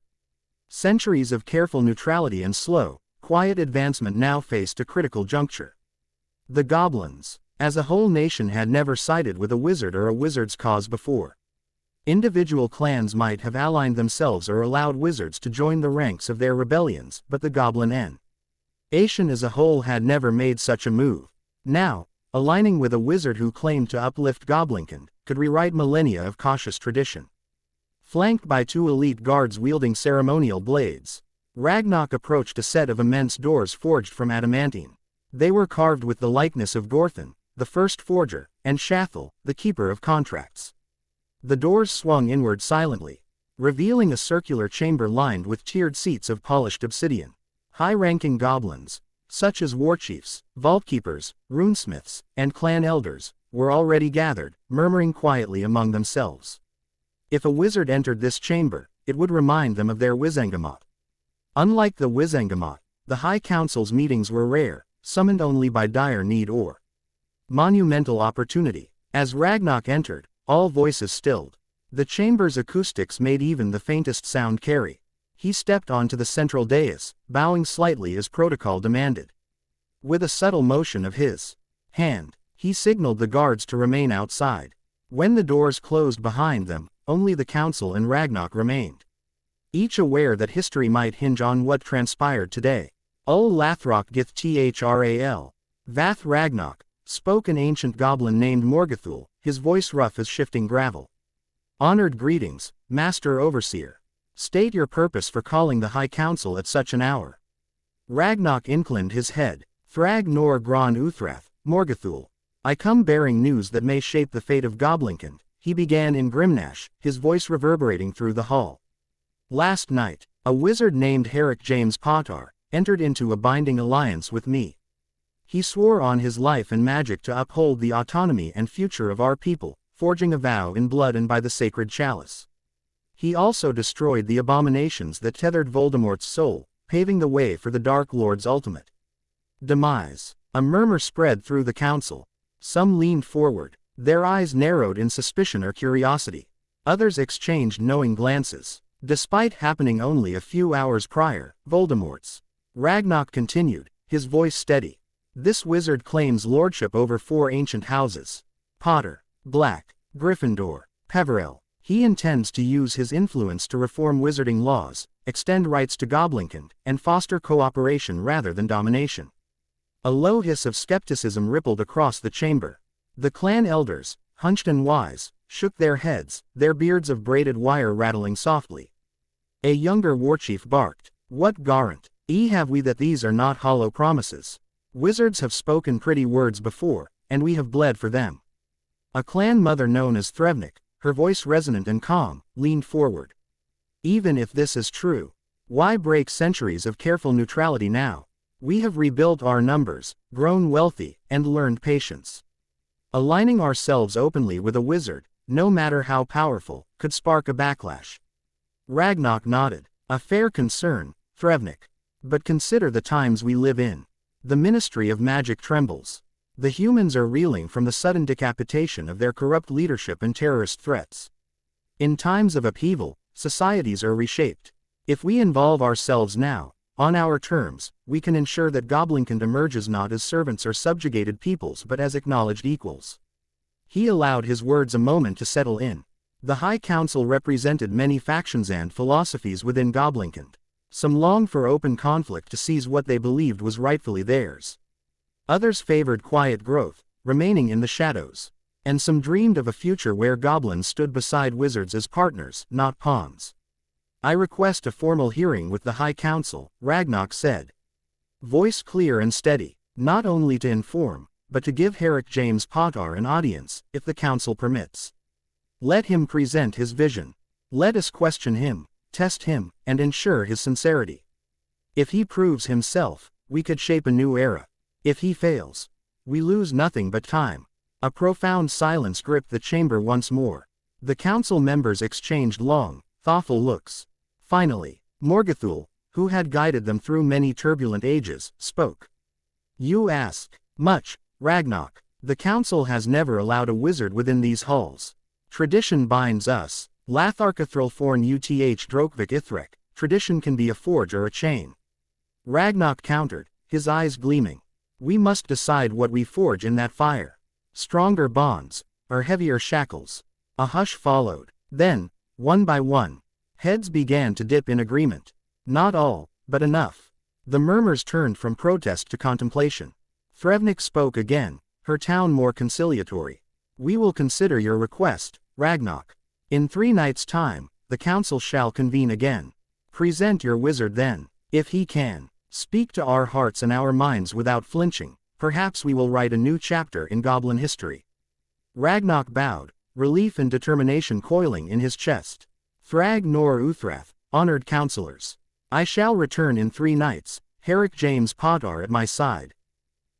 S1: Centuries of careful neutrality and slow, quiet advancement now faced a critical juncture. The Goblins, as a whole nation, had never sided with a wizard or a wizard's cause before. Individual clans might have aligned themselves or allowed wizards to join the ranks of their rebellions, but the Goblin nation as a whole had never made such a move. Now, aligning with a wizard who claimed to uplift Goblinkind could rewrite millennia of cautious tradition. Flanked by two elite guards wielding ceremonial blades, Ragnar approached a set of immense doors forged from adamantine. They were carved with the likeness of Gorthon, the first forger, and Shathel, the keeper of contracts. The doors swung inward silently, revealing a circular chamber lined with tiered seats of polished obsidian. High-ranking goblins, such as warchiefs, vault-keepers, runesmiths, and clan elders, were already gathered, murmuring quietly among themselves. If a wizard entered this chamber, it would remind them of their Wizengamot. Unlike the Wizengamot, the High Council's meetings were rare, summoned only by dire need or monumental opportunity. As Ragnar entered, all voices stilled. The chamber's acoustics made even the faintest sound carry. He stepped onto the central dais, bowing slightly as protocol demanded. With a subtle motion of his hand, he signaled the guards to remain outside. When the doors closed behind them, only the council and Ragnar remained, each aware that history might hinge on what transpired today. Ul Lathrok Gith Thral. Vath Ragnar, spoke an ancient goblin named Morgathul, his voice rough as shifting gravel. Honored greetings, Master Overseer. State your purpose for calling the High Council at such an hour. Ragnar inclined his head. Thrag nor Gron Uthrath, Morgathul. I come bearing news that may shape the fate of Goblinkind, he began in Grimnash, his voice reverberating through the hall. Last night, a wizard named Herrick James Potter entered into a binding alliance with me. He swore on his life and magic to uphold the autonomy and future of our people, forging a vow in blood and by the sacred chalice. He also destroyed the abominations that tethered Voldemort's soul, paving the way for the Dark Lord's ultimate demise. A murmur spread through the council. Some leaned forward, their eyes narrowed in suspicion or curiosity. Others exchanged knowing glances. Despite happening only a few hours prior, Voldemort's Ragnar continued, his voice steady. This wizard claims lordship over 4 ancient houses: Potter, Black, Gryffindor, Peverell. He intends to use his influence to reform wizarding laws, extend rights to Goblinkind, and foster cooperation rather than domination. A low hiss of skepticism rippled across the chamber. The clan elders, hunched and wise, shook their heads, their beards of braided wire rattling softly. A younger warchief barked, "What garant have we that these are not hollow promises? Wizards have spoken pretty words before, and we have bled for them." A clan mother known as Threvnik, her voice resonant and calm, leaned forward. Even if this is true, why break centuries of careful neutrality now? We have rebuilt our numbers, grown wealthy, and learned patience. Aligning ourselves openly with a wizard, no matter how powerful, could spark a backlash. Ragnar nodded. A fair concern, Threvnik. But consider the times we live in. The Ministry of Magic trembles. The humans are reeling from the sudden decapitation of their corrupt leadership and terrorist threats. In times of upheaval, societies are reshaped. If we involve ourselves now, on our terms, we can ensure that Goblinkind emerges not as servants or subjugated peoples but as acknowledged equals. He allowed his words a moment to settle in. The High Council represented many factions and philosophies within Goblinkind. Some longed for open conflict to seize what they believed was rightfully theirs. Others favored quiet growth, remaining in the shadows. And some dreamed of a future where goblins stood beside wizards as partners, not pawns. I request a formal hearing with the High Council, Ragnar said. Voice clear and steady, not only to inform, but to give Herrick James Potter an audience, if the council permits. Let him present his vision. Let us question him, test him, and ensure his sincerity. If he proves himself, we could shape a new era. If he fails, we lose nothing but time. A profound silence gripped the chamber once more. The council members exchanged long, thoughtful looks. Finally, Morgathul, who had guided them through many turbulent ages, spoke. You ask much, Ragnarok. The council has never allowed a wizard within these halls. Tradition binds us. Latharkathril Forn Uth Drokvik Ithrek. Tradition can be a forge or a chain. Ragnarok countered, his eyes gleaming. We must decide what we forge in that fire. Stronger bonds, or heavier shackles. A hush followed. Then, one by one, heads began to dip in agreement. Not all, but enough. The murmurs turned from protest to contemplation. Threvnik spoke again, her tone more conciliatory. We will consider your request, Ragnarok. In 3 nights' time, the council shall convene again. Present your wizard then, if he can. Speak to our hearts and our minds without flinching. Perhaps we will write a new chapter in goblin history. Ragnarok bowed, relief and determination coiling in his chest. Thrag nor Uthrath, honored counselors. I shall return in 3 nights, Herrick James Potter at my side.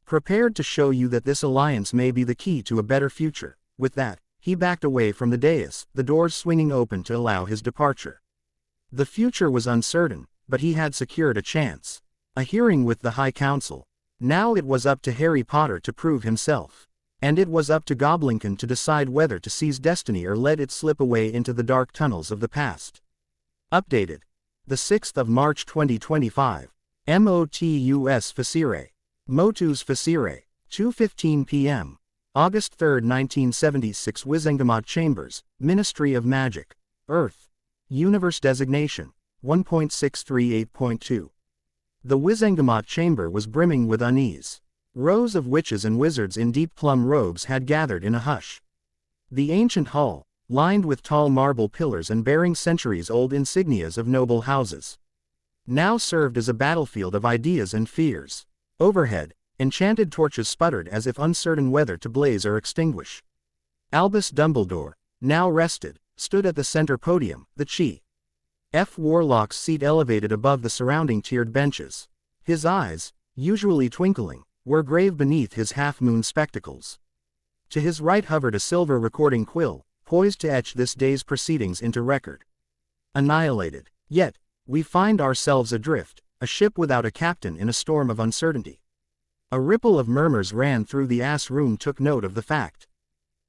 S1: Prepared to show you that this alliance may be the key to a better future. With that, he backed away from the dais, the doors swinging open to allow his departure. The future was uncertain, but he had secured a chance. A hearing with the High Council. Now it was up to Harry Potter to prove himself. And it was up to Goblinkin to decide whether to seize destiny or let it slip away into the dark tunnels of the past. Updated. The 6th of March 2025. MOTUS Facire. Motus Facire. 2:15 p.m. August 3, 1976. Wizengamot Chambers, Ministry of Magic. Earth. Universe Designation. 1.638.2. The Wizengamot Chamber was brimming with unease. Rows of witches and wizards in deep plum robes had gathered in a hush. The ancient hall, lined with tall marble pillars and bearing centuries-old insignias of noble houses, now served as a battlefield of ideas and fears. Overhead, enchanted torches sputtered as if uncertain whether to blaze or extinguish. Albus Dumbledore, now rested, stood at the center podium, the Chief Warlock's seat elevated above the surrounding tiered benches. His eyes, usually twinkling, were grave beneath his half-moon spectacles. To his right hovered a silver recording quill, poised to etch this day's proceedings into record. Annihilated. Yet, we find ourselves adrift, a ship without a captain in a storm of uncertainty. A ripple of murmurs ran through the room, took note of the fact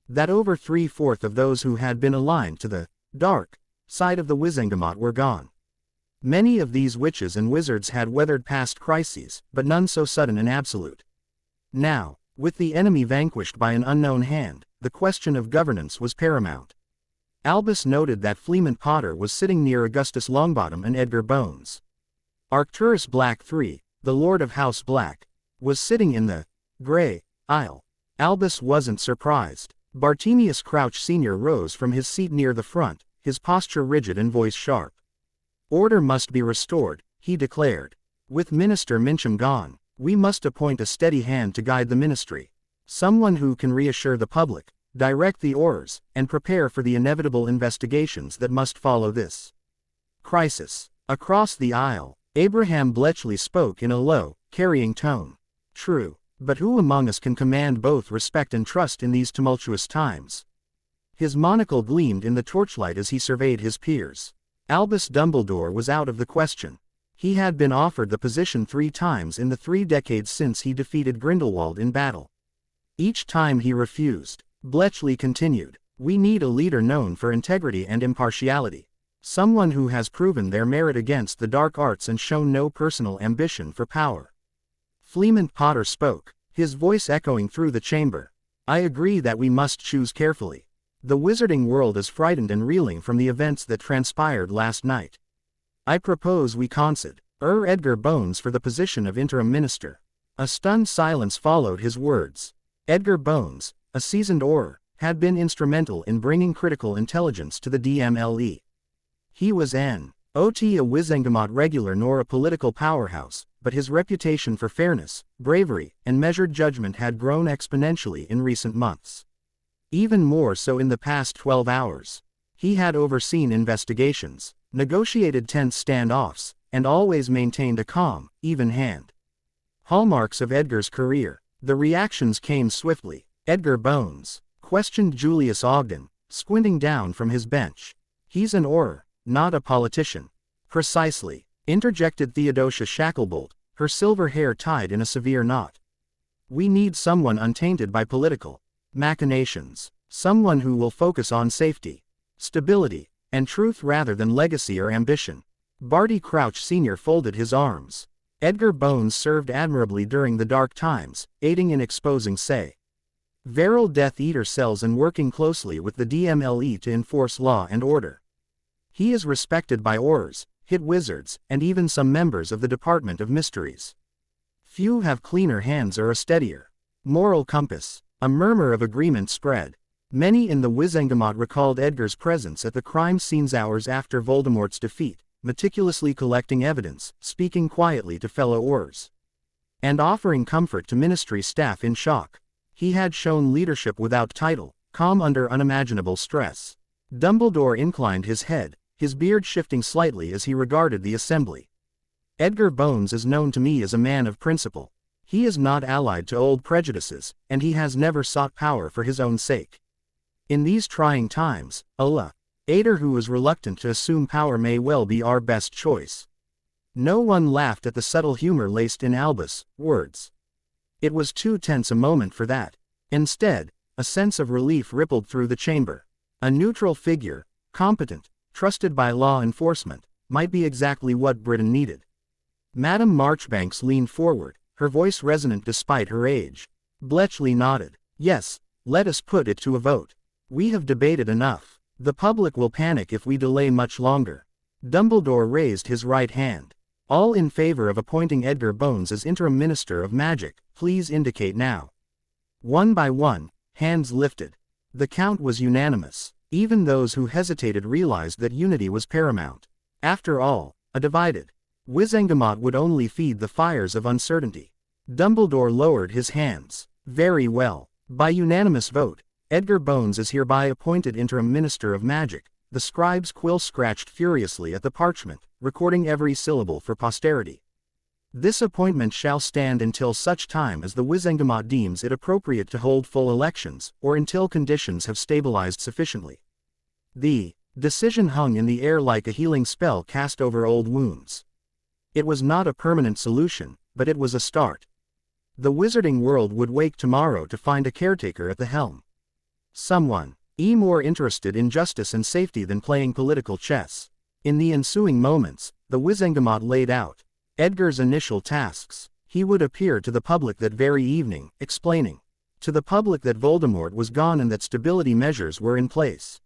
S1: that over 3/4 of those who had been aligned to the dark side of the Wizengamot were gone. Many of these witches and wizards had weathered past crises, but none so sudden and absolute. Now, with the enemy vanquished by an unknown hand, the question of governance was paramount. Albus noted that Fleemont Potter was sitting near Augustus Longbottom and Edgar Bones. Arcturus Black III, the Lord of House Black, was sitting in the gray aisle. Albus wasn't surprised. Bartemius Crouch Sr. rose from his seat near the front, his posture rigid and voice sharp. Order must be restored, he declared. With Minister Mincham gone, we must appoint a steady hand to guide the ministry. Someone who can reassure the public, direct the oars, and prepare for the inevitable investigations that must follow this crisis. Across the aisle, Abraham Bletchley spoke in a low, carrying tone. True, but who among us can command both respect and trust in these tumultuous times? His monocle gleamed in the torchlight as he surveyed his peers. Albus Dumbledore was out of the question. He had been offered the position 3 times in the 3 decades since he defeated Grindelwald in battle. Each time he refused. Bletchley continued, we need a leader known for integrity and impartiality. Someone who has proven their merit against the dark arts and shown no personal ambition for power. Fleemont Potter spoke, his voice echoing through the chamber. I agree that we must choose carefully. The wizarding world is frightened and reeling from the events that transpired last night. I propose we concede Edgar Bones for the position of interim minister. A stunned silence followed his words. Edgar Bones, a seasoned Auror, had been instrumental in bringing critical intelligence to the DMLE. He was not a Wizengamot regular nor a political powerhouse, but his reputation for fairness, bravery, and measured judgment had grown exponentially in recent months. Even more so in the past 12 hours. He had overseen investigations, negotiated tense standoffs, and always maintained a calm, even hand. Hallmarks of Edgar's career. The reactions came swiftly. Edgar Bones, questioned Julius Ogden, squinting down from his bench. He's an Auror, not a politician. Precisely, interjected Theodosia Shacklebolt, her silver hair tied in a severe knot. We need someone untainted by political machinations. Someone who will focus on safety, stability, and truth rather than legacy or ambition. Barty Crouch Sr. folded his arms. Edgar Bones served admirably during the dark times, aiding in exposing Veral Death Eater cells and working closely with the DMLE to enforce law and order. He is respected by Aurors, hit wizards, and even some members of the Department of Mysteries. Few have cleaner hands or a steadier moral compass. A murmur of agreement spread. Many in the Wizengamot recalled Edgar's presence at the crime scenes hours after Voldemort's defeat, meticulously collecting evidence, speaking quietly to fellow Aurors, and offering comfort to Ministry staff in shock. He had shown leadership without title, calm under unimaginable stress. Dumbledore inclined his head, his beard shifting slightly as he regarded the assembly. Edgar Bones is known to me as a man of principle. He is not allied to old prejudices, and he has never sought power for his own sake. In these trying times, a leader who is reluctant to assume power may well be our best choice. No one laughed at the subtle humor laced in Albus' words. It was too tense a moment for that. Instead, a sense of relief rippled through the chamber. A neutral figure, competent, trusted by law enforcement, might be exactly what Britain needed. Madame Marchbanks leaned forward, her voice resonant despite her age. Bletchley nodded. Yes, let us put it to a vote. We have debated enough. The public will panic if we delay much longer. Dumbledore raised his right hand. All in favor of appointing Edgar Bones as interim Minister of Magic, please indicate now. One by one, hands lifted. The count was unanimous. Even those who hesitated realized that unity was paramount. After all, a divided Wizengamot would only feed the fires of uncertainty. Dumbledore lowered his hands. Very well. By unanimous vote, Edgar Bones is hereby appointed interim Minister of Magic. The scribe's quill scratched furiously at the parchment, recording every syllable for posterity. This appointment shall stand until such time as the Wizengamot deems it appropriate to hold full elections, or until conditions have stabilized sufficiently. The decision hung in the air like a healing spell cast over old wounds. It was not a permanent solution, but it was a start. The wizarding world would wake tomorrow to find a caretaker at the helm. Someone more interested in justice and safety than playing political chess. In the ensuing moments, the Wizengamot laid out Edgar's initial tasks. He would appear to the public that very evening, explaining to the public that Voldemort was gone and that stability measures were in place.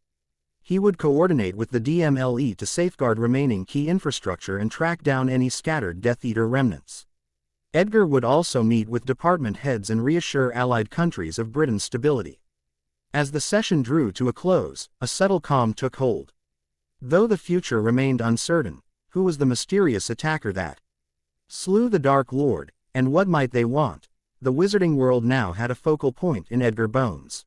S1: He would coordinate with the DMLE to safeguard remaining key infrastructure and track down any scattered Death Eater remnants. Edgar would also meet with department heads and reassure allied countries of Britain's stability. As the session drew to a close, a subtle calm took hold. Though the future remained uncertain, who was the mysterious attacker that slew the Dark Lord, and what might they want? The wizarding world now had a focal point in Edgar Bones.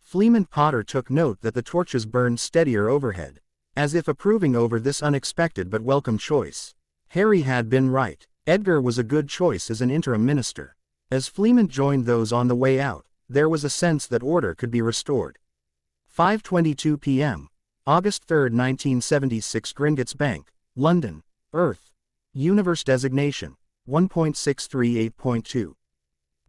S1: Fleemont Potter took note that the torches burned steadier overhead, as if approving over this unexpected but welcome choice. Harry had been right. Edgar was a good choice as an interim minister. As Fleemont joined those on the way out, there was a sense that order could be restored. 5:22 p.m. August 3, 1976. Gringotts Bank, London, Earth. Universe designation, 1.638.2.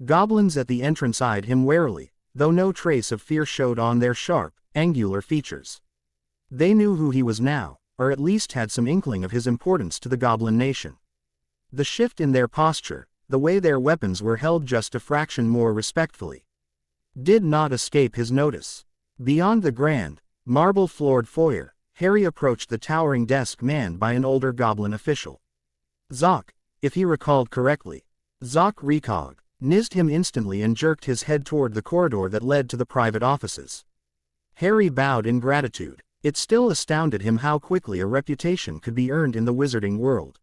S1: Goblins at the entrance eyed him warily, though no trace of fear showed on their sharp, angular features. They knew who he was now, or at least had some inkling of his importance to the Goblin nation. The shift in their posture, the way their weapons were held just a fraction more respectfully, did not escape his notice. Beyond the grand, marble-floored foyer, Harry approached the towering desk manned by an older Goblin official. Zoc, if he recalled correctly. Zoc recognized him instantly and jerked his head toward the corridor that led to the private offices. Harry bowed in gratitude. It still astounded him how quickly a reputation could be earned in the wizarding world.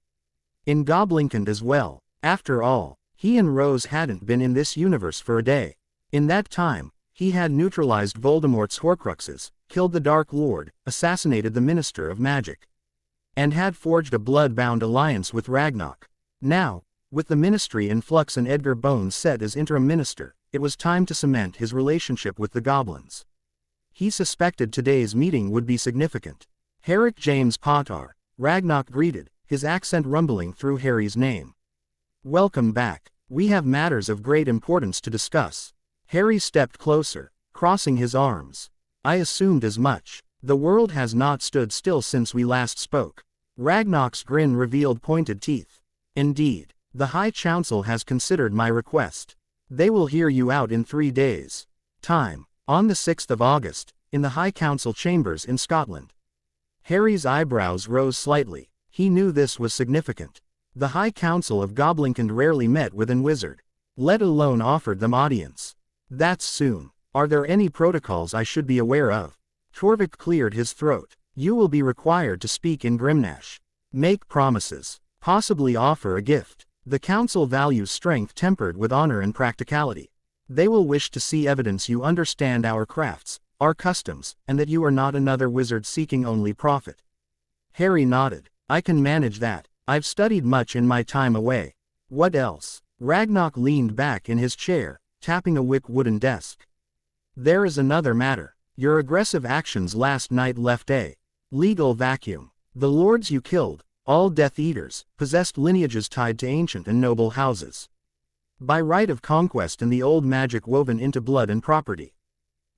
S1: In Goblinkind as well. After all, he and Rose hadn't been in this universe for a day. In that time, he had neutralized Voldemort's Horcruxes, killed the Dark Lord, assassinated the Minister of Magic, and had forged a blood-bound alliance with Ragnarok. Now, With the ministry in flux and Edgar Bones set as interim minister, it was time to cement his relationship with the goblins. He suspected today's meeting would be significant. Herrick James Potter, Ragnock greeted, his accent rumbling through Harry's name. Welcome back. We have matters of great importance to discuss. Harry stepped closer, crossing his arms. I assumed as much. The world has not stood still since we last spoke. Ragnock's grin revealed pointed teeth. Indeed, the High Council has considered my request. They will hear you out in 3 days. Time, on the 6th of August, in the High Council chambers in Scotland. Harry's eyebrows rose slightly. He knew this was significant. The High Council of Goblinkand rarely met with an wizard, let alone offered them audience. That's soon. Are there any protocols I should be aware of? Torvik cleared his throat. You will be required to speak in Grimnash. Make promises. Possibly offer a gift. The council values strength tempered with honor and practicality. They will wish to see evidence you understand our crafts, our customs, and that you are not another wizard seeking only profit. Harry nodded. I can manage that. I've studied much in my time away. What else? Ragnock leaned back in his chair, tapping a wick wooden desk. There is another matter. Your aggressive actions last night left a legal vacuum. The lords you killed, all Death Eaters, possessed lineages tied to ancient and noble houses. By right of conquest and the old magic woven into blood and property.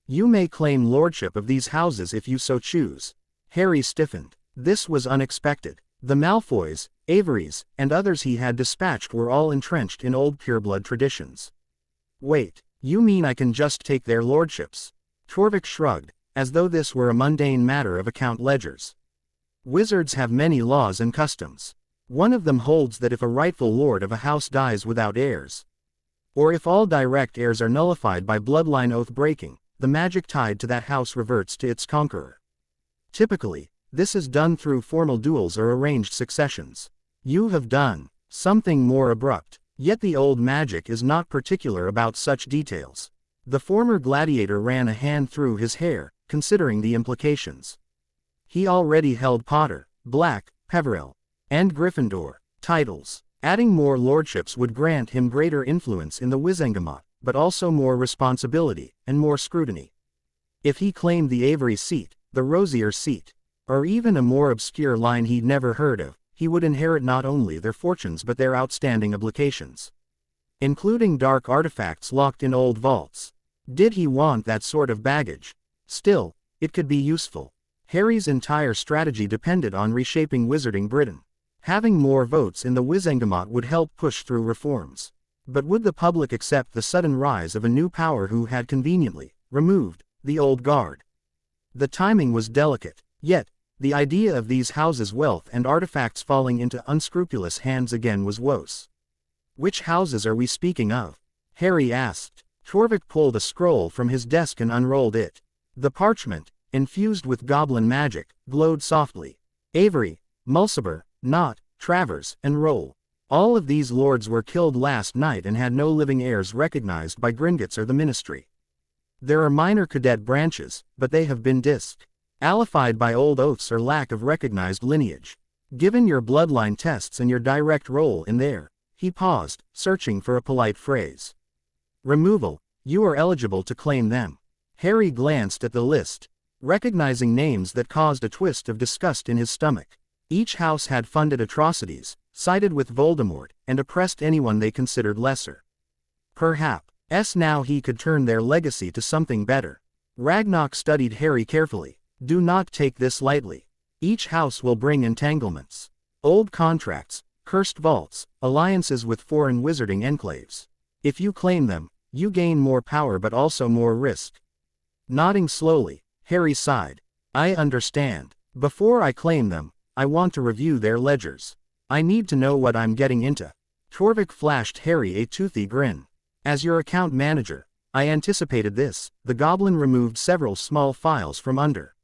S1: You may claim lordship of these houses if you so choose. Harry stiffened. This was unexpected. The Malfoys, Averys, and others he had dispatched were all entrenched in old pureblood traditions. Wait, you mean I can just take their lordships? Torvik shrugged, as though this were a mundane matter of account ledgers. Wizards have many laws and customs. One of them holds that if a rightful lord of a house dies without heirs, or if all direct heirs are nullified by bloodline oath breaking, the magic tied to that house reverts to its conqueror. Typically, this is done through formal duels or arranged successions. You have done something more abrupt, yet the old magic is not particular about such details. The former gladiator ran a hand through his hair, considering the implications. He already held Potter, Black, Peverell, and Gryffindor titles. Adding more lordships would grant him greater influence in the Wizengamot, but also more responsibility, and more scrutiny. If he claimed the Avery seat, the Rosier seat, or even a more obscure line he'd never heard of, he would inherit not only their fortunes but their outstanding obligations, including dark artifacts locked in old vaults. Did he want that sort of baggage? Still, it could be useful. Harry's entire strategy depended on reshaping Wizarding Britain. Having more votes in the Wizengamot would help push through reforms. But would the public accept the sudden rise of a new power who had conveniently removed the old guard? The timing was delicate, yet, the idea of these houses' wealth and artifacts falling into unscrupulous hands again was woes. Which houses are we speaking of? Harry asked. Torvik pulled a scroll from his desk and unrolled it. The parchment, infused with goblin magic, glowed softly. Avery, Mulciber, Knott, Travers, and Roll. All of these lords were killed last night and had no living heirs recognized by Gringotts or the Ministry. There are minor cadet branches, but they have been disqualified by old oaths or lack of recognized lineage. Given your bloodline tests and your direct role in there, he paused, searching for a polite phrase. Removal, you are eligible to claim them. Harry glanced at the list, recognizing names that caused a twist of disgust in his stomach. Each house had funded atrocities, sided with Voldemort, and oppressed anyone they considered lesser. Perhaps now he could turn their legacy to something better. Ragnock studied Harry carefully. Do not take this lightly. Each house will bring entanglements. Old contracts, cursed vaults, alliances with foreign wizarding enclaves. If you claim them, you gain more power but also more risk. Nodding slowly, Harry sighed. I understand. Before I claim them, I want to review their ledgers. I need to know what I'm getting into. Torvik flashed Harry a toothy grin. As your account manager, I anticipated this. The goblin removed several small files from under.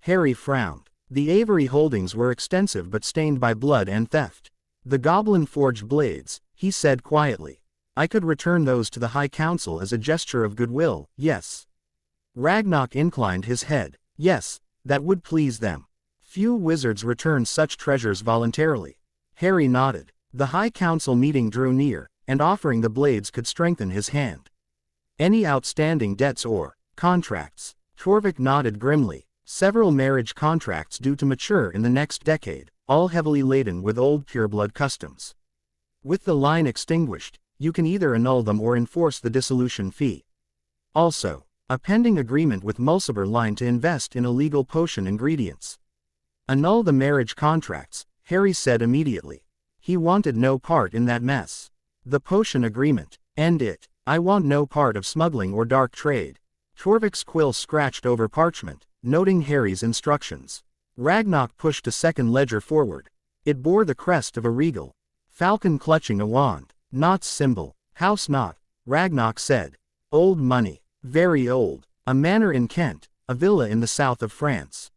S1: Harry frowned. The Avery holdings were extensive but stained by blood and theft. The goblin forged blades, he said quietly. I could return those to the High Council as a gesture of goodwill, yes. Ragnock inclined his head. Yes, that would please them. Few wizards return such treasures voluntarily. Harry nodded. The High Council meeting drew near, and offering the blades could strengthen his hand. Any outstanding debts or contracts? Torvik nodded grimly. Several marriage contracts due to mature in the next decade, all heavily laden with old pureblood customs. With the line extinguished, you can either annul them or enforce the dissolution fee. Also, a pending agreement with Multiverse line to invest in illegal potion ingredients. Annul the marriage contracts, Harry said immediately. He wanted no part in that mess. The potion agreement, end it. I want no part of smuggling or dark trade. Torvik's quill scratched over parchment, noting Harry's instructions. Ragnok pushed a second ledger forward. It bore the crest of a regal falcon clutching a wand. Knott's symbol. House Knott, Ragnok said. Old money. Very old. A manor in Kent, a villa in the south of France.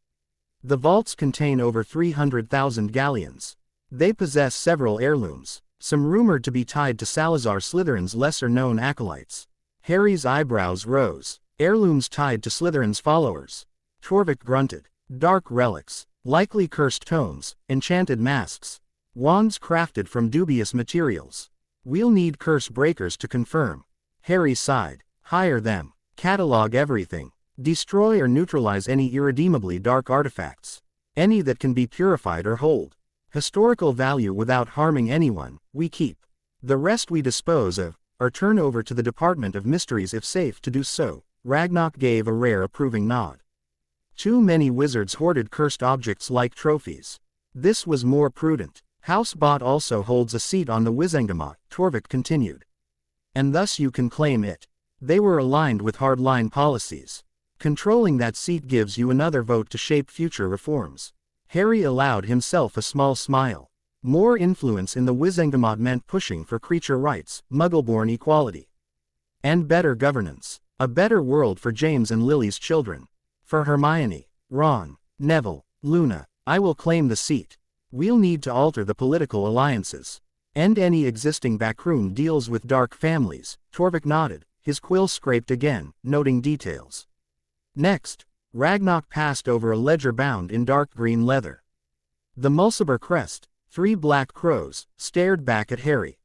S1: The vaults contain over 300,000 galleons. They possess several heirlooms, some rumored to be tied to Salazar Slytherin's lesser-known acolytes. Harry's eyebrows rose. Heirlooms tied to Slytherin's followers. Torvik grunted. Dark relics, likely cursed tomes, enchanted masks. Wands crafted from dubious materials. We'll need curse breakers to confirm. Harry sighed. Hire them. Catalog everything. Destroy or neutralize any irredeemably dark artifacts. Any that can be purified or hold historical value without harming anyone, we keep. The rest we dispose of, or turn over to the Department of Mysteries if safe to do so. Ragnok gave a rare approving nod. Too many wizards hoarded cursed objects like trophies. This was more prudent. House Bot also holds a seat on the Wizengamot, Torvik continued. And thus you can claim it. They were aligned with hardline policies. Controlling that seat gives you another vote to shape future reforms. Harry allowed himself a small smile. More influence in the Wizengamot meant pushing for creature rights, Muggleborn equality. And better governance. A better world for James and Lily's children. For Hermione, Ron, Neville, Luna, I will claim the seat. We'll need to alter the political alliances. End any existing backroom deals with dark families. Torvik nodded, his quill scraped again, noting details. Next, Ragnok passed over a ledger bound in dark green leather. The Mulciber crest, 3 black crows, stared back at Harry.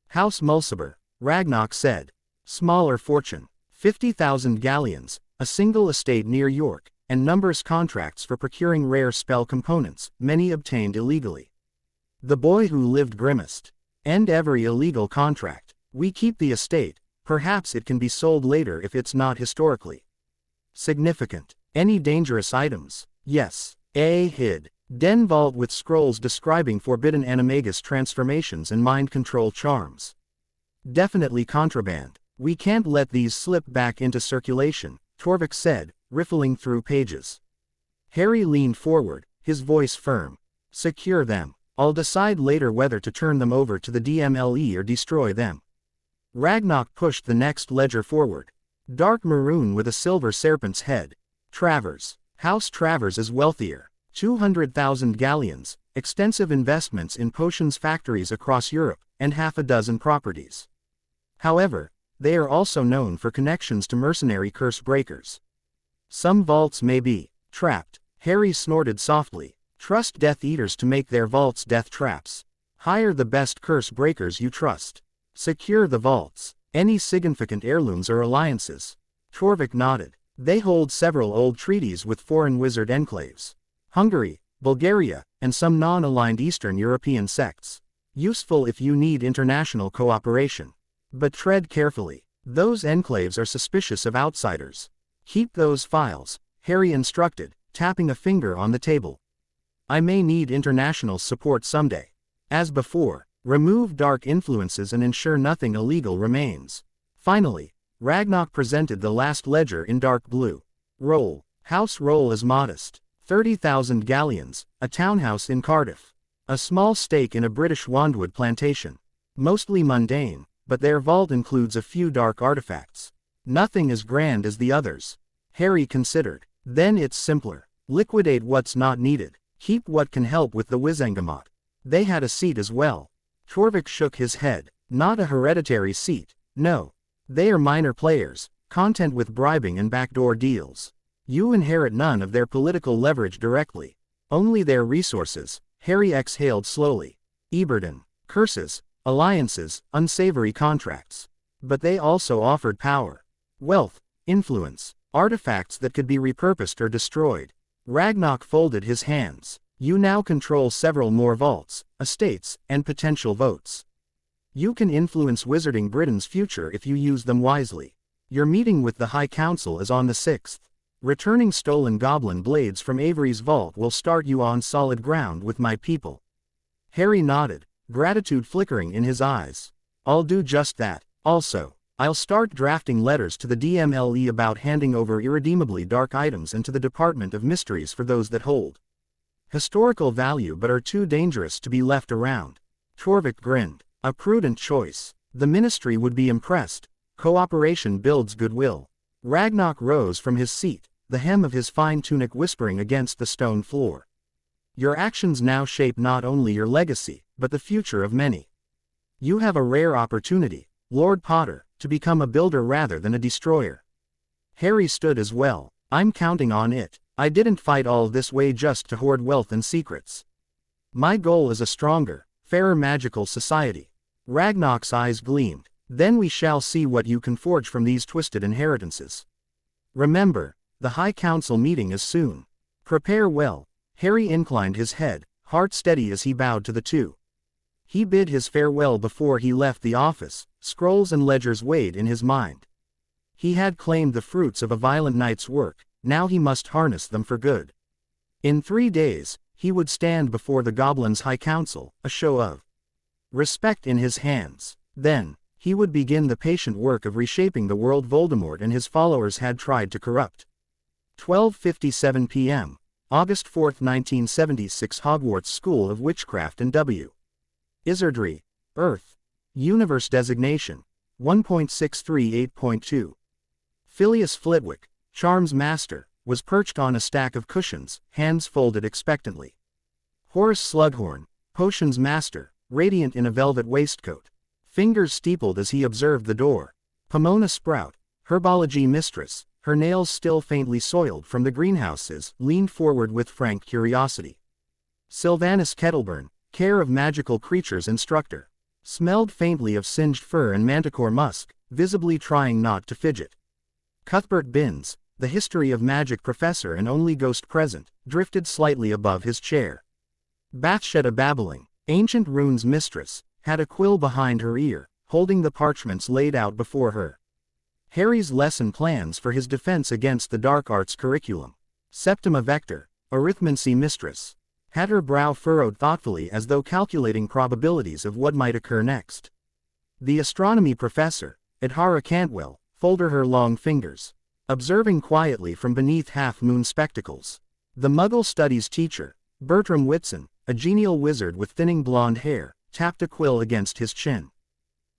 S1: House Mulciber, Ragnok said. Smaller fortune. 50,000 galleons, a single estate near York, and numerous contracts for procuring rare spell components, many obtained illegally. The boy who lived grimaced. End every illegal contract. We keep the estate, perhaps it can be sold later if it's not historically significant. Any dangerous items? Yes. A hid. Den vault with scrolls describing forbidden animagus transformations and mind control charms. Definitely contraband. We can't let these slip back into circulation, Torvik said, riffling through pages. Harry leaned forward, his voice firm. Secure them. I'll decide later whether to turn them over to the DMLE or destroy them. Ragnok pushed the next ledger forward. Dark maroon with a silver serpent's head. Travers. House Travers is wealthier. 200,000 galleons, extensive investments in potions factories across Europe, and half a dozen properties. However, they are also known for connections to mercenary curse breakers. Some vaults may be trapped. Harry snorted softly. Trust Death Eaters to make their vaults death traps. Hire the best curse breakers you trust. Secure the vaults. Any significant heirlooms or alliances? Torvik nodded. They hold several old treaties with foreign wizard enclaves. Hungary, Bulgaria, and some non-aligned Eastern European sects. Useful if you need international cooperation. But tread carefully. Those enclaves are suspicious of outsiders. Keep those files, Harry instructed, tapping a finger on the table. I may need international support someday. As before, remove dark influences and ensure nothing illegal remains. Finally, Ragnok presented the last ledger in dark blue. Roll. House roll is modest. 30,000 galleons, a townhouse in Cardiff. A small stake in a British wandwood plantation. Mostly mundane, but their vault includes a few dark artifacts. Nothing as grand as the others. Harry considered. Then it's simpler. Liquidate what's not needed. Keep what can help with the Wizengamot. They had a seat as well. Torvik shook his head. Not a hereditary seat, no. They are minor players, content with bribing and backdoor deals. You inherit none of their political leverage directly. Only their resources. Harry exhaled slowly. Eberton. Curses, alliances, unsavory contracts. But they also offered power, wealth, influence, artifacts that could be repurposed or destroyed. Ragnarok folded his hands. You now control several more vaults, estates, and potential votes. You can influence Wizarding Britain's future if you use them wisely. Your meeting with the High Council is on the 6th. Returning stolen goblin blades from Avery's vault will start you on solid ground with my people. Harry nodded, gratitude flickering in his eyes. I'll do just that. Also, I'll start drafting letters to the DMLE about handing over irredeemably dark items and to the Department of Mysteries for those that hold historical value but are too dangerous to be left around. Torvik grinned. A prudent choice. The Ministry would be impressed. Cooperation builds goodwill. Ragnarok rose from his seat, the hem of his fine tunic whispering against the stone floor. Your actions now shape not only your legacy, but the future of many. You have a rare opportunity, Lord Potter, to become a builder rather than a destroyer. Harry stood as well. I'm counting on it. I didn't fight all this way just to hoard wealth and secrets. My goal is a stronger, fairer magical society. Ragnarok's eyes gleamed. Then we shall see what you can forge from these twisted inheritances. Remember, the High Council meeting is soon. Prepare well. Harry inclined his head, heart steady as he bowed to the two. He bid his farewell before he left the office. Scrolls and ledgers weighed in his mind. He had claimed the fruits of a violent night's work, now he must harness them for good. In 3 days, he would stand before the Goblins' High Council, a show of respect in his hands. Then, he would begin the patient work of reshaping the world Voldemort and his followers had tried to corrupt. 12:57 p.m., August 4, 1976. Hogwarts School of Witchcraft and W. Wizardry, Earth. Universe designation, 1.638.2. Phileas Flitwick, Charms Master, was perched on a stack of cushions, hands folded expectantly. Horace Slughorn, Potions Master, radiant in a velvet waistcoat. Fingers steepled as he observed the door. Pomona Sprout, Herbology Mistress, her nails still faintly soiled from the greenhouses, leaned forward with frank curiosity. Sylvanus Kettleburn, Care of Magical Creatures Instructor, smelled faintly of singed fur and manticore musk, visibly trying not to fidget. Cuthbert Binns, the History of Magic Professor and only ghost present, drifted slightly above his chair. Bathsheba Babbling, Ancient Runes Mistress, had a quill behind her ear, holding the parchments laid out before her. Harry's lesson plans for his defense against the dark arts curriculum. Septima Vector, Arithmancy Mistress, had her brow furrowed thoughtfully as though calculating probabilities of what might occur next. The Astronomy Professor, Adhara Cantwell, folded her long fingers, observing quietly from beneath half-moon spectacles. The Muggle Studies teacher, Bertram Whitson, a genial wizard with thinning blonde hair, tapped a quill against his chin.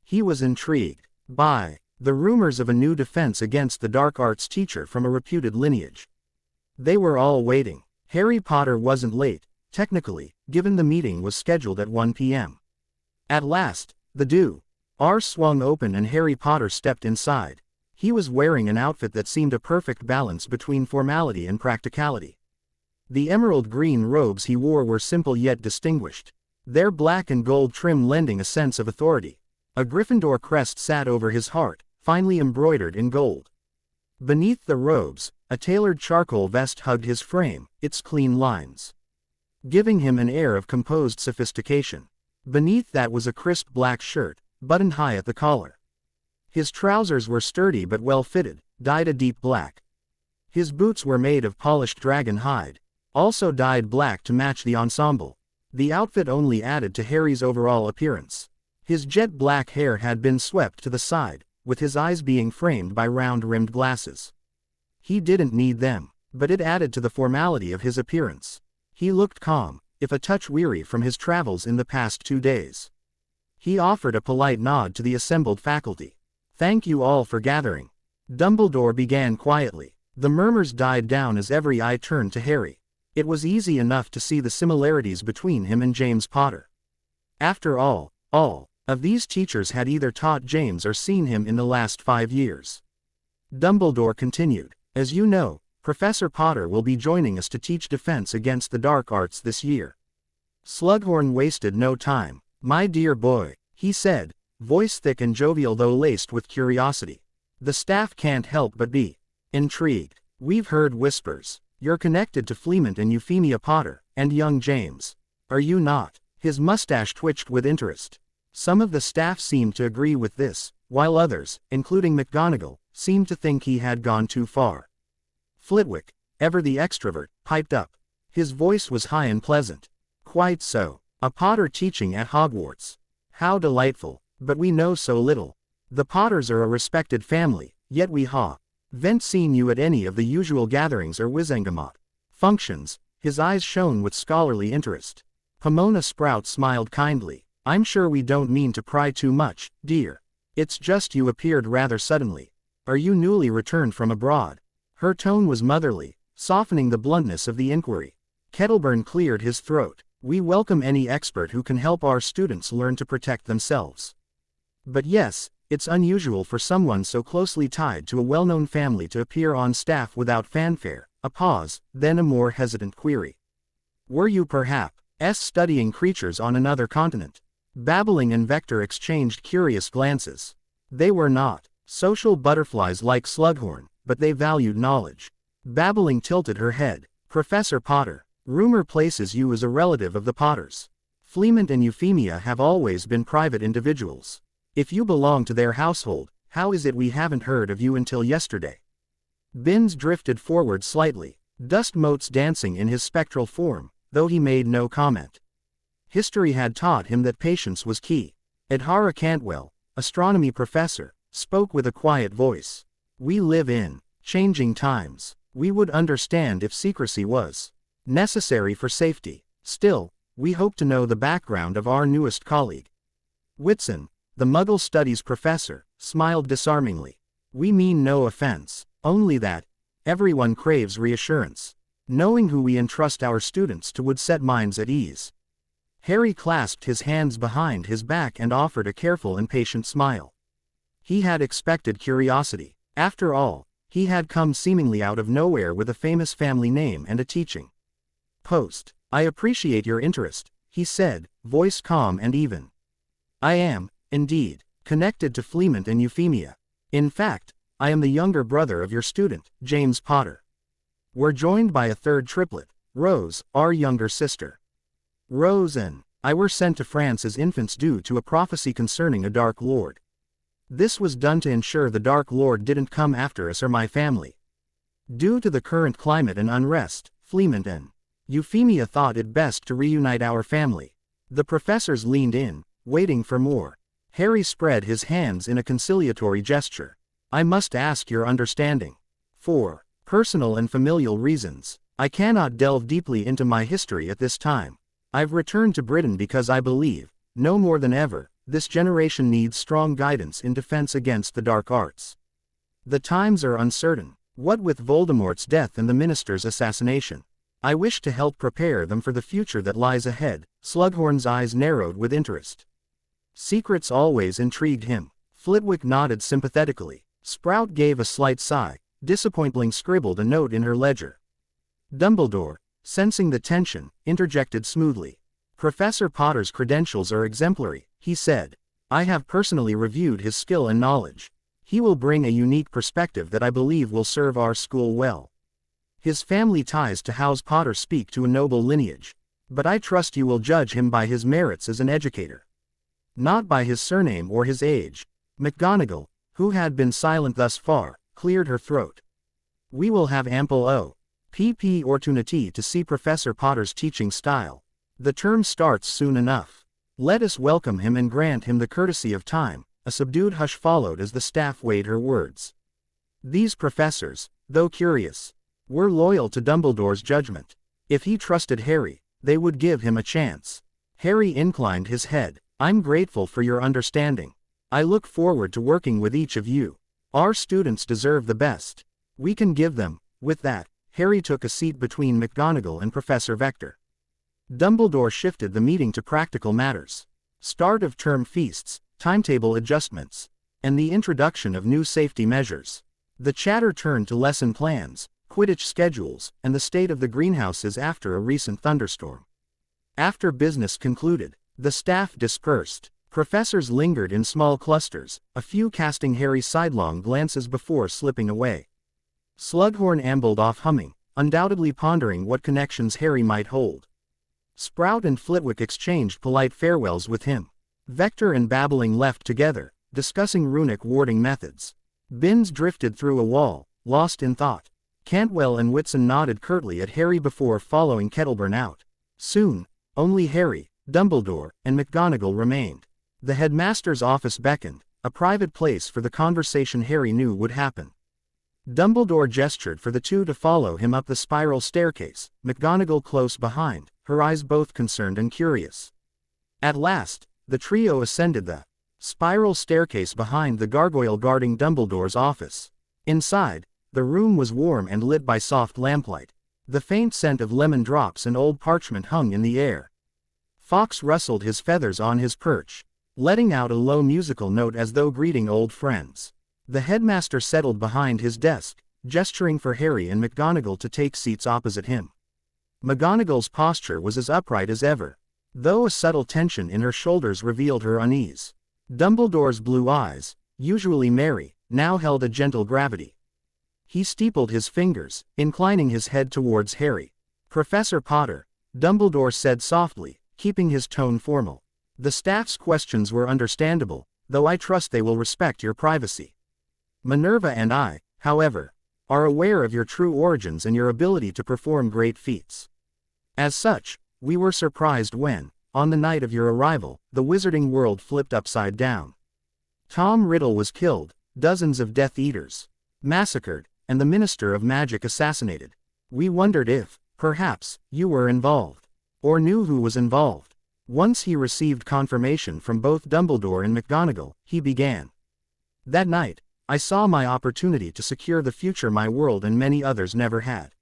S1: He was intrigued by the rumors of a new defense against the dark arts teacher from a reputed lineage. They were all waiting. Harry Potter wasn't late, technically, given the meeting was scheduled at 1 p.m. At last, the door swung open and Harry Potter stepped inside. He was wearing an outfit that seemed a perfect balance between formality and practicality. The emerald green robes he wore were simple yet distinguished, their black and gold trim lending a sense of authority. A Gryffindor crest sat over his heart, finely embroidered in gold. Beneath the robes, a tailored charcoal vest hugged his frame, its clean lines giving him an air of composed sophistication. Beneath that was a crisp black shirt, buttoned high at the collar. His trousers were sturdy but well-fitted, dyed a deep black. His boots were made of polished dragon hide, also dyed black to match the ensemble. The outfit only added to Harry's overall appearance. His jet black hair had been swept to the side, with his eyes being framed by round-rimmed glasses. He didn't need them, but it added to the formality of his appearance. He looked calm, if a touch weary from his travels in the past 2 days. He offered a polite nod to the assembled faculty. Thank you all for gathering. Dumbledore began quietly. The murmurs died down as every eye turned to Harry. It was easy enough to see the similarities between him and James Potter. After all of these teachers had either taught James or seen him in the last 5 years. Dumbledore continued, as you know, Professor Potter will be joining us to teach defense against the dark arts this year. Slughorn wasted no time. My dear boy, he said, voice thick and jovial though laced with curiosity. The staff can't help but be intrigued. We've heard whispers. You're connected to Fleemont and Euphemia Potter, and young James. Are you not? His mustache twitched with interest. Some of the staff seemed to agree with this, while others, including McGonagall, seemed to think he had gone too far. Flitwick, ever the extrovert, piped up. His voice was high and pleasant. Quite so. A Potter teaching at Hogwarts. How delightful, but we know so little. The Potters are a respected family, yet we haven't seen you at any of the usual gatherings or Wizengamot functions. His eyes shone with scholarly interest. Pomona Sprout smiled kindly. I'm sure we don't mean to pry too much, dear. It's just you appeared rather suddenly. Are you newly returned from abroad? Her tone was motherly, softening the bluntness of the inquiry. Kettleburn cleared his throat. We welcome any expert who can help our students learn to protect themselves. But yes, it's unusual for someone so closely tied to a well-known family to appear on staff without fanfare. A pause, then a more hesitant query. Were you perhaps studying creatures on another continent? Babbling and Vector exchanged curious glances. They were not social butterflies like Slughorn, but they valued knowledge. Babbling tilted her head. Professor Potter, rumor places you as a relative of the Potters. Fleemont and Euphemia have always been private individuals. If you belong to their household, how is it we haven't heard of you until yesterday? Binns drifted forward slightly, dust motes dancing in his spectral form, though he made no comment. History had taught him that patience was key. Adhara Cantwell, astronomy professor, spoke with a quiet voice. We live in changing times. We would understand if secrecy was necessary for safety. Still, we hope to know the background of our newest colleague. Whitson, the Muggle Studies professor, smiled disarmingly. We mean no offense, only that everyone craves reassurance. Knowing who we entrust our students to would set minds at ease. Harry clasped his hands behind his back and offered a careful and patient smile. He had expected curiosity. After all, he had come seemingly out of nowhere with a famous family name and a teaching post. I appreciate your interest, he said, voice calm and even. I am, indeed, connected to Fleemont and Euphemia. In fact, I am the younger brother of your student, James Potter. We're joined by a third triplet, Rose, our younger sister. Rose and I were sent to France as infants due to a prophecy concerning a Dark Lord. This was done to ensure the Dark Lord didn't come after us or my family. Due to the current climate and unrest, Fleemont and Euphemia thought it best to reunite our family. The professors leaned in, waiting for more. Harry spread his hands in a conciliatory gesture. I must ask your understanding. For personal and familial reasons, I cannot delve deeply into my history at this time. I've returned to Britain because I believe, no more than ever, this generation needs strong guidance in defense against the dark arts. The times are uncertain, what with Voldemort's death and the minister's assassination. I wish to help prepare them for the future that lies ahead. Slughorn's eyes narrowed with interest. Secrets always intrigued him. Flitwick nodded sympathetically. Sprout gave a slight sigh. Disappointing scribbled a note in her ledger. Dumbledore, sensing the tension, interjected smoothly. Professor Potter's credentials are exemplary, he said. I have personally reviewed his skill and knowledge. He will bring a unique perspective that I believe will serve our school well. His family ties to House Potter speak to a noble lineage. But I trust you will judge him by his merits as an educator. Not by his surname or his age. McGonagall, who had been silent thus far, cleared her throat. We will have ample opportunity to see Professor Potter's teaching style. The term starts soon enough. Let us welcome him and grant him the courtesy of time. A subdued hush followed as the staff weighed her words. These professors, though curious, were loyal to Dumbledore's judgment. If he trusted Harry, they would give him a chance. Harry inclined his head. I'm grateful for your understanding. I look forward to working with each of you. Our students deserve the best we can give them. With that, Harry took a seat between McGonagall and Professor Vector. Dumbledore shifted the meeting to practical matters. Start of term feasts, timetable adjustments, and the introduction of new safety measures. The chatter turned to lesson plans, Quidditch schedules, and the state of the greenhouses after a recent thunderstorm. After business concluded, The staff dispersed. Professors lingered in small clusters, a few casting Harry sidelong glances before slipping away. Slughorn ambled off humming, undoubtedly pondering what connections Harry might hold. Sprout and Flitwick exchanged polite farewells with him. Vector and Babbling left together, discussing runic warding methods. Binns drifted through a wall, lost in thought. Cantwell and Whitson nodded curtly at Harry before following Kettleburn out. Soon, only Harry, Dumbledore, and McGonagall remained. The headmaster's office beckoned, a private place for the conversation Harry knew would happen. Dumbledore gestured for the two to follow him up the spiral staircase, McGonagall close behind, her eyes both concerned and curious. At last, the trio ascended the spiral staircase behind the gargoyle guarding Dumbledore's office. Inside, the room was warm and lit by soft lamplight. The faint scent of lemon drops and old parchment hung in the air. Fawkes rustled his feathers on his perch, letting out a low musical note as though greeting old friends. The headmaster settled behind his desk, gesturing for Harry and McGonagall to take seats opposite him. McGonagall's posture was as upright as ever, though a subtle tension in her shoulders revealed her unease. Dumbledore's blue eyes, usually merry, now held a gentle gravity. He steepled his fingers, inclining his head towards Harry. "Professor Potter," Dumbledore said softly, keeping his tone formal. "The staff's questions were understandable, though I trust they will respect your privacy. Minerva and I, however, are aware of your true origins and your ability to perform great feats. As such, we were surprised when, on the night of your arrival, the wizarding world flipped upside down. Tom Riddle was killed, dozens of Death Eaters massacred, and the Minister of Magic assassinated. We wondered if, perhaps, you were involved, or knew who was involved." Once he received confirmation from both Dumbledore and McGonagall, he began. "That night, I saw my opportunity to secure the future my world and many others never had.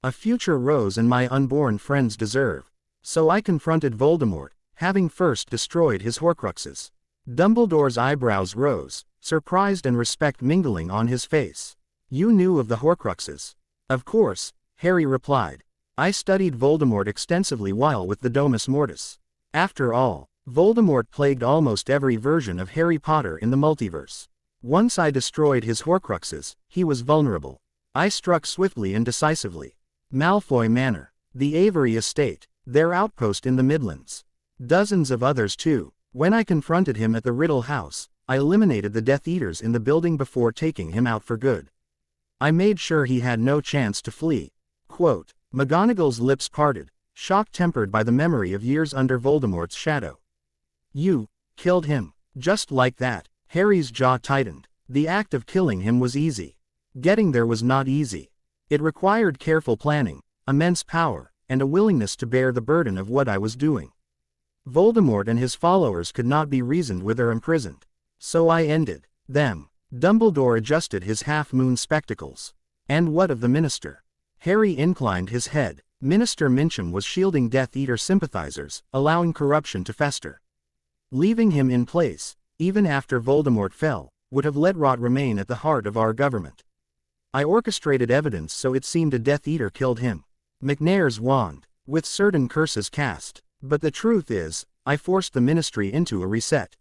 S1: A future Rose and my unborn friends deserve. So I confronted Voldemort, having first destroyed his Horcruxes." Dumbledore's eyebrows rose, surprised and respect mingling on his face. "You knew of the Horcruxes?" "Of course," Harry replied. "I studied Voldemort extensively while with the Domus Mortis. After all, Voldemort plagued almost every version of Harry Potter in the multiverse. Once I destroyed his Horcruxes, he was vulnerable. I struck swiftly and decisively. Malfoy Manor, the Avery Estate, their outpost in the Midlands. Dozens of others too. When I confronted him at the Riddle House, I eliminated the Death Eaters in the building before taking him out for good. I made sure he had no chance to flee." Quote. McGonagall's lips parted, shock tempered by the memory of years under Voldemort's shadow. "You killed him, just like that." Harry's jaw tightened. "The act of killing him was easy. Getting there was not easy. It required careful planning, immense power, and a willingness to bear the burden of what I was doing. Voldemort and his followers could not be reasoned with or imprisoned. So I ended them." Dumbledore adjusted his half-moon spectacles. "And what of the minister?" Harry inclined his head. Minister Mincham was shielding Death Eater sympathizers, allowing corruption to fester. Leaving him in place, even after Voldemort fell, would have let rot remain at the heart of our government. I orchestrated evidence so it seemed a Death Eater killed him. McNair's wand, with certain curses cast. But the truth is, I forced the ministry into a reset.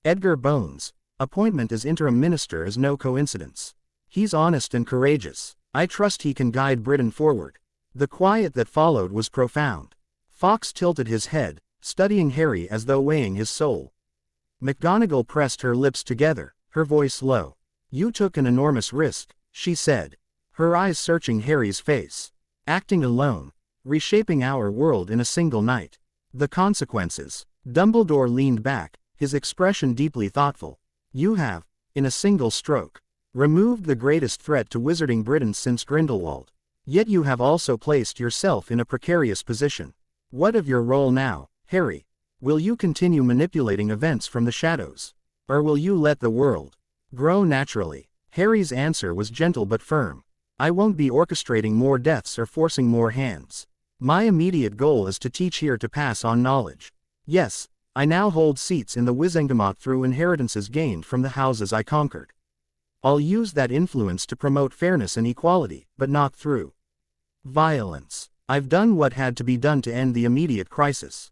S1: Edgar Bones' appointment as interim minister is no coincidence. He's honest and courageous. I trust he can guide Britain forward." The quiet that followed was profound. Fawkes tilted his head, studying Harry as though weighing his soul. McGonagall pressed her lips together, her voice low. "You took an enormous risk," she said, her eyes searching Harry's face. "Acting alone, reshaping our world in a single night. The consequences." Dumbledore leaned back, his expression deeply thoughtful. "You have, in a single stroke, removed the greatest threat to wizarding Britain since Grindelwald. Yet you have also placed yourself in a precarious position. What of your role now, Harry? Will you continue manipulating events from the shadows? Or will you let the world grow naturally?" Harry's answer was gentle but firm. "I won't be orchestrating more deaths or forcing more hands. My immediate goal is to teach here to pass on knowledge. Yes, I now hold seats in the Wizengamot through inheritances gained from the houses I conquered. I'll use that influence to promote fairness and equality, but not through violence. I've done what had to be done to end the immediate crisis."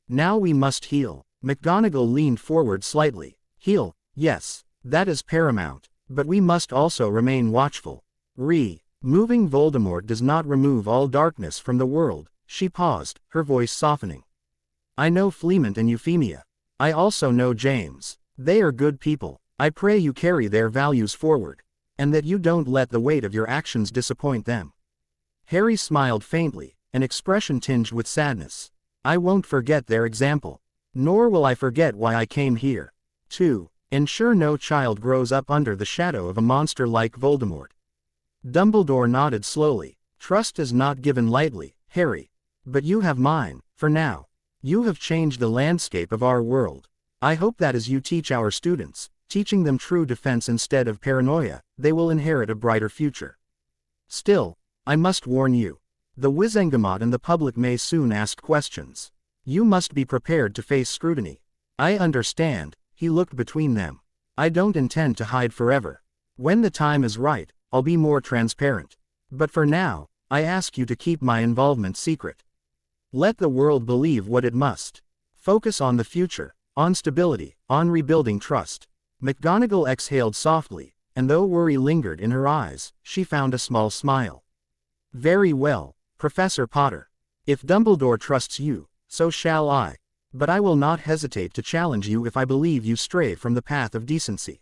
S1: Now we must heal. McGonagall leaned forward slightly. Heal, yes, that is paramount, but we must also remain watchful. Moving Voldemort does not remove all darkness from the world. She paused, her voice softening. I know Fleamont and Euphemia. I also know James. They are good people. I pray you carry their values forward, and that you don't let the weight of your actions disappoint them. Harry smiled faintly, an expression tinged with sadness. I won't forget their example. Nor will I forget why I came here. 2. Ensure no child grows up under the shadow of a monster like Voldemort. Dumbledore nodded slowly. Trust is not given lightly, Harry. But you have mine, for now. You have changed the landscape of our world. I hope that as you teach our students, teaching them true defense instead of paranoia, they will inherit a brighter future. Still, I must warn you. The Wizengamot and the public may soon ask questions. You must be prepared to face scrutiny. I understand, he looked between them. I don't intend to hide forever. When the time is right, I'll be more transparent. But for now, I ask you to keep my involvement secret. Let the world believe what it must. Focus on the future, on stability, on rebuilding trust. McGonagall exhaled softly, and though worry lingered in her eyes, she found a small smile. Very well, Professor Potter. If Dumbledore trusts you, so shall I. But I will not hesitate to challenge you if I believe you stray from the path of decency.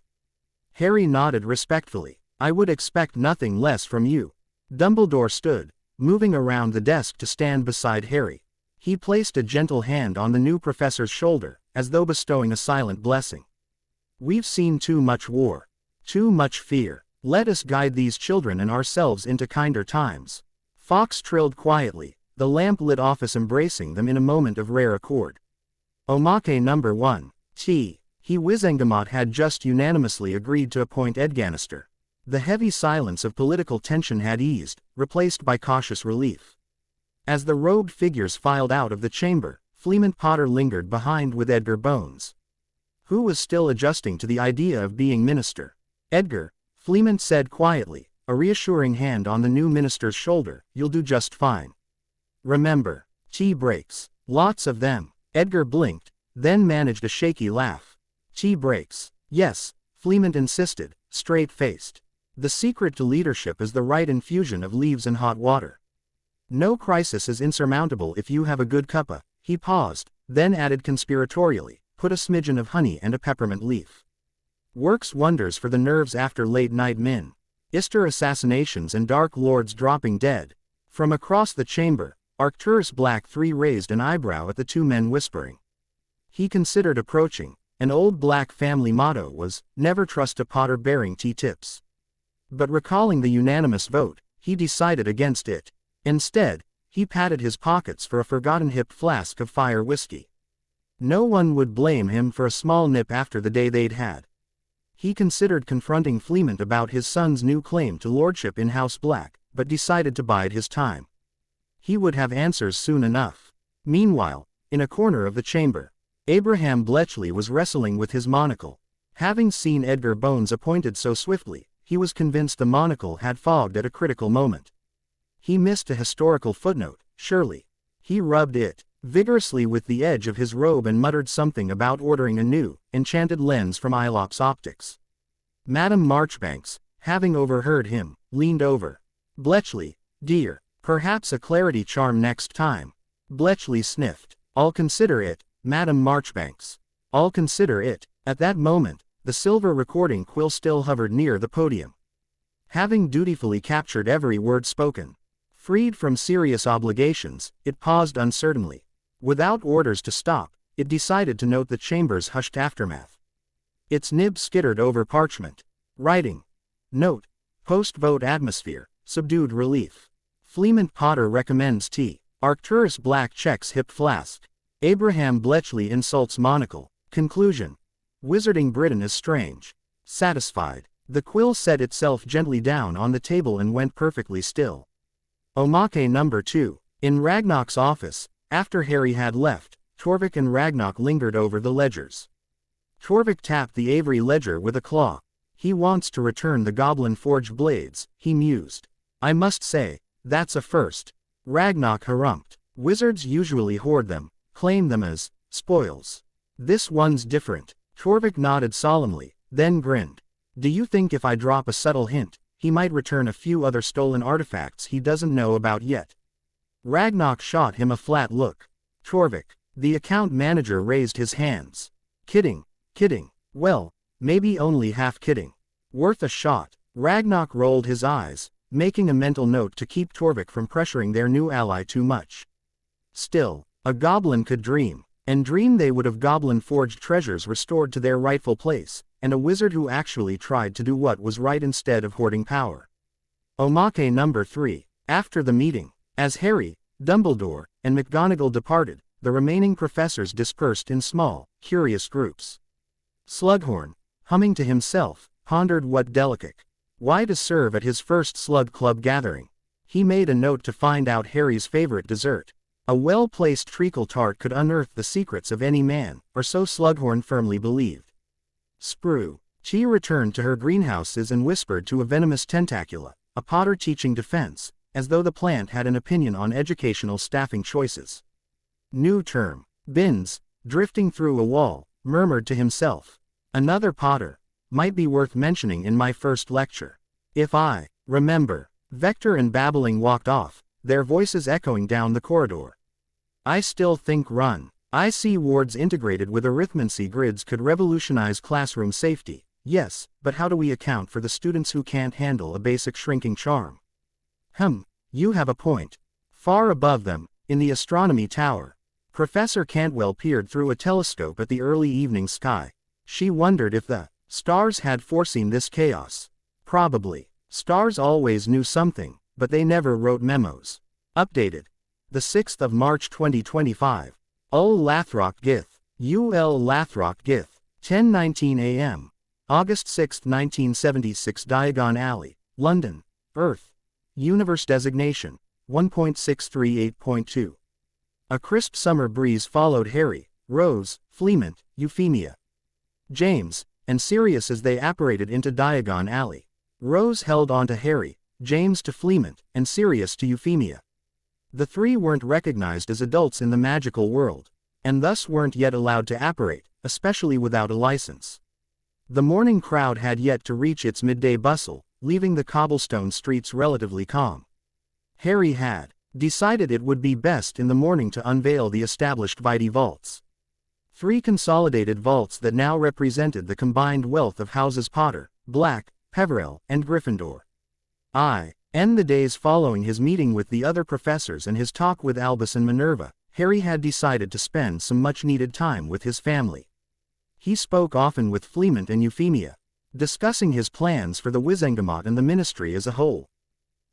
S1: Harry nodded respectfully. I would expect nothing less from you. Dumbledore stood, moving around the desk to stand beside Harry. He placed a gentle hand on the new professor's shoulder, as though bestowing a silent blessing. We've seen too much war. Too much fear. Let us guide these children and ourselves into kinder times. Fox trilled quietly, the lamp-lit office embracing them in a moment of rare accord. Omake number 1. He Wizengamot had just unanimously agreed to appoint Edganister. The heavy silence of political tension had eased, replaced by cautious relief. As the robed figures filed out of the chamber, Fleamont Potter lingered behind with Edgar Bones, who was still adjusting to the idea of being minister. Edgar, Fleamont said quietly, a reassuring hand on the new minister's shoulder, you'll do just fine. Remember, tea breaks. Lots of them. Edgar blinked, then managed a shaky laugh. Tea breaks. Yes, Fleamont insisted, straight-faced. The secret to leadership is the right infusion of leaves and hot water. No crisis is insurmountable if you have a good cuppa. He paused, then added conspiratorially, put a smidgen of honey and a peppermint leaf. Works wonders for the nerves after late-night Ister assassinations and Dark Lords dropping dead. From across the chamber, Arcturus Black III raised an eyebrow at the two men whispering. He considered approaching. An old Black family motto was, never trust a Potter bearing tea tips. But recalling the unanimous vote, he decided against it. Instead, he patted his pockets for a forgotten hip flask of fire whiskey. No one would blame him for a small nip after the day they'd had. He considered confronting Fleamont about his son's new claim to lordship in House Black, but decided to bide his time. He would have answers soon enough. Meanwhile, in a corner of the chamber, Abraham Bletchley was wrestling with his monocle. Having seen Edgar Bones appointed so swiftly, he was convinced the monocle had fogged at a critical moment. He missed a historical footnote, surely. He rubbed it vigorously with the edge of his robe and muttered something about ordering a new, enchanted lens from Ilox Optics. Madame Marchbanks, having overheard him, leaned over. Bletchley, dear, perhaps a clarity charm next time. Bletchley sniffed. I'll consider it, Madame Marchbanks. I'll consider it. At that moment, the silver recording quill still hovered near the podium. Having dutifully captured every word spoken, freed from serious obligations, it paused uncertainly. Without orders to stop, it decided to note the chamber's hushed aftermath. Its nib skittered over parchment. Writing. Note. Post-vote atmosphere, subdued relief. Fleamont Potter recommends tea. Arcturus Black checks hip flask. Abraham Bletchley insults monocle. Conclusion. Wizarding Britain is strange. Satisfied. The quill set itself gently down on the table and went perfectly still. Omake number 2. In Ragnarok's office, after Harry had left, Torvik and Ragnarok lingered over the ledgers. Torvik tapped the Avery ledger with a claw. He wants to return the goblin-forged blades, he mused. I must say, that's a first. Ragnarok harumphed. Wizards usually hoard them, claim them as Spoils. This one's different. Torvik nodded solemnly, then grinned. Do you think if I drop a subtle hint, he might return a few other stolen artifacts he doesn't know about yet? Ragnok shot him a flat look. Torvik. The account manager raised his hands. Kidding. Well, maybe only half kidding. Worth a shot. Ragnok rolled his eyes, making a mental note to keep Torvik from pressuring their new ally too much. Still, a goblin could dream, and dream they would have goblin-forged treasures restored to their rightful place, and a wizard who actually tried to do what was right instead of hoarding power. Omake number 3. After the meeting, as Harry, Dumbledore, and McGonagall departed, the remaining professors dispersed in small, curious groups. Slughorn, humming to himself, pondered what Delacock. Why to serve at his first Slug Club gathering. He made a note to find out Harry's favorite dessert. A well-placed treacle tart could unearth the secrets of any man, or so Slughorn firmly believed. Sprue. She returned to her greenhouses and whispered to a venomous tentacula, a potter teaching defense, as though the plant had an opinion on educational staffing choices. New term. Bins, drifting through a wall, murmured to himself. Another potter. Might be worth mentioning in my first lecture. If I remember. Vector and Babbling walked off, their voices echoing down the corridor. I still think run. IC wards integrated with arithmancy grids could revolutionize classroom safety, yes, but how do we account for the students who can't handle a basic shrinking charm? You have a point. Far above them, in the astronomy tower, Professor Cantwell peered through a telescope at the early evening sky. She wondered if the stars had foreseen this chaos. Probably. Stars always knew something, but they never wrote memos. Updated. The 6th of March 2025. Ul Lathrop Gith. UL Lathrop Gith. 10:19 a.m. August 6, 1976. Diagon Alley, London, Earth. Universe designation 1.638.2. A crisp summer breeze followed Harry, Rose, Fleement, Euphemia, James, and Sirius as they apparated into Diagon Alley. Rose held on to Harry, James to Fleement, and Sirius to Euphemia. The three weren't recognized as adults in the magical world, and thus weren't yet allowed to apparate, especially without a license. The morning crowd had yet to reach its midday bustle, leaving the cobblestone streets relatively calm. Harry had decided it would be best in the morning to unveil the established Vitae vaults. 3 consolidated vaults that now represented the combined wealth of houses Potter, Black, Peverell, and Gryffindor. In the days following his meeting with the other professors and his talk with Albus and Minerva, Harry had decided to spend some much-needed time with his family. He spoke often with Fleement and Euphemia, discussing his plans for the Wizengamot and the ministry as a whole.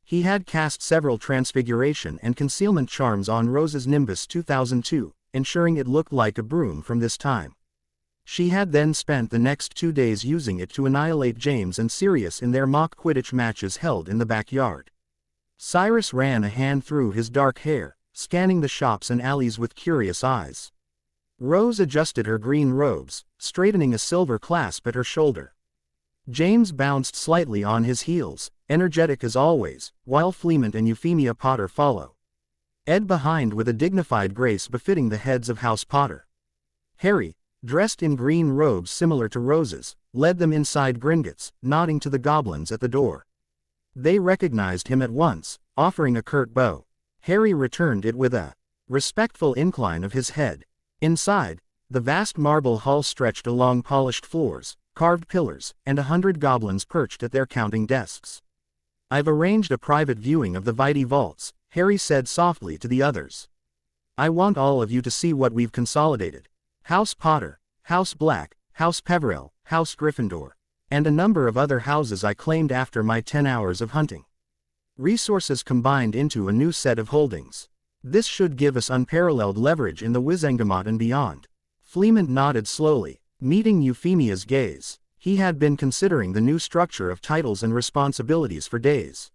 S1: He had cast several transfiguration and concealment charms on Rose's Nimbus 2002, ensuring it looked like a broom from this time. She had then spent the next 2 days using it to annihilate James and Sirius in their mock Quidditch matches held in the backyard. Cyrus ran a hand through his dark hair, scanning the shops and alleys with curious eyes. Rose adjusted her green robes, straightening a silver clasp at her shoulder. James bounced slightly on his heels, energetic as always, while Fleement and Euphemia Potter follow. Ed behind with a dignified grace befitting the heads of House Potter. Harry, dressed in green robes similar to Rose's, led them inside Gringotts, nodding to the goblins at the door. They recognized him at once, offering a curt bow. Harry returned it with a respectful incline of his head. Inside, the vast marble hall stretched along polished floors, carved pillars, and 100 goblins perched at their counting desks. I've arranged a private viewing of the Vitae vaults, Harry said softly to the others. I want all of you to see what we've consolidated. House Potter, House Black, House Peverell, House Gryffindor, and a number of other houses I claimed after my 10 hours of hunting. Resources combined into a new set of holdings. This should give us unparalleled leverage in the Wizengamot and beyond. Fleement nodded slowly, meeting Euphemia's gaze. He had been considering the new structure of titles and responsibilities for days.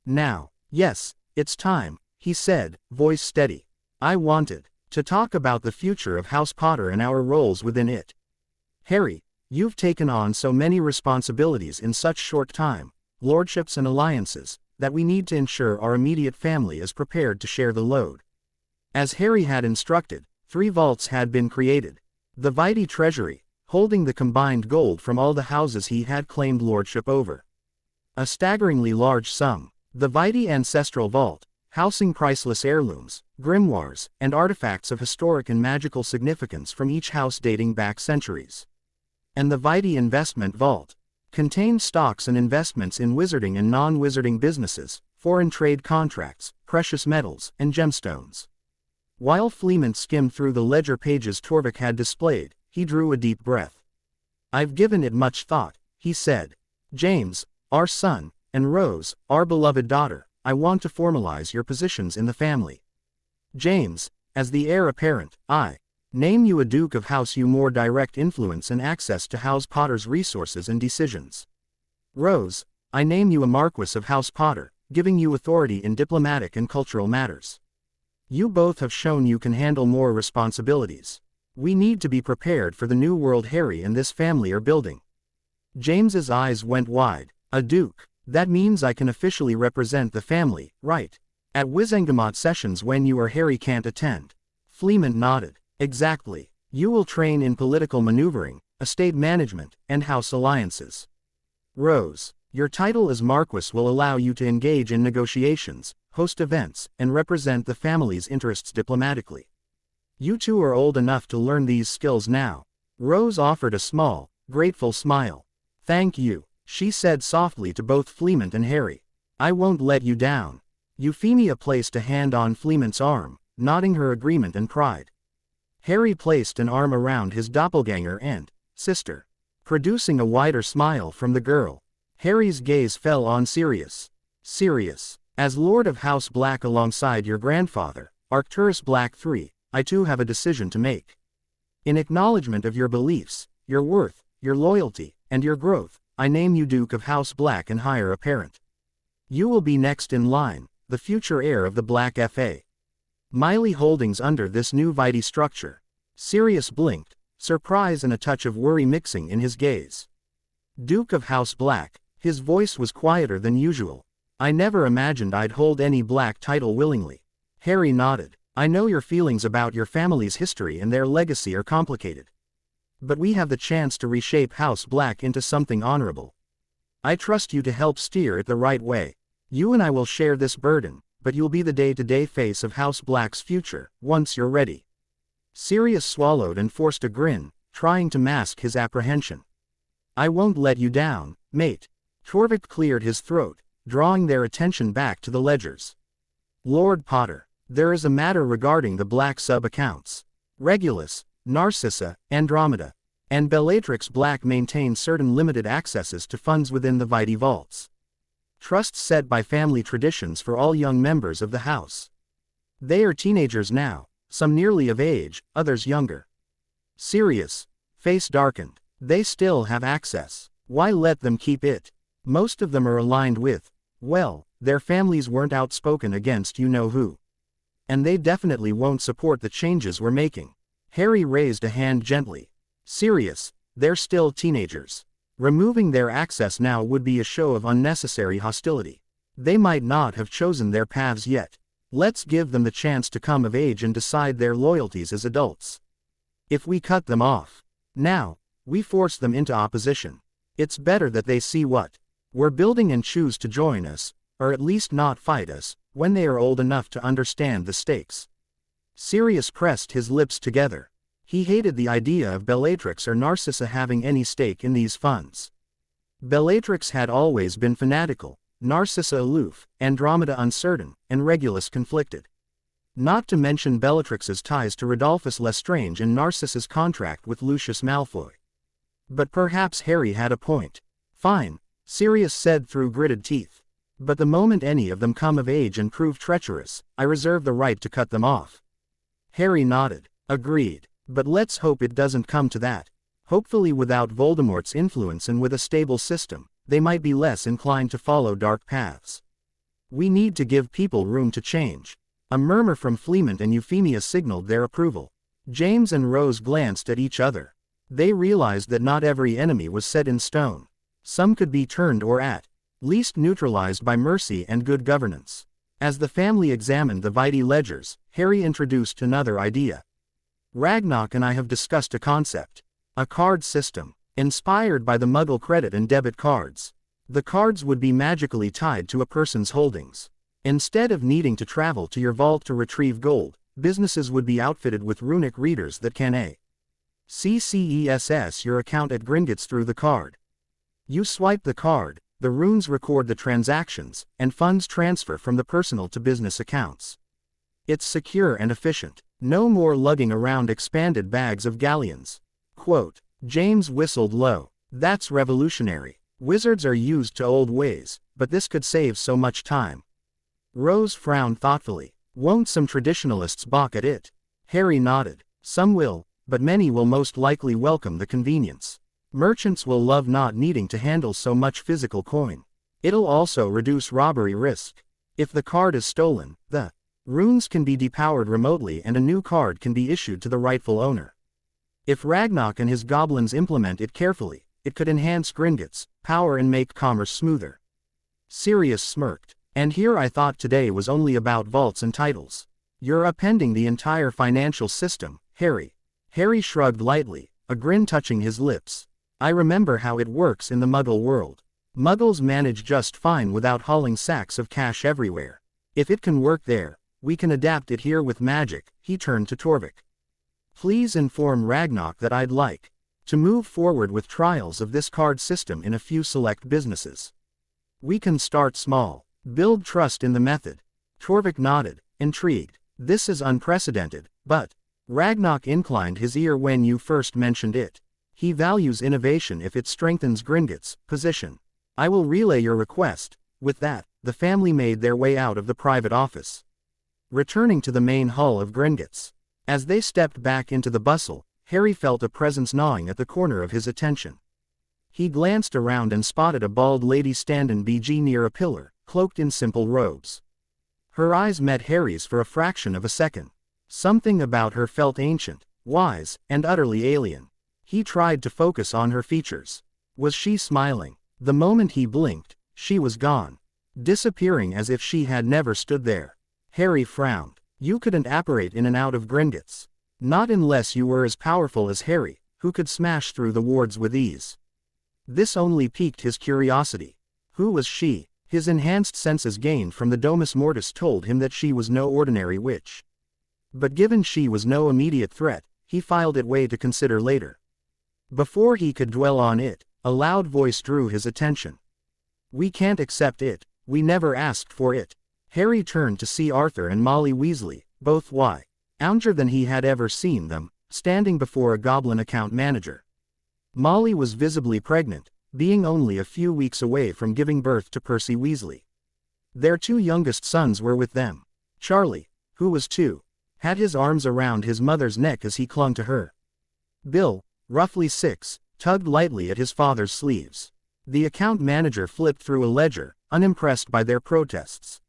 S1: Now, yes, it's time, he said, voice steady. I wanted to talk about the future of House Potter and our roles within it. Harry, you've taken on so many responsibilities in such short time, lordships and alliances, that we need to ensure our immediate family is prepared to share the load. As Harry had instructed, 3 vaults had been created. The Vitae treasury, holding the combined gold from all the houses he had claimed lordship over. A staggeringly large sum. The Vitae ancestral vault, housing priceless heirlooms, grimoires, and artifacts of historic and magical significance from each house dating back centuries. And the Vitae investment vault contained stocks and investments in wizarding and non-wizarding businesses, foreign trade contracts, precious metals, and gemstones. While Fleemont skimmed through the ledger pages Torvik had displayed, he drew a deep breath. "I've given it much thought," he said. "James, our son, and Rose, our beloved daughter, I want to formalize your positions in the family. James, as the heir apparent, I name you a Duke of House U, more direct influence and access to House Potter's resources and decisions. Rose, I name you a Marquess of House Potter, giving you authority in diplomatic and cultural matters. You both have shown you can handle more responsibilities. We need to be prepared for the new world Harry and this family are building." James's eyes went wide. "A Duke? That means I can officially represent the family, right? At Wizengamot sessions when you or Harry can't attend." Fleemont nodded. "Exactly. You will train in political maneuvering, estate management, and house alliances. Rose, your title as Marquess will allow you to engage in negotiations, host events, and represent the family's interests diplomatically. You two are old enough to learn these skills now." Rose offered a small, grateful smile. "Thank you," she said softly to both Fleemont and Harry. "I won't let you down." Euphemia placed a hand on Fleemont's arm, nodding her agreement and pride. Harry placed an arm around his doppelganger and sister, producing a wider smile from the girl. Harry's gaze fell on Sirius. "Sirius, as Lord of House Black alongside your grandfather, Arcturus Black III, I too have a decision to make. In acknowledgement of your beliefs, your worth, your loyalty, and your growth, I name you Duke of House Black and Heir Apparent. You will be next in line, the future heir of the Black F.A. Miley Holdings under this new Vitae structure." Sirius blinked, surprise and a touch of worry mixing in his gaze. "Duke of House Black," his voice was quieter than usual. "I never imagined I'd hold any Black title willingly." Harry nodded. "I know your feelings about your family's history and their legacy are complicated. But we have the chance to reshape House Black into something honorable. I trust you to help steer it the right way. You and I will share this burden, but you'll be the day-to-day face of House Black's future, once you're ready." Sirius swallowed and forced a grin, trying to mask his apprehension. "I won't let you down, mate." Torvik cleared his throat, drawing their attention back to the ledgers. "Lord Potter, there is a matter regarding the Black sub-accounts. Regulus, Narcissa, Andromeda, and Bellatrix Black maintain certain limited accesses to funds within the Vitae vaults. Trusts set by family traditions for all young members of the house. They are teenagers now, some nearly of age, others younger." Sirius, face darkened. "They still have access. Why let them keep it? Most of them are aligned with, well, their families weren't outspoken against you-know-who. And they definitely won't support the changes we're making." Harry raised a hand gently. "Sirius, they're still teenagers. Removing their access now would be a show of unnecessary hostility. They might not have chosen their paths yet. Let's give them the chance to come of age and decide their loyalties as adults. If we cut them off now, we force them into opposition. It's better that they see what we're building and choose to join us, or at least not fight us, when they are old enough to understand the stakes." Sirius pressed his lips together. He hated the idea of Bellatrix or Narcissa having any stake in these funds. Bellatrix had always been fanatical, Narcissa aloof, Andromeda uncertain, and Regulus conflicted. Not to mention Bellatrix's ties to Rodolphus Lestrange and Narcissa's contract with Lucius Malfoy. But perhaps Harry had a point. "Fine," Sirius said through gritted teeth. "But the moment any of them come of age and prove treacherous, I reserve the right to cut them off." Harry nodded. "Agreed. But let's hope it doesn't come to that. Hopefully without Voldemort's influence and with a stable system, they might be less inclined to follow dark paths. We need to give people room to change." A murmur from Fleemont and Euphemia signaled their approval. James and Rose glanced at each other. They realized that not every enemy was set in stone. Some could be turned or at least neutralized by mercy and good governance. As the family examined the Vitae ledgers, Harry introduced another idea. Ragnar and I have discussed a concept. A card system, inspired by the Muggle credit and debit cards. The cards would be magically tied to a person's holdings. Instead of needing to travel to your vault to retrieve gold, businesses would be outfitted with runic readers that can access your account at Gringotts through the card. You swipe the card, the runes record the transactions, and funds transfer from the personal to business accounts. It's secure and efficient. No more lugging around expanded bags of galleons. Quote, James whistled low. That's revolutionary. Wizards are used to old ways, but this could save so much time. Rose frowned thoughtfully. Won't some traditionalists balk at it? Harry nodded. Some will, but many will most likely welcome the convenience. Merchants will love not needing to handle so much physical coin. It'll also reduce robbery risk. If the card is stolen, the runes can be depowered remotely and a new card can be issued to the rightful owner. If Ragnar and his goblins implement it carefully, it could enhance Gringotts' power and make commerce smoother. Sirius smirked. And here I thought today was only about vaults and titles. You're upending the entire financial system, Harry. Harry shrugged lightly, a grin touching his lips. I remember how it works in the Muggle world. Muggles manage just fine without hauling sacks of cash everywhere. If it can work there, we can adapt it here with magic. He turned to Torvik. Please inform Ragnar that I'd like to move forward with trials of this card system in a few select businesses. We can start small. Build trust in the method. Torvik nodded, intrigued. This is unprecedented, but Ragnar inclined his ear when you first mentioned it. He values innovation if it strengthens Gringotts' position. I will relay your request. With that, the family made their way out of the private office, returning to the main hall of Gringotts. As they stepped back into the bustle, Harry felt a presence gnawing at the corner of his attention. He glanced around and spotted a bald lady standing BG near a pillar, cloaked in simple robes. Her eyes met Harry's for a fraction of a second. Something about her felt ancient, wise, and utterly alien. He tried to focus on her features. Was she smiling? The moment he blinked, she was gone, disappearing as if she had never stood there. Harry frowned. You couldn't apparate in and out of Gringotts. Not unless you were as powerful as Harry, who could smash through the wards with ease. This only piqued his curiosity. Who was she? His enhanced senses gained from the Domus Mortis told him that she was no ordinary witch. But given she was no immediate threat, he filed it away to consider later. Before he could dwell on it, a loud voice drew his attention. We can't accept it. We never asked for it. Harry turned to see Arthur and Molly Weasley, both younger than he had ever seen them, standing before a goblin account manager. Molly was visibly pregnant, being only a few weeks away from giving birth to Percy Weasley. Their two youngest sons were with them. Charlie, who was 2, had his arms around his mother's neck as he clung to her. Bill, roughly 6, tugged lightly at his father's sleeves. The account manager flipped through a ledger, unimpressed by their protests.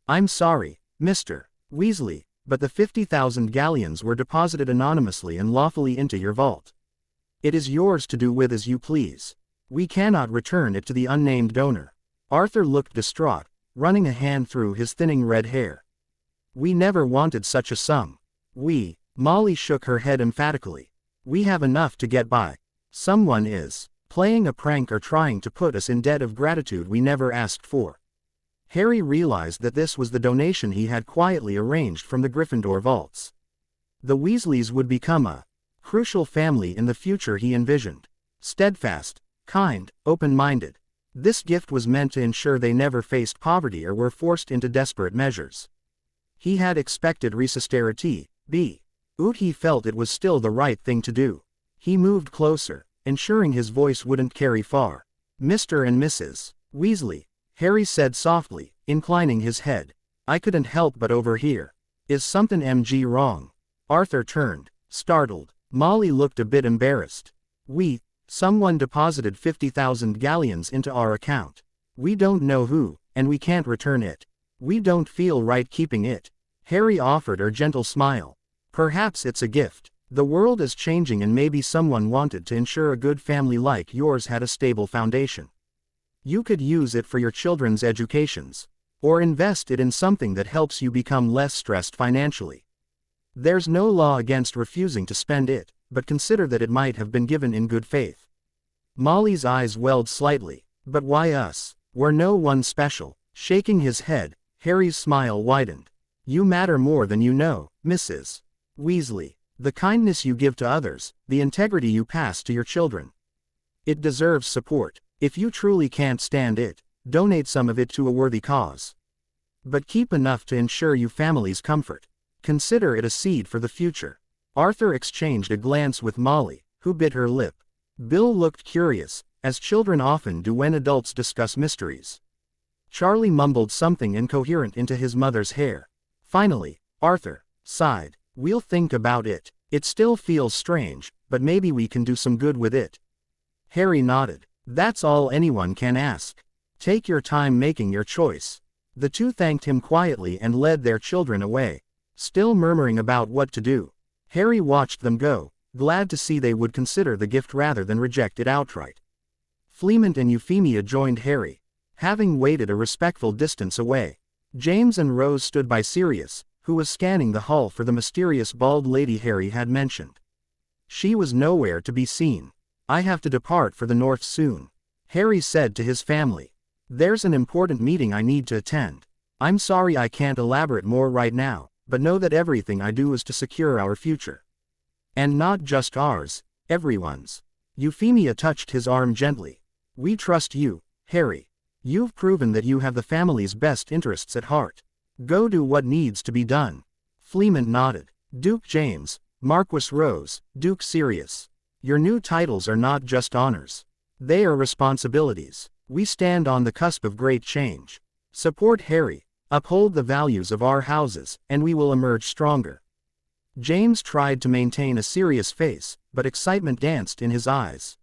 S1: I'm sorry, Mr. Weasley, but the 50,000 galleons were deposited anonymously and lawfully into your vault. It is yours to do with as you please. We cannot return it to the unnamed donor. Arthur looked distraught, running a hand through his thinning red hair. We never wanted such a sum. Molly shook her head emphatically. We have enough to get by. Someone is playing a prank or trying to put us in debt of gratitude we never asked for. Harry realized that this was the donation he had quietly arranged from the Gryffindor vaults. The Weasleys would become a crucial family in the future he envisioned. Steadfast, kind, open-minded. This gift was meant to ensure they never faced poverty or were forced into desperate measures. He had expected resistarity, but he felt it was still the right thing to do. He moved closer, ensuring his voice wouldn't carry far. Mr. and Mrs. Weasley, Harry said softly, inclining his head. I couldn't help but overhear. Is something wrong? Arthur turned, startled. Molly looked a bit embarrassed. Someone deposited 50,000 galleons into our account. We don't know who, and we can't return it. We don't feel right keeping it. Harry offered her gentle smile. Perhaps it's a gift. The world is changing and maybe someone wanted to ensure a good family like yours had a stable foundation. You could use it for your children's educations, or invest it in something that helps you become less stressed financially. There's no law against refusing to spend it, but consider that it might have been given in good faith. Molly's eyes welled slightly. But why us? We're no one special. Shaking his head, Harry's smile widened. You matter more than you know, Mrs. Weasley. The kindness you give to others, the integrity you pass to your children. It deserves support. If you truly can't stand it, donate some of it to a worthy cause. But keep enough to ensure your family's comfort. Consider it a seed for the future. Arthur exchanged a glance with Molly, who bit her lip. Bill looked curious, as children often do when adults discuss mysteries. Charlie mumbled something incoherent into his mother's hair. Finally, Arthur sighed. We'll think about it. It still feels strange, but maybe we can do some good with it. Harry nodded. That's all anyone can ask. Take your time making your choice. The two thanked him quietly and led their children away. Still murmuring about what to do, Harry watched them go, glad to see they would consider the gift rather than reject it outright. Fleamont and Euphemia joined Harry, having waited a respectful distance away. James and Rose stood by Sirius, who was scanning the hall for the mysterious bald lady Harry had mentioned. She was nowhere to be seen. I have to depart for the north soon, Harry said to his family. There's an important meeting I need to attend. I'm sorry I can't elaborate more right now, but know that everything I do is to secure our future. And not just ours, everyone's. Euphemia touched his arm gently. We trust you, Harry. You've proven that you have the family's best interests at heart. Go do what needs to be done. Fleamont nodded. Duke James, Marquis Rose, Duke Sirius. Your new titles are not just honors. They are responsibilities. We stand on the cusp of great change. Support Harry. Uphold the values of our houses, and we will emerge stronger. James tried to maintain a serious face, but excitement danced in his eyes.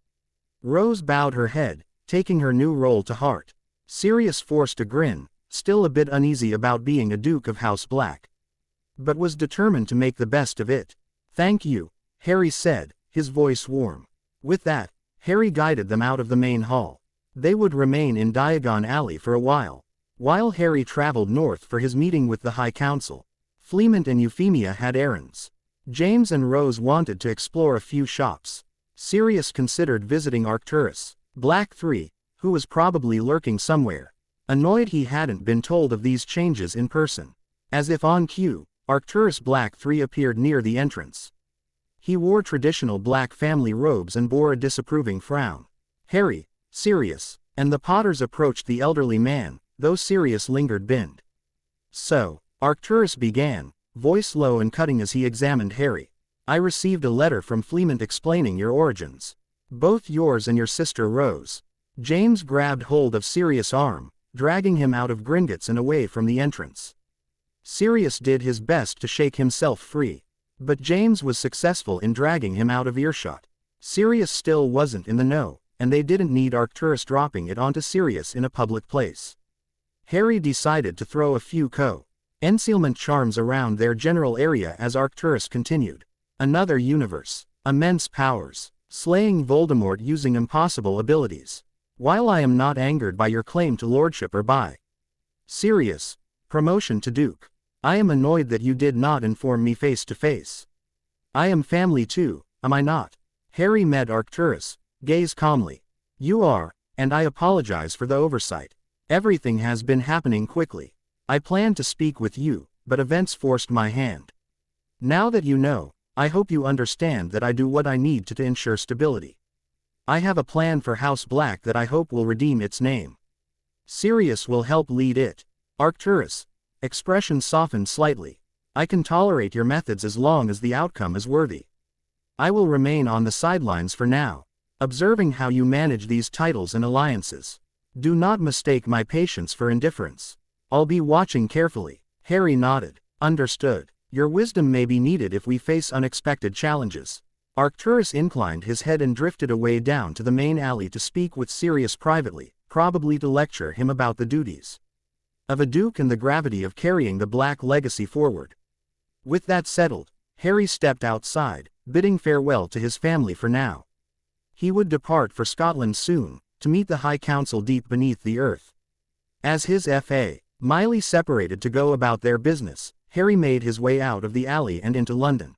S1: Rose bowed her head, taking her new role to heart. Sirius forced a grin, still a bit uneasy about being a Duke of House Black, but was determined to make the best of it. Thank you, Harry said, his voice warm. With that, Harry guided them out of the main hall. They would remain in Diagon Alley for a while Harry traveled north for his meeting with the High Council. Fleamont and Euphemia had errands. James and Rose wanted to explore a few shops. Sirius considered visiting Arcturus Black 3, who was probably lurking somewhere. Annoyed he hadn't been told of these changes in person. As if on cue, Arcturus Black 3 appeared near the entrance. He wore traditional black family robes and bore a disapproving frown. Harry, Sirius, and the Potters approached the elderly man, though Sirius lingered binned. So, Arcturus began, voice low and cutting as he examined Harry. I received a letter from Fleamont explaining your origins. Both yours and your sister Rose. James grabbed hold of Sirius' arm, dragging him out of Gringotts and away from the entrance. Sirius did his best to shake himself free, but James was successful in dragging him out of earshot. Sirius still wasn't in the know, and they didn't need Arcturus dropping it onto Sirius in a public place. Harry decided to throw a few concealment charms around their general area as Arcturus continued. Another universe. Immense powers. Slaying Voldemort using impossible abilities. While I am not angered by your claim to lordship or by Sirius, promotion to Duke, I am annoyed that you did not inform me face to face. I am family too, am I not? Harry met Arcturus' gaze calmly. You are, and I apologize for the oversight. Everything has been happening quickly. I planned to speak with you, but events forced my hand. Now that you know, I hope you understand that I do what I need to ensure stability. I have a plan for House Black that I hope will redeem its name. Sirius will help lead it. Arcturus' expression softened slightly. I can tolerate your methods as long as the outcome is worthy. I will remain on the sidelines for now, observing how you manage these titles and alliances. Do not mistake my patience for indifference. I'll be watching carefully. Harry nodded. Understood. Your wisdom may be needed if we face unexpected challenges. Arcturus inclined his head and drifted away down to the main alley to speak with Sirius privately, probably to lecture him about the duties of a duke and the gravity of carrying the Black legacy forward. With that settled, Harry stepped outside, bidding farewell to his family for now. He would depart for Scotland soon, to meet the High Council deep beneath the earth. As his F.A. Miley separated to go about their business, Harry made his way out of the alley and into London.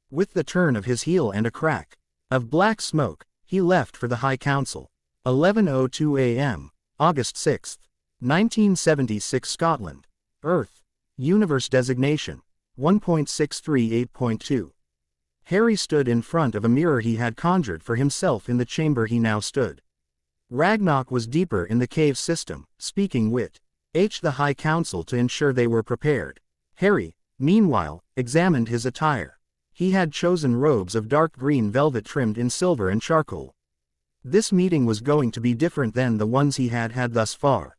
S1: With the turn of his heel and a crack of black smoke, he left for the High Council. 11:02 a.m., August 6, 1976 Scotland. Earth. Universe designation. 1.638.2. Harry stood in front of a mirror he had conjured for himself in the chamber he now stood. Ragnarok was deeper in the cave system, speaking with the High Council to ensure they were prepared. Harry, meanwhile, examined his attire. He had chosen robes of dark green velvet trimmed in silver and charcoal. This meeting was going to be different than the ones he had had thus far.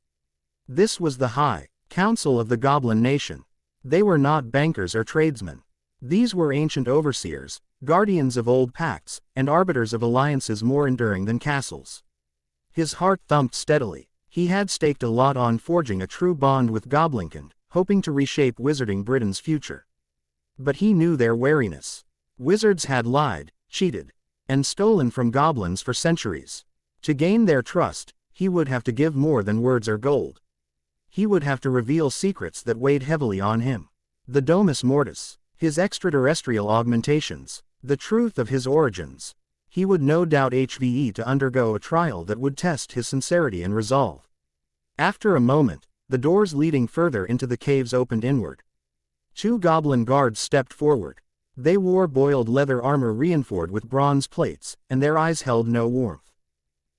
S1: This was the High Council of the Goblin Nation. They were not bankers or tradesmen. These were ancient overseers, guardians of old pacts, and arbiters of alliances more enduring than castles. His heart thumped steadily. He had staked a lot on forging a true bond with Goblinkind, hoping to reshape Wizarding Britain's future. But he knew their wariness. Wizards had lied, cheated, and stolen from goblins for centuries. To gain their trust, he would have to give more than words or gold. He would have to reveal secrets that weighed heavily on him. The Domus Mortis, his extraterrestrial augmentations, the truth of his origins. He would no doubt HVE to undergo a trial that would test his sincerity and resolve. After a moment, the doors leading further into the caves opened inward. 2 goblin guards stepped forward. They wore boiled leather armor reinforced with bronze plates, and their eyes held no warmth.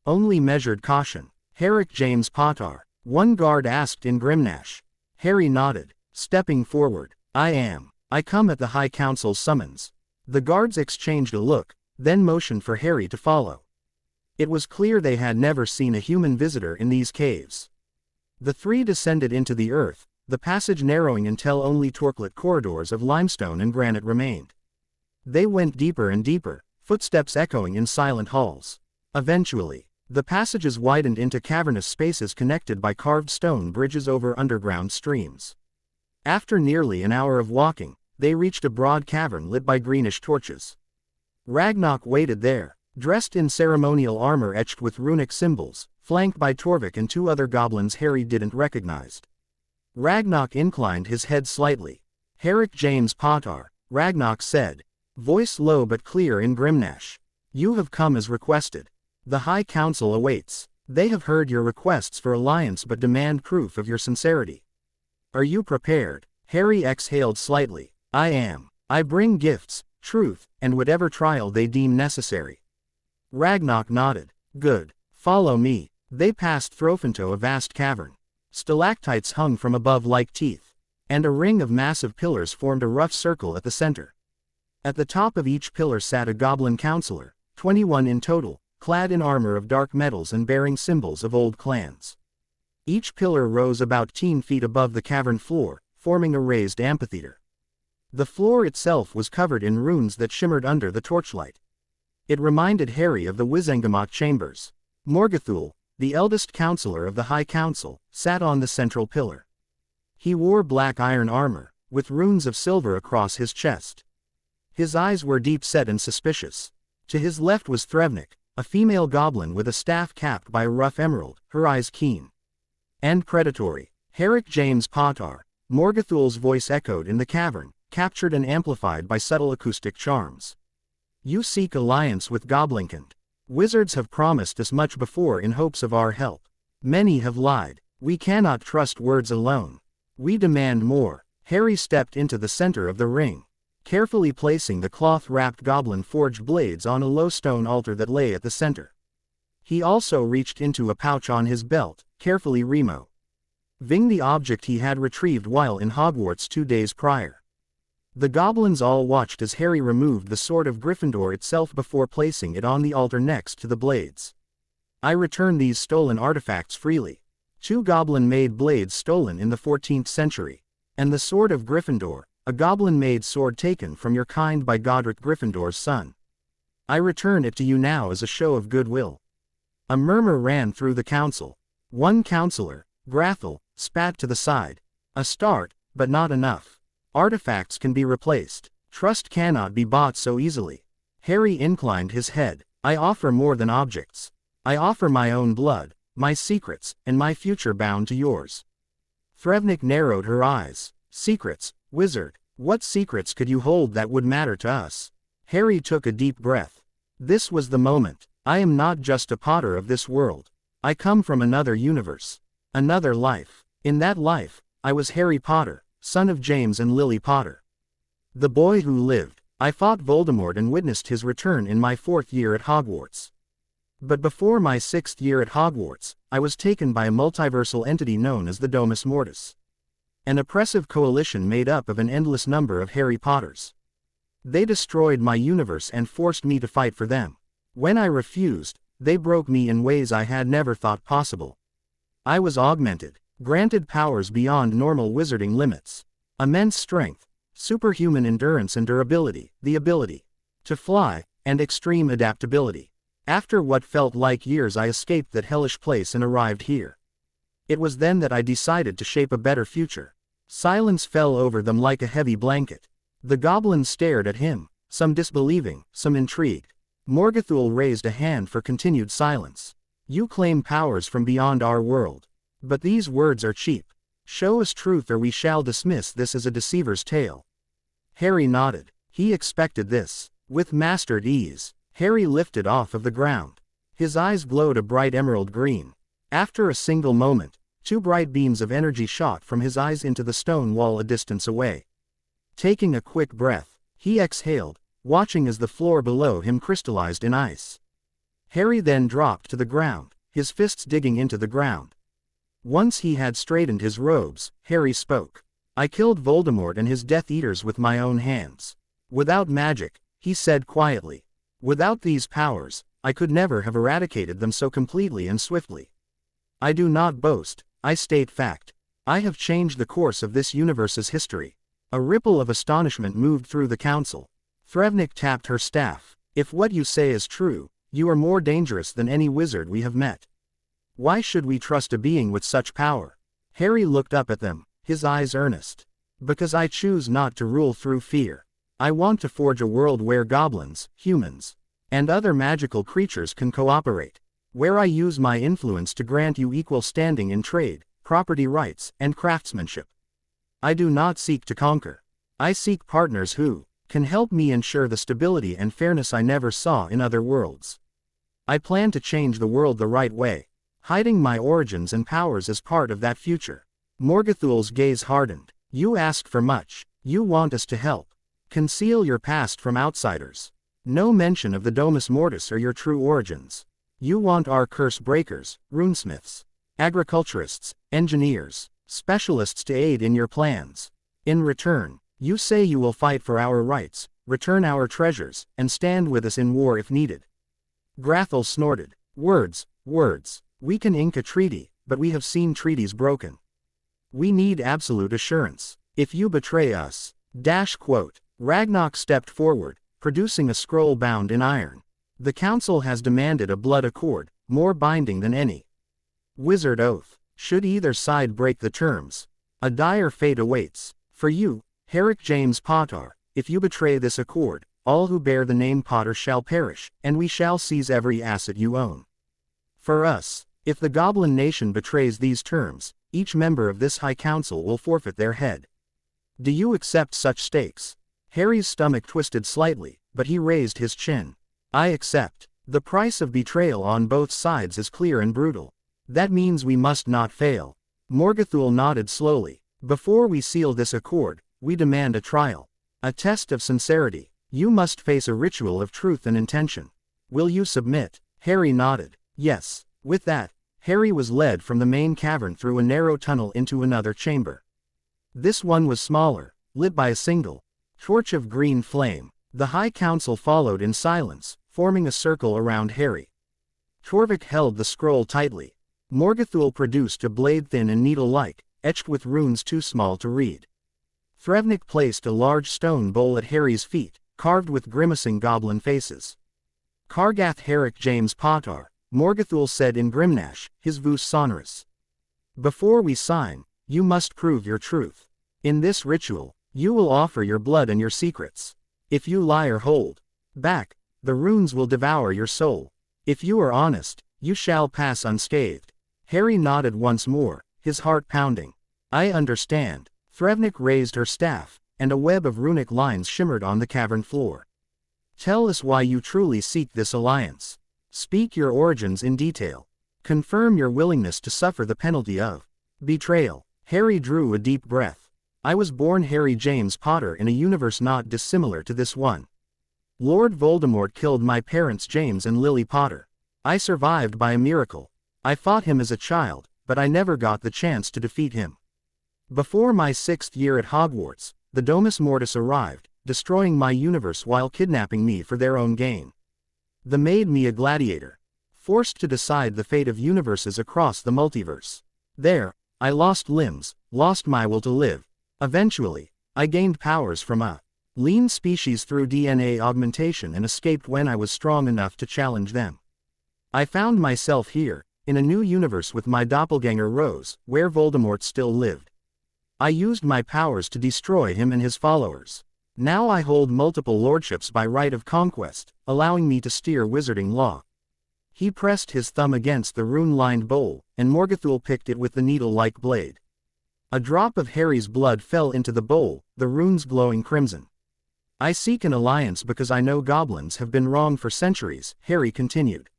S1: Only measured caution. Herrick James Potter, one guard asked in Grimnash. Harry nodded, stepping forward. I come at the High Council's summons. The guards exchanged a look, then motioned for Harry to follow. It was clear they had never seen a human visitor in these caves. The 3 descended into the earth, the passage narrowing until only torchlit corridors of limestone and granite remained. They went deeper and deeper, footsteps echoing in silent halls. Eventually, the passages widened into cavernous spaces connected by carved stone bridges over underground streams. After nearly an hour of walking, they reached a broad cavern lit by greenish torches. Ragnarok waited there, dressed in ceremonial armor etched with runic symbols, flanked by Torvik and 2 other goblins Harry didn't recognize. Ragnarok inclined his head slightly. Herrick James Potter, Ragnarok said, voice low but clear in Grimnash. You have come as requested. The High Council awaits. They have heard your requests for alliance but demand proof of your sincerity. Are you prepared? Harry exhaled slightly. I am. I bring gifts, truth, and whatever trial they deem necessary. Ragnarok nodded. Good. Follow me. They passed through into a vast cavern. Stalactites hung from above like teeth, and a ring of massive pillars formed a rough circle at the center. At the top of each pillar sat a goblin counselor, 21 in total, clad in armor of dark metals and bearing symbols of old clans. Each pillar rose about 10 feet above the cavern floor, forming a raised amphitheater. The floor itself was covered in runes that shimmered under the torchlight. It reminded Harry of the Wizengamot chambers. Morgathul, the eldest counselor of the High Council, sat on the central pillar. He wore black iron armor, with runes of silver across his chest. His eyes were deep-set and suspicious. To his left was Threvnik, a female goblin with a staff capped by a rough emerald, her eyes keen and predatory. Herrick James Potter, Morgathul's voice echoed in the cavern, captured and amplified by subtle acoustic charms. You seek alliance with Goblinkind. Wizards have promised us much before in hopes of our help. Many have lied. We cannot trust words alone. We demand more. Harry stepped into the center of the ring, carefully placing the cloth-wrapped goblin-forged blades on a low stone altar that lay at the center. He also reached into a pouch on his belt, carefully removing the object he had retrieved while in Hogwarts 2 days prior. The goblins all watched as Harry removed the sword of Gryffindor itself before placing it on the altar next to the blades. I return these stolen artifacts freely. 2 goblin-made blades stolen in the 14th century. And the sword of Gryffindor, a goblin-made sword taken from your kind by Godric Gryffindor's son. I return it to you now as a show of goodwill. A murmur ran through the council. One counselor, Grathel, spat to the side. A start, but not enough. Artifacts can be replaced. Trust cannot be bought so easily. Harry inclined his head. I offer more than objects. I offer my own blood, my secrets, and my future bound to yours. Threvnik narrowed her eyes. Secrets, Wizard, what secrets could you hold that would matter to us? Harry took a deep breath. This was the moment. I am not just a Potter of this world. I come from another universe. Another life. In that life, I was Harry Potter, son of James and Lily Potter. The boy who lived. I fought Voldemort and witnessed his return in my 4th year at Hogwarts. But before my 6th year at Hogwarts, I was taken by a multiversal entity known as the Domus Mortis. An oppressive coalition made up of an endless number of Harry Potters. They destroyed my universe and forced me to fight for them. When I refused, they broke me in ways I had never thought possible. I was augmented, granted powers beyond normal wizarding limits. Immense strength, superhuman endurance and durability, the ability to fly, and extreme adaptability. After what felt like years, I escaped that hellish place and arrived here. It was then that I decided to shape a better future. Silence fell over them like a heavy blanket. The goblins stared at him, some disbelieving, some intrigued. Morgathul raised a hand for continued silence. You claim powers from beyond our world. But these words are cheap. Show us truth or we shall dismiss this as a deceiver's tale. Harry nodded. He expected this. With mastered ease, Harry lifted off of the ground. His eyes glowed a bright emerald green. After a single moment, 2 bright beams of energy shot from his eyes into the stone wall a distance away. Taking a quick breath, he exhaled, watching as the floor below him crystallized in ice. Harry then dropped to the ground, his fists digging into the ground. Once he had straightened his robes, Harry spoke. I killed Voldemort and his Death Eaters with my own hands. Without magic, he said quietly. Without these powers, I could never have eradicated them so completely and swiftly. I do not boast, I state fact. I have changed the course of this universe's history. A ripple of astonishment moved through the council. Threvnik tapped her staff. If what you say is true, you are more dangerous than any wizard we have met. Why should we trust a being with such power? Harry looked up at them, his eyes earnest. Because I choose not to rule through fear. I want to forge a world where goblins, humans, and other magical creatures can cooperate. Where I use my influence to grant you equal standing in trade, property rights, and craftsmanship. I do not seek to conquer. I seek partners who can help me ensure the stability and fairness I never saw in other worlds. I plan to change the world the right way, hiding my origins and powers as part of that future. Morgathul's gaze hardened. You ask for much. You want us to help. Conceal your past from outsiders. No mention of the Domus Mortis or your true origins. You want our curse breakers, runesmiths, agriculturists, engineers, specialists to aid in your plans. In return, you say you will fight for our rights, return our treasures, and stand with us in war if needed. Grathel snorted. Words, words. We can ink a treaty, but we have seen treaties broken. We need absolute assurance. If you betray us, quote. Ragnarok stepped forward, producing a scroll bound in iron. The council has demanded a blood accord, more binding than any wizard oath. Should either side break the terms, a dire fate awaits. For you, Herrick James Potter, if you betray this accord, all who bear the name Potter shall perish, and we shall seize every asset you own. For us, if the Goblin Nation betrays these terms, each member of this High Council will forfeit their head. Do you accept such stakes? Harry's stomach twisted slightly, but he raised his chin. I accept. The price of betrayal on both sides is clear and brutal. That means we must not fail. Morgathul nodded slowly. Before we seal this accord, we demand a trial. A test of sincerity. You must face a ritual of truth and intention. Will you submit? Harry nodded. Yes. With that, Harry was led from the main cavern through a narrow tunnel into another chamber. This one was smaller, lit by a single torch of green flame. The High Council followed in silence, forming a circle around Harry. Torvik held the scroll tightly. Morgathul produced a blade thin and needle-like, etched with runes too small to read. Threvnik placed a large stone bowl at Harry's feet, carved with grimacing goblin faces. Kargath Herrick James Potter, Morgathul said in Grimnash, his voice sonorous. Before we sign, you must prove your truth. In this ritual, you will offer your blood and your secrets. If you lie or hold back, the runes will devour your soul. If you are honest, you shall pass unscathed. Harry nodded once more, his heart pounding. I understand. Threvnik raised her staff, and a web of runic lines shimmered on the cavern floor. Tell us why you truly seek this alliance. Speak your origins in detail. Confirm your willingness to suffer the penalty of betrayal. Harry drew a deep breath. I was born Harry James Potter in a universe not dissimilar to this one. Lord Voldemort killed my parents James and Lily Potter. I survived by a miracle. I fought him as a child, but I never got the chance to defeat him. Before my 6th year at Hogwarts, the Domus Mortis arrived, destroying my universe while kidnapping me for their own gain. They made me a gladiator, forced to decide the fate of universes across the multiverse. There, I lost limbs, lost my will to live. Eventually, I gained powers from a lean species through DNA augmentation and escaped when I was strong enough to challenge them. I found myself here, in a new universe with my doppelganger Rose, where Voldemort still lived. I used my powers to destroy him and his followers. Now I hold multiple lordships by right of conquest, allowing me to steer wizarding law. He pressed his thumb against the rune-lined bowl, and Morgothul picked it with the needle-like blade. A drop of Harry's blood fell into the bowl, the runes glowing crimson. I seek an alliance because I know goblins have been wrong for centuries, Harry continued.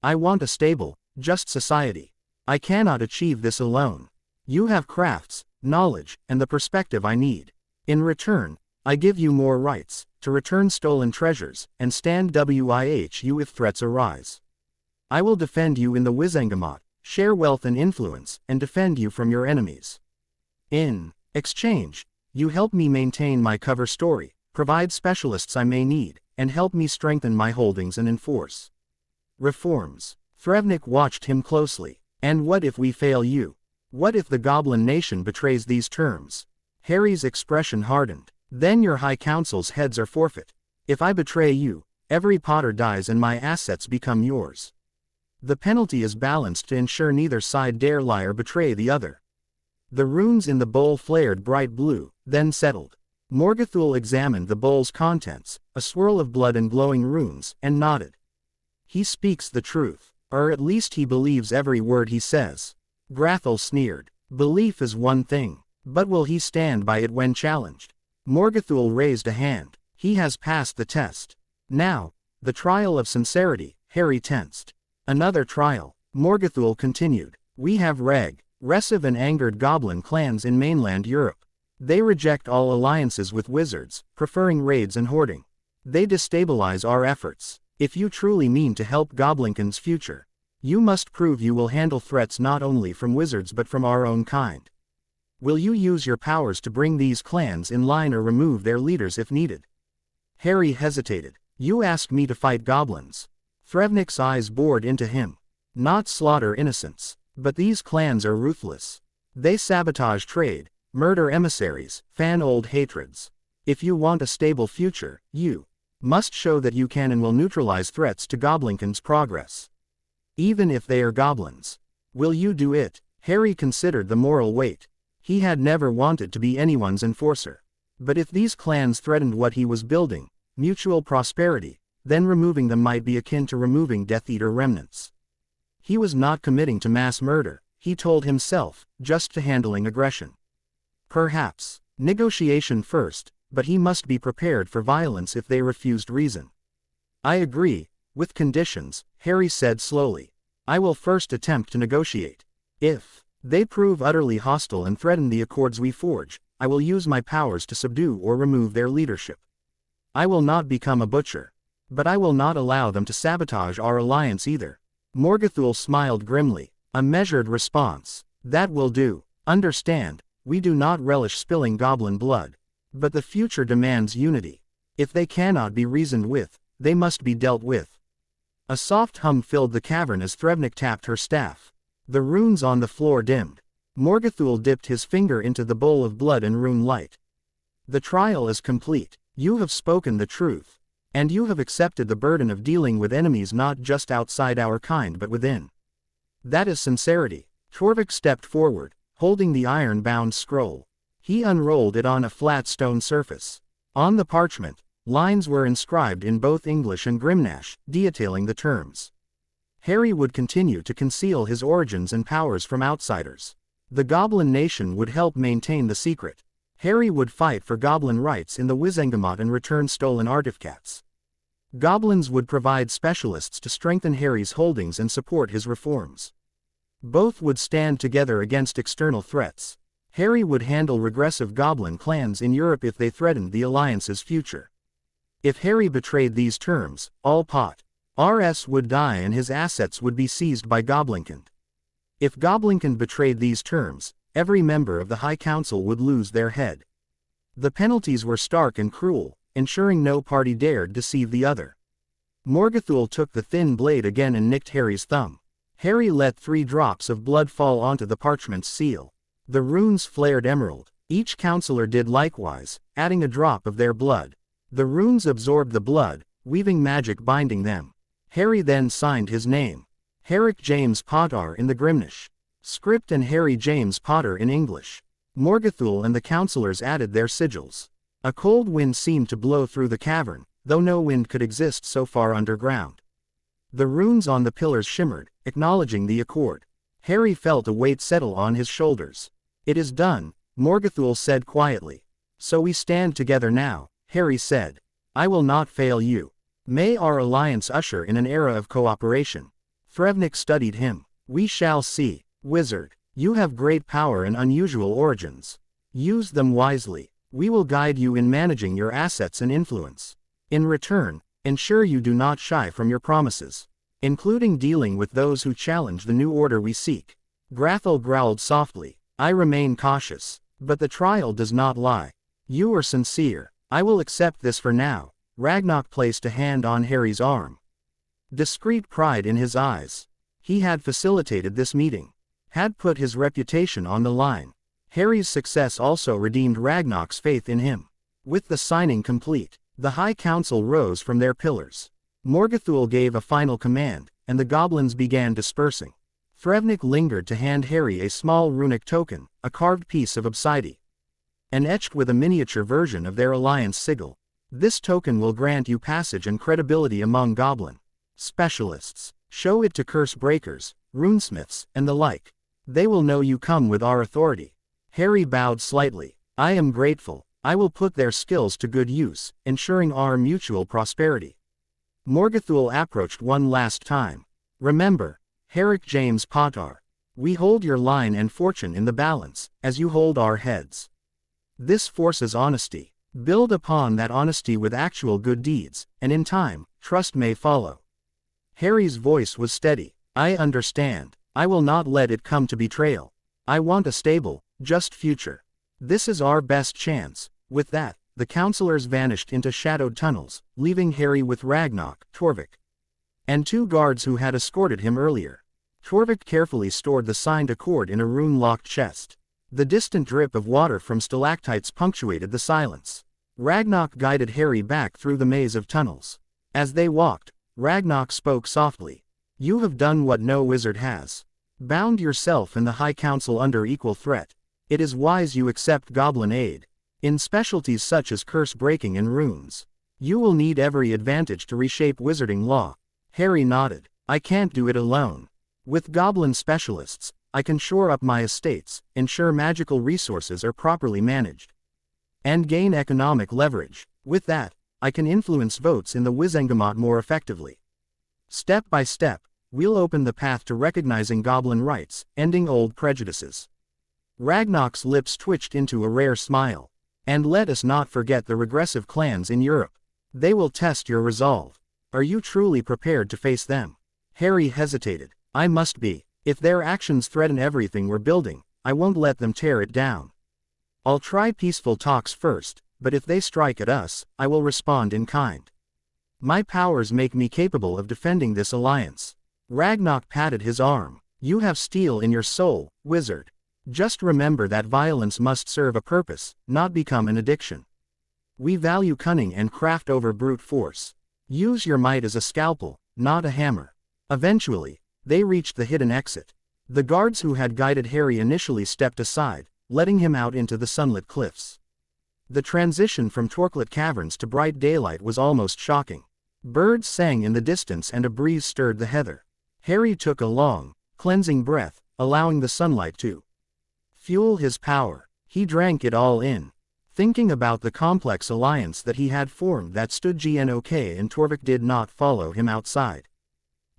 S1: I want a stable, just society. I cannot achieve this alone. You have crafts, knowledge, and the perspective I need. In return, I give you more rights, to return stolen treasures, and stand with you if threats arise. I will defend you in the Wizengamot, share wealth and influence, and defend you from your enemies. In exchange, you help me maintain my cover story, provide specialists I may need, and help me strengthen my holdings and enforce reforms. Threvnik watched him closely. And what if we fail you? What if the Goblin Nation betrays these terms? Harry's expression hardened. Then your High Council's heads are forfeit. If I betray you, every Potter dies and my assets become yours. The penalty is balanced to ensure neither side dare lie or betray the other. The runes in the bowl flared bright blue, then settled. Morgothul examined the bowl's contents, a swirl of blood and glowing runes, and nodded. He speaks the truth, or at least he believes every word he says. Grathel sneered. Belief is one thing, but will he stand by it when challenged? Morgothul raised a hand. He has passed the test. Now, the trial of sincerity. Harry tensed. Another trial. Morgothul continued. We have Resiv and angered goblin clans in mainland Europe. They reject all alliances with wizards, preferring raids and hoarding. They destabilize our efforts. If you truly mean to help Goblinkin's future, you must prove you will handle threats not only from wizards but from our own kind. Will you use your powers to bring these clans in line or remove their leaders if needed? Harry hesitated. You ask me to fight goblins. Threvnik's eyes bored into him. Not slaughter innocents, but these clans are ruthless. They sabotage trade, murder emissaries, fan old hatreds. If you want a stable future, you must show that you can and will neutralize threats to Goblinkin's progress. Even if they are goblins. Will you do it? Harry considered the moral weight. He had never wanted to be anyone's enforcer. But if these clans threatened what he was building, mutual prosperity, then removing them might be akin to removing Death Eater remnants. He was not committing to mass murder, he told himself, just to handling aggression. Perhaps, negotiation first, but he must be prepared for violence if they refused reason. I agree, with conditions, Harry said slowly. I will first attempt to negotiate. If they prove utterly hostile and threaten the accords we forge, I will use my powers to subdue or remove their leadership. I will not become a butcher. But I will not allow them to sabotage our alliance either. Morgothul smiled grimly. A measured response. That will do. Understand, we do not relish spilling goblin blood. But the future demands unity. If they cannot be reasoned with, they must be dealt with. A soft hum filled the cavern as Threvnik tapped her staff. The runes on the floor dimmed. Morgothul dipped his finger into the bowl of blood and rune light. The trial is complete. You have spoken the truth. And you have accepted the burden of dealing with enemies not just outside our kind but within. That is sincerity. Torvik stepped forward, holding the iron-bound scroll. He unrolled it on a flat stone surface. On the parchment, lines were inscribed in both English and Grimnash, detailing the terms. Harry would continue to conceal his origins and powers from outsiders. The Goblin Nation would help maintain the secret. Harry would fight for goblin rights in the Wizengamot and return stolen artifacts. Goblins would provide specialists to strengthen Harry's holdings and support his reforms. Both would stand together against external threats. Harry would handle regressive goblin clans in Europe if they threatened the Alliance's future. If Harry betrayed these terms, all pot. RS would die and his assets would be seized by Goblinkind. If Goblinkind betrayed these terms, every member of the High Council would lose their head. The penalties were stark and cruel, ensuring no party dared deceive the other. Morgathul took the thin blade again and nicked Harry's thumb. Harry let 3 drops of blood fall onto the parchment's seal. The runes flared emerald. Each counselor did likewise, adding a drop of their blood. The runes absorbed the blood, weaving magic binding them. Harry then signed his name. Herrick James Potter in the Grimnish script and Harry James Potter in English. Morgathul and the counselors added their sigils. A cold wind seemed to blow through the cavern, though no wind could exist so far underground. The runes on the pillars shimmered, acknowledging the accord. Harry felt a weight settle on his shoulders. "It is done," Morgathul said quietly. "So we stand together now," Harry said. "I will not fail you. May our alliance usher in an era of cooperation." Threvnik studied him. "We shall see. Wizard, you have great power and unusual origins. Use them wisely. We will guide you in managing your assets and influence. In return, ensure you do not shy from your promises, including dealing with those who challenge the new order we seek." Grathel growled softly. "I remain cautious, but the trial does not lie. You are sincere. I will accept this for now." Ragnarok placed a hand on Harry's arm. Discreet pride in his eyes. He had facilitated this meeting. Had put his reputation on the line. Harry's success also redeemed Ragnarok's faith in him. With the signing complete, the High Council rose from their pillars. Morgathul gave a final command, and the goblins began dispersing. Threvnik lingered to hand Harry a small runic token, a carved piece of obsidian, and etched with a miniature version of their alliance sigil. "This token will grant you passage and credibility among goblin specialists. Show it to curse breakers, runesmiths, and the like. They will know you come with our authority." Harry bowed slightly. "I am grateful. I will put their skills to good use, ensuring our mutual prosperity." Morgathul approached one last time. "Remember, Herrick James Potter, we hold your line and fortune in the balance, as you hold our heads. This forces honesty. Build upon that honesty with actual good deeds, and in time, trust may follow." Harry's voice was steady. "I understand. I will not let it come to betrayal. I want a stable, just future. This is our best chance." With that, the counselors vanished into shadowed tunnels, leaving Harry with Ragnarok, Torvik, and 2 guards who had escorted him earlier. Torvik carefully stored the signed accord in a rune-locked chest. The distant drip of water from stalactites punctuated the silence. Ragnarok guided Harry back through the maze of tunnels. As they walked, Ragnarok spoke softly. "You have done what no wizard has. Bound yourself and the High Council under equal threat. It is wise you accept goblin aid. In specialties such as curse breaking and runes. You will need every advantage to reshape wizarding law." Harry nodded. "I can't do it alone. With goblin specialists, I can shore up my estates, ensure magical resources are properly managed, and gain economic leverage. With that, I can influence votes in the Wizengamot more effectively. Step by step, we'll open the path to recognizing goblin rights, ending old prejudices." Ragnarok's lips twitched into a rare smile. "And let us not forget the regressive clans in Europe. They will test your resolve. Are you truly prepared to face them?" Harry hesitated. "I must be. If their actions threaten everything we're building, I won't let them tear it down. I'll try peaceful talks first, but if they strike at us, I will respond in kind. My powers make me capable of defending this alliance." Ragnarok patted his arm. "You have steel in your soul, wizard. Just remember that violence must serve a purpose, not become an addiction. We value cunning and craft over brute force. Use your might as a scalpel, not a hammer." Eventually, they reached the hidden exit. The guards who had guided Harry initially stepped aside, letting him out into the sunlit cliffs. The transition from torchlit caverns to bright daylight was almost shocking. Birds sang in the distance and a breeze stirred the heather. Harry took a long, cleansing breath, allowing the sunlight to fuel his power. He drank it all in. Thinking about the complex alliance that he had formed that stood GNOK and Torvik did not follow him outside.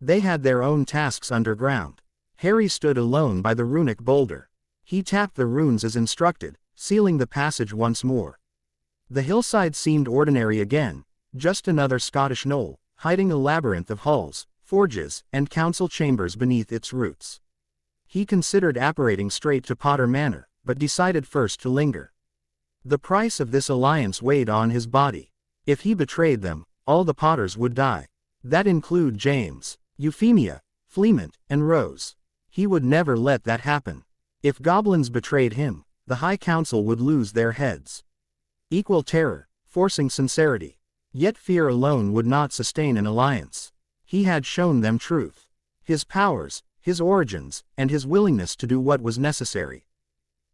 S1: They had their own tasks underground. Harry stood alone by the runic boulder. He tapped the runes as instructed, sealing the passage once more. The hillside seemed ordinary again, just another Scottish knoll, hiding a labyrinth of halls, forges, and council chambers beneath its roots. He considered apparating straight to Potter Manor, but decided first to linger. The price of this alliance weighed on his body. If he betrayed them, all the Potters would die. That include James, Euphemia, Fleemont, and Rose. He would never let that happen. If goblins betrayed him, the High Council would lose their heads. Equal terror, forcing sincerity. Yet fear alone would not sustain an alliance. He had shown them truth. His powers, his origins, and his willingness to do what was necessary.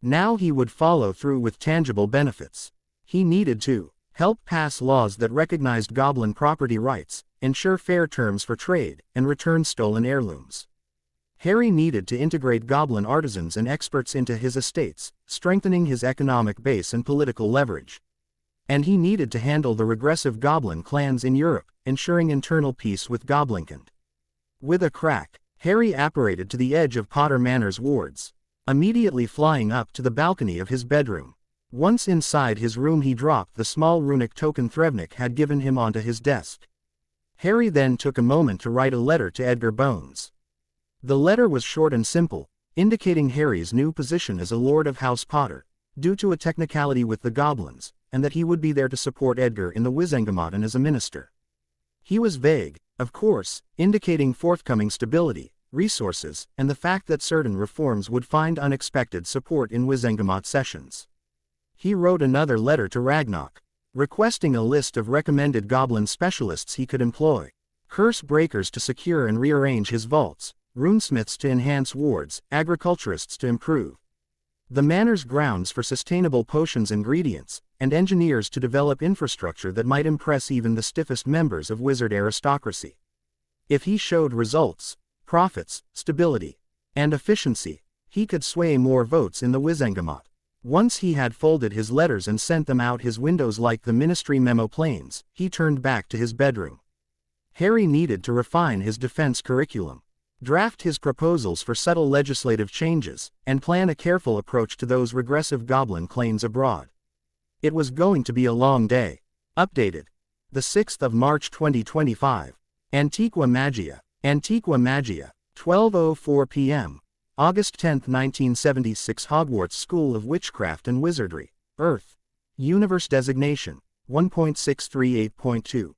S1: Now he would follow through with tangible benefits. He needed to help pass laws that recognized goblin property rights, ensure fair terms for trade, and return stolen heirlooms. Harry needed to integrate goblin artisans and experts into his estates, strengthening his economic base and political leverage. And he needed to handle the regressive goblin clans in Europe, ensuring internal peace with Goblinkind. With a crack, Harry apparated to the edge of Potter Manor's wards, immediately flying up to the balcony of his bedroom. Once inside his room he dropped the small runic token Threvnik had given him onto his desk. Harry then took a moment to write a letter to Edgar Bones. The letter was short and simple, indicating Harry's new position as a Lord of House Potter, due to a technicality with the goblins, and that he would be there to support Edgar in the Wizengamot and as a minister. He was vague, of course, indicating forthcoming stability, resources, and the fact that certain reforms would find unexpected support in Wizengamot sessions. He wrote another letter to Ragnarok, requesting a list of recommended goblin specialists he could employ, curse breakers to secure and rearrange his vaults, runesmiths to enhance wards, agriculturists to improve the manor's grounds for sustainable potions ingredients, and engineers to develop infrastructure that might impress even the stiffest members of wizard aristocracy. If he showed results, profits, stability, and efficiency, he could sway more votes in the Wizengamot. Once he had folded his letters and sent them out his windows like the ministry memo planes, he turned back to his bedroom. Harry needed to refine his defense curriculum, draft his proposals for subtle legislative changes, and plan a careful approach to those regressive goblin claims abroad. It was going to be a long day. Updated. The 6th of March 2025. Antiqua Magia. 12:04 p.m. August 10, 1976. Hogwarts School of Witchcraft and Wizardry. Earth. Universe designation. 1.638.2.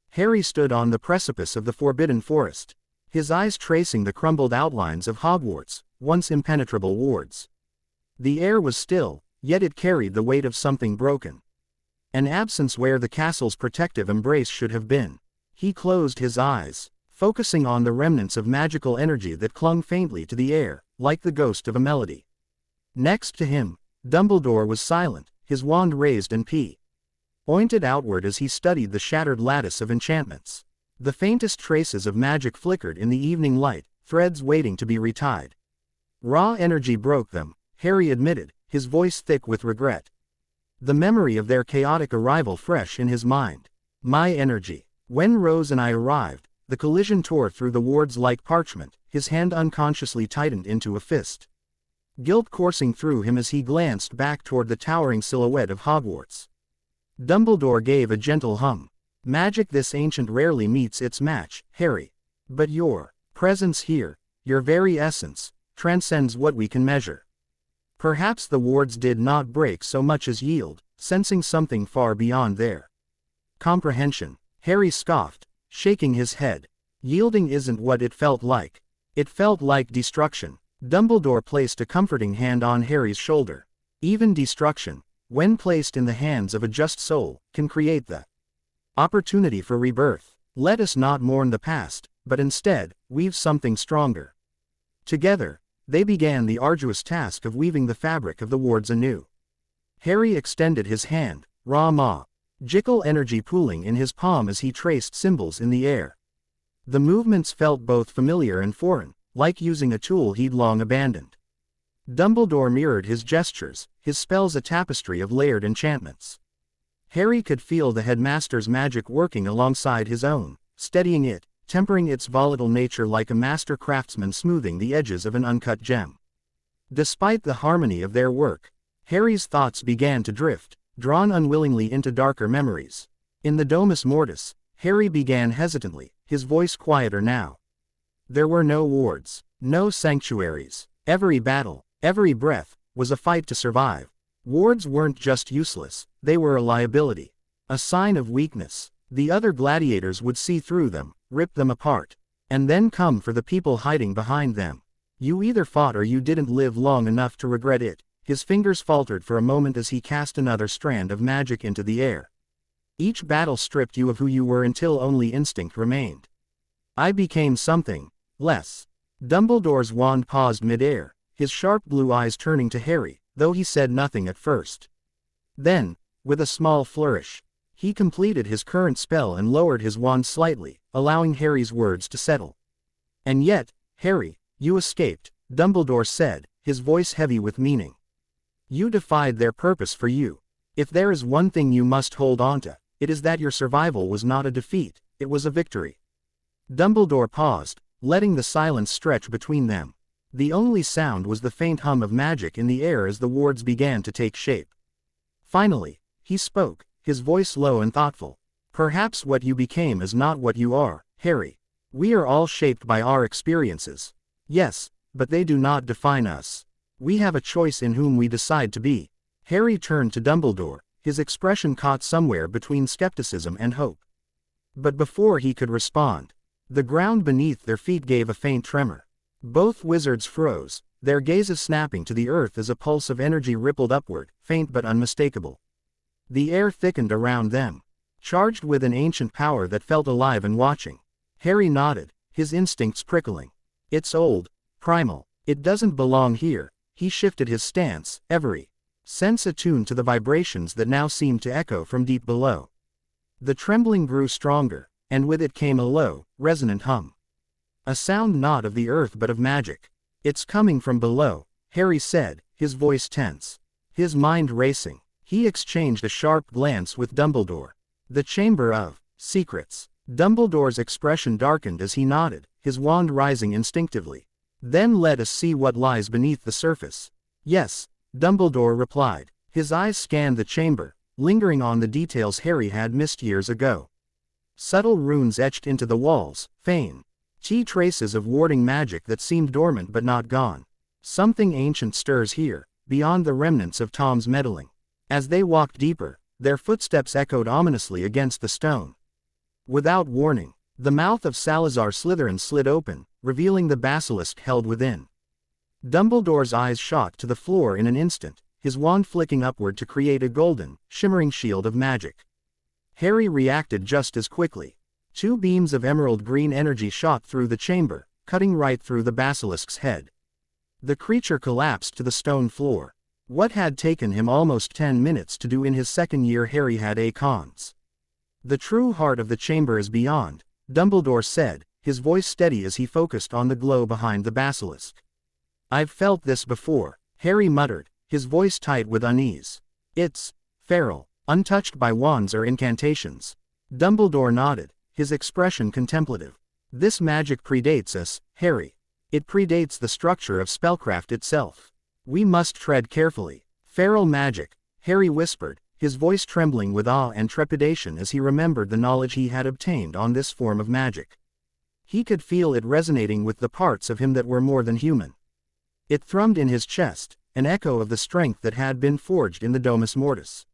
S1: Harry stood on the precipice of the Forbidden Forest, his eyes tracing the crumbled outlines of Hogwarts, once impenetrable wards. The air was still, yet it carried the weight of something broken. An absence where the castle's protective embrace should have been. He closed his eyes, focusing on the remnants of magical energy that clung faintly to the air, like the ghost of a melody. Next to him, Dumbledore was silent, his wand raised and pointed outward as he studied the shattered lattice of enchantments. The faintest traces of magic flickered in the evening light, threads waiting to be retied. Raw energy broke them, Harry admitted, his voice thick with regret. The memory of their chaotic arrival fresh in his mind. My energy. When Rose and I arrived, the collision tore through the wards like parchment, his hand unconsciously tightened into a fist. Guilt coursing through him as he glanced back toward the towering silhouette of Hogwarts. Dumbledore gave a gentle hum. Magic this ancient rarely meets its match, Harry. But your presence here, your very essence, transcends what we can measure. Perhaps the wards did not break so much as yield, sensing something far beyond their comprehension. Harry scoffed, shaking his head. Yielding isn't what it felt like. It felt like destruction. Dumbledore placed a comforting hand on Harry's shoulder. Even destruction, when placed in the hands of a just soul, can create the opportunity for rebirth. Let us not mourn the past, but instead, weave something stronger. Together, they began the arduous task of weaving the fabric of the wards anew. Harry extended his hand, raw magical energy pooling in his palm as he traced symbols in the air. The movements felt both familiar and foreign, like using a tool he'd long abandoned. Dumbledore mirrored his gestures, his spells a tapestry of layered enchantments. Harry could feel the headmaster's magic working alongside his own, steadying it, tempering its volatile nature like a master craftsman smoothing the edges of an uncut gem. Despite the harmony of their work, Harry's thoughts began to drift, drawn unwillingly into darker memories. In the Domus Mortis, Harry began hesitantly, his voice quieter now. There were no wards, no sanctuaries. Every battle, every breath, was a fight to survive. Wards weren't just useless, they were a liability. A sign of weakness. The other gladiators would see through them, rip them apart, and then come for the people hiding behind them. You either fought or you didn't live long enough to regret it. His fingers faltered for a moment as he cast another strand of magic into the air. Each battle stripped you of who you were until only instinct remained. I became something less. Dumbledore's wand paused mid-air, his sharp blue eyes turning to Harry, though he said nothing at first. Then, with a small flourish, he completed his current spell and lowered his wand slightly, allowing Harry's words to settle. And yet, Harry, you escaped, Dumbledore said, his voice heavy with meaning. You defied their purpose for you. If there is one thing you must hold onto, it is that your survival was not a defeat, it was a victory. Dumbledore paused, letting the silence stretch between them. The only sound was the faint hum of magic in the air as the wards began to take shape. Finally, he spoke, his voice low and thoughtful. Perhaps what you became is not what you are, Harry. We are all shaped by our experiences. Yes, but they do not define us. We have a choice in whom we decide to be. Harry turned to Dumbledore, his expression caught somewhere between skepticism and hope. But before he could respond, the ground beneath their feet gave a faint tremor. Both wizards froze, their gazes snapping to the earth as a pulse of energy rippled upward, faint but unmistakable. The air thickened around them, charged with an ancient power that felt alive and watching. Harry nodded, his instincts prickling. It's old, primal, it doesn't belong here. He shifted his stance, every sense attuned to the vibrations that now seemed to echo from deep below. The trembling grew stronger, and with it came a low, resonant hum. A sound not of the earth but of magic. It's coming from below, Harry said, his voice tense. His mind racing, he exchanged a sharp glance with Dumbledore. The Chamber of Secrets. Dumbledore's expression darkened as he nodded, his wand rising instinctively. Then let us see what lies beneath the surface. Yes, Dumbledore replied. His eyes scanned the chamber, lingering on the details Harry had missed years ago. Subtle runes etched into the walls, faint traces of warding magic that seemed dormant but not gone. Something ancient stirs here, beyond the remnants of Tom's meddling. As they walked deeper, their footsteps echoed ominously against the stone. Without warning, the mouth of Salazar Slytherin slid open, revealing the basilisk held within. Dumbledore's eyes shot to the floor in an instant, his wand flicking upward to create a golden, shimmering shield of magic. Harry reacted just as quickly. Two beams of emerald green energy shot through the chamber, cutting right through the basilisk's head. The creature collapsed to the stone floor. What had taken him almost 10 minutes to do in his second year, Harry had a cons. The true heart of the chamber is beyond, Dumbledore said, his voice steady as he focused on the glow behind the basilisk. I've felt this before, Harry muttered, his voice tight with unease. It's feral, untouched by wands or incantations. Dumbledore nodded, his expression contemplative. This magic predates us, Harry. It predates the structure of spellcraft itself. We must tread carefully. Feral magic, Harry whispered, his voice trembling with awe and trepidation as he remembered the knowledge he had obtained on this form of magic. He could feel it resonating with the parts of him that were more than human. It thrummed in his chest, an echo of the strength that had been forged in the Domus Mortis.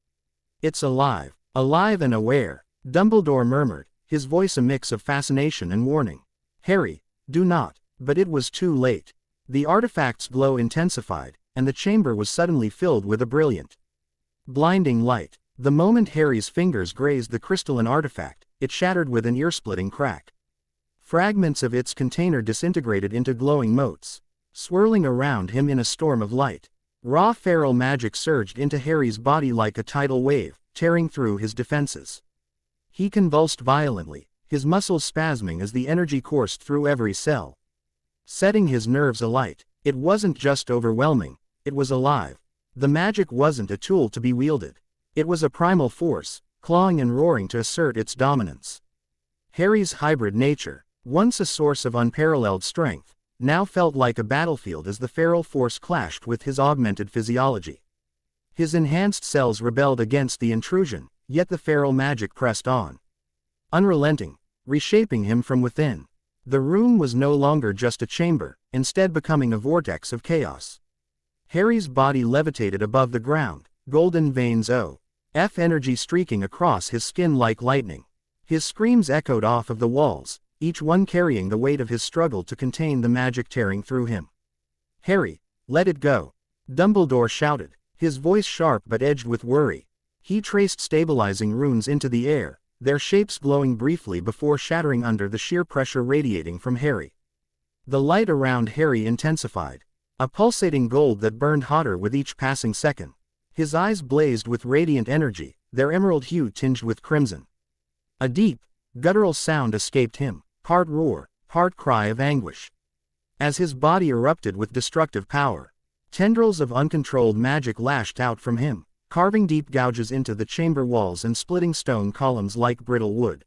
S1: It's alive, alive and aware, Dumbledore murmured, his voice a mix of fascination and warning. Harry, do not. But it was too late. The artifact's glow intensified, and the chamber was suddenly filled with a brilliant, blinding light. The moment Harry's fingers grazed the crystalline artifact, it shattered with an ear-splitting crack. Fragments of its container disintegrated into glowing motes, swirling around him in a storm of light. Raw feral magic surged into Harry's body like a tidal wave, tearing through his defenses. He convulsed violently, his muscles spasming as the energy coursed through every cell, setting his nerves alight. It wasn't just overwhelming, it was alive. The magic wasn't a tool to be wielded. It was a primal force, clawing and roaring to assert its dominance. Harry's hybrid nature, once a source of unparalleled strength, now felt like a battlefield as the feral force clashed with his augmented physiology. His enhanced cells rebelled against the intrusion, yet the feral magic pressed on. Unrelenting, reshaping him from within. The room was no longer just a chamber, instead becoming a vortex of chaos. Harry's body levitated above the ground, golden veins of energy streaking across his skin like lightning. His screams echoed off of the walls, each one carrying the weight of his struggle to contain the magic tearing through him. "Harry, let it go," Dumbledore shouted, his voice sharp but edged with worry. He traced stabilizing runes into the air, their shapes glowing briefly before shattering under the sheer pressure radiating from Harry. The light around Harry intensified, a pulsating gold that burned hotter with each passing second. His eyes blazed with radiant energy, their emerald hue tinged with crimson. A deep, guttural sound escaped him, part roar, part cry of anguish. As his body erupted with destructive power, tendrils of uncontrolled magic lashed out from him, carving deep gouges into the chamber walls and splitting stone columns like brittle wood.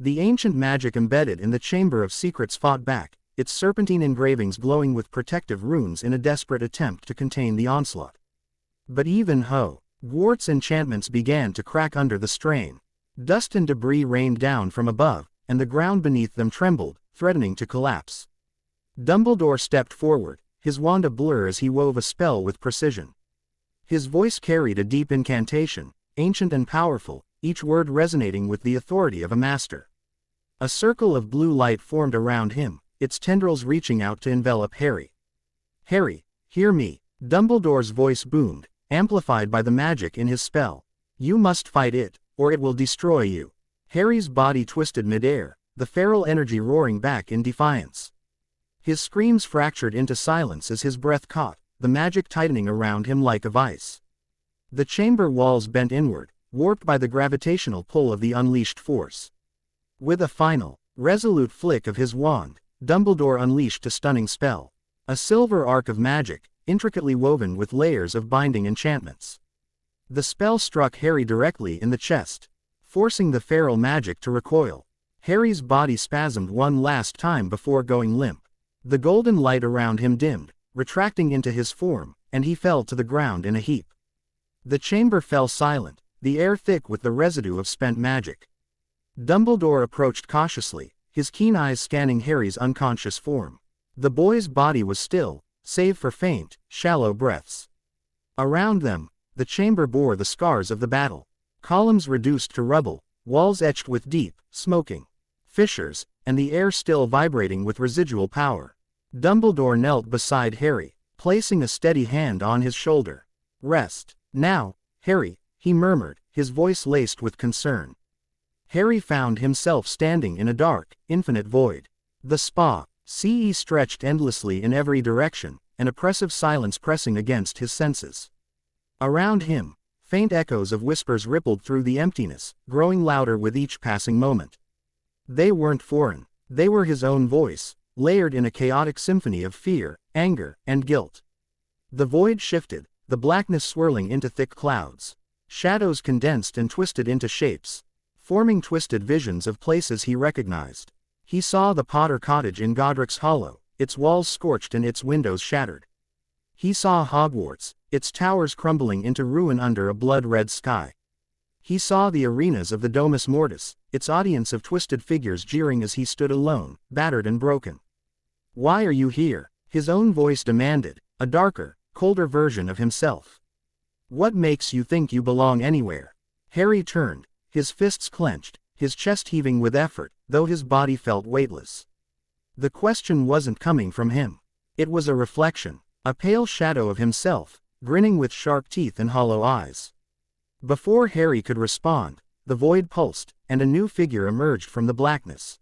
S1: The ancient magic embedded in the Chamber of Secrets fought back, its serpentine engravings glowing with protective runes in a desperate attempt to contain the onslaught. But even Hogwarts' enchantments began to crack under the strain. Dust and debris rained down from above, and the ground beneath them trembled, threatening to collapse. Dumbledore stepped forward, his wand ablur as he wove a spell with precision. His voice carried a deep incantation, ancient and powerful, each word resonating with the authority of a master. A circle of blue light formed around him, its tendrils reaching out to envelop Harry. "Harry, hear me," Dumbledore's voice boomed, amplified by the magic in his spell. "You must fight it, or it will destroy you." Harry's body twisted midair, the feral energy roaring back in defiance. His screams fractured into silence as his breath caught, the magic tightening around him like a vice. The chamber walls bent inward, warped by the gravitational pull of the unleashed force. With a final, resolute flick of his wand, Dumbledore unleashed a stunning spell. A silver arc of magic, intricately woven with layers of binding enchantments. The spell struck Harry directly in the chest, forcing the feral magic to recoil. Harry's body spasmed one last time before going limp. The golden light around him dimmed, retracting into his form, and he fell to the ground in a heap. The chamber fell silent, the air thick with the residue of spent magic. Dumbledore approached cautiously, his keen eyes scanning Harry's unconscious form. The boy's body was still, save for faint, shallow breaths. Around them, the chamber bore the scars of the battle. Columns reduced to rubble, walls etched with deep, smoking fissures, and the air still vibrating with residual power. Dumbledore knelt beside Harry, placing a steady hand on his shoulder. "Rest. Now, Harry," he murmured, his voice laced with concern. Harry found himself standing in a dark, infinite void. The sea stretched endlessly in every direction, an oppressive silence pressing against his senses. Around him, faint echoes of whispers rippled through the emptiness, growing louder with each passing moment. They weren't foreign, they were his own voice, layered in a chaotic symphony of fear, anger, and guilt. The void shifted, the blackness swirling into thick clouds. Shadows condensed and twisted into shapes, forming twisted visions of places he recognized. He saw the Potter cottage in Godric's Hollow, its walls scorched and its windows shattered. He saw Hogwarts, its towers crumbling into ruin under a blood-red sky. He saw the arenas of the Domus Mortis, its audience of twisted figures jeering as he stood alone, battered and broken. "Why are you here?" his own voice demanded, a darker, colder version of himself. "What makes you think you belong anywhere?" Harry turned, his fists clenched, his chest heaving with effort, though his body felt weightless. The question wasn't coming from him. It was a reflection, a pale shadow of himself, grinning with sharp teeth and hollow eyes. Before Harry could respond, the void pulsed, and a new figure emerged from the blackness.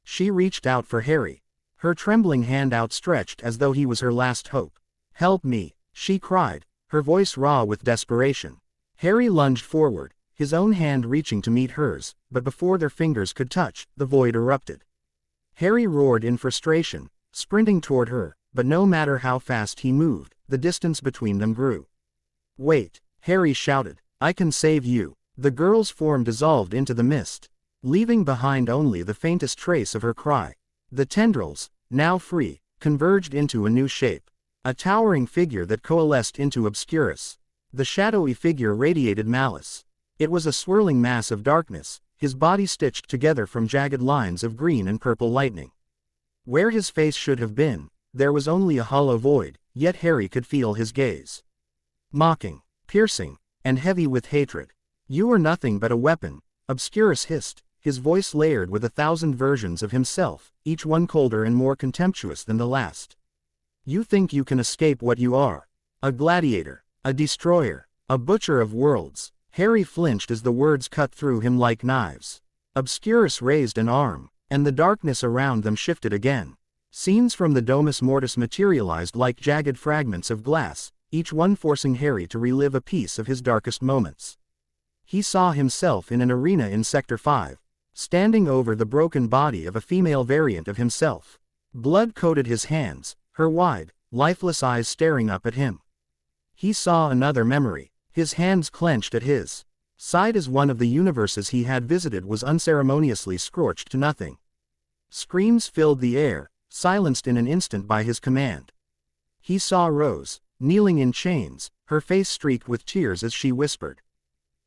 S1: She reached out for Harry, her trembling hand outstretched as though he was her last hope. "Help me," she cried, her voice raw with desperation. Harry lunged forward, his own hand reaching to meet hers, but before their fingers could touch, the void erupted. Harry roared in frustration, sprinting toward her, but no matter how fast he moved, the distance between them grew. "Wait," Harry shouted. "I can save you." The girl's form dissolved into the mist, leaving behind only the faintest trace of her cry. The tendrils, now free, converged into a new shape. A towering figure that coalesced into Obscurus. The shadowy figure radiated malice. It was a swirling mass of darkness, his body stitched together from jagged lines of green and purple lightning. Where his face should have been, there was only a hollow void, yet Harry could feel his gaze. Mocking, piercing, and heavy with hatred. "You are nothing but a weapon," Obscurus hissed, his voice layered with 1,000 versions of himself, each one colder and more contemptuous than the last. "You think you can escape what you are. A gladiator, a destroyer, a butcher of worlds." Harry flinched as the words cut through him like knives. Obscurus raised an arm, and the darkness around them shifted again. Scenes from the Domus Mortis materialized like jagged fragments of glass, each one forcing Harry to relive a piece of his darkest moments. He saw himself in an arena in Sector 5, standing over the broken body of a female variant of himself. Blood coated his hands, her wide, lifeless eyes staring up at him. He saw another memory, his hands clenched at his side as one of the universes he had visited was unceremoniously scorched to nothing. Screams filled the air, silenced in an instant by his command. He saw Rose, kneeling in chains, her face streaked with tears as she whispered,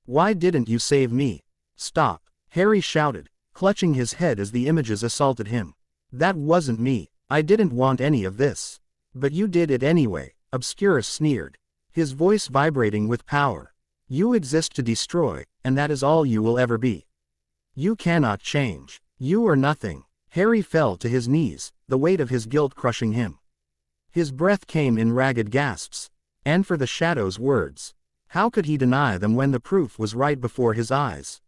S1: "Why didn't you save me?" "Stop," Harry shouted, clutching his head as the images assaulted him. "That wasn't me. I didn't want any of this." "But you did it anyway," Obscurus sneered, his voice vibrating with power. "You exist to destroy, and that is all you will ever be. You cannot change. You are nothing." Harry fell to his knees, the weight of his guilt crushing him. His breath came in ragged gasps. And for the Shadow's words. How could he deny them when the proof was right before his eyes?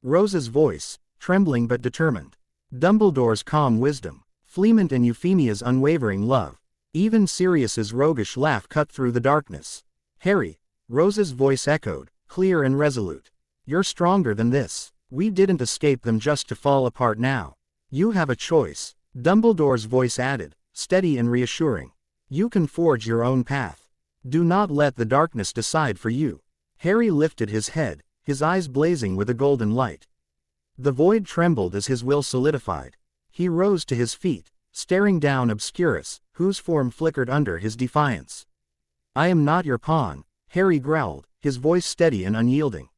S1: Rose's voice, trembling but determined. Dumbledore's calm wisdom. Fleamont and Euphemia's unwavering love. Even Sirius's roguish laugh cut through the darkness. "Harry," Rose's voice echoed, clear and resolute. "You're stronger than this. We didn't escape them just to fall apart now. You have a choice." Dumbledore's voice added, steady and reassuring. "You can forge your own path. Do not let the darkness decide for you." Harry lifted his head, his eyes blazing with a golden light. The void trembled as his will solidified. He rose to his feet, staring down Obscurus, whose form flickered under his defiance. "I am not your pawn," Harry growled, his voice steady and unyielding.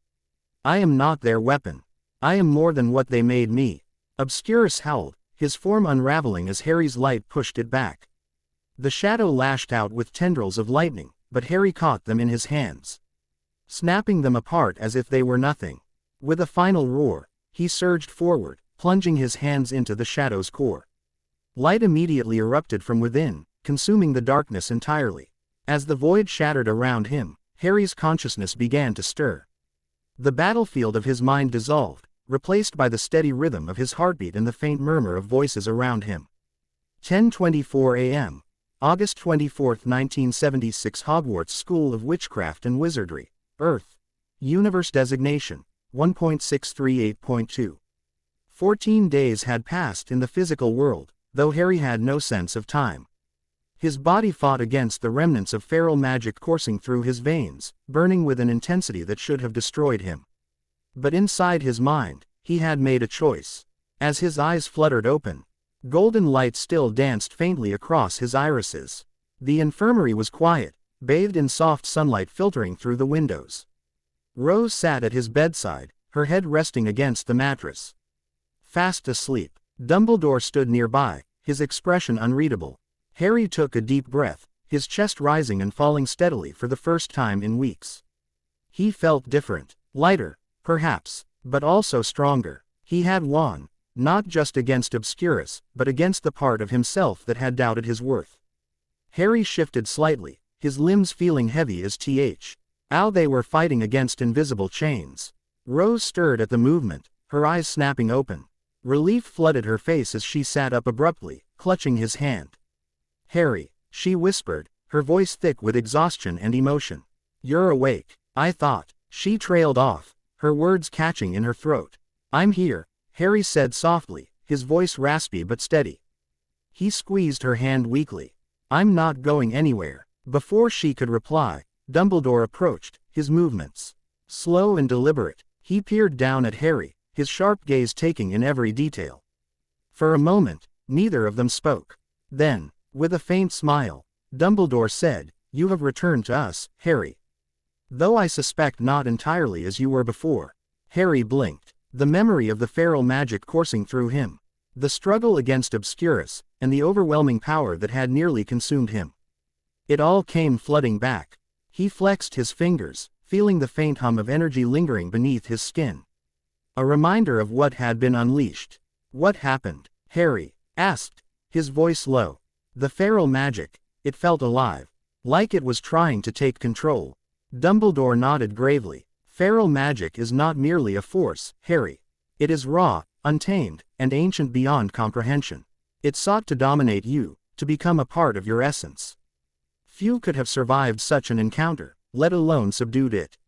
S1: "I am not their weapon. I am more than what they made me." Obscurus howled, his form unraveling as Harry's light pushed it back. The shadow lashed out with tendrils of lightning, but Harry caught them in his hands, snapping them apart as if they were nothing. With a final roar, he surged forward, plunging his hands into the shadow's core. Light immediately erupted from within, consuming the darkness entirely. As the void shattered around him, Harry's consciousness began to stir. The battlefield of his mind dissolved, replaced by the steady rhythm of his heartbeat and the faint murmur of voices around him. 10:24 a.m. August 24, 1976. Hogwarts School of Witchcraft and Wizardry, Earth. Universe designation, 1.638.2. 14 days had passed in the physical world, though Harry had no sense of time. His body fought against the remnants of feral magic coursing through his veins, burning with an intensity that should have destroyed him. But inside his mind, he had made a choice. As his eyes fluttered open, golden light still danced faintly across his irises. The infirmary was quiet, bathed in soft sunlight filtering through the windows. Rose sat at his bedside, her head resting against the mattress. Fast asleep. Dumbledore stood nearby, his expression unreadable. Harry took a deep breath, his chest rising and falling steadily for the first time in weeks. He felt different, lighter, perhaps, but also stronger. He had won, not just against Obscurus, but against the part of himself that had doubted his worth. Harry shifted slightly, his limbs feeling heavy as how they were fighting against invisible chains. Rose stirred at the movement, her eyes snapping open. Relief flooded her face as she sat up abruptly, clutching his hand. "Harry," she whispered, her voice thick with exhaustion and emotion. "You're awake, I thought." She trailed off, her words catching in her throat. "I'm here," Harry said softly, his voice raspy but steady. He squeezed her hand weakly. I'm not going anywhere. Before she could reply, Dumbledore approached, his movements slow and deliberate. He peered down at Harry, his sharp gaze taking in every detail. For a moment, neither of them spoke. Then, with a faint smile, Dumbledore said, "You have returned to us, Harry. Though I suspect not entirely as you were before." Harry blinked, the memory of the feral magic coursing through him, the struggle against Obscurus, and the overwhelming power that had nearly consumed him. It all came flooding back. He flexed his fingers, feeling the faint hum of energy lingering beneath his skin. A reminder of what had been unleashed. "What happened?" Harry asked, his voice low. "The feral magic, it felt alive, like it was trying to take control." Dumbledore nodded gravely. "Feral magic is not merely a force, Harry. It is raw, untamed, and ancient beyond comprehension. It sought to dominate you, to become a part of your essence. Few could have survived such an encounter, let alone subdued it.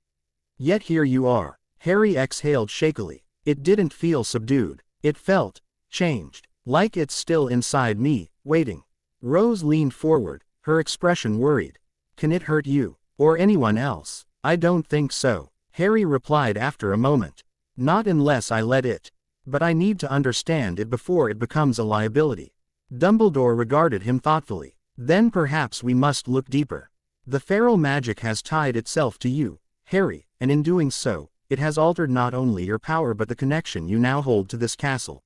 S1: Yet here you are." Harry exhaled shakily. "It didn't feel subdued. It felt changed, like it's still inside me, waiting." Rose leaned forward, her expression worried. "Can it hurt you? Or anyone else?" "I don't think so," Harry replied after a moment. "Not unless I let it. But I need to understand it before it becomes a liability." Dumbledore regarded him thoughtfully. "Then perhaps we must look deeper. The feral magic has tied itself to you, Harry, and in doing so, it has altered not only your power but the connection you now hold to this castle."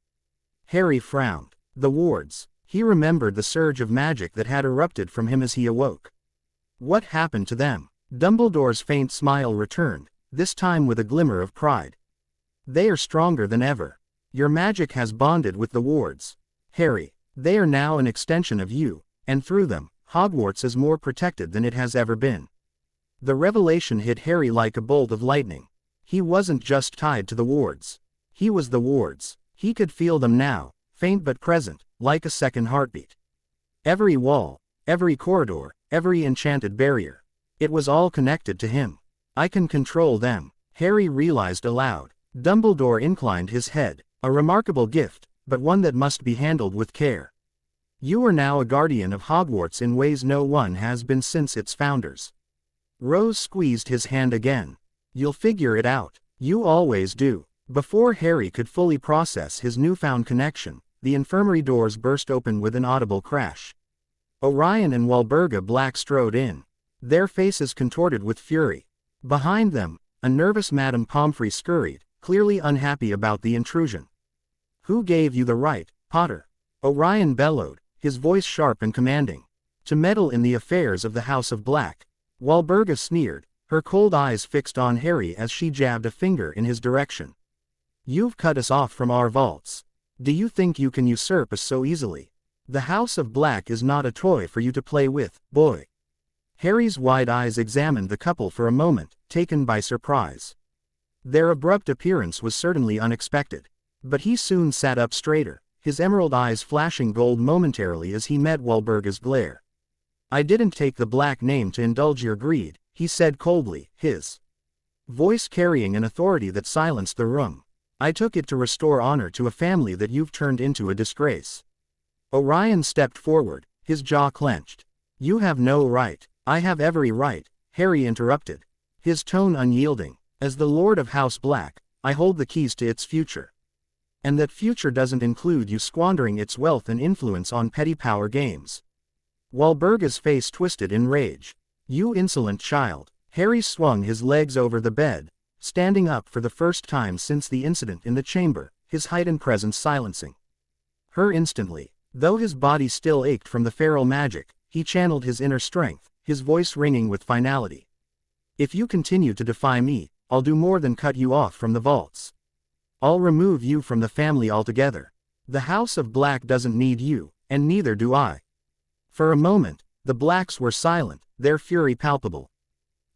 S1: Harry frowned. The wards. He remembered the surge of magic that had erupted from him as he awoke. What happened to them? Dumbledore's faint smile returned, this time with a glimmer of pride. "They are stronger than ever. Your magic has bonded with the wards, Harry. They are now an extension of you, and through them, Hogwarts is more protected than it has ever been." The revelation hit Harry like a bolt of lightning. He wasn't just tied to the wards. He was the wards. He could feel them now, faint but present, like a second heartbeat. Every wall, every corridor, every enchanted barrier. It was all connected to him. "I can control them," Harry realized aloud. Dumbledore inclined his head. "A remarkable gift, but one that must be handled with care. You are now a guardian of Hogwarts in ways no one has been since its founders." Rose squeezed his hand again. "You'll figure it out. You always do." Before Harry could fully process his newfound connection, the infirmary doors burst open with an audible crash. Orion and Walburga Black strode in, their faces contorted with fury. Behind them, a nervous Madame Pomfrey scurried, clearly unhappy about the intrusion. "Who gave you the right, Potter?" Orion bellowed, his voice sharp and commanding. "To meddle in the affairs of the House of Black." Walburga sneered, her cold eyes fixed on Harry as she jabbed a finger in his direction. "You've cut us off from our vaults. Do you think you can usurp us so easily? The House of Black is not a toy for you to play with, boy." Harry's wide eyes examined the couple for a moment, taken by surprise. Their abrupt appearance was certainly unexpected. But he soon sat up straighter, his emerald eyes flashing gold momentarily as he met Walburga's glare. "I didn't take the Black name to indulge your greed," he said coldly, his voice carrying an authority that silenced the room. "I took it to restore honor to a family that you've turned into a disgrace." Orion stepped forward, his jaw clenched. "You have no right." "I have every right," Harry interrupted, his tone unyielding. "As the Lord of House Black, I hold the keys to its future. And that future doesn't include you squandering its wealth and influence on petty power games." Walburga's face twisted in rage. "You insolent child." Harry swung his legs over the bed, standing up for the first time since the incident in the chamber, his heightened presence silencing her instantly. Though his body still ached from the feral magic, he channeled his inner strength, his voice ringing with finality. "If you continue to defy me, I'll do more than cut you off from the vaults. I'll remove you from the family altogether. The House of Black doesn't need you, and neither do I." For a moment, the Blacks were silent, their fury palpable.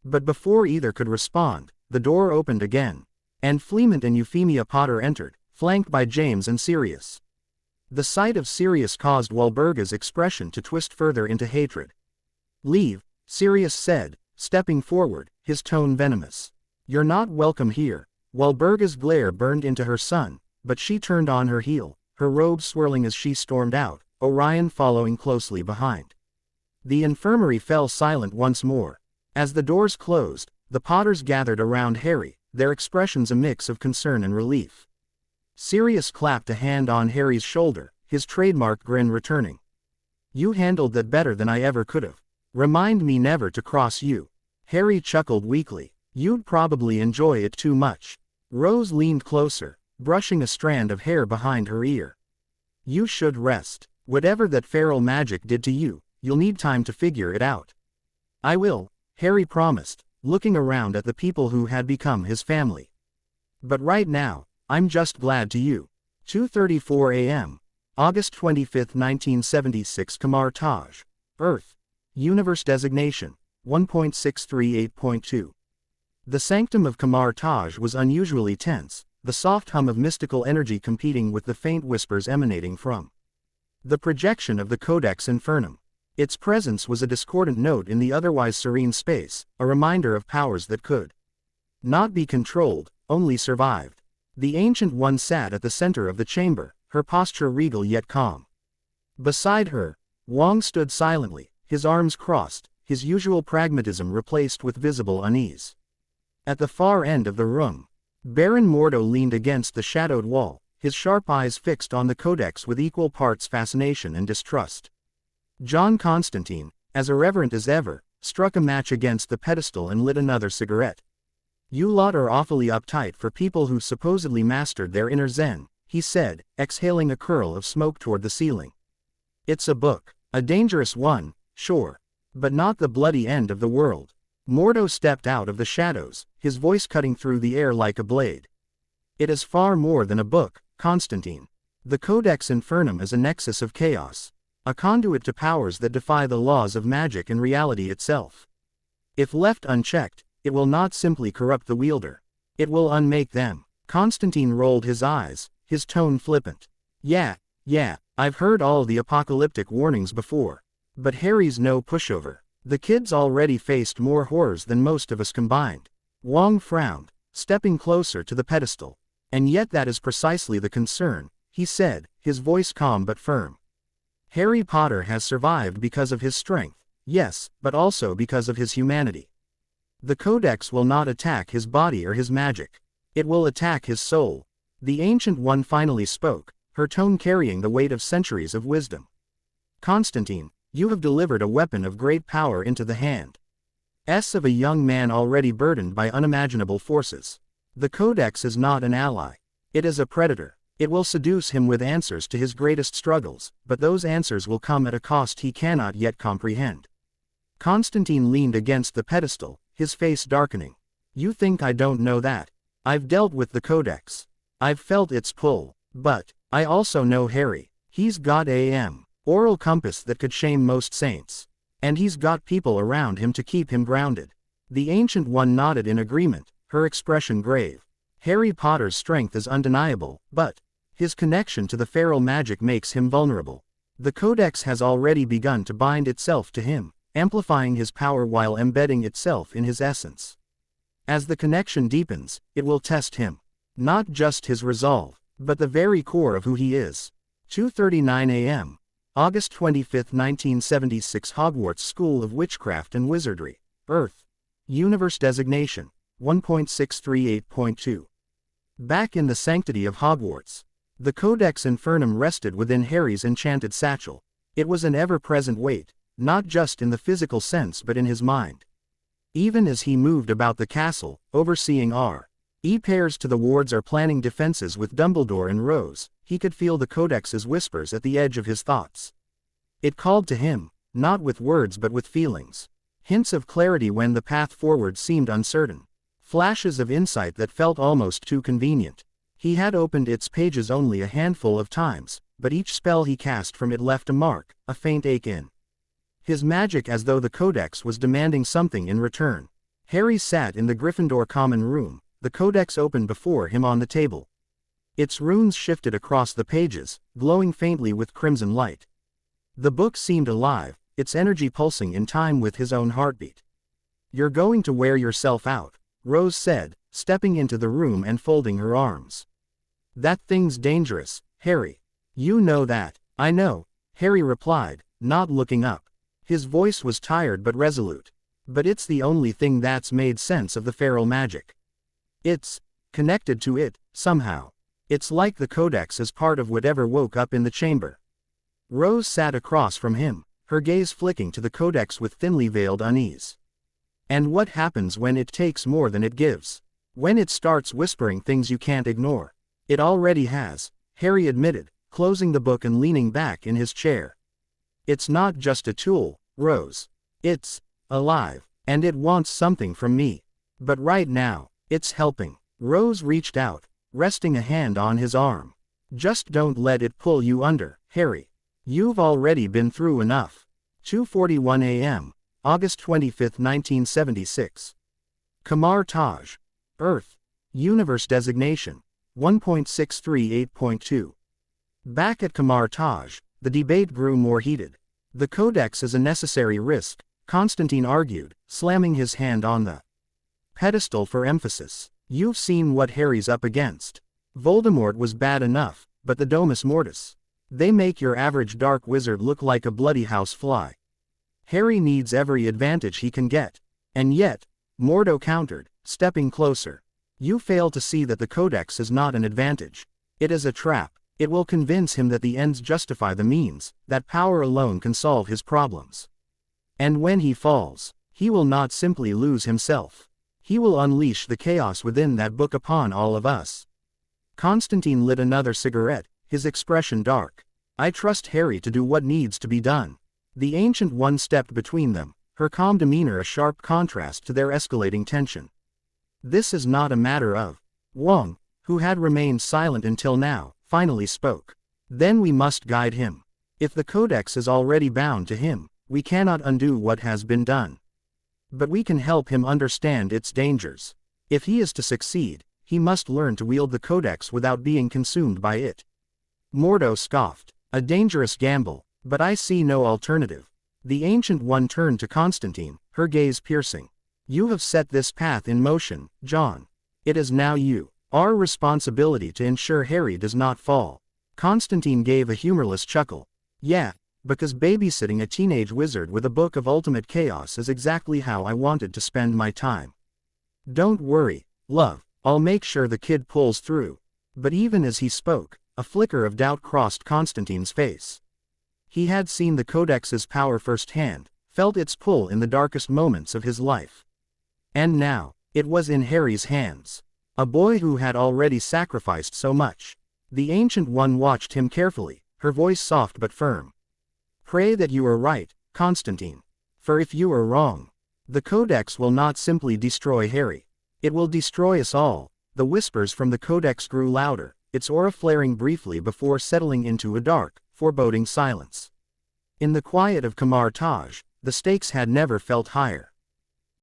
S1: But before either could respond, the door opened again, and Fleamont and Euphemia Potter entered, flanked by James and Sirius. The sight of Sirius caused Walburga's expression to twist further into hatred. "Leave," Sirius said, stepping forward, his tone venomous. "You're not welcome here." Walburga's glare burned into her son, but she turned on her heel, her robe swirling as she stormed out, Orion following closely behind. The infirmary fell silent once more. As the doors closed, the Potters gathered around Harry, their expressions a mix of concern and relief. Sirius clapped a hand on Harry's shoulder, his trademark grin returning. "You handled that better than I ever could've. Remind me never to cross you." Harry chuckled weakly. "You'd probably enjoy it too much." Rose leaned closer, brushing a strand of hair behind her ear. "You should rest. Whatever that feral magic did to you, you'll need time to figure it out." "I will," Harry promised, looking around at the people who had become his family. "But right now, I'm just glad to you." 2:34 a.m. August 25, 1976. Kamar Taj. Earth. Universe designation 1.638.2. The sanctum of Kamar Taj was unusually tense, the soft hum of mystical energy competing with the faint whispers emanating from the projection of the Codex Infernum. Its presence was a discordant note in the otherwise serene space, a reminder of powers that could not be controlled, only survived. The Ancient One sat at the center of the chamber, her posture regal yet calm. Beside her, Wong stood silently, his arms crossed, his usual pragmatism replaced with visible unease. At the far end of the room, Baron Mordo leaned against the shadowed wall, his sharp eyes fixed on the Codex with equal parts fascination and distrust. John Constantine, as irreverent as ever, struck a match against the pedestal and lit another cigarette. "You lot are awfully uptight for people who supposedly mastered their inner zen," he said, exhaling a curl of smoke toward the ceiling. "It's a book. A dangerous one, sure. But not the bloody end of the world." Mordo stepped out of the shadows, his voice cutting through the air like a blade. "It is far more than a book, Constantine. The Codex Infernum is a nexus of chaos. A conduit to powers that defy the laws of magic and reality itself. If left unchecked, it will not simply corrupt the wielder. It will unmake them." Constantine rolled his eyes, his tone flippant. Yeah, I've heard all the apocalyptic warnings before. But Harry's no pushover. The kid's already faced more horrors than most of us combined. Wong frowned, stepping closer to the pedestal. "And yet that is precisely the concern," he said, his voice calm but firm. "Harry Potter has survived because of his strength, yes, but also because of his humanity. The Codex will not attack his body or his magic. It will attack his soul." The Ancient One finally spoke, her tone carrying the weight of centuries of wisdom. "Constantine, you have delivered a weapon of great power into the hands of a young man already burdened by unimaginable forces. The Codex is not an ally. It is a predator. It will seduce him with answers to his greatest struggles, but those answers will come at a cost he cannot yet comprehend." Constantine leaned against the pedestal, his face darkening. "You think I don't know that? I've dealt with the Codex. I've felt its pull. But I also know Harry. He's got a moral compass that could shame most saints. And he's got people around him to keep him grounded." The Ancient One nodded in agreement, her expression grave. "Harry Potter's strength is undeniable, but his connection to the feral magic makes him vulnerable. The Codex has already begun to bind itself to him, amplifying his power while embedding itself in his essence. As the connection deepens, it will test him. Not just his resolve, but the very core of who he is." 2:39 a.m. August 25, 1976. Hogwarts School of Witchcraft and Wizardry. Earth. Universe designation 1.638.2. Back in the sanctity of Hogwarts, the Codex Infernum rested within Harry's enchanted satchel. It was an ever-present weight, not just in the physical sense but in his mind. Even as he moved about the castle, overseeing R.E. pairs to the wards or planning defenses with Dumbledore and Rose, he could feel the Codex's whispers at the edge of his thoughts. It called to him, not with words but with feelings. Hints of clarity when the path forward seemed uncertain. Flashes of insight that felt almost too convenient. He had opened its pages only a handful of times, but each spell he cast from it left a mark, a faint ache in his magic, as though the Codex was demanding something in return. Harry sat in the Gryffindor common room, the Codex open before him on the table. Its runes shifted across the pages, glowing faintly with crimson light. The book seemed alive, its energy pulsing in time with his own heartbeat. "You're going to wear yourself out," Rose said, stepping into the room and folding her arms. "That thing's dangerous, Harry. You know that." "I know," Harry replied, not looking up. His voice was tired but resolute. But it's the only thing that's made sense of the feral magic. It's connected to it, somehow. It's like the codex is part of whatever woke up in the chamber. Rose sat across from him, her gaze flicking to the codex with thinly veiled unease. And what happens when it takes more than it gives? When it starts whispering things you can't ignore. It already has, Harry admitted, closing the book and leaning back in his chair. It's not just a tool, Rose. It's alive, and it wants something from me. But right now, it's helping. Rose reached out, resting a hand on his arm. Just don't let it pull you under, Harry. You've already been through enough. 2:41 a.m., August 25, 1976. Kamar Taj. Earth. Universe designation. 1.638.2. Back at Kamar Taj, the debate grew more heated. The codex is a necessary risk, Constantine argued, slamming his hand on the pedestal for emphasis. You've seen what Harry's up against. Voldemort was bad enough, but the Domus Mortis. They make your average dark wizard look like a bloody housefly. Harry needs every advantage he can get. And yet, Mordo countered, stepping closer. You fail to see that the codex is not an advantage. It is a trap. It will convince him that the ends justify the means, that power alone can solve his problems. And when he falls, he will not simply lose himself. He will unleash the chaos within that book upon all of us. Constantine lit another cigarette, his expression dark. I trust Harry to do what needs to be done. The Ancient One stepped between them, her calm demeanor a sharp contrast to their escalating tension. This is not a matter of. Wong, who had remained silent until now, finally spoke. Then we must guide him. If the codex is already bound to him, we cannot undo what has been done. But we can help him understand its dangers. If he is to succeed, he must learn to wield the codex without being consumed by it. Mordo scoffed. A dangerous gamble, but I see no alternative. The Ancient One turned to Constantine, her gaze piercing. You have set this path in motion, John. It is now our responsibility to ensure Harry does not fall. Constantine gave a humorless chuckle. Yeah, because babysitting a teenage wizard with a book of ultimate chaos is exactly how I wanted to spend my time. Don't worry, love, I'll make sure the kid pulls through. But even as he spoke, a flicker of doubt crossed Constantine's face. He had seen the codex's power firsthand, felt its pull in the darkest moments of his life. And now, it was in Harry's hands. A boy who had already sacrificed so much. The Ancient One watched him carefully, her voice soft but firm. Pray that you are right, Constantine. For if you are wrong, the codex will not simply destroy Harry. It will destroy us all. The whispers from the codex grew louder, its aura flaring briefly before settling into a dark, foreboding silence. In the quiet of Kamar Taj, the stakes had never felt higher.